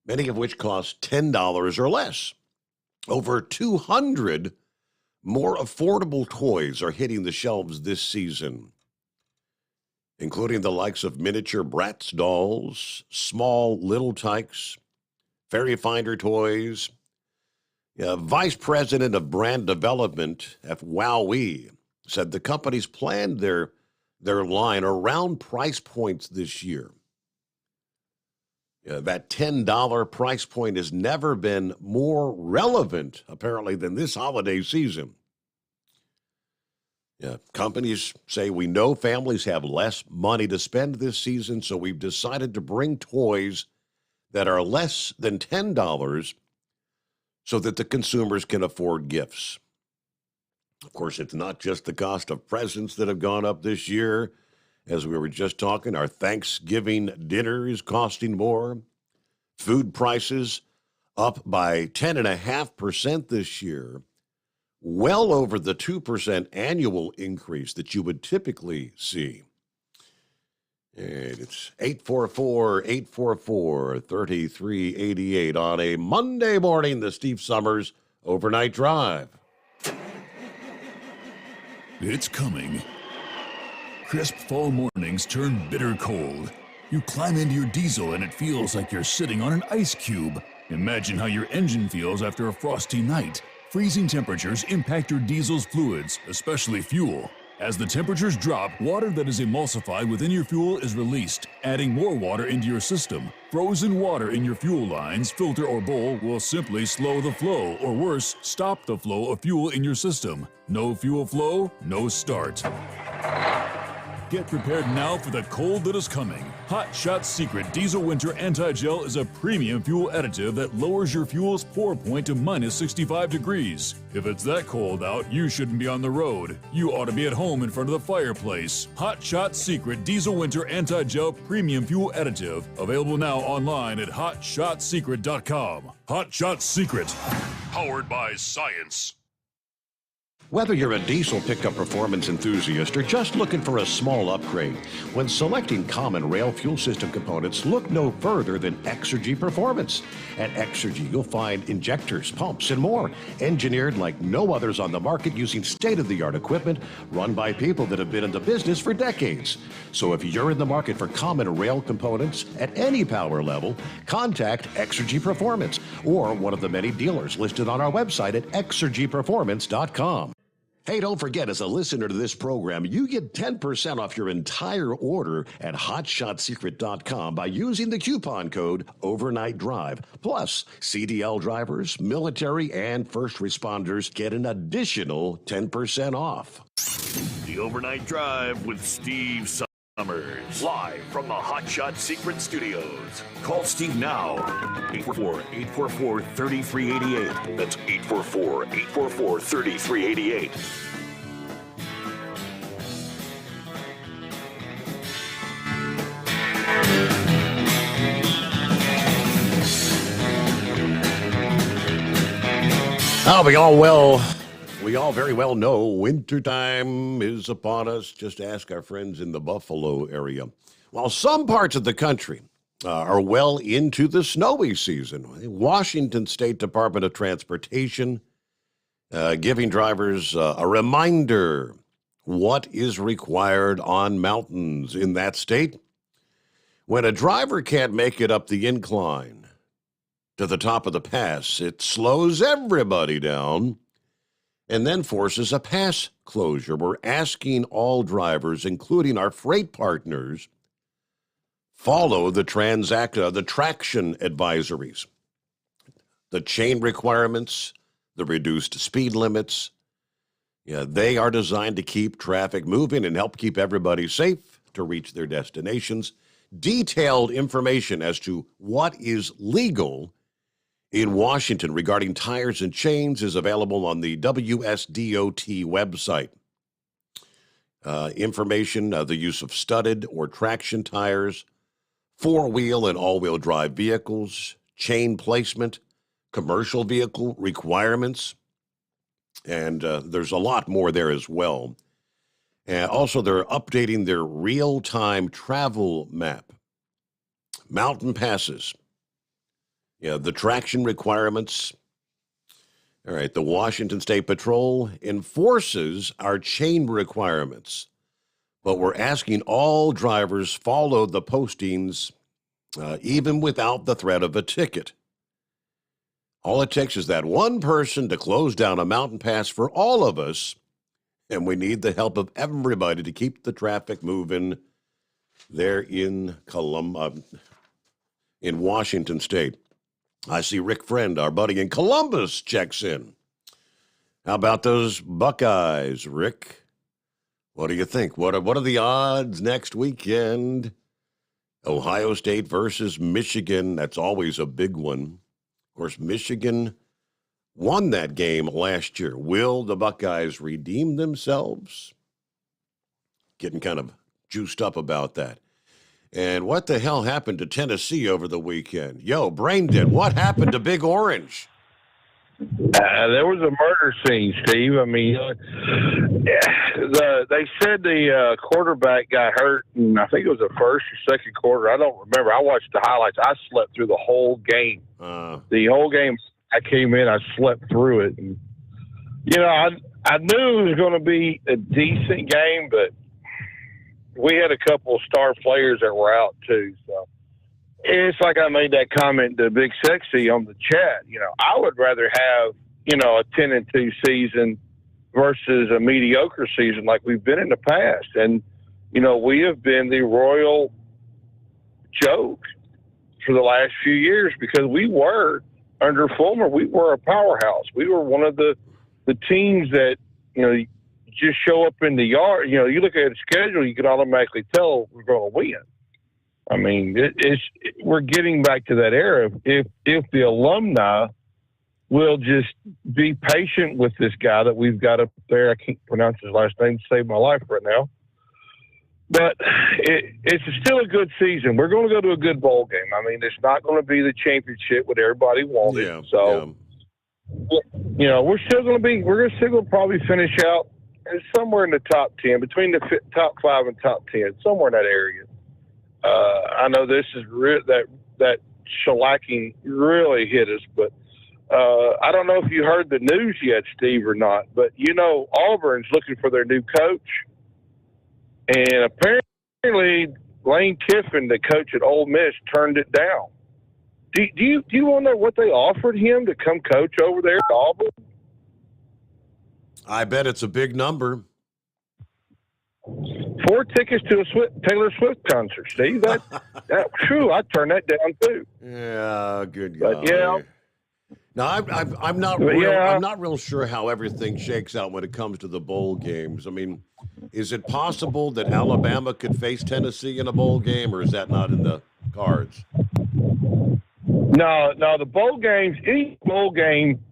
many of which cost $10 or less. Over 200 more affordable toys are hitting the shelves this season, including the likes of miniature Bratz dolls, small Little Tykes, Fairy Finder toys. Vice President of Brand Development at WowWee said the companies planned their line around price points this year. That $10 price point has never been more relevant, apparently, than this holiday season. Companies say, we know families have less money to spend this season, so we've decided to bring toys that are less than $10 so that the consumers can afford gifts. Of course, it's not just the cost of presents that have gone up this year. As we were just talking, our Thanksgiving dinner is costing more. Food prices up by 10.5% this year, well over the 2% annual increase that you would typically see. And it's 844-844-3388 on a Monday morning, the Steve Sommers Overnight Drive. It's coming. Crisp fall mornings turn bitter cold. You climb into your diesel and it feels like you're sitting on an ice cube. Imagine how your engine feels after a frosty night. Freezing temperatures impact your diesel's fluids, especially fuel. As the temperatures drop, water that is emulsified within your fuel is released, adding more water into your system. Frozen water in your fuel lines, filter, or bowl will simply slow the flow, or worse, stop the flow of fuel in your system. No fuel flow, no start. Get prepared now for the cold that is coming. Hot Shot Secret Diesel Winter Anti-Gel is a premium fuel additive that lowers your fuel's pour point to minus 65 degrees. If it's that cold out, you shouldn't be on the road. You ought to be at home in front of the fireplace. Hot Shot Secret Diesel Winter Anti-Gel Premium Fuel Additive. Available now online at hotshotsecret.com. Hot Shot Secret. Powered by science. Whether you're a diesel pickup performance enthusiast or just looking for a small upgrade, when selecting common rail fuel system components, look no further than Exergy Performance. At Exergy, you'll find injectors, pumps, and more, engineered like no others on the market using state-of-the-art equipment run by people that have been in the business for decades. So if you're in the market for common rail components at any power level, contact Exergy Performance or one of the many dealers listed on our website at exergyperformance.com. Hey, don't forget, as a listener to this program, you get 10% off your entire order at hotshotsecret.com by using the coupon code Overnight Drive. Plus, CDL drivers, military, and first responders get an additional 10% off. The Overnight Drive with Steve Sommers, live from the Hot Shot Secret Studios. Call Steve now, 844-844-3388. That's 844-844-3388. Oh, we all very well know wintertime is upon us. Just ask our friends in the Buffalo area. While some parts of the country are well into the snowy season, Washington State Department of Transportation giving drivers a reminder what is required on mountains in that state. When a driver can't make it up the incline to the top of the pass, it slows everybody down and then forces a pass closure. We're asking all drivers, including our freight partners, follow the traction advisories, the chain requirements, the reduced speed limits. Yeah, they are designed to keep traffic moving and help keep everybody safe to reach their destinations. Detailed information as to what is legal in Washington regarding tires and chains is available on the WSDOT website. Information, the use of studded or traction tires, four-wheel and all-wheel drive vehicles, chain placement, commercial vehicle requirements, and there's a lot more there as well. Also, they're updating their real-time travel map. Mountain passes. Yeah, the traction requirements. All right, the Washington State Patrol enforces our chain requirements, but we're asking all drivers follow the postings even without the threat of a ticket. All it takes is that one person to close down a mountain pass for all of us, and we need the help of everybody to keep the traffic moving there in Washington State. I see Rick Friend, our buddy in Columbus, checks in. How about those Buckeyes, Rick? What do you think? What are the odds next weekend? Ohio State versus Michigan. That's always a big one. Of course, Michigan won that game last year. Will the Buckeyes redeem themselves? Getting kind of juiced up about that. And what the hell happened to Tennessee over the weekend? Yo, brain dead. What happened to Big Orange? There was a murder scene, Steve. I mean, they said the quarterback got hurt, and I think it was the first or second quarter. I don't remember. I watched the highlights. I slept through the whole game. The whole game, I came in, I slept through it. And, you know, I knew it was going to be a decent game, but we had a couple of star players that were out too. So it's like I made that comment to Big Sexy on the chat. You know, I would rather have, you know, a 10-2 season versus a mediocre season like we've been in the past. And, you know, we have been the royal joke for the last few years because we were, under Fulmer, we were a powerhouse. We were one of the teams that, you know, just show up in the yard. You know, you look at the schedule, you can automatically tell we're going to win. I mean, we're getting back to that era. If the alumni will just be patient with this guy that we've got up there, I can't pronounce his last name to save my life right now. But it's still a good season. We're going to go to a good bowl game. I mean, it's not going to be the championship what everybody wanted. Yeah, so, you know, we're still going to probably finish out somewhere in the top 10, between the top 5 and top 10, somewhere in that area. I know this is that shellacking really hit us, but I don't know if you heard the news yet, Steve, or not. But you know, Auburn's looking for their new coach, and apparently Lane Kiffin, the coach at Ole Miss, turned it down. Do you want to know what they offered him to come coach over there at Auburn? I bet it's a big number. 4 tickets to a Taylor Swift concert, Steve. True, I'd turn that down too. Yeah, good But guy. yeah. No, I'm not But real. yeah. I'm not real sure how everything shakes out when it comes to the bowl games. I mean, is it possible that Alabama could face Tennessee in a bowl game, or is that not in the cards? No, the bowl games, any bowl game,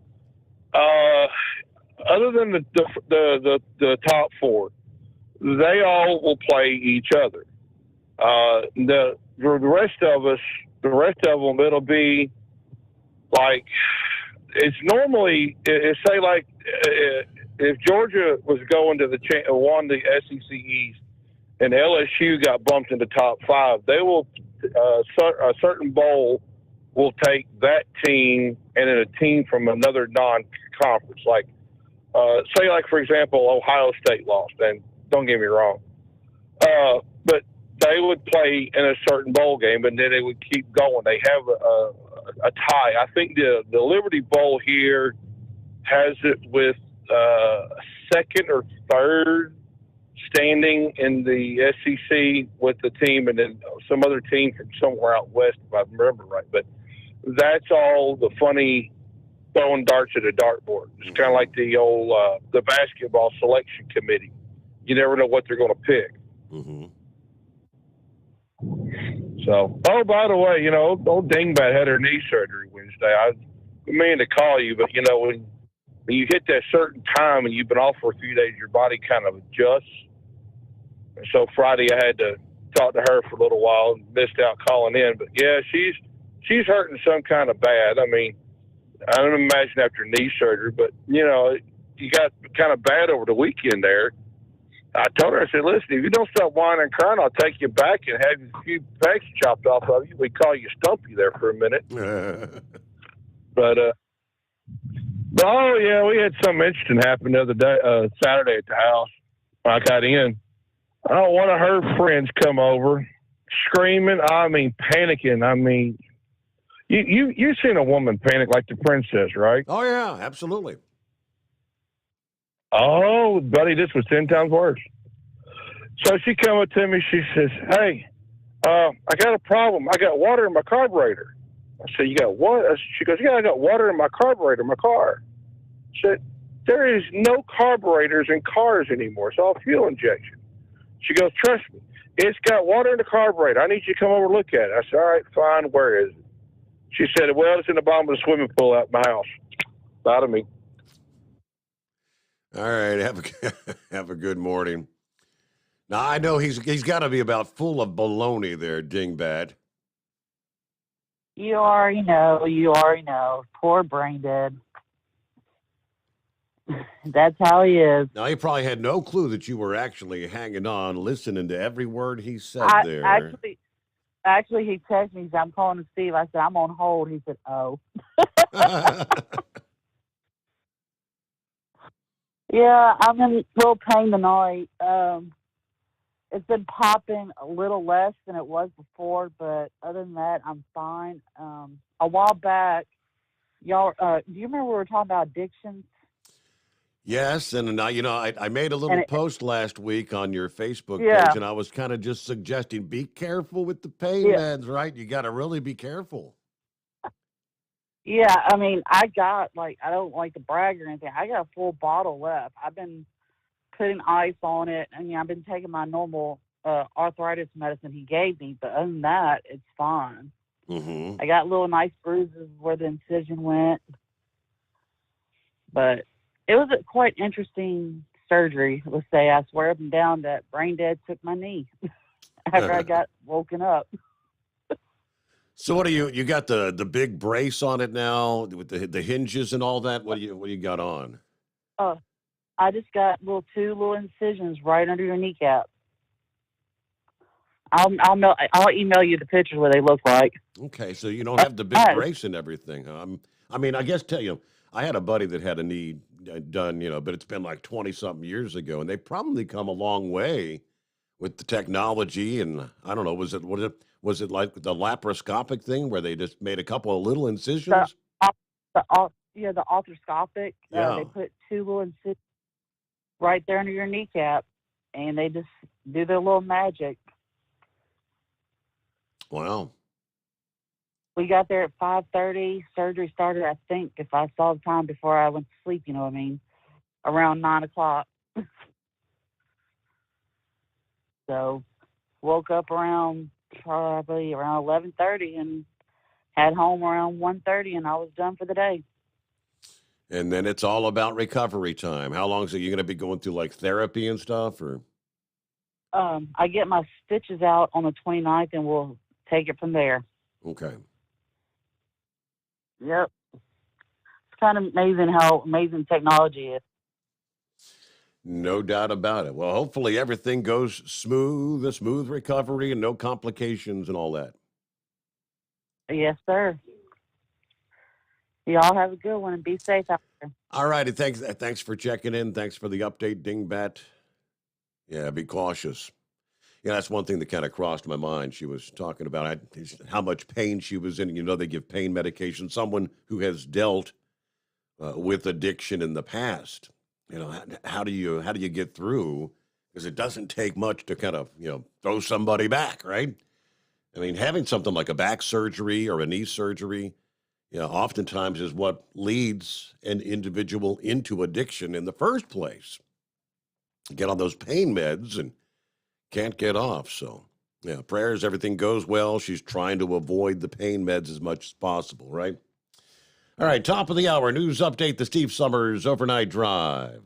other than the top 4, they all will play each other. The rest of them, it'll be like it's normally. Say like if Georgia was going to won the SEC East and LSU got bumped into top 5, they will a certain bowl will take that team and then a team from another non-conference. Like say like for example Ohio State lost, and don't get me wrong, but they would play in a certain bowl game and then they would keep going. They have a tie. I think the Liberty Bowl here has it with second or third standing in the SEC with the team, and then some other team from somewhere out west, if I remember right. But that's all the funny throwing darts at a dartboard. It's kind of like the old the basketball selection committee. You never know what they're going to pick. Mm-hmm. So, by the way, old Dingbat had her knee surgery Wednesday. I mean to call you, but when you hit that certain time and you've been off for a few days, your body kind of adjusts. And so Friday I had to talk to her for a little while and missed out calling in. But yeah, she's hurting some kind of bad. I mean, I don't imagine after knee surgery, but you got kind of bad over the weekend there. I told her, I said, listen, if you don't stop whining and crying, I'll take you back and have a few pecs chopped off of you. We call you Stumpy there for a minute. But, oh, yeah, we had something interesting happen the other day, Saturday at the house when I got in. One of her friends come over screaming, panicking. You've seen a woman panic like the princess, right? Oh, yeah, absolutely. Oh, buddy, this was 10 times worse. So she came up to me. She says, hey, I got a problem. I got water in my carburetor. I said, you got what? She goes, yeah, I got water in my carburetor in my car. I said, there is no carburetors in cars anymore. It's all fuel injection. She goes, trust me, it's got water in the carburetor. I need you to come over and look at it. I said, all right, fine. Where is it? She said, well, it's in the bottom of the swimming pool at my house. Not of me. All right, have a good morning. Now I know he's got to be about full of baloney there, Dingbat. You already know. Poor brain dead. That's how he is. Now he probably had no clue that you were actually hanging on, listening to every word he said there. Actually, he texted me. He said, I'm calling to Steve. I said, I'm on hold. He said, oh. Yeah, I'm in a little pain tonight. It's been popping a little less than it was before, but other than that, I'm fine. A while back, y'all, do you remember we were talking about addictions? Yes, and I made a little post last week on your Facebook Yeah. page, and I was kind of just suggesting, be careful with the pain meds, right? You got to really be careful. Yeah, I got, I don't like to brag or anything. I got a full bottle left. I've been putting ice on it, and I've been taking my normal arthritis medicine he gave me, but other than that, it's fine. Mm-hmm. I got little nice bruises where the incision went, but it was a quite interesting surgery. Let's say I swear up and down that brain dead took my knee after I got woken up. So what do you got the big brace on it now with the hinges and all that? What do you got on? I just got two little incisions right under your kneecap. I'll email you the pictures what they look like. Okay, so you don't have the big brace and everything. I guess tell you, I had a buddy that had a knee done, but it's been like 20-something years ago, and they probably come a long way with the technology. And I don't know, was it like the laparoscopic thing where they just made a couple of little incisions? The arthroscopic. Yeah. They put two little incisions right there under your kneecap, and they just do their little magic. Wow. We got there at 5:30. Surgery started, I think, if I saw the time before I went to sleep, you know what I mean, around 9 o'clock. So woke up around probably around 11:30 and had home around 1:30, and I was done for the day. And then it's all about recovery time. How long is it? You going to be going through like therapy and stuff, or? I get my stitches out on the 29th, and we'll take it from there. Okay. Yep. It's kind of amazing how amazing technology is. No doubt about it. Well, hopefully everything goes smooth, a smooth recovery and no complications and all that. Yes, sir. Y'all have a good one and be safe out there. All righty. Thanks for checking in. Thanks for the update, Dingbat. Yeah, be cautious. Yeah, that's one thing that kind of crossed my mind. She was talking about how much pain she was in. You know, they give pain medication. Someone who has dealt with addiction in the past. You know, how do you get through? Because it doesn't take much to kind of, throw somebody back, right? I mean, having something like a back surgery or a knee surgery, oftentimes is what leads an individual into addiction in the first place. Get on those pain meds and can't get off. So, prayers, everything goes well. She's trying to avoid the pain meds as much as possible, right? All right, top of the hour, news update, the Steve Sommers Overnight Drive.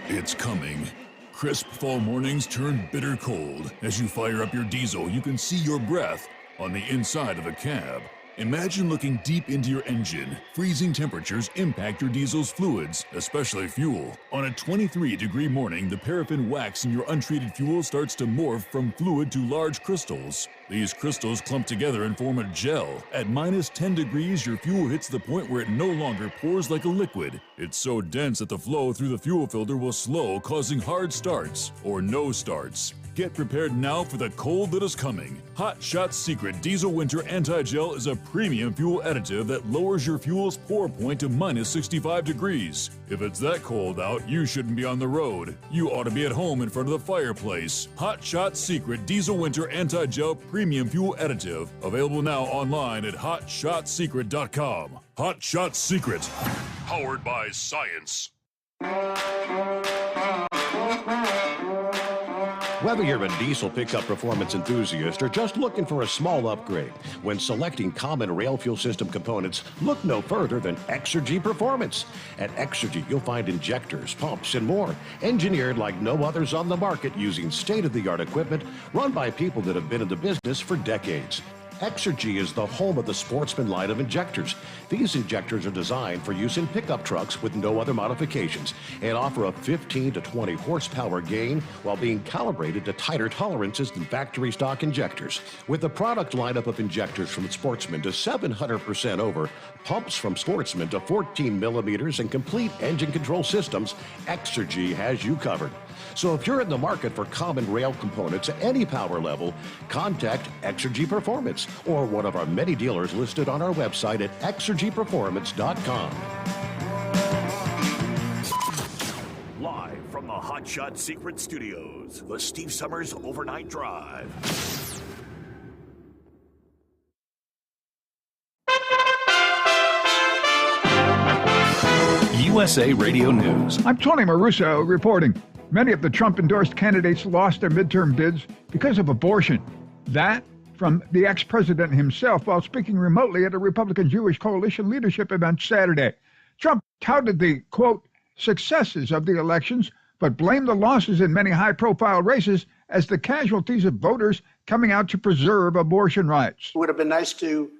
It's coming. Crisp fall mornings turn bitter cold. As you fire up your diesel, you can see your breath on the inside of the cab. Imagine looking deep into your engine. Freezing temperatures impact your diesel's fluids, especially fuel. On a 23-degree morning, the paraffin wax in your untreated fuel starts to morph from fluid to large crystals. These crystals clump together and form a gel. At minus 10 degrees, your fuel hits the point where it no longer pours like a liquid. It's so dense that the flow through the fuel filter will slow, causing hard starts or no starts. Get prepared now for the cold that is coming. Hot Shot's Secret Diesel Winter Anti-Gel is a premium fuel additive that lowers your fuel's pour point to minus 65 degrees. If it's that cold out, you shouldn't be on the road. You ought to be at home in front of the fireplace. Hot Shot's Secret Diesel Winter Anti-Gel Premium Fuel Additive. Available now online at hotshotsecret.com. Hot Shot Secret. Powered by science. Whether you're a diesel pickup performance enthusiast or just looking for a small upgrade, when selecting common rail fuel system components, look no further than Exergy Performance. At Exergy, you'll find injectors, pumps, and more, engineered like no others on the market using state-of-the-art equipment run by people that have been in the business for decades. Exergy is the home of the Sportsman line of injectors. These injectors are designed for use in pickup trucks with no other modifications and offer a 15 to 20 horsepower gain while being calibrated to tighter tolerances than factory stock injectors. With a product lineup of injectors from Sportsman to 700% over, pumps from Sportsman to 14 millimeters, and complete engine control systems, Exergy has you covered. So if you're in the market for common rail components at any power level, contact Exergy Performance or one of our many dealers listed on our website at exergyperformance.com. Live from the Hot Shot Secret Studios, the Steve Sommers Overnight Drive. USA Radio News. I'm Tony Maruso reporting. Many of the Trump-endorsed candidates lost their midterm bids because of abortion. That from the ex-president himself while speaking remotely at a Republican Jewish coalition leadership event Saturday. Trump touted the, quote, successes of the elections, but blamed the losses in many high-profile races as the casualties of voters coming out to preserve abortion rights. It would have been nice to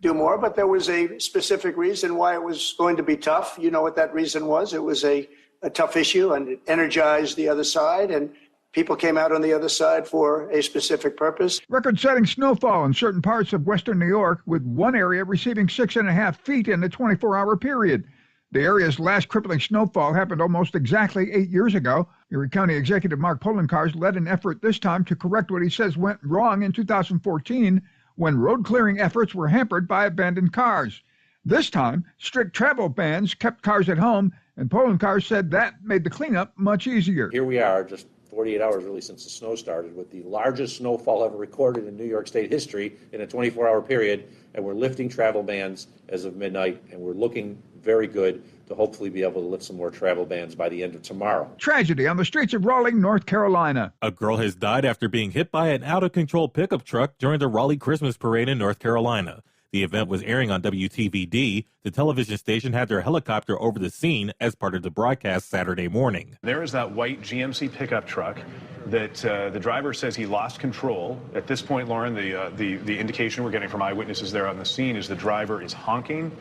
do more, but there was a specific reason why it was going to be tough. You know what that reason was? It was a tough issue, and it energized the other side, and people came out on the other side for a specific purpose. Record-setting snowfall in certain parts of western New York, with one area receiving 6.5 feet in a 24-hour period. The area's last crippling snowfall happened almost exactly 8 years ago. Erie County Executive Mark Poloncarz led an effort this time to correct what he says went wrong in 2014 when road-clearing efforts were hampered by abandoned cars. This time, strict travel bans kept cars at home, and Poloncarz said that made the cleanup much easier. Here we are, just 48 hours really since the snow started, with the largest snowfall ever recorded in New York State history in a 24-hour period, and we're lifting travel bans as of midnight, and we're looking very good to hopefully be able to lift some more travel bans by the end of tomorrow. Tragedy on the streets of Raleigh, North Carolina. A girl has died after being hit by an out-of-control pickup truck during the Raleigh Christmas Parade in North Carolina. The event was airing on WTVD. The television station had their helicopter over the scene as part of the broadcast Saturday morning. There is that white GMC pickup truck that the driver says he lost control. At this point, Lauren, the indication we're getting from eyewitnesses there on the scene is the driver is honking,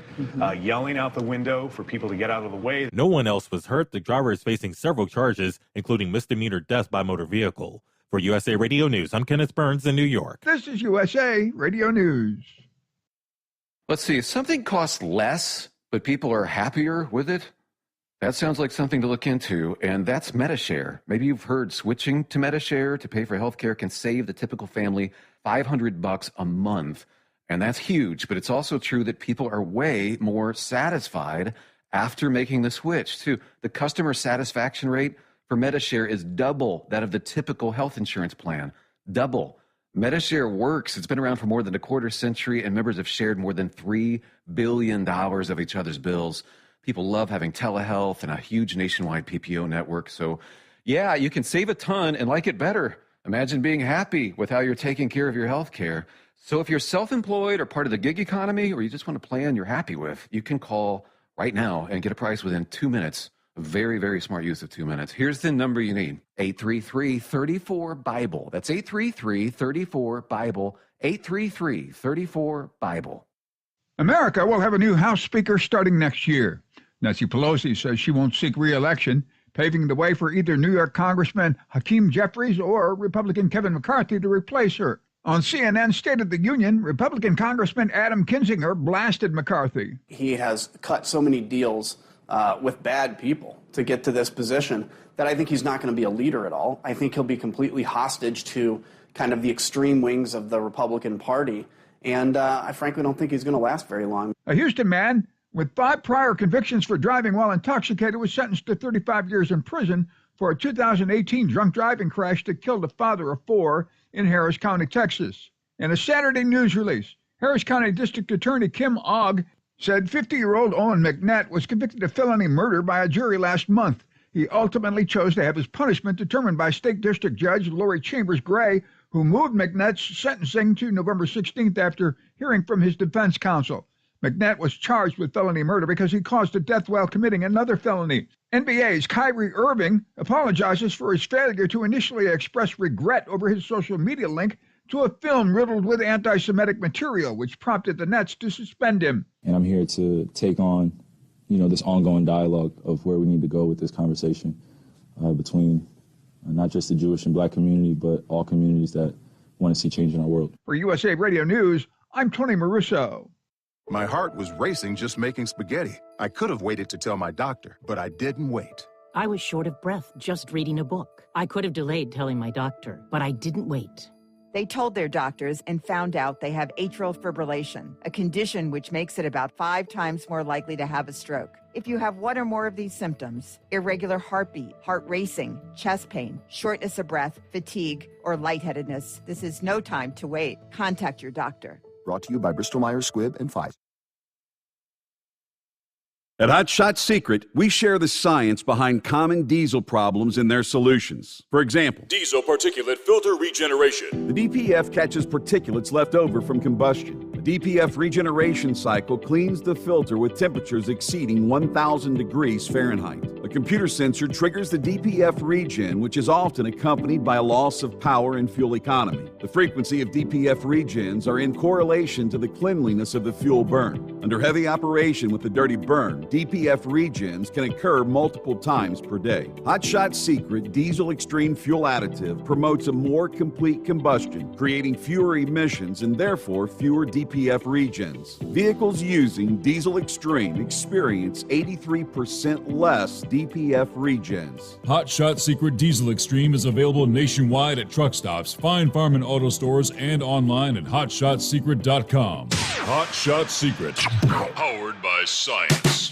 yelling out the window for people to get out of the way. No one else was hurt. The driver is facing several charges, including misdemeanor death by motor vehicle. For USA Radio News, I'm Kenneth Burns in New York. This is USA Radio News. Let's see, if something costs less, but people are happier with it, that sounds like something to look into, and that's MediShare. Maybe you've heard switching to MediShare to pay for healthcare can save the typical family $500 a month, and that's huge, but it's also true that people are way more satisfied after making the switch, too. The customer satisfaction rate for MediShare is double that of the typical health insurance plan. Double. MediShare works. It's been around for more than a quarter century, and members have shared more than $3 billion of each other's bills. People love having telehealth and a huge nationwide PPO network. So, yeah, you can save a ton and like it better. Imagine being happy with how you're taking care of your health care. So if you're self-employed or part of the gig economy, or you just want a plan you're happy with, you can call right now and get a price within 2 minutes. Very, very smart use of 2 minutes. Here's the number you need. 833-34-BIBLE. That's 833-34-BIBLE. 833-34-BIBLE. America will have a new House Speaker starting next year. Nancy Pelosi says she won't seek re-election, paving the way for either New York Congressman Hakeem Jeffries or Republican Kevin McCarthy to replace her. On CNN's State of the Union, Republican Congressman Adam Kinzinger blasted McCarthy. He has cut so many deals with bad people to get to this position that I think he's not going to be a leader at all. I think he'll be completely hostage to kind of the extreme wings of the Republican Party. And I frankly don't think he's going to last very long. A Houston man with 5 prior convictions for driving while intoxicated was sentenced to 35 years in prison for a 2018 drunk driving crash that killed a father of 4 in Harris County, Texas. In a Saturday news release, Harris County District Attorney Kim Ogg said 50-year-old Owen McNett was convicted of felony murder by a jury last month. He ultimately chose to have his punishment determined by State District Judge Lori Chambers Gray, who moved McNett's sentencing to November 16th after hearing from his defense counsel. McNett was charged with felony murder because he caused a death while committing another felony. NBA's Kyrie Irving apologizes for his failure to initially express regret over his social media link to a film riddled with anti-Semitic material, which prompted the Nets to suspend him. And I'm here to take on, this ongoing dialogue of where we need to go with this conversation between not just the Jewish and Black community, but all communities that want to see change in our world. For USA Radio News, I'm Tony Marusso. My heart was racing just making spaghetti. I could have waited to tell my doctor, but I didn't wait. I was short of breath just reading a book. I could have delayed telling my doctor, but I didn't wait. They told their doctors and found out they have atrial fibrillation, a condition which makes it about 5 times more likely to have a stroke. If you have one or more of these symptoms, irregular heartbeat, heart racing, chest pain, shortness of breath, fatigue, or lightheadedness, this is no time to wait. Contact your doctor. Brought to you by Bristol-Myers Squibb and Pfizer. At Hot Shot Secret, we share the science behind common diesel problems and their solutions. For example, diesel particulate filter regeneration. The DPF catches particulates left over from combustion. The DPF regeneration cycle cleans the filter with temperatures exceeding 1,000 degrees Fahrenheit. A computer sensor triggers the DPF regen, which is often accompanied by a loss of power and fuel economy. The frequency of DPF regens are in correlation to the cleanliness of the fuel burn. Under heavy operation with the dirty burn, DPF regens can occur multiple times per day. Hot Shot Secret Diesel Extreme Fuel Additive promotes a more complete combustion, creating fewer emissions and therefore fewer DPF regens. Vehicles using Diesel Extreme experience 83% less DPF regens. Hot Shot Secret Diesel Extreme is available nationwide at truck stops, Fine Farm and auto stores, and online at hotshotsecret.com. Hot Shot Secret, powered by science.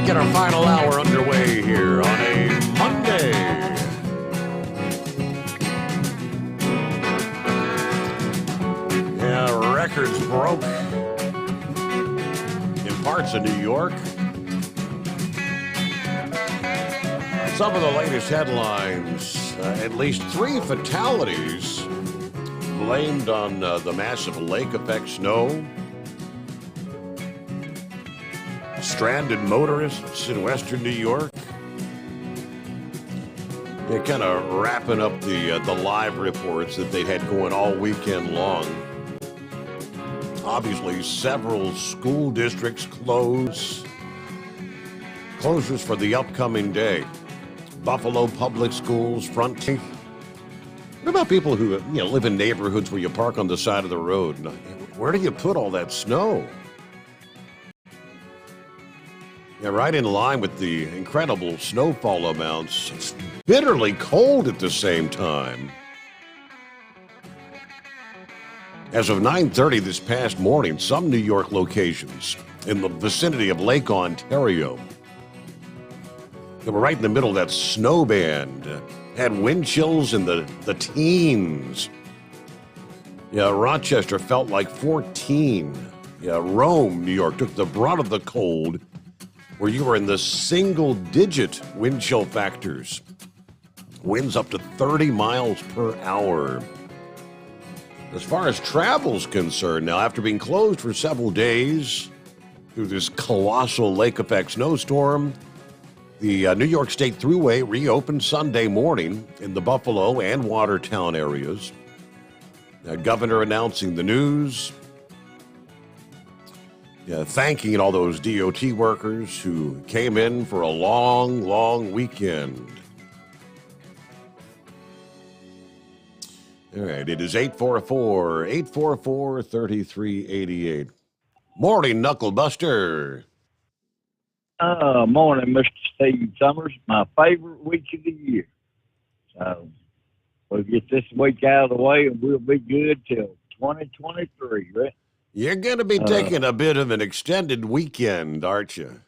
get our final hour underway here on a Monday. Yeah, records broke in parts of New York. Some of the latest headlines, at least 3 fatalities blamed on the massive lake effect snow. Stranded motorists in western New York. They're kind of wrapping up the live reports that they had going all weekend long. Obviously, several school districts closures for the upcoming day. Buffalo Public Schools, Frontier. What about people who live in neighborhoods where you park on the side of the road? Where do you put all that snow? Yeah, right in line with the incredible snowfall amounts. It's bitterly cold at the same time. As of 9:30 this past morning, some New York locations in the vicinity of Lake Ontario, they were right in the middle of that snow band, had wind chills in the teens. Yeah, Rochester felt like 14. Yeah, Rome, New York, took the brunt of the cold, where you were in the single-digit wind chill factors. Winds up to 30 miles per hour. As far as travel's concerned, now, after being closed for several days through this colossal lake effect snowstorm, the New York State Thruway reopened Sunday morning in the Buffalo and Watertown areas. The governor announcing the news. Thanking all those DOT workers who came in for a long, long weekend. All right, it is 844-844-3388. Morning, Knuckle Buster. Morning, Mr. Steve Sommers. My favorite week of the year. So we'll get this week out of the way and we'll be good till 2023, right? You're going to be taking a bit of an extended weekend, aren't you?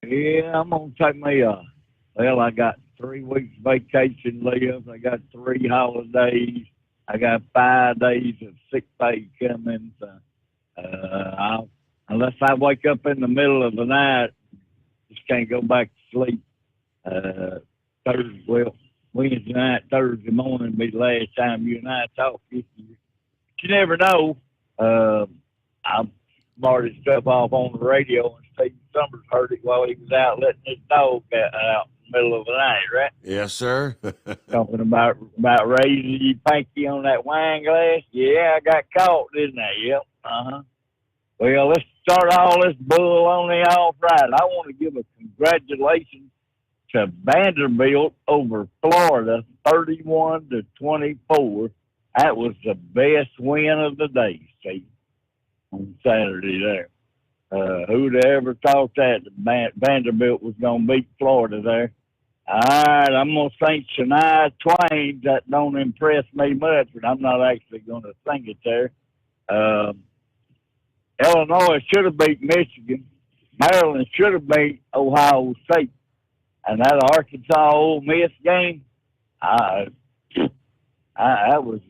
Yeah, I'm going to take me I got 3 weeks vacation leave. I got 3 holidays. I got 5 days of sick pay coming. So, unless I wake up in the middle of the night, just can't go back to sleep. Wednesday night, Thursday morning will be the last time you and I talk this year. But you never know. I'm smarted stuff off on the radio, and Steve Sommers heard it while he was out letting his dog out in the middle of the night, right? Yes, sir. Talking about raising your pinky on that wine glass. Yeah, I got caught, didn't I? Yep. Well, let's start all this bull on the off right. I want to give a congratulations to Vanderbilt over Florida, 31-24. That was the best win of the day, Steve, on Saturday there. Who'd have ever thought that Vanderbilt was going to beat Florida there? All right, I'm going to sing Shania Twain. That don't impress me much, but I'm not actually going to sing it there. Illinois should have beat Michigan. Maryland should have beat Ohio State. And that Arkansas-Ole Miss game, that was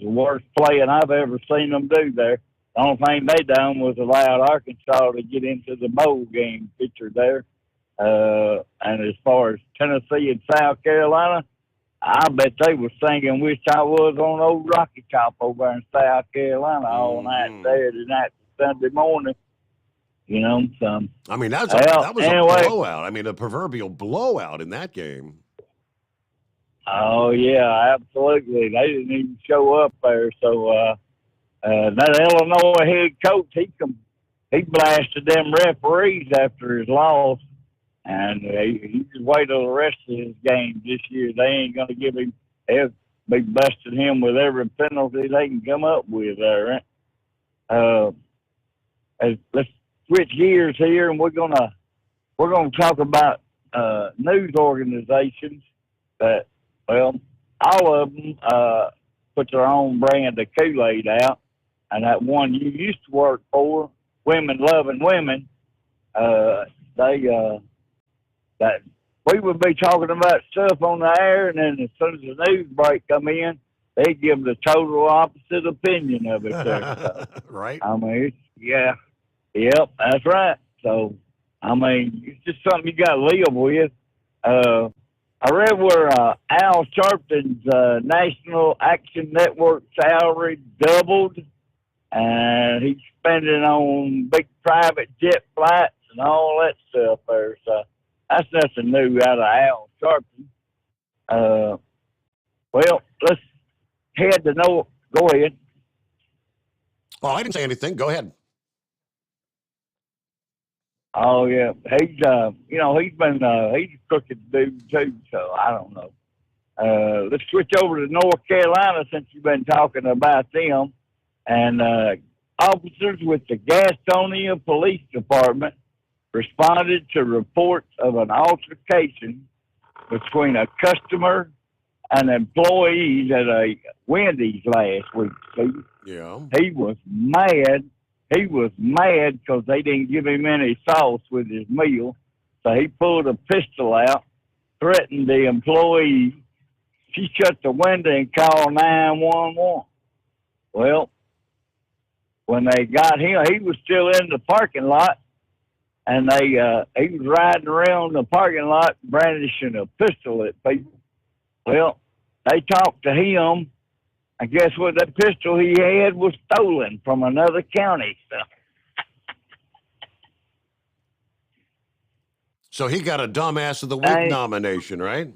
the worst playing I've ever seen them do there. The only thing they done was allowed Arkansas to get into the bowl game picture there. And as far as Tennessee and South Carolina, I bet they were singing "Wish I Was on Old Rocky Top" over in South Carolina all night Saturday night to Sunday morning. You know, so I mean, that was a blowout. I mean, a proverbial blowout in that game. Oh yeah, absolutely. They didn't even show up there. So that Illinois head coach, he blasted them referees after his loss, and he just wait till the rest of his games this year. They ain't going to give him. They'll be busting him with every penalty they can come up with there. Let's switch gears here, and we're gonna talk about news organizations that, well, all of them put their own brand of Kool-Aid out, and that one you used to work for, Women Loving Women, that we would be talking about stuff on the air, and then as soon as the news break come in, they give the total opposite opinion of it. So, right? I mean, yep, that's right. So, I mean, it's just something you got to live with. I read where Al Sharpton's National Action Network salary doubled, and he's spending on big private jet flights and all that stuff there. So that's nothing new out of Al Sharpton. Well, let's head to North. Go ahead. Oh, I didn't say anything. Go ahead. Oh yeah, he's he's a crooked dude too. So I don't know. Let's switch over to North Carolina since you've been talking about them. And officers with the Gastonia Police Department responded to reports of an altercation between a customer and employees at a Wendy's last week. Yeah. He was mad. He was mad because they didn't give him any sauce with his meal. So he pulled a pistol out, threatened the employee. She shut the window and called 911. Well, when they got him, he was still in the parking lot, and he was riding around the parking lot brandishing a pistol at people. Well, they talked to him, and guess what? That pistol he had was stolen from another county. So he got a Dumbass of the Week nomination, right?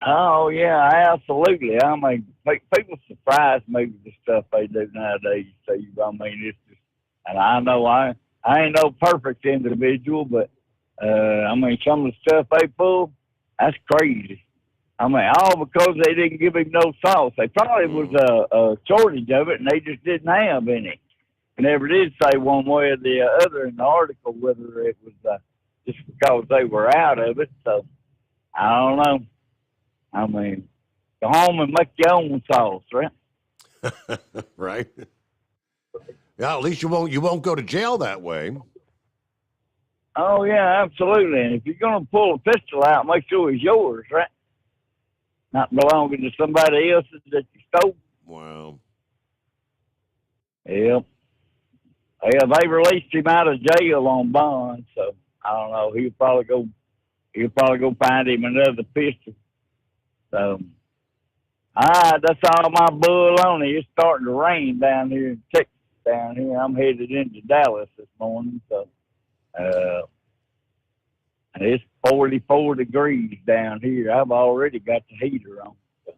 Oh, yeah, absolutely. I mean, people surprise me with the stuff they do nowadays, Steve. I mean, it's just, and I know I ain't no perfect individual, but, I mean, some of the stuff they pull, that's crazy. I mean, all because they didn't give him no sauce. They probably was a shortage of it, and they just didn't have any. It never did say one way or the other in the article whether it was just because they were out of it. So, I don't know. I mean, go home and make your own sauce, right? Right. Yeah, at least you won't go to jail that way. Oh yeah, absolutely. And if you're gonna pull a pistol out, make sure it's yours, right? Not belonging to somebody else's that you stole. Wow. Yep. Yeah, they released him out of jail on bond, so I don't know. He'll probably go find him another pistol. So, that's all my bull on it. It's starting to rain down here in Texas. Down here, I'm headed into Dallas this morning. So, and it's 44 degrees down here. I've already got the heater on. So,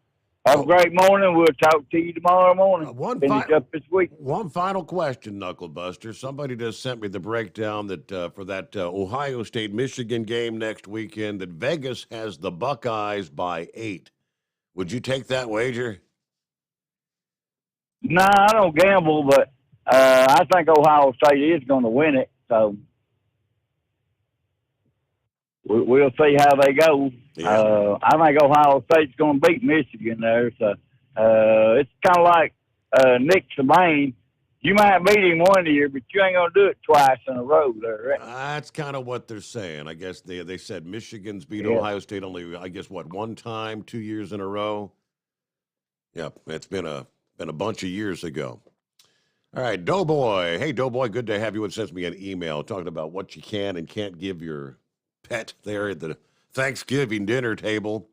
have a great morning. We'll talk to you tomorrow morning. Finish up this week. One final question, Knucklebuster. Somebody just sent me the breakdown that for that Ohio State-Michigan game next weekend that Vegas has the Buckeyes by 8. Would you take that wager? No, I don't gamble, but I think Ohio State is going to win it. So we'll see how they go. Yeah. I think Ohio State's going to beat Michigan there. So it's kind of like Nick Saban. You might beat him one year, but you ain't going to do it twice in a row there, right? That's kind of what they're saying. I guess they said Michigan's beat Ohio State only, I guess, one time, 2 years in a row. Yep, it's been a bunch of years ago. All right, Doughboy. Hey, Doughboy, good to have you. It sends me an email talking about what you can and can't give your pet there at the Thanksgiving dinner table.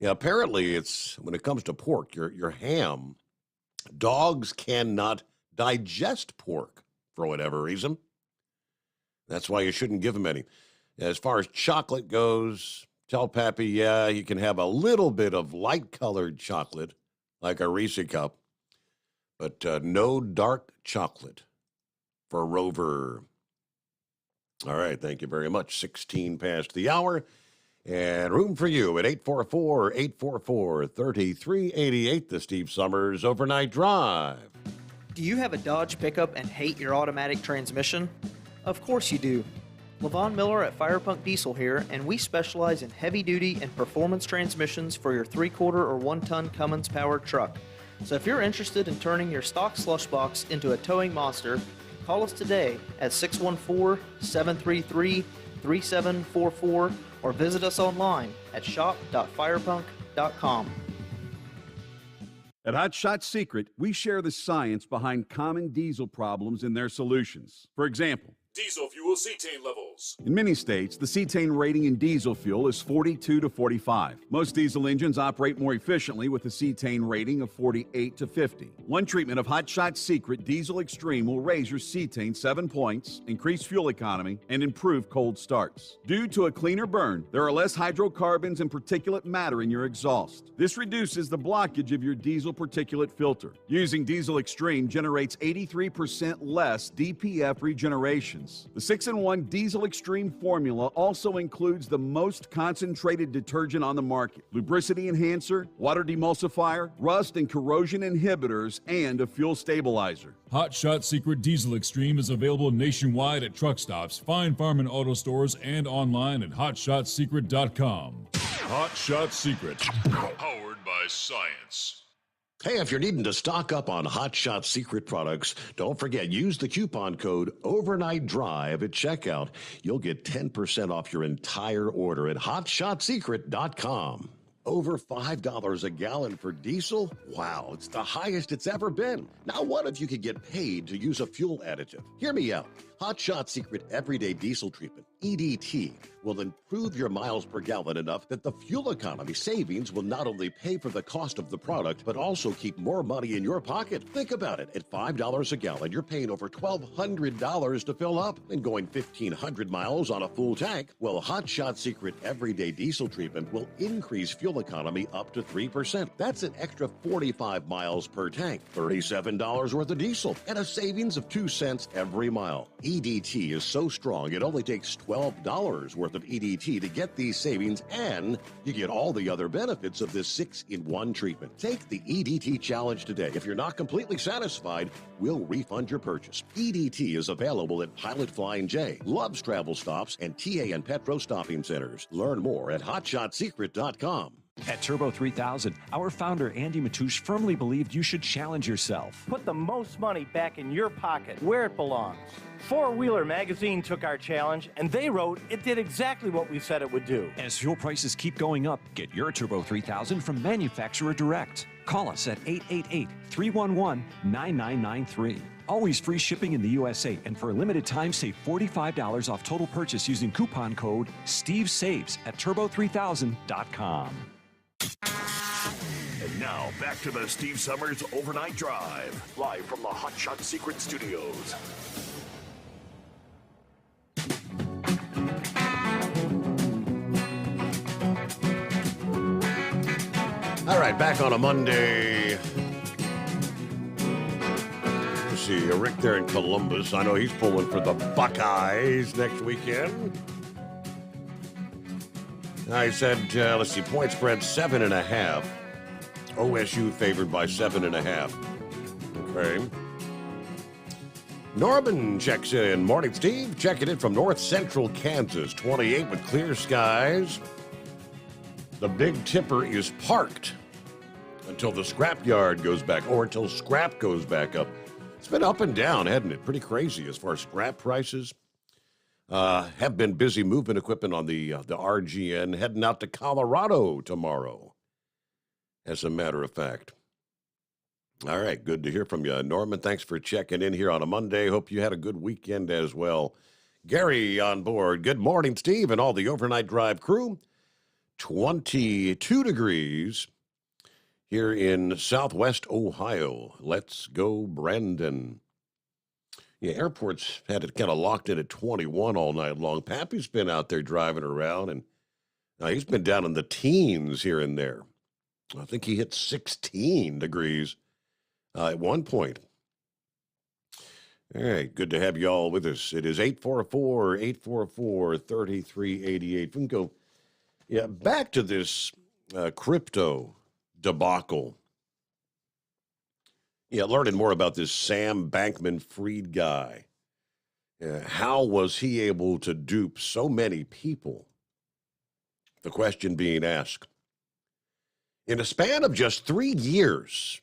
Yeah, apparently it's, when it comes to pork, your ham, dogs cannot digest pork for whatever reason. That's why you shouldn't give them any. As far as chocolate goes, tell Pappy, yeah, you can have a little bit of light-colored chocolate, like a Reese cup, but no dark chocolate for Rover. All right, thank you very much. 16 past the hour, and room for you at 844-844-3388, the Steve Sommers Overnight Drive. Do you have a Dodge pickup and hate your automatic transmission? Of course you do. LaVon Miller at Firepunk Diesel here, and we specialize in heavy-duty and performance transmissions for your 3/4 or 1-ton Cummins-powered truck. So if you're interested in turning your stock slush box into a towing monster, Call us today at 614-733-3744 or visit us online at shop.firepunk.com. At Hot Shot Secret, we share the science behind common diesel problems and their solutions. For example, Diesel fuel cetane levels. in many states, the cetane rating in diesel fuel is 42 to 45. Most diesel engines operate more efficiently with a cetane rating of 48 to 50. One treatment of Hot Shot Secret Diesel Extreme will raise your cetane 7 points, increase fuel economy, and improve cold starts. Due to a cleaner burn, there are less hydrocarbons and particulate matter in your exhaust. This reduces the blockage of your diesel particulate filter. Using Diesel Extreme generates 83% less DPF regeneration. The 6-in-1 Diesel Extreme formula also includes the most concentrated detergent on the market, lubricity enhancer, water demulsifier, rust and corrosion inhibitors, and a fuel stabilizer. Hot Shot Secret Diesel Extreme is available nationwide at truck stops, fine farm and auto stores, and online at hotshotsecret.com. Hot Shot Secret, powered by science. Hey, if you're needing to stock up on Hot Shot Secret products, don't forget, use the coupon code Overnight Drive at checkout. You'll get 10% off your entire order at hotshotsecret.com. Over $5 a gallon for diesel? Wow, it's the highest it's ever been. Now, what if you could get paid to use a fuel additive? Hear me out. Hot Shot Secret Everyday Diesel Treatment, EDT, will improve your miles per gallon enough that the fuel economy savings will not only pay for the cost of the product, but also keep more money in your pocket. Think about it. At $5 a gallon, you're paying over $1,200 to fill up and going 1,500 miles on a full tank. Well, Hot Shot Secret Everyday Diesel Treatment will increase fuel economy up to 3%. That's an extra 45 miles per tank, $37 worth of diesel, and a savings of 2 cents every mile. EDT is so strong, it only takes $12 worth of EDT to get these savings, and you get all the other benefits of this 6-in-1 treatment. Take the EDT challenge today. If you're not completely satisfied, we'll refund your purchase. EDT is available at Pilot Flying J, Love's Travel Stops, and TA and Petro Stopping Centers. Learn more at hotshotsecret.com. At Turbo 3000, our founder Andy Matouche firmly believed you should challenge yourself. Put the most money back in your pocket, where it belongs. Four Wheeler magazine took our challenge, and they wrote it did exactly what we said it would do. As fuel prices keep going up, get your Turbo 3000 from manufacturer direct. Call us at 888-311-9993. Always free shipping in the USA, and for a limited time, save $45 off total purchase using coupon code STEVESAVES at turbo3000.com. And now, back to the Steve Sommers Overnight Drive, live from the Hot Shot Secret Studios. All right, back on a Monday. Let's see, Rick there in Columbus. I know he's pulling for the Buckeyes next weekend. I said, let's see, point spread 7.5. OSU favored by 7.5. Okay. Norman checks in. Morning, Steve. Checking in from north central Kansas. 28 with clear skies. The Big Tipper is parked until the scrapyard goes back, or until scrap goes back up. It's been up and down, hasn't it? Pretty crazy as far as scrap prices. Have been busy moving equipment on the RGN, heading out to Colorado tomorrow, as a matter of fact. All right, good to hear from you, Norman. Thanks for checking in here on a Monday. Hope you had a good weekend as well. Gary on board. Good morning, Steve, and all the Overnight Drive crew. 22 degrees here in southwest Ohio. Let's go, Brandon. Yeah, airport's had it kind of locked in at 21 all night long. Pappy's been out there driving around, and he's been down in the teens here and there. I think he hit 16 degrees at one point. All right, good to have you all with us. It is 844-844-3388. We can go back to this crypto debacle. Learning more about this Sam Bankman-Fried guy. How was he able to dupe so many people? The question being asked. In a span of just 3 years,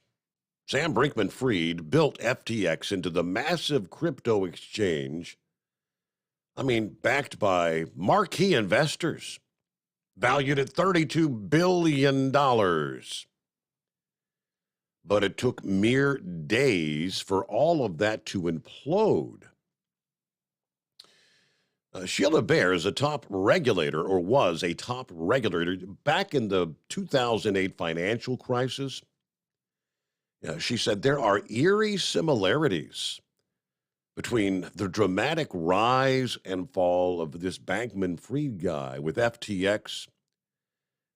Sam Brinkman-Fried built FTX into the massive crypto exchange, backed by marquee investors, valued at $32 billion. But it took mere days for all of that to implode. Sheila Bair is a top regulator, or was a top regulator, back in the 2008 financial crisis. She said there are eerie similarities between the dramatic rise and fall of this Bankman-Fried guy with FTX,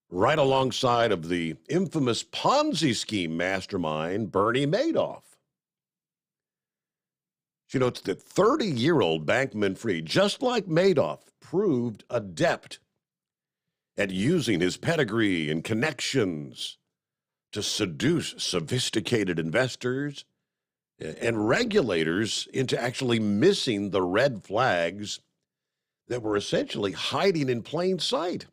right alongside of the infamous Ponzi scheme mastermind, Bernie Madoff. She notes that 30-year-old Bankman-Fried, just like Madoff, proved adept at using his pedigree and connections to seduce sophisticated investors and regulators into actually missing the red flags that were essentially hiding in plain sight.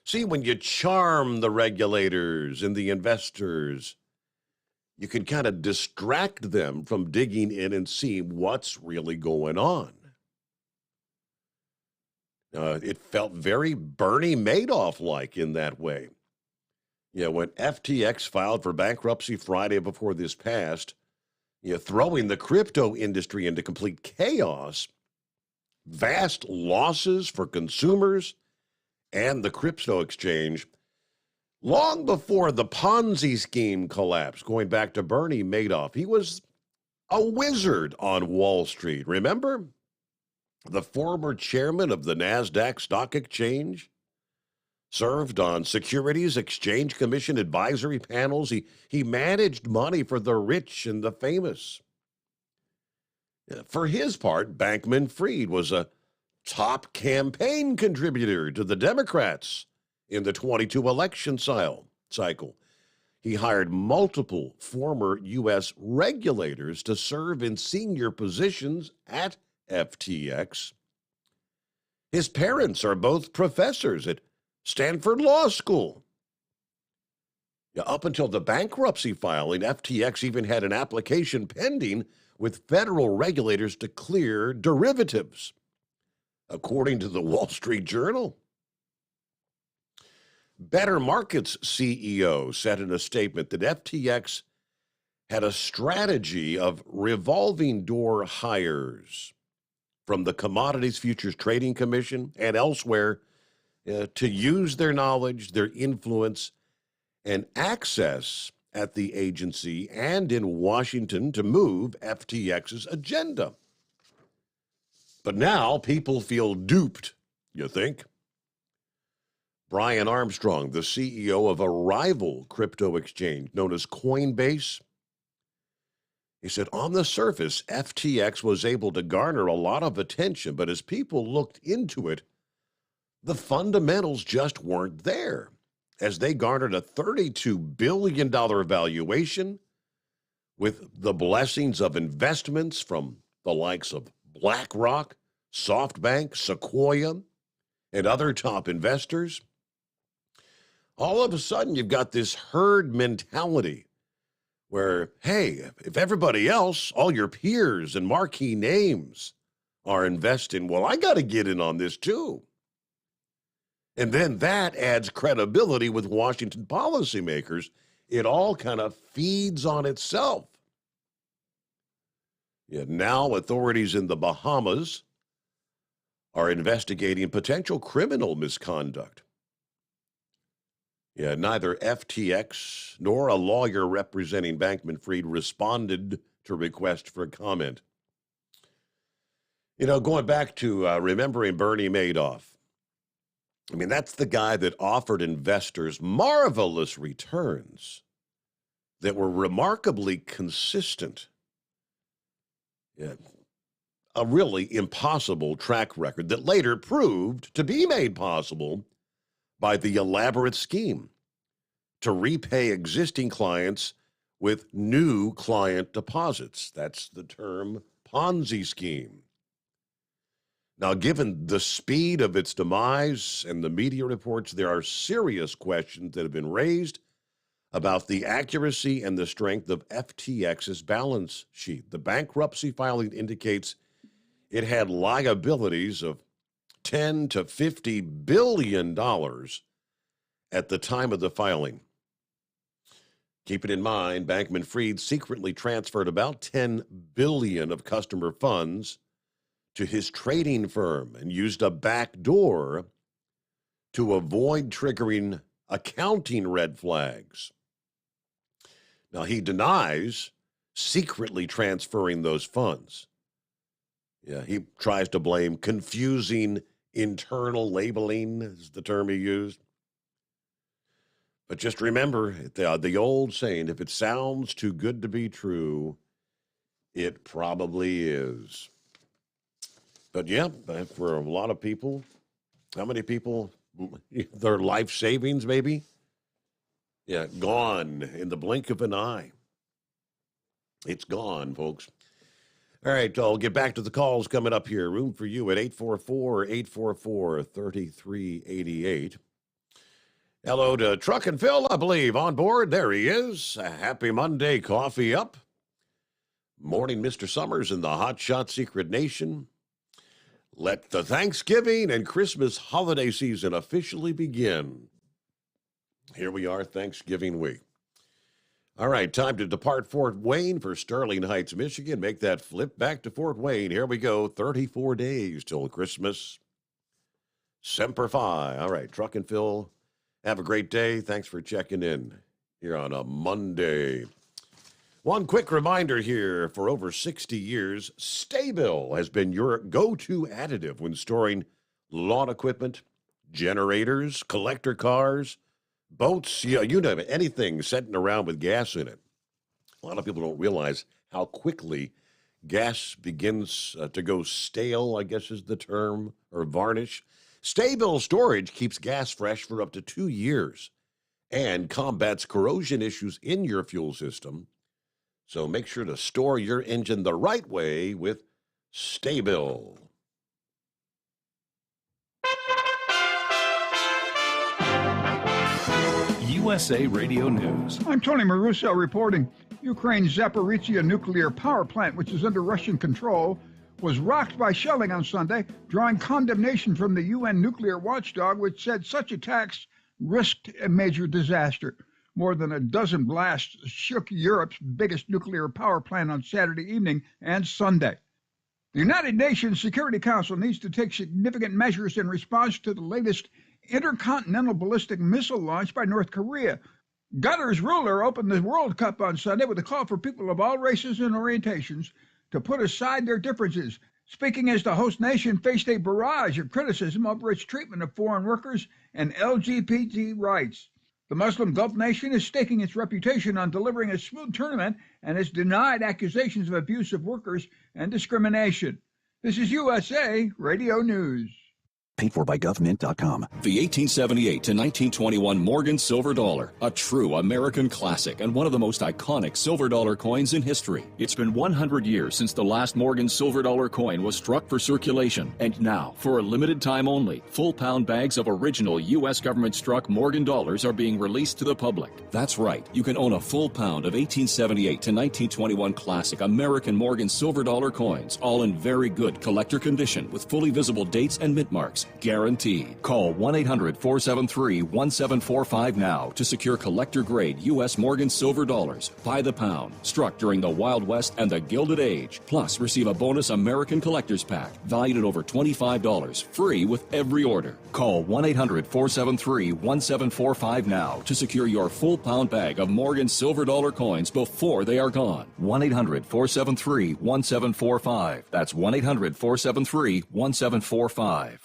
See, when you charm the regulators and the investors, you can kind of distract them from digging in and seeing what's really going on. It felt very Bernie Madoff-like in that way. When FTX filed for bankruptcy Friday before this passed, throwing the crypto industry into complete chaos, vast losses for consumers and the crypto exchange, long before the Ponzi scheme collapsed, going back to Bernie Madoff. He was a wizard on Wall Street, remember? The former chairman of the NASDAQ Stock Exchange, served on Securities Exchange Commission advisory panels. He managed money for the rich and the famous. For his part, Bankman-Fried was a top campaign contributor to the Democrats in the 22 election cycle. He hired multiple former U.S. regulators to serve in senior positions at FTX. His parents are both professors at Stanford Law School. Up until the bankruptcy filing, FTX even had an application pending with federal regulators to clear derivatives, according to the Wall Street Journal. Better Markets CEO said in a statement that FTX had a strategy of revolving door hires from the Commodities Futures Trading Commission and elsewhere to use their knowledge, their influence, and access at the agency and in Washington to move FTX's agenda. But now people feel duped, you think? Brian Armstrong, the CEO of a rival crypto exchange known as Coinbase, he said, on the surface, FTX was able to garner a lot of attention, but as people looked into it, the fundamentals just weren't there, as they garnered a $32 billion valuation with the blessings of investments from the likes of BlackRock, SoftBank, Sequoia, and other top investors. All of a sudden, you've got this herd mentality where, hey, if everybody else, all your peers and marquee names are investing, well, I got to get in on this too. And then that adds credibility with Washington policymakers. It all kind of feeds on itself. Now authorities in the Bahamas are investigating potential criminal misconduct. Neither FTX nor a lawyer representing Bankman-Fried responded to request for comment. Going back to remembering Bernie Madoff, that's the guy that offered investors marvelous returns that were remarkably consistent. A really impossible track record that later proved to be made possible by the elaborate scheme to repay existing clients with new client deposits. That's the term Ponzi scheme. Now, given the speed of its demise and the media reports, there are serious questions that have been raised about the accuracy and the strength of FTX's balance sheet. The bankruptcy filing indicates it had liabilities of $10 to $50 billion at the time of the filing. Keep it in mind, Bankman-Fried secretly transferred about $10 billion of customer funds to his trading firm and used a back door to avoid triggering accounting red flags. Now, he denies secretly transferring those funds. Yeah, he tries to blame confusing internal labeling, is the term he used. But just remember the old saying, if it sounds too good to be true, it probably is. But yeah, for a lot of people, how many people, their life savings maybe? Yeah, gone in the blink of an eye. It's gone, folks. All right, I'll get back to the calls coming up here. Room for you at 844-844-3388. Hello to Truck and Phil, I believe, on board. There he is. A happy Monday, coffee up. Morning, Mr. Sommers in the Hot Shot Secret Nation. Let the Thanksgiving and Christmas holiday season officially begin. Here we are, Thanksgiving week. All right, time to depart Fort Wayne for Sterling Heights, Michigan. Make that flip back to Fort Wayne. Here we go, 34 days till Christmas. Semper Fi. All right, Truck and Phil, have a great day. Thanks for checking in here on a Monday. One quick reminder here, for over 60 years, Sta-Bil has been your go-to additive when storing lawn equipment, generators, collector cars, boats, you name it, anything sitting around with gas in it. A lot of people don't realize how quickly gas begins to go stale, I guess is the term, or varnish. Sta-Bil storage keeps gas fresh for up to 2 years and combats corrosion issues in your fuel system. So make sure to store your engine the right way with Sta-Bil. USA Radio News. I'm Tony Maruso reporting. Ukraine's Zaporizhzhia nuclear power plant, which is under Russian control, was rocked by shelling on Sunday, drawing condemnation from the UN nuclear watchdog, which said such attacks risked a major disaster. More than a dozen blasts shook Europe's biggest nuclear power plant on Saturday evening and Sunday. The United Nations Security Council needs to take significant measures in response to the latest intercontinental ballistic missile launch by North Korea. Qatar's ruler opened the World Cup on Sunday with a call for people of all races and orientations to put aside their differences, speaking as the host nation faced a barrage of criticism over its treatment of foreign workers and LGBT rights. The Muslim Gulf nation is staking its reputation on delivering a smooth tournament and has denied accusations of abuse of workers and discrimination. This is USA Radio News. Paid for by GovMint.com. The 1878 to 1921 Morgan Silver Dollar, a true American classic and one of the most iconic silver dollar coins in history. It's been 100 years since the last Morgan Silver Dollar coin was struck for circulation. And now, for a limited time only, full-pound bags of original U.S. government-struck Morgan dollars are being released to the public. That's right. You can own a full pound of 1878 to 1921 classic American Morgan Silver Dollar coins, all in very good collector condition with fully visible dates and mint marks. Guaranteed. Call 1-800-473-1745 now to secure collector-grade U.S. Morgan Silver Dollars by the pound, struck during the Wild West and the Gilded Age. Plus, receive a bonus American Collector's Pack valued at over $25, free with every order. Call 1-800-473-1745 now to secure your full-pound bag of Morgan Silver Dollar coins before they are gone. 1-800-473-1745. That's 1-800-473-1745.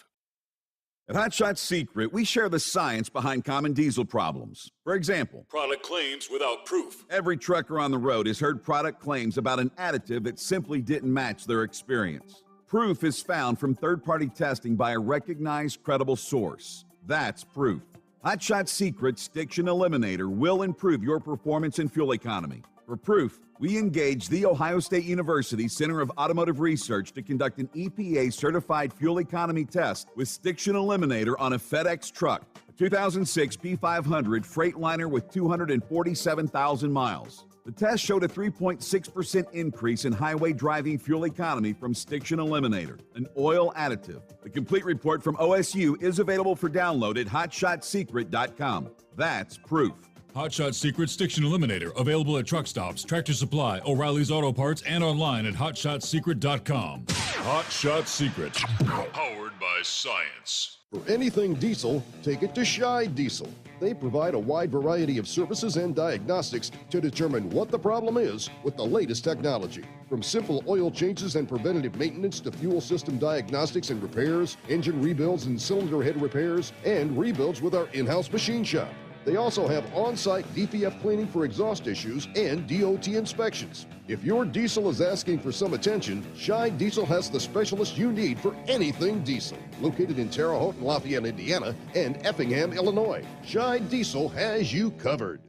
At Hot Shot Secret, we share the science behind common diesel problems. For example, Product claims without proof. every trucker on the road has heard product claims about an additive that simply didn't match their experience. Proof is found from third-party testing by a recognized, credible source. That's proof. Hot Shot Secret's Stiction Eliminator will improve your performance and fuel economy. For proof, we engaged The Ohio State University Center of Automotive Research to conduct an EPA-certified fuel economy test with Stiction Eliminator on a FedEx truck, a 2006 P500 Freightliner with 247,000 miles. The test showed a 3.6% increase in highway driving fuel economy from Stiction Eliminator, an oil additive. The complete report from OSU is available for download at hotshotsecret.com. That's proof. Hot Shot Secret Stiction Eliminator, available at truck stops, Tractor Supply, O'Reilly's Auto Parts, and online at hotshotsecret.com. Hot Shot Secret, powered by science. For anything diesel, take it to Scheid Diesel. They provide a wide variety of services and diagnostics to determine what the problem is with the latest technology. From simple oil changes and preventative maintenance to fuel system diagnostics and repairs, engine rebuilds and cylinder head repairs, and rebuilds with our in-house machine shop. They also have on-site DPF cleaning for exhaust issues and DOT inspections. If your diesel is asking for some attention, Scheid Diesel has the specialist you need for anything diesel. Located in Terre Haute and Lafayette, Indiana, and Effingham, Illinois, Scheid Diesel has you covered.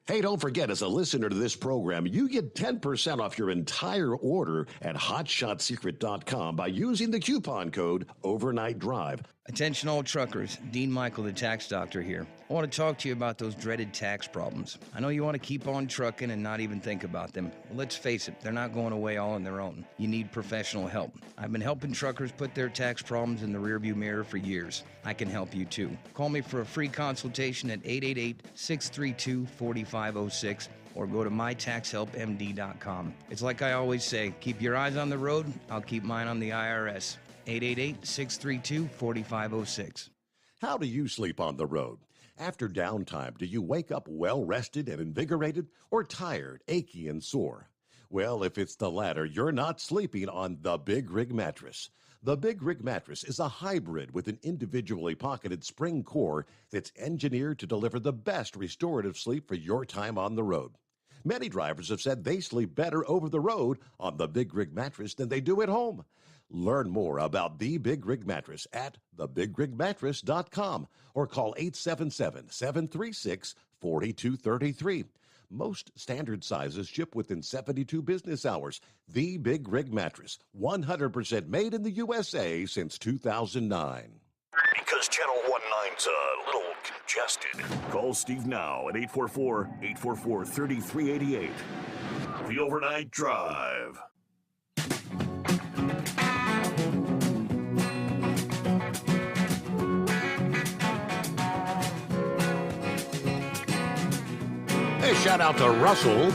Hey, don't forget, as a listener to this program, you get 10% off your entire order at hotshotsecret.com by using the coupon code Overnight Drive. Attention all truckers, Dean Michael, the tax doctor here. I want to talk to you about those dreaded tax problems. I know you want to keep on trucking and not even think about them. Well, let's face it, they're not going away all on their own. You need professional help. I've been helping truckers put their tax problems in the rearview mirror for years. I can help you too. Call me for a free consultation at 888-632-4506 or go to mytaxhelpmd.com. It's like I always say, keep your eyes on the road, I'll keep mine on the IRS. 888-632-4506. How do you sleep on the road? After downtime, do you wake up well-rested and invigorated or tired, achy, and sore? Well, if it's the latter, you're not sleeping on the Big Rig Mattress. The Big Rig Mattress is a hybrid with an individually pocketed spring core that's engineered to deliver the best restorative sleep for your time on the road. Many drivers have said they sleep better over the road on the Big Rig Mattress than they do at home. Learn more about the Big Rig Mattress at thebigrigmattress.com or call 877-736-4233. Most standard sizes ship within 72 business hours. The Big Rig Mattress, 100% made in the USA since 2009. Because Channel 19's a little congested. Call Steve now at 844-844-3388. The Overnight Drive. Hey, shout out to Russell,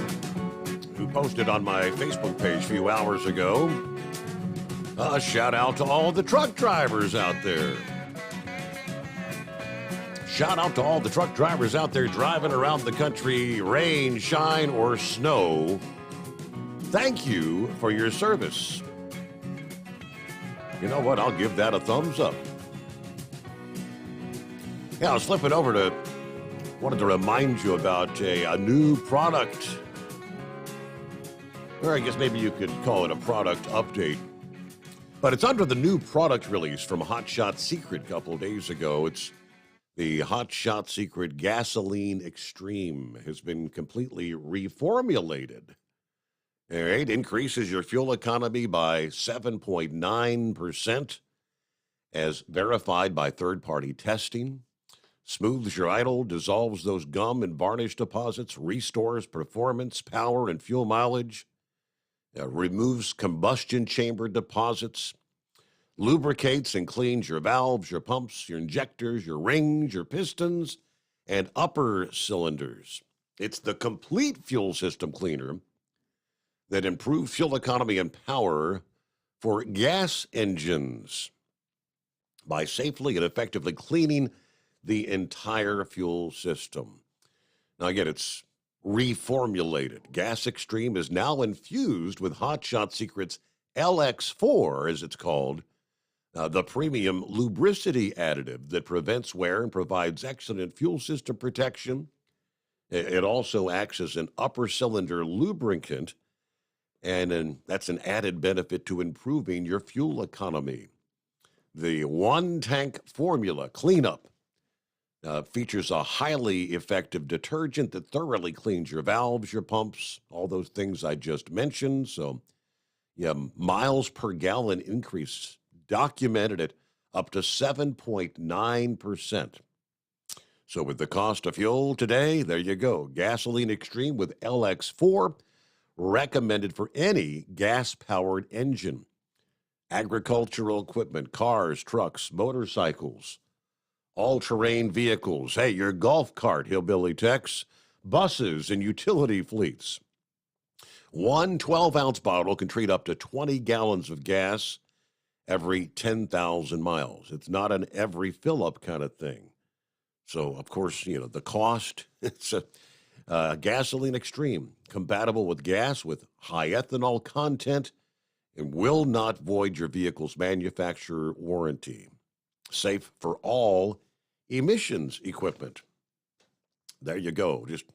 who posted on my Facebook page a few hours ago. A shout out to all the truck drivers out there. Shout out to all the truck drivers out there driving around the country, rain, shine, or snow. Thank you for your service. You know what? I'll give that a thumbs up. Yeah, I was flipping over to, wanted to remind you about a new product. Or I guess maybe you could call it a product update. But it's under the new product release from Hot Shot Secret a couple of days ago. It's the Hot Shot Secret Gasoline Extreme has been completely reformulated. All right, increases your fuel economy by 7.9% as verified by third-party testing. Smooths your idle, dissolves those gum and varnish deposits, restores performance, power, and fuel mileage, removes combustion chamber deposits, lubricates and cleans your valves, your pumps, your injectors, your rings, your pistons, and upper cylinders. It's the complete fuel system cleaner that improves fuel economy and power for gas engines by safely and effectively cleaning the entire fuel system. Now, again, it's reformulated. Gas Extreme is now infused with Hot Shot Secret's LX4, as it's called, the premium lubricity additive that prevents wear and provides excellent fuel system protection. It also acts as an upper cylinder lubricant, and that's an added benefit to improving your fuel economy. The one-tank formula cleanup Features a highly effective detergent that thoroughly cleans your valves, your pumps, all those things I just mentioned. So, yeah, miles per gallon increase documented at up to 7.9%. So with the cost of fuel today, there you go. Gasoline Extreme with LX4, recommended for any gas-powered engine. Agricultural equipment, cars, trucks, motorcycles, all-terrain vehicles, hey, your golf cart, Hillbilly Tex, buses, and utility fleets. One 12-ounce bottle can treat up to 20 gallons of gas every 10,000 miles. It's not an every fill-up kind of thing. So, of course, the cost, it's a Gasoline Extreme, compatible with gas with high ethanol content and will not void your vehicle's manufacturer warranty. Safe for all emissions equipment. There you go. Just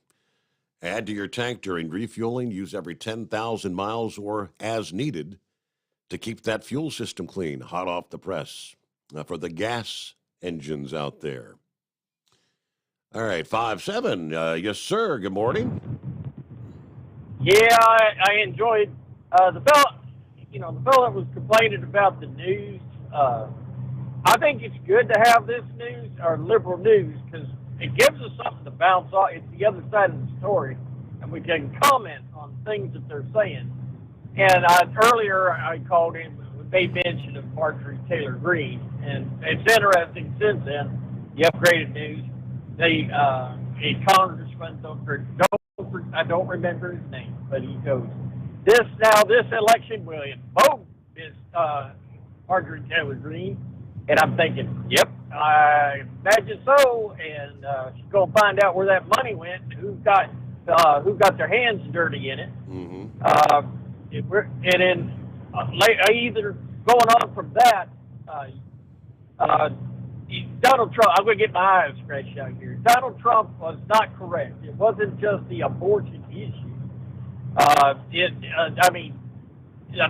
add to your tank during refueling. Use every 10,000 miles or as needed to keep that fuel system clean, hot off the press. For the gas engines out there. All right, 5-7. Yes, sir. Good morning. Yeah, I enjoyed the fella. The fella that was complaining about the news. I think it's good to have this news, or liberal news, because it gives us something to bounce off. It's the other side of the story, and we can comment on things that they're saying. And earlier I called him, made mention of Marjorie Taylor Greene, and it's interesting since then, the upgraded news, a congressman, I don't remember his name, but he goes, this election will invoke this Marjorie Taylor Greene. And I'm thinking, yep, I imagine so. And she's going to find out where that money went and who got their hands dirty in it. Mm-hmm. And then either going on from that, Donald Trump, I'm going to get my eyes scratched out here. Donald Trump was not correct. It wasn't just the abortion issue. I'll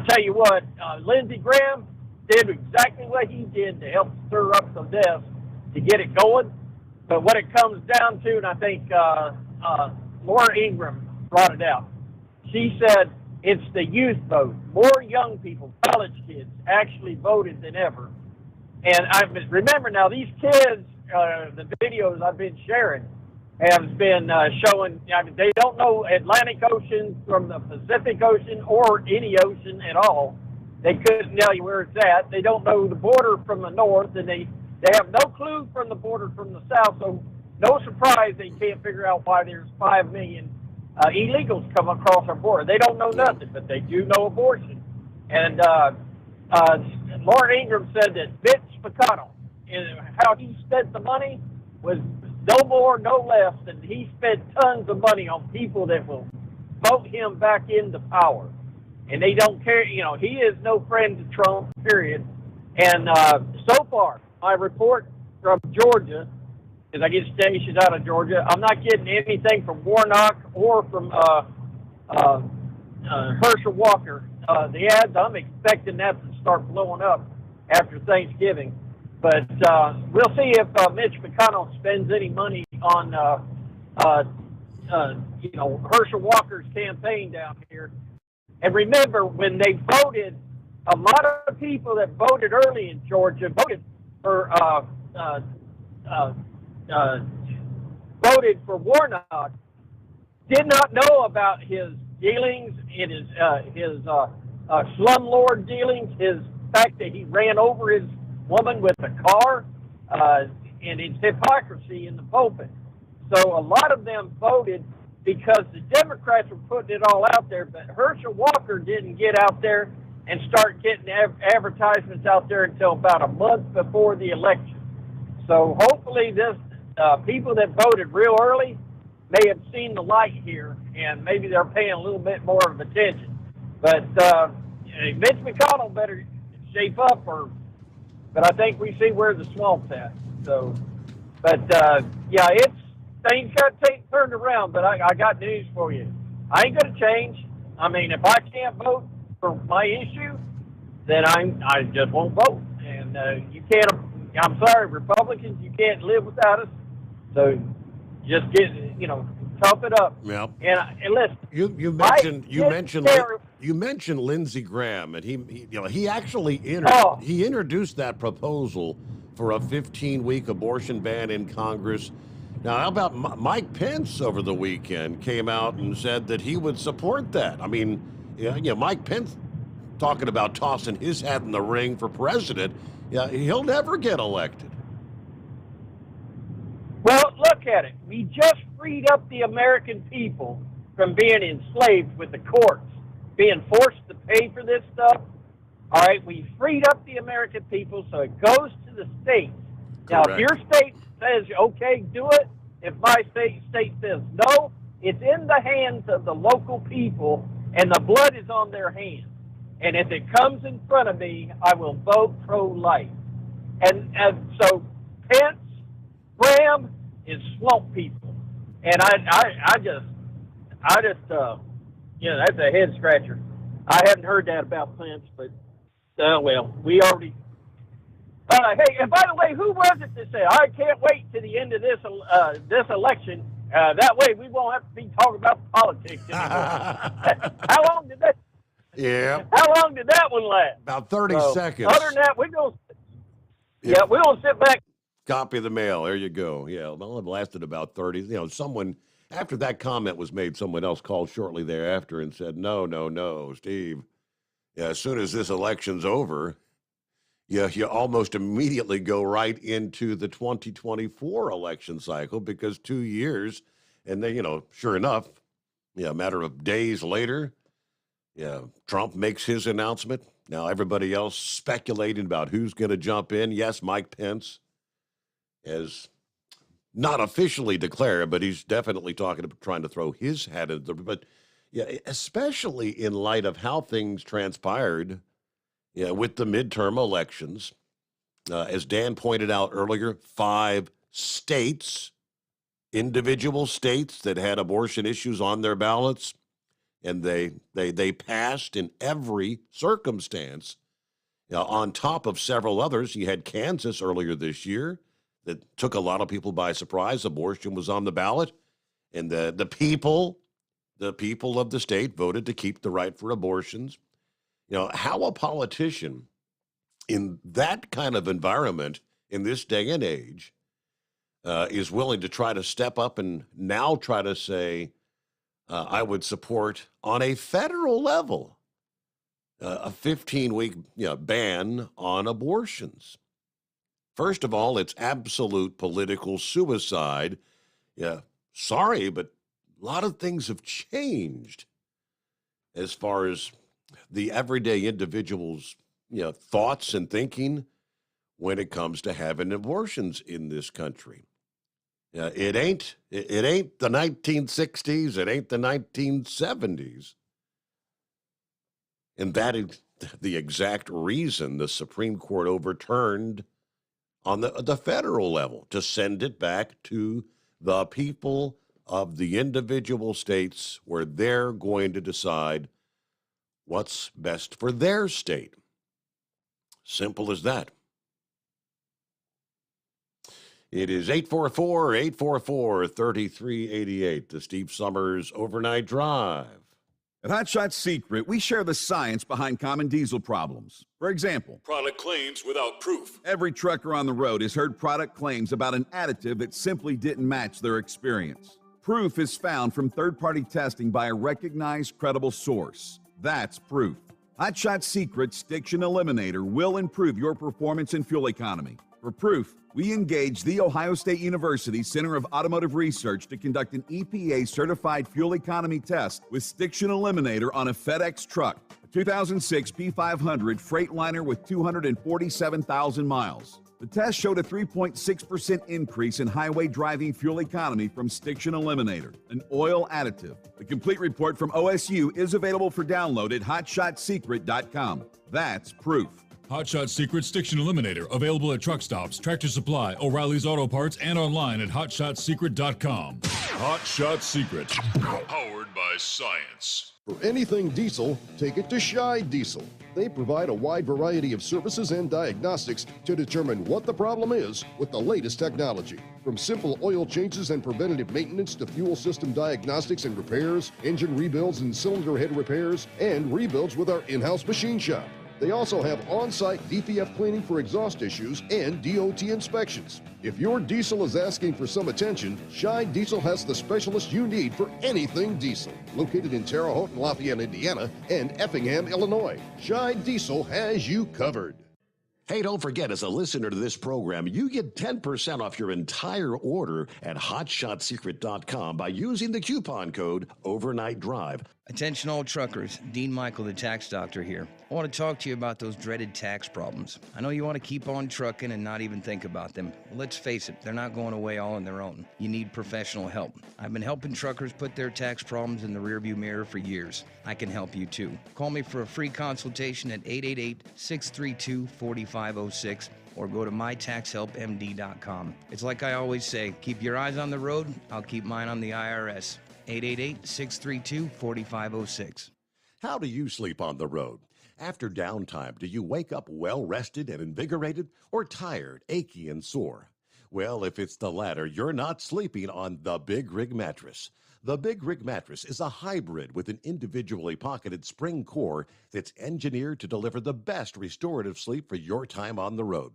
tell you what, Lindsey Graham did exactly what he did to help stir up the deaths to get it going. But what it comes down to, and I think Laura Ingraham brought it out, she said it's the youth vote. More young people, college kids, actually voted than ever. And remember now, these kids, the videos I've been sharing, have been showing, they don't know Atlantic Ocean from the Pacific Ocean or any ocean at all. They couldn't tell you where it's at. They don't know the border from the north, and they have no clue from the border from the south. So no surprise they can't figure out why there's 5 million illegals come across our border. They don't know nothing, but they do know abortion. And Laura Ingraham said that Mitch McConnell, how he spent the money was no more, no less than he spent tons of money on people that will vote him back into power. And they don't care, he is no friend to Trump, period. And so far, my report from Georgia, because I get stations out of Georgia, I'm not getting anything from Warnock or from Herschel Walker. The ads, I'm expecting that to start blowing up after Thanksgiving. But we'll see if Mitch McConnell spends any money on, Herschel Walker's campaign down here. And remember, when they voted, a lot of people that voted early in Georgia voted for Warnock, did not know about his dealings in his slumlord dealings, his fact that he ran over his woman with a car, and his hypocrisy in the pulpit. So a lot of them voted because the Democrats were putting it all out there, but Herschel Walker didn't get out there and start getting advertisements out there until about a month before the election. So hopefully this people that voted real early may have seen the light here, and maybe they're paying a little bit more of attention. But Mitch McConnell better shape up, but I think we see where the swamp's at. So, but things got turned around. But I got news for you. I ain't gonna change. I mean, if I can't vote for my issue, then I just won't vote. And you can't. I'm sorry, Republicans, you can't live without us. So just get, tough it up. Yeah. And listen, you mentioned Lindsey Graham, and he actually he introduced that proposal for a 15-week abortion ban in Congress. Now, how about Mike Pence over the weekend came out and said that he would support that? I mean, Mike Pence talking about tossing his hat in the ring for president. Yeah, he'll never get elected. Well, look at it. We just freed up the American people from being enslaved with the courts, being forced to pay for this stuff. All right, we freed up the American people, so it goes to the states. Now, if your state says, okay, do it, if my state says no, it's in the hands of the local people, and the blood is on their hands. And if it comes in front of me, I will vote pro-life. And so Pence, Graham is swamp people. And I just that's a head scratcher. I hadn't heard that about Pence, but well, we already. Hey, and by the way, who was it that said I can't wait to the end of this election? That way, we won't have to be talking about politics anymore. How long did that? Yeah. How long did that one last? About 30 seconds. Other than that, we're gonna sit back. Copy of the mail. There you go. Yeah, well, it lasted about 30. Someone, after that comment was made, someone else called shortly thereafter and said, no, Steve. Yeah, as soon as this election's over, you almost immediately go right into the 2024 election cycle because 2 years, and then, sure enough, a matter of days later, Trump makes his announcement. Now everybody else speculating about who's going to jump in. Yes, Mike Pence has not officially declared, but he's definitely trying to throw his hat in. But especially in light of how things transpired, with the midterm elections, as Dan pointed out earlier, 5 states, individual states that had abortion issues on their ballots. And they passed in every circumstance. On top of several others, you had Kansas earlier this year that took a lot of people by surprise. Abortion was on the ballot, and the people of the state voted to keep the right for abortions. How a politician in that kind of environment in this day and age is willing to try to step up and now try to say, I would support on a federal level a 15-week ban on abortions. First of all, it's absolute political suicide. Sorry, but a lot of things have changed as far as the everyday individual's thoughts and thinking when it comes to having abortions in this country. It ain't the 1960s. It ain't the 1970s. And that is the exact reason the Supreme Court overturned on the federal level to send it back to the people of the individual states where they're going to decide what's best for their state. Simple as that. It is 844-844-3388, the Steve Sommers Overnight Drive. At Hot Shot Secret, we share the science behind common diesel problems. For example, product claims without proof. Every trucker on the road has heard product claims about an additive that simply didn't match their experience. Proof is found from third-party testing by a recognized, credible source. That's proof. Hot Shot Secret's Stiction Eliminator will improve your performance and fuel economy. For proof, we engaged the Ohio State University Center of Automotive Research to conduct an EPA-certified fuel economy test with Stiction Eliminator on a FedEx truck, a 2006 P500 Freightliner with 247,000 miles. The test showed a 3.6% increase in highway driving fuel economy from Stiction Eliminator, an oil additive. The complete report from OSU is available for download at hotshotsecret.com. That's proof. Hot Shot Secret Stiction Eliminator, available at truck stops, Tractor Supply, O'Reilly's Auto Parts, and online at hotshotsecret.com. Hot Shot Secret, powered by science. For anything diesel, take it to Scheid Diesel. They provide a wide variety of services and diagnostics to determine what the problem is with the latest technology. From simple oil changes and preventative maintenance to fuel system diagnostics and repairs, engine rebuilds and cylinder head repairs, and rebuilds with our in-house machine shop. They also have on-site DPF cleaning for exhaust issues and DOT inspections. If your diesel is asking for some attention, Scheid Diesel has the specialist you need for anything diesel. Located in Terre Haute and Lafayette, Indiana, and Effingham, Illinois, Scheid Diesel has you covered. Hey, don't forget, as a listener to this program, you get 10% off your entire order at hotshotsecret.com by using the coupon code Overnight Drive. Attention all truckers, Dean Michael, the tax doctor here. I want to talk to you about those dreaded tax problems. I know you want to keep on trucking and not even think about them. Well, let's face it, they're not going away all on their own. You need professional help. I've been helping truckers put their tax problems in the rearview mirror for years. I can help you too. Call me for a free consultation at 888-632-4506 or go to mytaxhelpmd.com. It's like I always say, keep your eyes on the road, I'll keep mine on the IRS. 888-632-4506. How do you sleep on the road? After downtime, do you wake up well-rested and invigorated or tired, achy, and sore? Well, if it's the latter, you're not sleeping on the Big Rig Mattress. The Big Rig Mattress is a hybrid with an individually pocketed spring core that's engineered to deliver the best restorative sleep for your time on the road.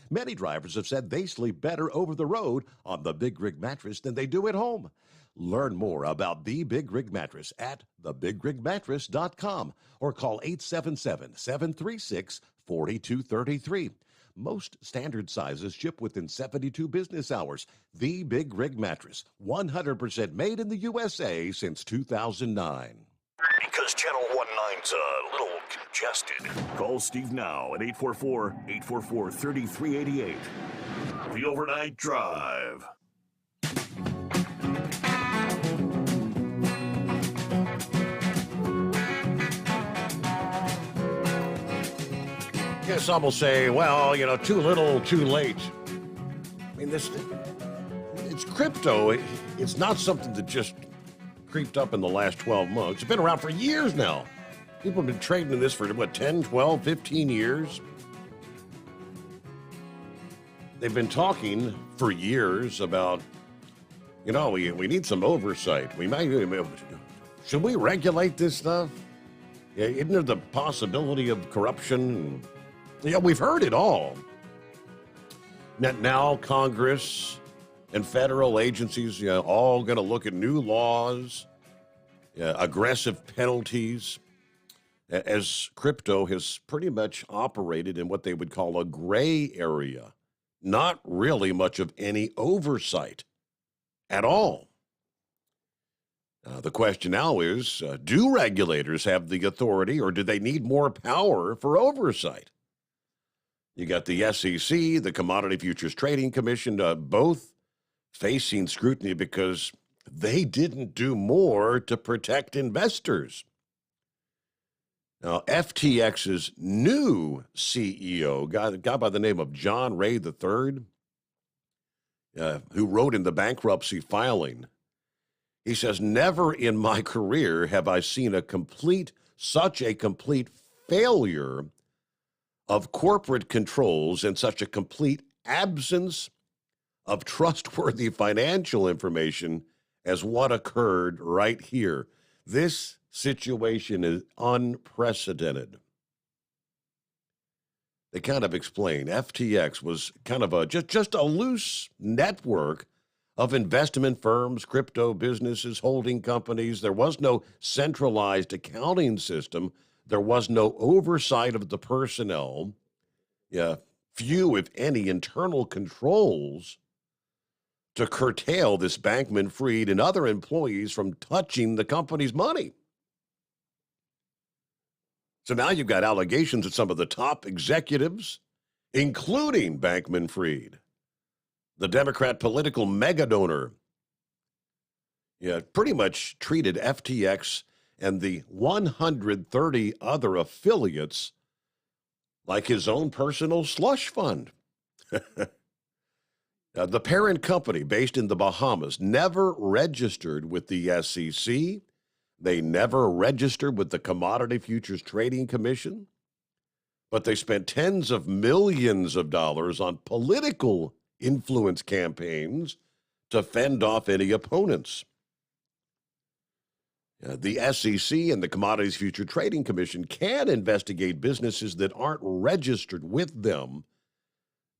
Many drivers have said they sleep better over the road on the Big Rig Mattress than they do at home. Learn more about the Big Rig Mattress at thebigrigmattress.com or call 877-736-4233. Most standard sizes ship within 72 business hours. The Big Rig Mattress, 100% made in the USA since 2009. Because Channel 19's a little congested. Call Steve now at 844-844-3388. The Overnight Drive. Yeah, some will say, well, too little, too late. I mean, it's crypto. It's not something that just creeped up in the last 12 months. It's been around for years now. People have been trading in this for, 10, 12, 15 years? They've been talking for years about, we need some oversight. Should we regulate this stuff? Yeah, isn't there the possibility of corruption? Yeah, we've heard it all. Now Congress and federal agencies, all going to look at new laws, aggressive penalties, as crypto has pretty much operated in what they would call a gray area. Not really much of any oversight at all. The question now is, do regulators have the authority or do they need more power for oversight? You got the SEC, the Commodity Futures Trading Commission, both facing scrutiny because they didn't do more to protect investors. Now, FTX's new CEO, a guy by the name of John Ray III, who wrote in the bankruptcy filing, he says, never in my career have I seen such a complete failure of corporate controls and such a complete absence of trustworthy financial information as what occurred right here. This situation is unprecedented. They kind of explain FTX was kind of just a loose network of investment firms, crypto businesses, holding companies. There was no centralized accounting system. There was no oversight of the personnel. Few, if any, internal controls to curtail this Bankman-Fried and other employees from touching the company's money. So now you've got allegations that some of the top executives, including Bankman-Fried, the Democrat political mega-donor, pretty much treated FTX and the 130 other affiliates like his own personal slush fund. The parent company, based in the Bahamas, never registered with the SEC. They never registered with the Commodity Futures Trading Commission. But they spent tens of millions of dollars on political influence campaigns to fend off any opponents. The SEC and the Commodities Futures Trading Commission can investigate businesses that aren't registered with them,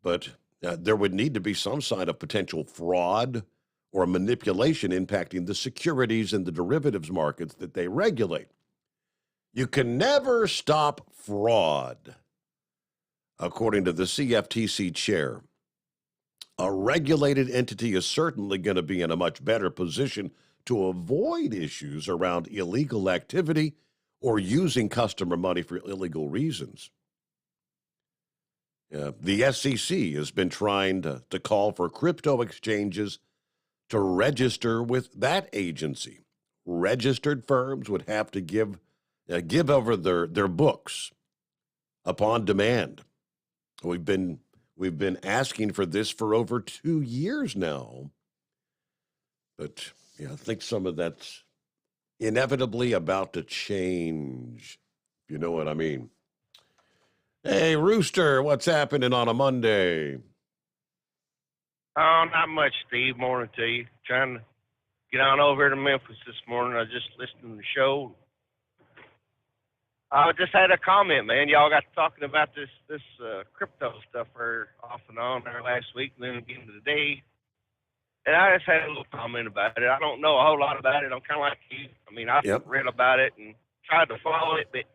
but there would need to be some sign of potential fraud or manipulation impacting the securities and the derivatives markets that they regulate. You can never stop fraud, according to the CFTC chair. A regulated entity is certainly going to be in a much better position to avoid issues around illegal activity or using customer money for illegal reasons. The SEC has been trying to call for crypto exchanges to register with that agency. Registered firms would have to give over their books upon demand. We've been asking for this for over 2 years now, but I think some of that's inevitably about to change, if you know what I mean. Hey, Rooster, what's happening on a Monday? Oh, not much, Steve. Morning to you. Trying to get on over here to Memphis this morning. I just listened to the show. I just had a comment, man. Y'all got talking about this crypto stuff off and on there last week and then again today. And I just had a little comment about it. I don't know a whole lot about it. I'm kind of like you. I mean, I read about it and tried to follow it, but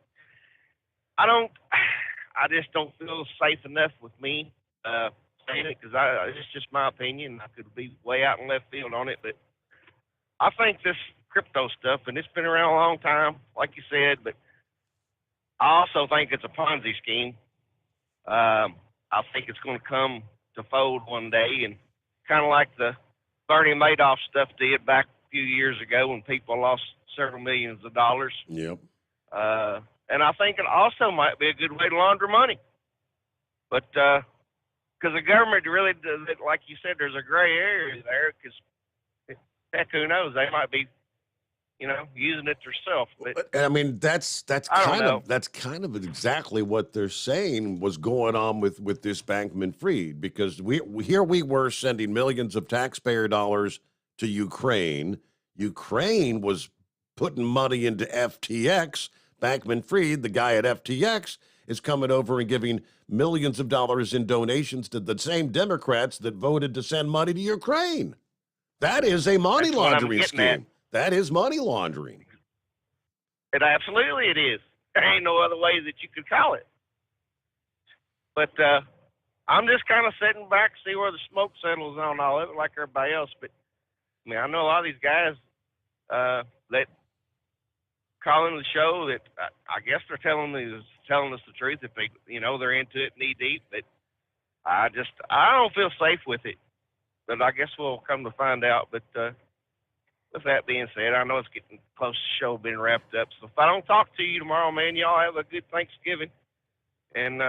I just don't feel safe enough with me saying it because it's just my opinion. I could be way out in left field on it, but I think this crypto stuff, and it's been around a long time, like you said, but I also think it's a Ponzi scheme. I think it's going to come to fold one day, and kind of like the Bernie Madoff stuff did back a few years ago when people lost several millions of dollars. Yep. And I think it also might be a good way to launder money. But because the government really does it, like you said, there's a gray area there because, heck, who knows? They might be, using it themselves. But I mean, that's kind of exactly what they're saying was going on with this Bankman-Fried, because we were sending millions of taxpayer dollars to Ukraine. Ukraine was putting money into FTX. Bankman-Fried, the guy at FTX, is coming over and giving millions of dollars in donations to the same Democrats that voted to send money to Ukraine. That is a money laundering scheme. That is money laundering. Absolutely it is. There ain't no other way that you could call it. But I'm just kind of sitting back, see where the smoke settles on all of it like everybody else. But, I mean, I know a lot of these guys that call in the show that I guess they're telling us the truth if they're into it knee deep. But I don't feel safe with it. But I guess we'll come to find out. But with that being said, I know it's getting close to the show being wrapped up. So if I don't talk to you tomorrow, man, y'all have a good Thanksgiving. And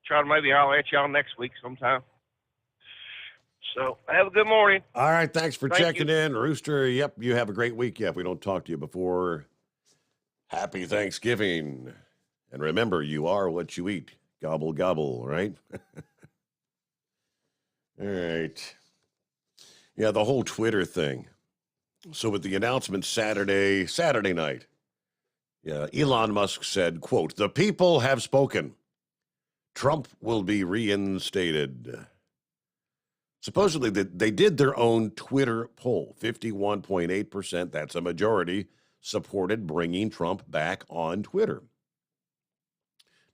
try to maybe I'll at y'all next week sometime. So have a good morning. All right, thanks for checking in, Rooster. Yep, you have a great week. Yeah, if we don't talk to you before, happy Thanksgiving. And remember, you are what you eat. Gobble, gobble, right? All right. Yeah, the whole Twitter thing. So with the announcement Saturday night, Elon Musk said, quote, "The people have spoken. Trump will be reinstated." Supposedly they did their own Twitter poll. 51.8%, that's a majority, supported bringing Trump back on Twitter.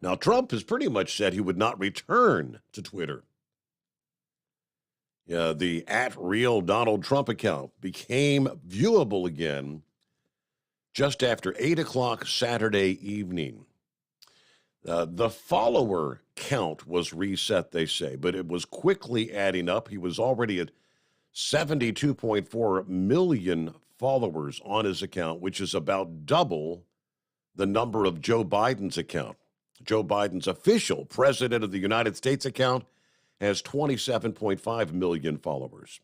Now, Trump has pretty much said he would not return to Twitter. The @RealDonaldTrump account became viewable again just after 8 o'clock Saturday evening. The follower count was reset, they say, but it was quickly adding up. He was already at 72.4 million followers on his account, which is about double the number of Joe Biden's account. Joe Biden's official President of the United States account has 27.5 million followers.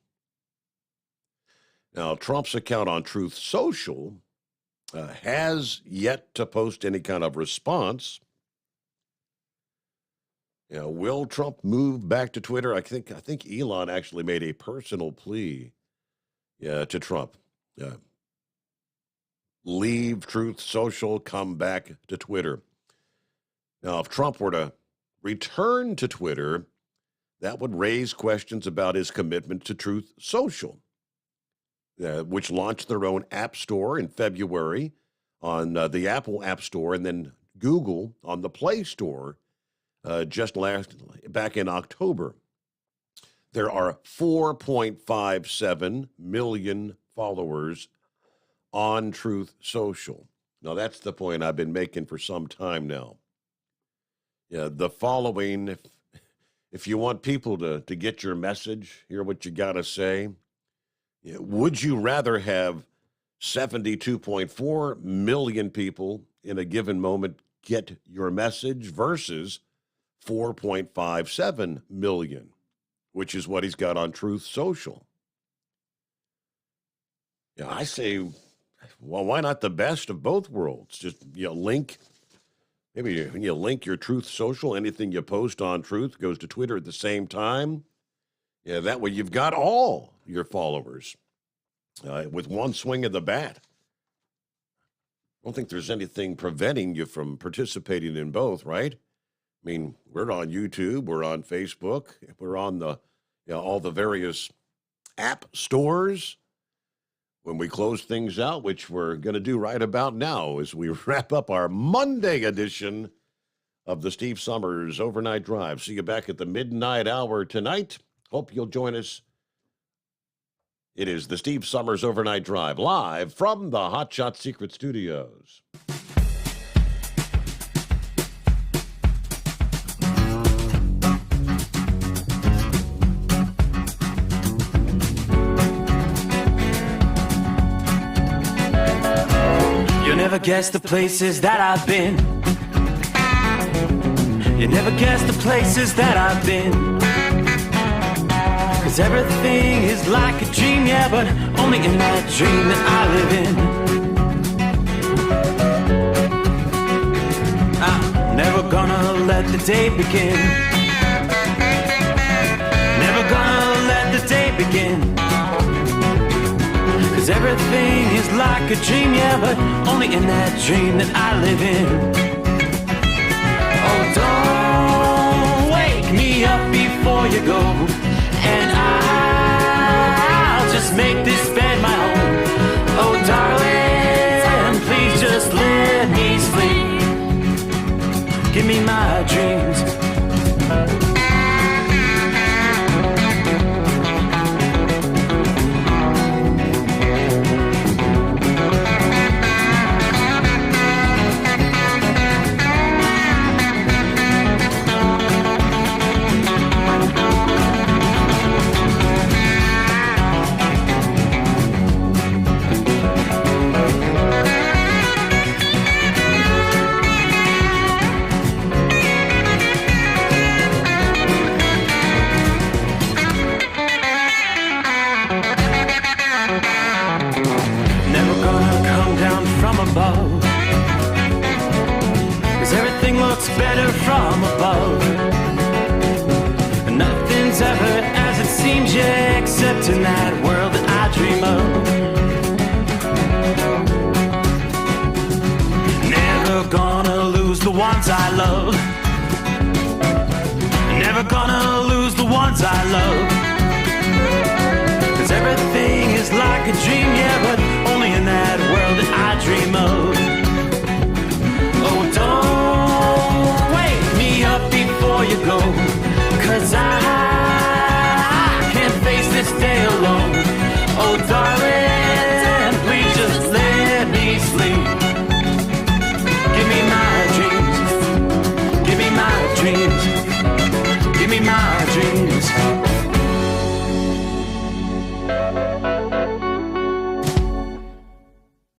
Now, Trump's account on Truth Social has yet to post any kind of response. Will Trump move back to Twitter? I think Elon actually made a personal plea to Trump. Leave Truth Social, come back to Twitter. Now, if Trump were to return to Twitter, that would raise questions about his commitment to Truth Social, which launched their own app store in February on the Apple App Store, and then Google on the Play Store back in October. There are 4.57 million followers on Truth Social. Now, that's the point I've been making for some time now. The following, if you want people to get your message, hear what you got to say, would you rather have 72.4 million people in a given moment get your message versus 4.57 million, which is what he's got on Truth Social? I say, well, why not the best of both worlds? Just link your Truth Social. Anything you post on Truth goes to Twitter at the same time. That way you've got all your followers with one swing of the bat. I don't think there's anything preventing you from participating in both, right? I mean, we're on YouTube, we're on Facebook, we're on all the various app stores. When we close things out, which we're going to do right about now as we wrap up our Monday edition of the Steve Sommers Overnight Drive. See you back at the midnight hour tonight. Hope you'll join us. It is the Steve Sommers Overnight Drive, live from the Hot Shot Secret Studios. Never guess the places that I've been. You never guess the places that I've been. 'Cause everything is like a dream, yeah, but only in that dream that I live in. I'm never gonna let the day begin. Never gonna let the day begin. 'Cause everything is like a dream, yeah, but only in that dream that I live in. Oh, don't wake me up before you go, and I'll just make this bed my home. Oh, darling, please just let me sleep. Give me my dreams. Better from above. Nothing's ever as it seems, yeah, except in that world that I dream of. Never gonna lose the ones I love. Never gonna lose the ones I love. 'Cause everything is like a dream, yeah, but only in that world that I dream of. Oh, don't up before you go, 'cause I can't face this day alone. Oh, darling,